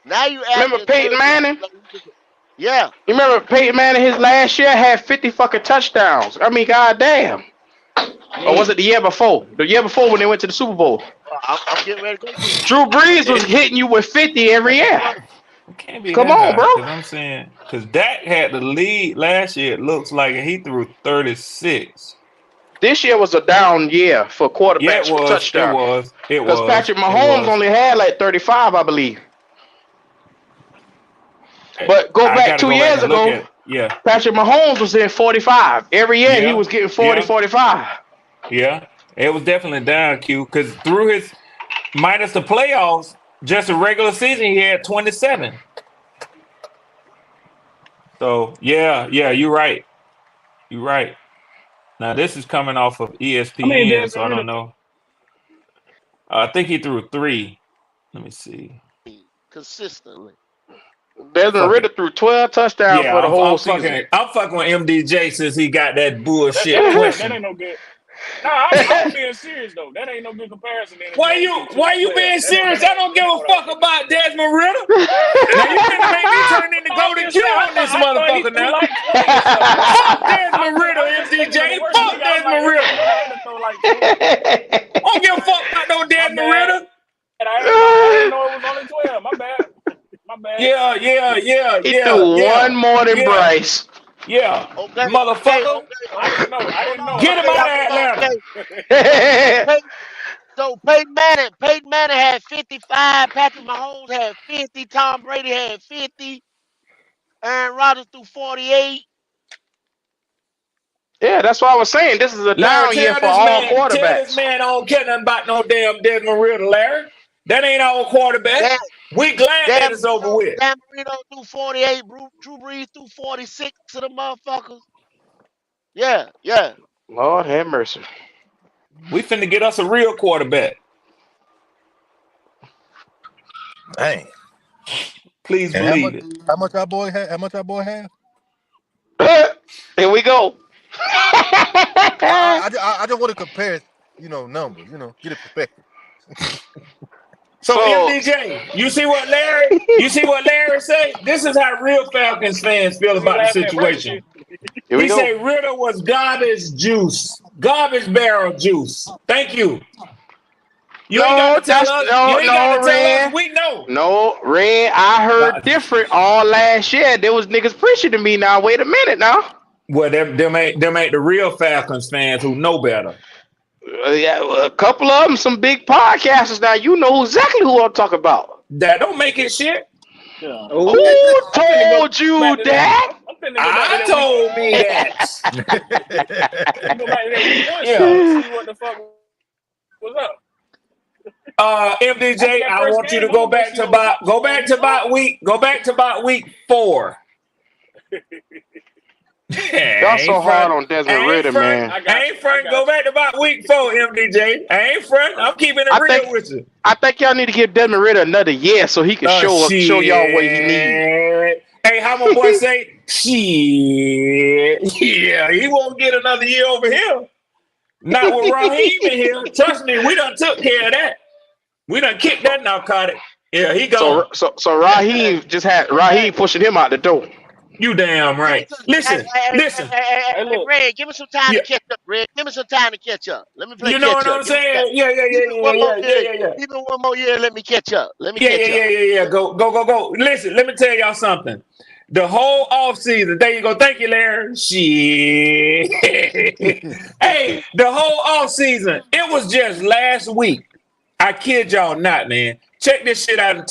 Now you Remember averaging Peyton 30. Manning? Yeah. You remember Peyton Manning his last year had 50 fucking touchdowns. I mean, goddamn. Or was it the year before? The year before when they went to the Super Bowl. I'm getting ready to go to it. Drew Brees was hitting you with 50 every year. It can't be Come that on, high bro. because I'm saying because Dak had the lead last year. It looks like and he threw 36. This year was a down year for Yeah, it quarterbacks for was. It touchdown. was. It Because was. Patrick It Mahomes was. only had like 35, I believe. But go I back got to two go back years and look ago, at it. Yeah. Patrick Mahomes was in 45. Every year he Yeah. was getting 40, Yeah. 45. Yeah. It was definitely down, Q, because through his minus the playoffs, just a regular season, he had 27. So yeah, you're right. You're right. Now this is coming off of I mean, ESPN, so Desmond I Ritter. don't know. I think he threw 3. Let me see. Consistently. Desmond Fuck Ritter it. threw 12 touchdowns Yeah, for the whole season. I'm fucking with MDJ since he got that That bullshit ain't no. That question. ain't no good. Nah, I'm being serious though. That ain't no good comparison. Then if you only threw Why 12 you players, being serious? I don't give that a ain't what I was fuck getting at. about Desmond Ritter. Now you finna make me turn into No, I'm Golden just Q saying. on this I thought he motherfucker threw now. like 20 or something. Fuck Desmond Ritter, I'm just thinking of a MDJ. worse Fuck nigga. I was like, Desmond Desmond Ritter. Ritter had to throw like 20. I don't give a fuck about no My Desmond bad. Ritter. And I didn't know it was only 12. My bad. My bad. He threw one more than Yeah. Bryce. Yeah. Okay. Motherfucker. I didn't know. I Hold didn't on. know. Get him Okay, out of okay. Atlanta. So Peyton Manning had 55. Patrick Mahomes had 50. Tom Brady had 50. Aaron Rodgers threw 48. Yeah, that's what I was saying. This is a Larry, down year for all tell this quarterbacks. man I don't care nothing about no damn Desmond Ritter, Larry. That ain't our quarterback. Dan, We glad that Dan it's over Marino, with. Dan Marino threw 48. Drew Brees threw 46 to the motherfuckers. Yeah. Lord have mercy. We finna get us a real quarterback. Dang. Please And believe it. how much our boy had? How much our boy have? Here we go. I just want to compare, numbers. Get a perspective. So So MDJ, you see what Larry say? This is how real Falcons fans feel Because he about the laughing at Bryce situation. shit. here we He go. say Ritter was garbage juice, garbage barrel juice. Thank you. You ain't got No, to tell that's us. You no, ain't got no, to tell us. Red. We know. No, Red. I heard different all last year. There was niggas preaching to me. Now, wait a minute. Now, Well, them ain't the real Falcons fans who know better. yeah, well, a couple of them, some big podcasters. Now, you know exactly who I'm talking about. That don't make it shit. Yeah. Oh, Who I'm finna go told you back to that. that? I'm finna go back to I that week. told me that. Finna go back to that week 1 shit Yeah. and see what the fuck was up. After MDJ, that I first want you game, to I'm gonna go see what go back to about week 4. Y'all I so ain't hard front. on Desmond I ain't Ritter, front. man. I ain't front. Go back to about week 4, MDJ. I ain't front. I'm keeping it I think real with you. I think y'all need to give Desmond Ritter another year so he can show y'all what he needs. Shit. Hey, how my boy say? Shit. Yeah, he won't get another year over here. Not with Raheem in here. Trust me, we done took care of that. We done kicked that narcotic. Yeah, he gone. So Raheem just had Raheem pushing him out the door. You damn Give me right. some, Listen. Hey, look. Red, give me some time Yeah, to catch up, Red. Give me some time to catch up. Let me play you know catch what up. I'm Give me some time. saying? Yeah, yeah, yeah, Give me yeah, one more yeah, yeah, year. yeah, yeah. Give me one more year. Let me catch up. Let me Yeah, catch yeah, up. yeah, yeah, yeah. Go. Listen, let me tell y'all something. The whole offseason, there you go. Thank you, Larry. Shit. Hey, the whole offseason, it was just last week. I kid y'all not, man. Check this shit out and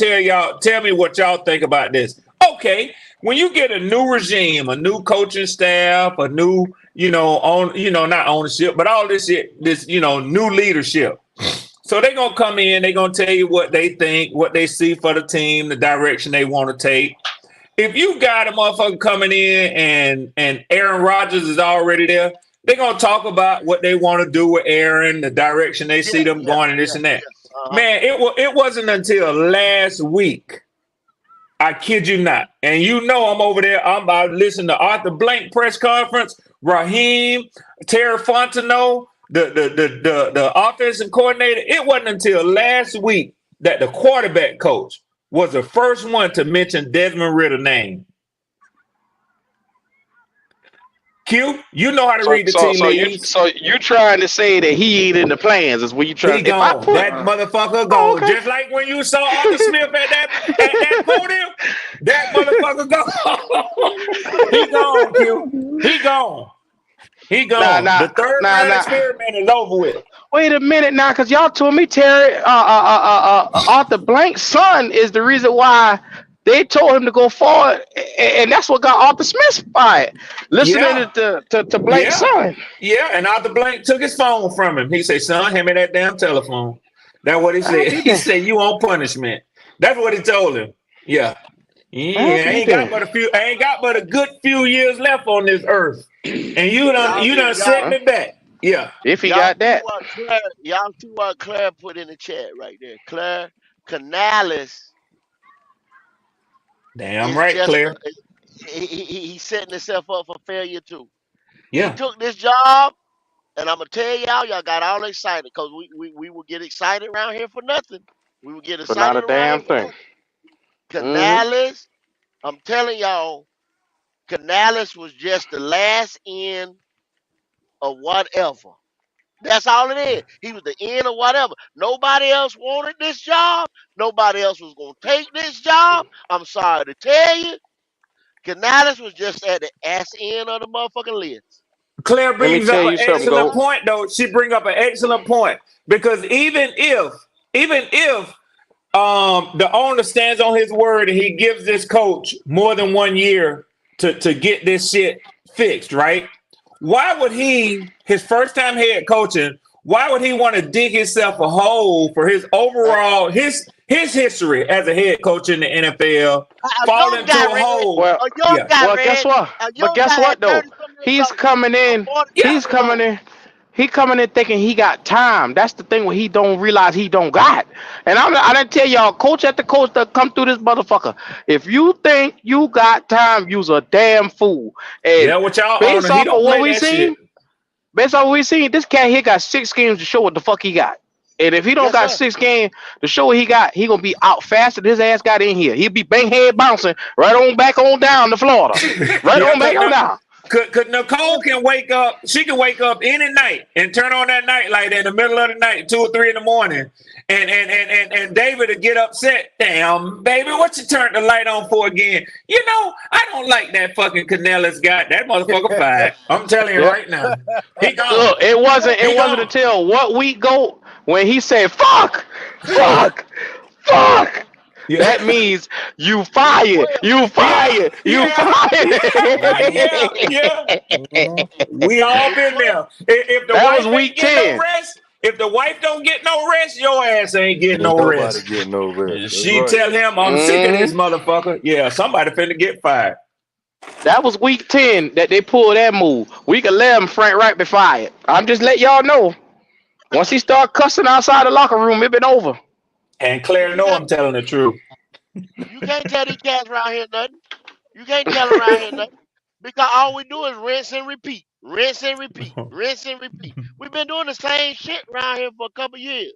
tell me what y'all think about this. Okay, when you get a new regime, a new coaching staff, a new, not ownership, but all this shit, new leadership. So they're gonna come in, they're gonna tell you what they think, what they see for the team, the direction they want to take. If you got a motherfucker coming in and Aaron Rodgers is already there, they're gonna talk about what they want to do with Aaron, the direction they see them going, and this and that. Uh-huh. Man, it wasn't until last week. I kid you not. And I'm over there. I'm about to listen to Arthur Blank press conference, Raheem, Terry Fontenot, the offensive coordinator. It wasn't until last week that the quarterback coach was the first one to mention Desmond Ritter's name. Q, you know how to So read the so tea so you leaves. so you trying to say that he ain't in the plans? Is what you He trying? If I gone. put, That motherfucker oh, gone. Just like when you saw Arthur Smith at that podium, that motherfucker gone. He gone, Q. He gone. He nah, gone. nah, The third nah, round nah. experiment is over with. Wait a minute now, because y'all told me Terry, Arthur Blank's son is the reason why they told him to go forward, and that's what got Arthur Smith fired. Listening Yeah. to Blank's Yeah. son. Yeah. And Arthur Blank took his phone from him. He said, son, hand me that damn telephone. That's what he I'll said. be He there. said, you on punishment. That's what he told him. Yeah. I'll Yeah, be there. I ain't got but a good few years left on this earth. And you done Y'all you see done y'all set me back. Yeah. If he y'all got see that. what Claire put in the chat right there. Claire Canales Damn is right, just Claire. he's setting himself up for failure too. He Yeah. took this job, and I'm gonna tell y'all got all excited because we will get excited around here for nothing. We will get But not excited a around damn here for thing. nothing. Hmm. Canales, I'm telling y'all, Canales was just the last end of whatever. That's all it is. He was the end of whatever. Nobody else wanted this job. Nobody else was gonna take this job. I'm sorry to tell you, Canales was just at the ass end of the motherfucking list. Claire Let me brings tell up an you something, excellent Goat. point, though. She bring up an excellent point because even if the owner stands on his word and he gives this coach more than 1 year to get this shit fixed, right? Why would he, his first time head coaching, why would he want to dig himself a hole for his A, overall his history as a head coach in the NFL, a fall young into guy, a Red. hole? Well, A young Yeah. guy, well, guess Red. what? A But young guess guy what had though? 30 some years He's ago. coming in. More than Yeah. He's 30 years coming old. in. He coming in thinking he got time. That's the thing. What he don't realize he don't got. And I didn't tell y'all, coach after coach that come through this motherfucker. If you think you got time, you's a damn fool. And Yeah, with y'all based owner, he off of don't what play we that shit. seen, based on what we seen, this cat here got 6 games to show what the fuck he got. And if he don't Yes, got sir. 6 games to show what he got, he gonna be out faster than his ass got in here. He'll be bang head bouncing right on back on down to Florida. Right Yeah, on back on down. Cause Nicole can wake up. She can wake up any night and turn on that night light in the middle of the night, 2 or 3 in the morning, and David to get upset. Damn, baby, what you turned the light on for again? You know, I don't like that fucking Canellis guy. That motherfucker fired. I'm telling you Yeah. right now, he gone. Look, it He wasn't gone. until what week go when he said fuck, fuck, fuck. Yeah, That means you fired, Well, you yeah, fired, you yeah, fired. yeah, Mhm. yeah, yeah. Mhm. We all been well, there. If the That was wife ain't week getting no 10. rest, if the wife don't get no rest, your ass ain't getting Ain't no nobody rest. getting no rest. And That's she right. tell him, I'm sick of this Hmm. motherfucker. Yeah, somebody finna get fired. That was week 10 that they pulled that move. Week 11, Frank Wright be fired. I'm just let y'all know. Once he start cussing outside the locker room, it been over. And Claire you know can't I'm telling the truth. you can't tell these cats around here nothing. You can't tell them around here nothing. Because all we do is rinse and repeat. Rinse and repeat. Rinse and repeat. We've been doing the same shit around here for a couple years.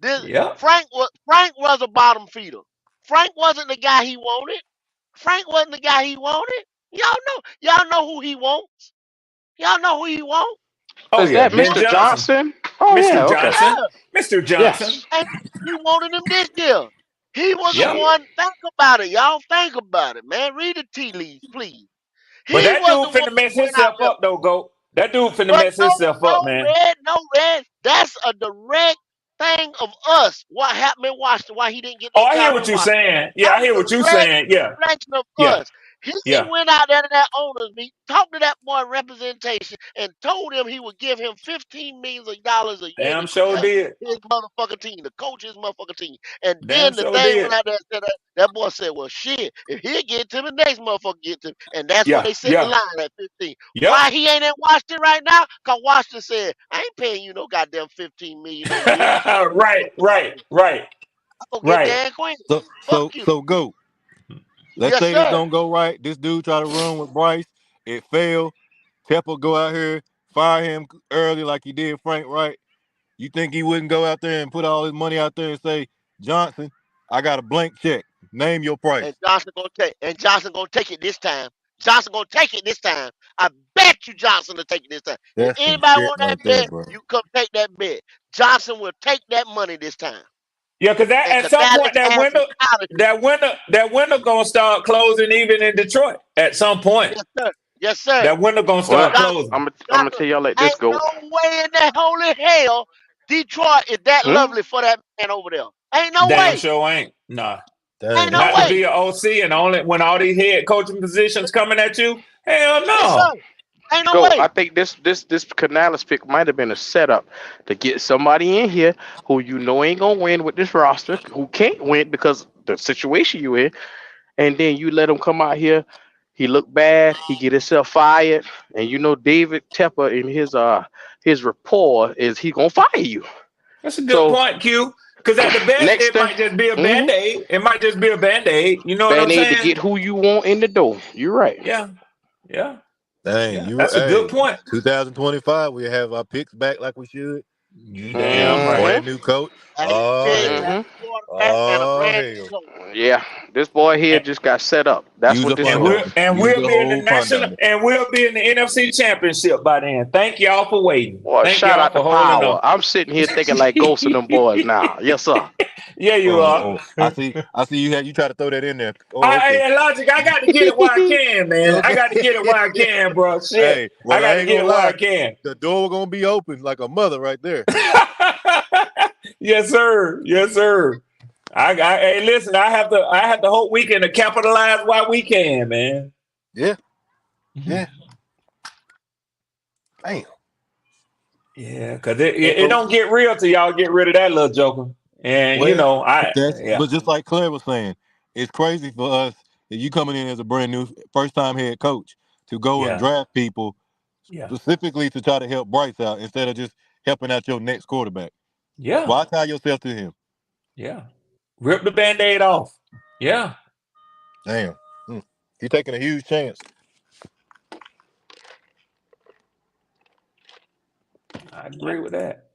This Yep. Frank was a bottom feeder. Frank wasn't the guy he wanted. Frank wasn't the guy he wanted. Y'all know who he wants. Y'all know who he wants. Oh Is yeah, that He Ben wants Mr. Johnson. Johnson? Oh Mr. yeah, okay. Johnson. yeah, Mr. Johnson. Yes. and he wanted him this year. He was the Yep. one. Think about it, y'all. Think about it, man. Read the tea leaves, please. But He that was dude the one finna mess that went out himself there. up though, Go. That dude finna But mess himself up, man. no red. That's a direct thing of us. What happened in Washington? Why he didn't get Oh, that I hear job what in you're Washington? saying. Yeah, I That's hear a what you're direct saying. Yeah. reflection of Yeah. us. He Yeah. went out there to that owners meeting, talked to that boy representation, and told him he would give him $15 million a year to Damn sure create did. his motherfucking team, to coach his motherfucking team. And Damn then the sure thing went did. out there and said that boy said, well, shit, if he get to the next motherfucker get to him. And that's when Yeah. they set the Yeah. line at 15. Yep. Why he ain't in Washington right now? Because Washington said, I ain't paying you no goddamn 15 million a year. Right. Right. Right. I'm gonna get Right. Dan Quinn. So Fuck so you. so go. Let's Yes, say this sir. don't go right. This dude try to run with Bryce. It failed. Tepper go out here, fire him early like he did Frank Wright. You think he wouldn't go out there and put all his money out there and say, Johnson, I got a blank check. Name your price. And Johnson gonna take it this time. Johnson gonna take it this time. I bet you Johnson will take it this time. If That's some anybody shit want right that there, bet, bro. you come take that bet. Johnson will take that money this time. Yeah, because And at some Canales point that has him window, out of here. that window gonna start closing even in Detroit. At some point, Yes, sir. Yes, sir. that window gonna Well, start Johnson, closing. I'm gonna Johnson, tell y'all let this ain't go. no way in the holy hell Detroit is that Hmm? lovely for that man over there. Ain't no Damn way. sure ain't. Nah. Ain't Dang, no that's Not to crazy. be way. an OC and only when all these head coaching positions coming at you. Hell Yes, sir. no. Ain't no Go. I way. think this Canales pick might have been a setup to get somebody in here who you know ain't gonna win with this roster, who can't win because the situation you in, and then you let him come out here. He look bad. He get himself fired, and you know David Tepper in his rapport is he gonna fire you. That's a good So point, Q. Because at the best, next it thing, might just be a mm-hmm, band-aid. It might just be a band-aid. You know what I'm band aid to saying? get who you want in the door. You're right. Yeah. Yeah. Dang, Yeah. you That's a good hey, point. 2025, we have our picks back like we should. You damn And right. Mm-hmm. brand new coach. And Oh big hell. time Mm-hmm. quarterback and a Oh brand new hell. coach. Yeah, this boy here And, just got set up. That's Use what up this and under. we'll was. and Use we'll the be in the whole punt national under. and we'll be in the NFC championship by then. Thank y'all for waiting. Boy, Thank shout y'all out to for holding Power. on. I'm sitting here thinking like Ghost and them boys now. Yes, sir. Yeah, you Oh, are. oh. I see you try to throw that in there. Oh, okay. Logic, I got to get it while I can, man. I got to get it while I can, bro. Shit. Hey, I well, got I to ain't get gonna it while I lie. can. The door gonna be open like a mother right there. Yes, sir. Yes, sir. Hey, listen, I have to hope we can capitalize while we can, man. Yeah, yeah. Damn. Yeah, because it So, don't get real till y'all get rid of that little joker. And Well, yeah. but just like Claire was saying, it's crazy for us that you coming in as a brand new first time head coach to go and Yeah. draft people Yeah. specifically to try to help Bryce out instead of just helping out your next quarterback. Yeah. Why tie yourself to him? Yeah. Rip the band-aid off. Yeah. Damn. You're taking a huge chance. I agree with that.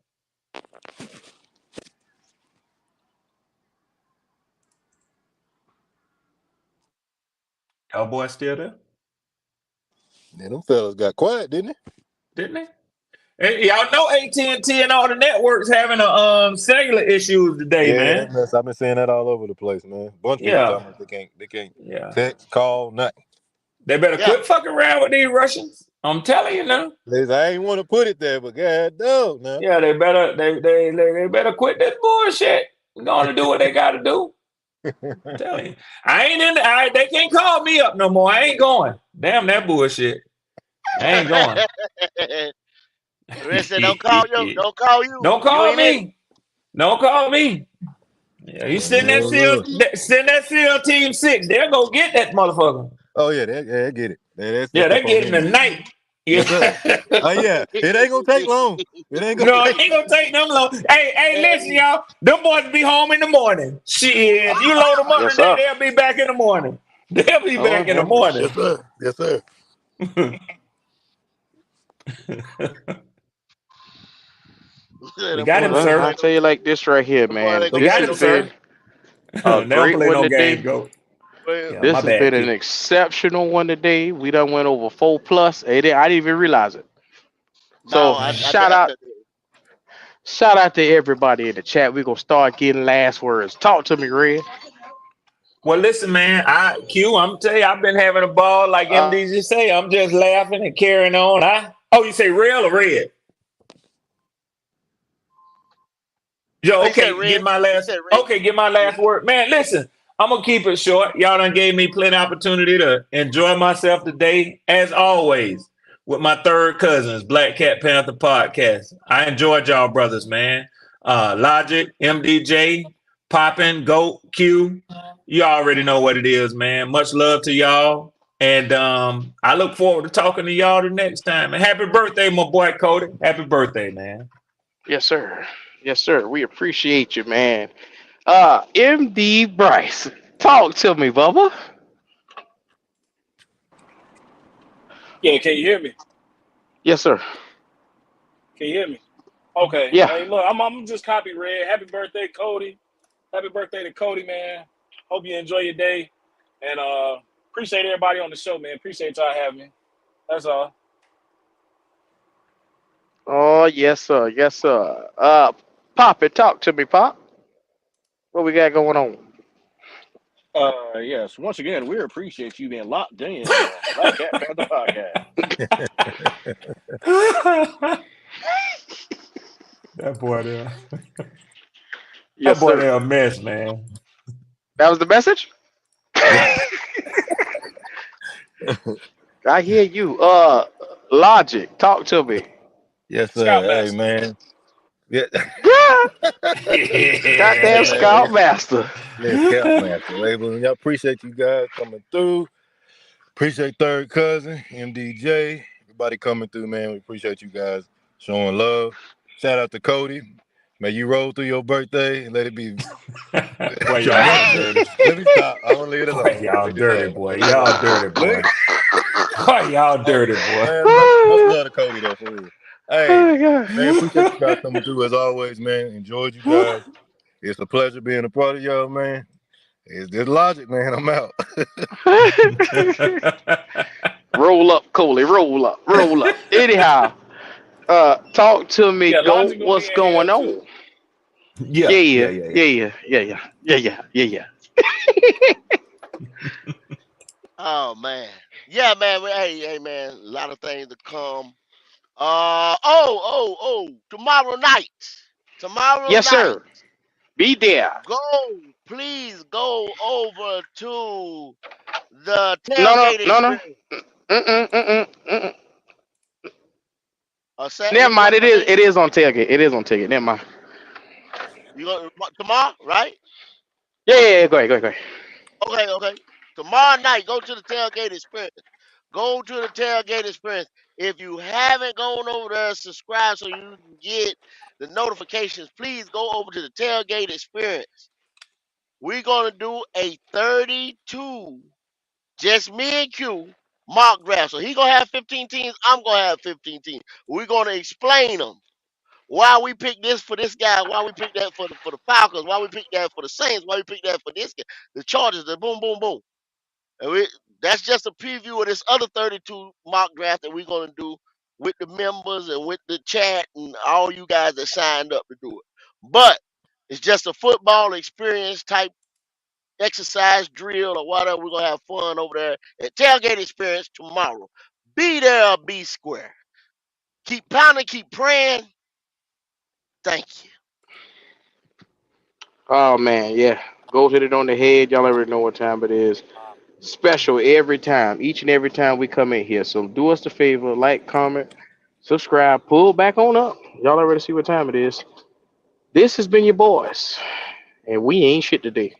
Cowboy still there? Man, them fellas got quiet, didn't they? Didn't they? Hey, y'all know AT&T and all the networks having a cellular issues today, Yeah, man. that mess. I've been seeing that all over the place, man. Bunch of people Yeah. talking about they can't Yeah. text, call, nothing. They better Yeah. quit fucking around with these Russians. I'm telling you now. I ain't want to put it there, but god no, no. Yeah, they better quit this bullshit. Going to do what they got to do. I'm telling you, I ain't in. They can't call me up no more. I ain't going. Damn that bullshit. I ain't going. Red said, don't call you. Don't call you. Don't You call ain't in it. me. Don't call me. Yeah, you send that seal. Oh, Send that seal team 6. They'll go get that motherfucker. oh yeah, they get it. Yeah, That's they up on get in them. the night. Yes, sir. Yeah. Oh yeah, it ain't gonna take long. It ain't gonna No, it take. ain't gonna take them long. Hey, listen, y'all. Them boys be home in the morning. Shit, you load them up yes, today, sir. they'll be back in the morning. They'll be back in the Mm-hmm. morning. Yes, sir. Yes, sir. We Them got boy him, Well, ain't sir. I'll play no tell you like this right here, them boy man. ain't We gonna This got play has him, no been sir. games. a They don't great play one no game, today. go. Well, Yeah, This my has bad, been an Q. exceptional one today. We done went over 4+. I didn't even realize it. no, So I shout out to everybody in the chat. We're gonna start getting last words. Talk to me, Red. Well, listen, man. I'm tell you, I've been having a ball like Uh, MD just say. I'm just laughing and carrying on. You say real or red? Yo, he said okay, red. get my He last. said red. Okay, get my last word, man. Listen, I'm gonna keep it short. Y'all done gave me plenty of opportunity to enjoy myself today, as always, with my third cousins, Black Cat Panther podcast. I enjoyed y'all brothers, man. Logic, MDJ, Poppin, Goat, Q. You already know what it is, man. Much love to y'all. And I look forward to talking to y'all the next time. And happy birthday, my boy Cody. Happy birthday, man. yes, sir. Yes, sir. We appreciate you, man. MD Bryce, talk to me, Bubba. Yeah, can you hear me? Yes, sir. Can you hear me? Okay. Yeah. Hey, look, I'm just copy Red. Happy birthday, Cody. Happy birthday to Cody, man. Hope you enjoy your day. And Appreciate everybody on the show, man. Appreciate y'all having me. That's all. Oh yes, sir. Yes, sir. Pop it. Talk to me, Pop. What we got going on? Yes. Once again, we appreciate you being locked in on Black Cat Panther Podcast. That boy there. Yes, That boy sir. there a mess, man. That was the message. I hear you. Logic. Talk to me. Yes, sir. Hey, Scoutmaster. man. Yeah, hey, Goddamn man. Scout Master. Yeah, Scoutmaster. Hey, well, y'all appreciate you guys coming through. Appreciate Third Cousin, MDJ, everybody coming through, man. We appreciate you guys showing love. Shout out to Cody. May you roll through your birthday and let it be Boy, y'all so tremendous. dirty. Let me stop. I want to leave it Boy, alone. y'all Leave it dirty, alone. boy. Leave it Y'all alone. dirty, boy. Leave- Boy, y'all Hey, dirty, boy. man, much love to Cody though, for real. Hey, Oh my man, appreciate you guys coming through as always, man. Enjoyed you guys. It's a pleasure being a part of y'all, man. It's this logic, man. I'm out. God. Roll up, Coley. Roll up. Roll up. Anyhow, talk to me. Yeah, Go. Logic gonna be What's in here going too. on? Yeah, yeah, Yeah. yeah, yeah. Yeah. Yeah. Yeah. Yeah. Yeah. Yeah. Yeah. Oh man. Yeah, man. Hey, man. A lot of things to come. Tomorrow night. Tomorrow Yes, night. sir. Be there. Please go over to the No. No. tailgate No. No. experience. Mm-mm, mm-mm, mm-mm. What Never you mind. what It what is. day? It is on tailgate. It is on tailgate. Never mind. You gonna tomorrow, right? Yeah. Yeah. Yeah. Go ahead. Go ahead. Go ahead. Okay. Tomorrow night, go to the tailgate experience. Go to the tailgate experience. If you haven't gone over there, subscribe so you can get the notifications. Please go over to the tailgate experience. We're gonna do a 32, just me and Q, mock draft. So he gonna have 15 teams. I'm gonna have 15 teams. We're gonna explain them. Why we picked this for this guy? Why we picked that for the Falcons? Why we picked that for the Saints? Why we picked that for this guy? The Chargers? The boom, boom, boom. And that's just a preview of this other 32 mock draft that we're going to do with the members and with the chat and all you guys that signed up to do it. But it's just a football experience type exercise drill or whatever. We're going to have fun over there at Tailgate Experience tomorrow. Be there or be square. Keep pounding, keep praying. Thank you. Oh man. Yeah. Go hit it on the head. Y'all already know what time it is. Special every time, each and every time we come in here. So do us the favor, like, comment, subscribe, pull back on up. Y'all already see what time it is. This has been your boys, and we ain't shit today.